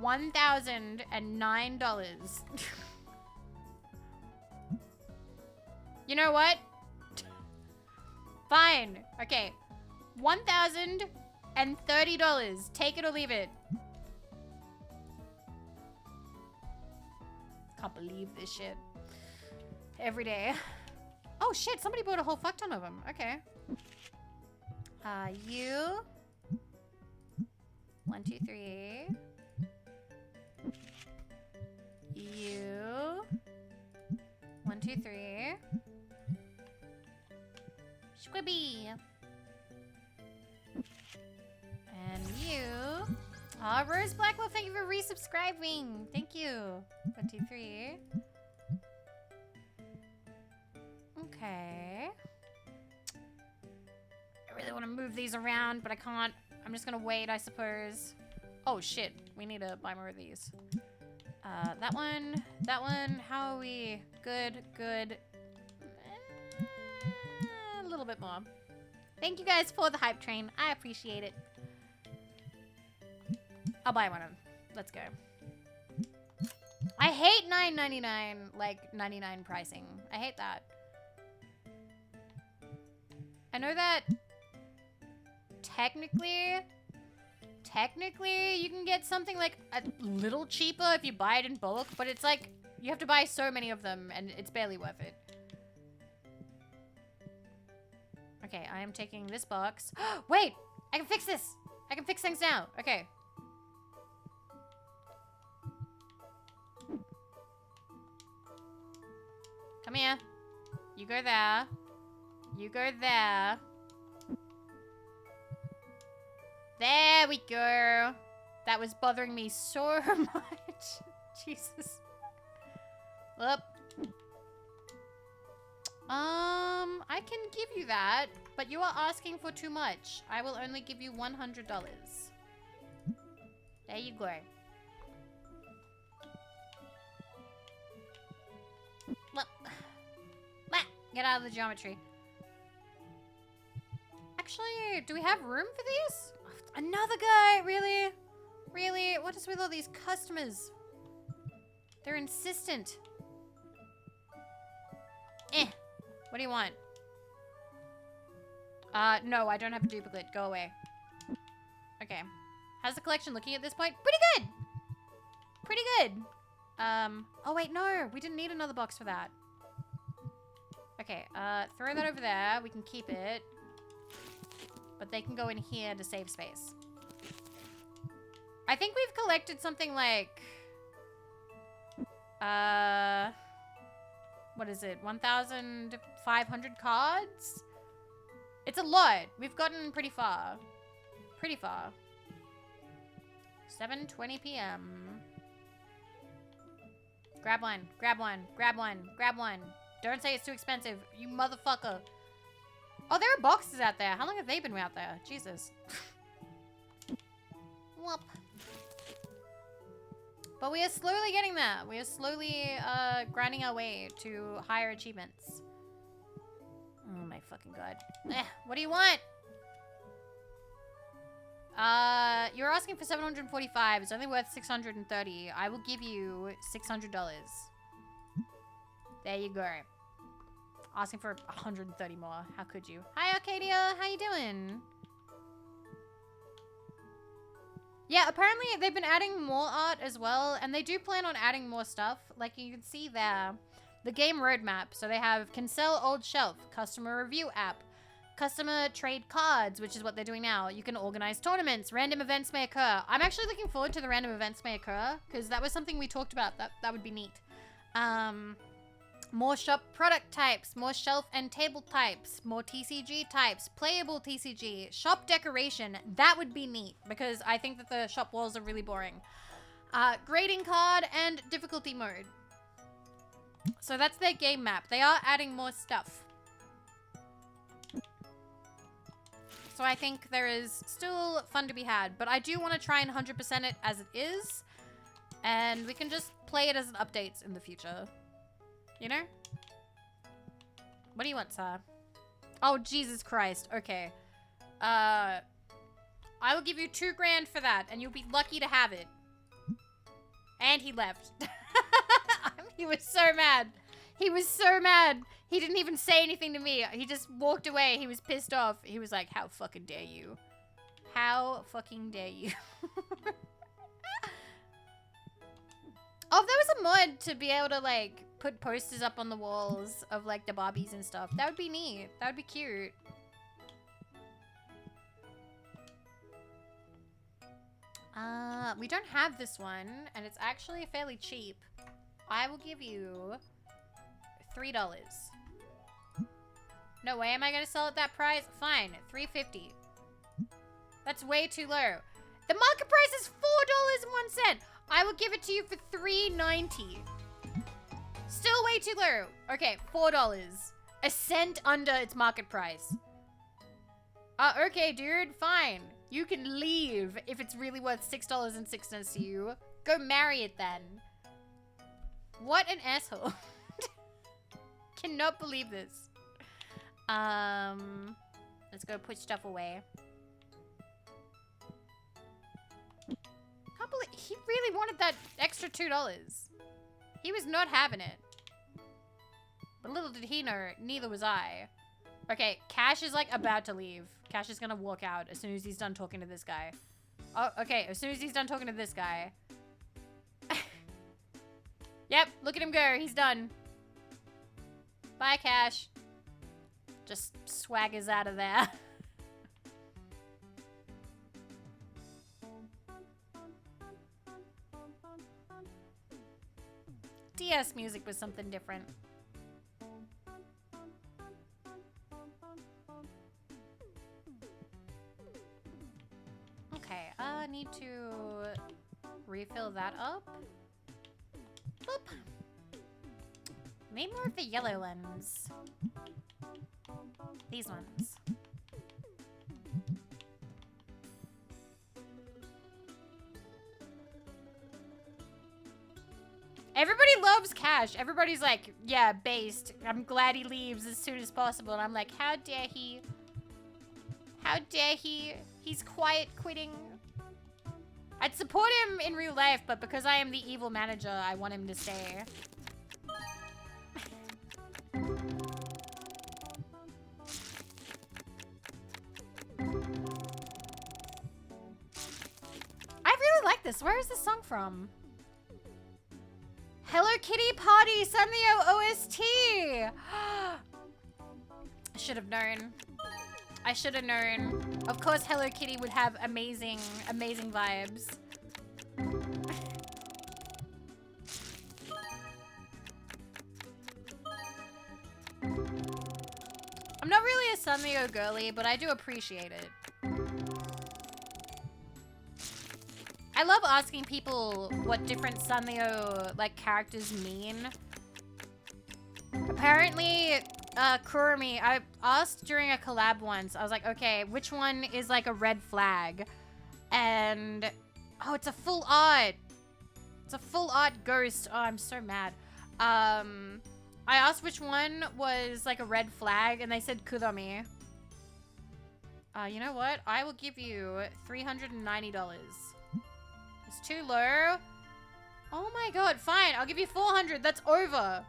S1: $1,009. You know what? Fine. Okay. $1,030. Take it or leave it. Can't believe this shit. Every day. Oh shit, somebody bought a whole fuck ton of them. Okay. You. 1, 2, 3. You. 1, 2, 3. Squibby. And you. Oh, Rose Blackwell, thank you for resubscribing. Thank you. 1, 2, 3. Okay. I really want to move these around, but I can't. I'm just gonna wait, I suppose. Oh shit, we need to buy more of these. That one. How are we? Good. A little bit more. Thank you guys for the hype train. I appreciate it. I'll buy one of them. Let's go. I hate $9.99, like 99 pricing. I hate that. I know that technically you can get something like a little cheaper if you buy it in bulk, but it's like you have to buy so many of them and it's barely worth it. Okay, I am taking this box. Wait, I can fix this. I can fix things now. Okay. Come here. You go there. You go there. There we go. That was bothering me so much. Jesus. Up. I can give you that, but you are asking for too much. I will only give you $100. There you go. Get out of the geometry. Actually, do we have room for these? Another guy, really? Really? What is with all these customers? They're insistent. What do you want? No, I don't have a duplicate. Go away. Okay. How's the collection looking at this point? Pretty good! Pretty good. Oh wait, no. We didn't need another box for that. Okay, throw that over there. We can keep it. But they can go in here to save space. I think we've collected something like... what is it? 1,500 cards? It's a lot. We've gotten pretty far. Pretty far. 7:20 p.m. Grab one. Grab one. Grab one. Grab one. Don't say it's too expensive, you motherfucker. Oh, there are boxes out there. How long have they been out there? Jesus. Whoop. But we are slowly getting there. We are slowly grinding our way to higher achievements. Oh my fucking god. What do you want? You're asking for 745. It's only worth 630. I will give you $600. There you go. Asking for 130 more. How could you? Hi, Arcadia. How you doing? Yeah, apparently they've been adding more art as well, and they do plan on adding more stuff. Like you can see there, the game roadmap. So they have can sell old shelf, customer review app, customer trade cards, which is what they're doing now. You can organize tournaments, random events may occur. I'm actually looking forward to the random events may occur because that was something we talked about. That would be neat. More shop product types, more shelf and table types, more TCG types, playable TCG, shop decoration. That would be neat because I think that the shop walls are really boring. Grading card and difficulty mode. So that's their game map. They are adding more stuff. So I think there is still fun to be had, but I do want to try and 100% it as it is. And we can just play it as it updates in the future. You know? What do you want, sir? Oh, Jesus Christ. Okay. I will give you $2 grand for that, and you'll be lucky to have it. And he left. He was so mad. He was so mad. He didn't even say anything to me. He just walked away. He was pissed off. He was like, how fucking dare you? How fucking dare you? Oh, if there was a mod to be able to, like, put posters up on the walls of, like, the Barbies and stuff, that would be neat. That would be cute. We don't have this one, and it's actually fairly cheap. I will give you $3. No way am I gonna sell at that price? Fine, $3.50. That's way too low. The market price is $4.01. I will give it to you for $3.90. Still way too low. Okay, $4. A cent under its market price. Okay, dude, fine. You can leave if it's really worth $6.06 to you. Go marry it then. What an asshole. Cannot believe this. Let's go put stuff away. Can't believe he really wanted that extra $2. He was not having it. But little did he know, neither was I. Okay, Cash is like about to leave. Cash is gonna walk out as soon as he's done talking to this guy. Oh, okay, as soon as he's done talking to this guy. Yep, look at him go. He's done. Bye, Cash. Just swaggers out of there. DS music was something different. Okay, I need to refill that up. Boop. Need more of the yellow ones. These ones. Everybody loves Cash. Everybody's like, yeah, based. I'm glad he leaves as soon as possible. And I'm like, how dare he? How dare he? He's quiet quitting. I'd support him in real life, but because I am the evil manager, I want him to stay. I really like this. Where is this song from? Hello Kitty Party, Sanrio OST! I should have known. I should have known. Of course Hello Kitty would have amazing, amazing vibes. I'm not really a Sanrio girly, but I do appreciate it. I love asking people what different Sanrio like characters mean. Apparently, Kurumi, I asked during a collab once, I was like, okay, which one is like a red flag? And, oh, it's a full art. It's a full art ghost. Oh, I'm so mad. I asked which one was like a red flag, and they said Kurumi. You know what? I will give you $390. It's too low. Oh my god, fine. I'll give you 400. That's over.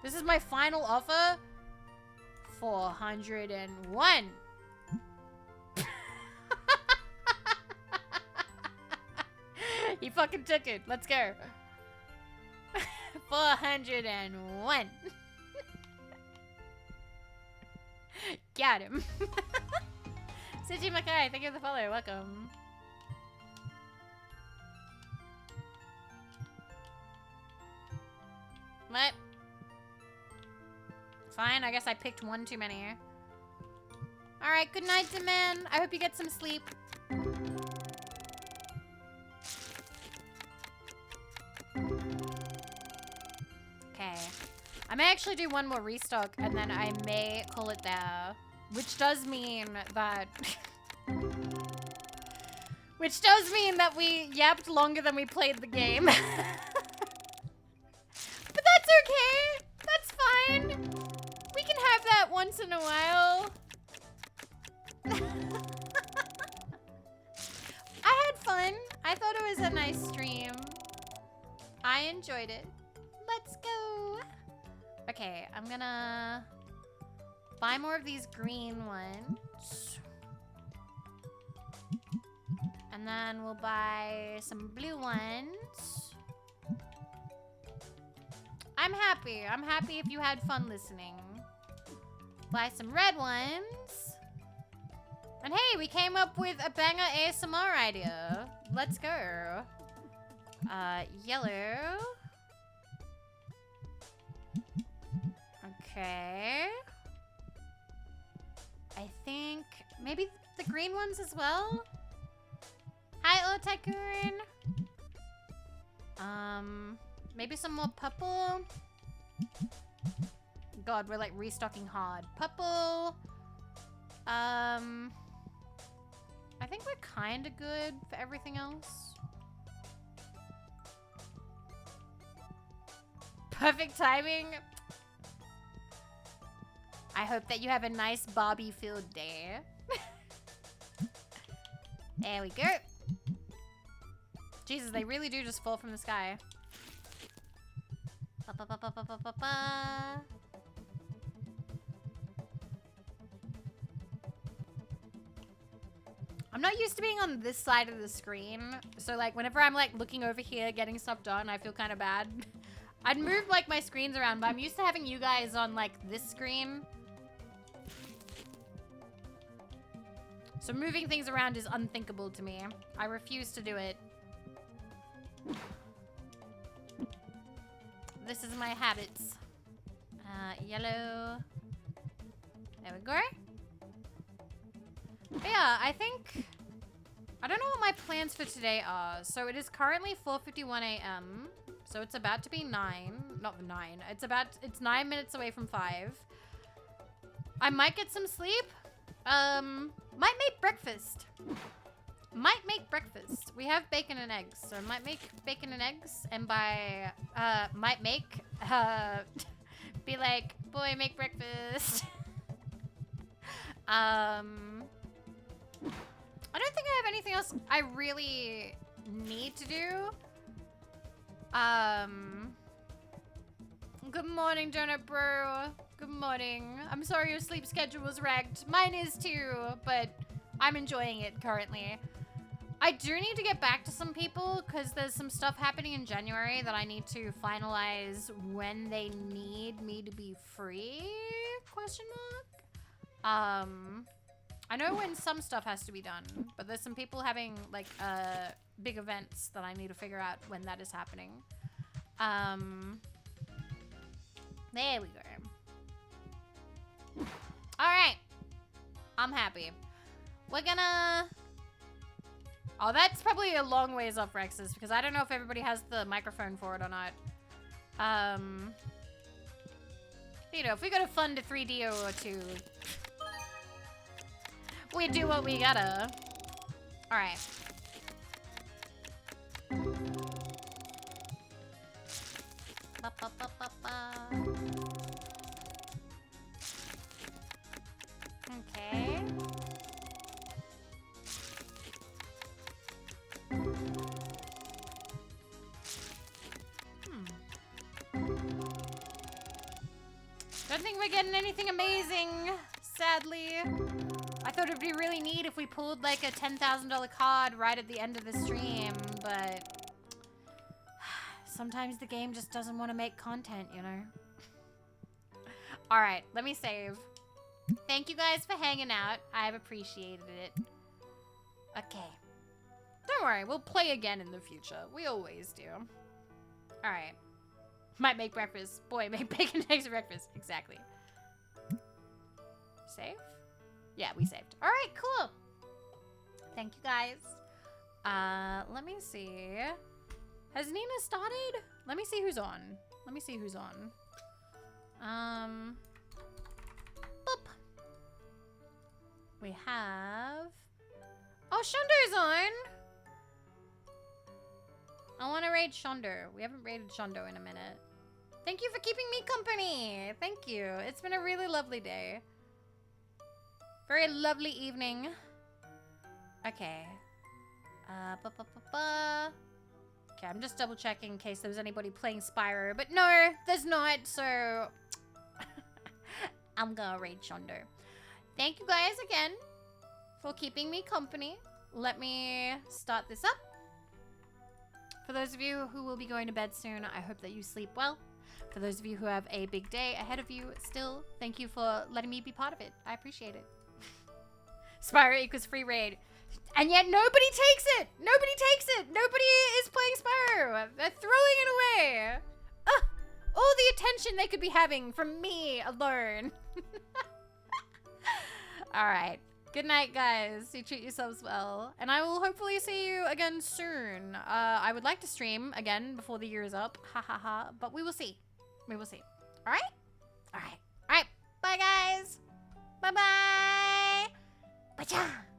S1: This is my final offer. 401. He fucking took it. Let's go. 401. Got him. Suji Makai, thank you for the follow. Welcome. What? Fine, I guess I picked one too many. Alright, good night, man. I hope you get some sleep. Okay. I may actually do one more restock, and then I may call it there. Which does mean that... Which does mean that we yapped longer than we played the game. But that's okay. That's fine. We can have that once in a while. I had fun. I thought it was a nice stream. I enjoyed it. Let's go. Okay, I'm gonna buy more of these green ones. And then we'll buy some blue ones. I'm happy. I'm happy if you had fun listening. Buy some red ones. And hey, we came up with a banger ASMR idea. Let's go. Yellow. Okay. I think maybe the green ones as well. Hi, Tycoon. Maybe some more purple. God, we're like restocking hard. Purple. I think we're kind of good for everything else. Perfect timing. I hope that you have a nice Barbie-filled day. There we go. Jesus, they really do just fall from the sky. Ba, ba, ba, ba, ba, ba, ba, ba. I'm not used to being on this side of the screen. So like whenever I'm like looking over here getting stuff done, I feel kind of bad. I'd move like my screens around, but I'm used to having you guys on like this screen. So moving things around is unthinkable to me. I refuse to do it. This is my habits. Yellow. There we go. But yeah, I think... I don't know what my plans for today are. So it is currently 4:51 a.m. So it's about to be 9. Not 9. It's 9 minutes away from 5. I might get some sleep. Might make breakfast. We have bacon and eggs, so might make bacon and eggs, and by might make be like, boy, make breakfast. I don't think I have anything else I really need to do. Good morning, Donut Bro. Good morning. I'm sorry your sleep schedule was wrecked. Mine is too, but I'm enjoying it currently. I do need to get back to some people because there's some stuff happening in January that I need to finalize when they need me to be free, question mark. I know when some stuff has to be done, but there's some people having like big events that I need to figure out when that is happening. There we go. All right. I'm happy. We're gonna... Oh, that's probably a long ways off, Rexus, because I don't know if everybody has the microphone for it or not. You know, if we gotta fund a 3D or two, we do what we gotta. All right. Ba, ba, ba, ba, ba. Okay. Don't think we're getting anything amazing, sadly. I thought it'd be really neat if we pulled like a $10,000 card right at the end of the stream, but sometimes the game just doesn't want to make content, you know? All right, let me save. Thank you guys for hanging out. I've appreciated it. Okay. Don't worry, we'll play again in the future. We always do. All right. Might make breakfast. Boy, make bacon and eggs for breakfast. Exactly. Save? Yeah, we saved. All right, cool. Thank you guys. Let me see. Has Nina started? Let me see who's on. Let me see who's on. Boop. We have... Oh, Shondo's on! I want to raid Shondo. We haven't raided Shondo in a minute. Thank you for keeping me company. Thank you. It's been a really lovely day. Very lovely evening. Okay. Okay, I'm just double checking in case there was anybody playing Spyro. But no, there's not. So I'm gonna raid Shondo. Thank you guys again for keeping me company. Let me start this up. For those of you who will be going to bed soon, I hope that you sleep well. For those of you who have a big day ahead of you still, thank you for letting me be part of it. I appreciate it. Spyro equals free raid. And yet nobody takes it! Nobody takes it! Nobody is playing Spyro! They're throwing it away! Ugh! All the attention they could be having from me alone. Alright. Good night, guys. You treat yourselves well. And I will hopefully see you again soon. I would like to stream again before the year is up. Ha ha ha. But we will see. We will see. Alright? Alright. Alright. Bye, guys. Bye-bye. Bye-cha.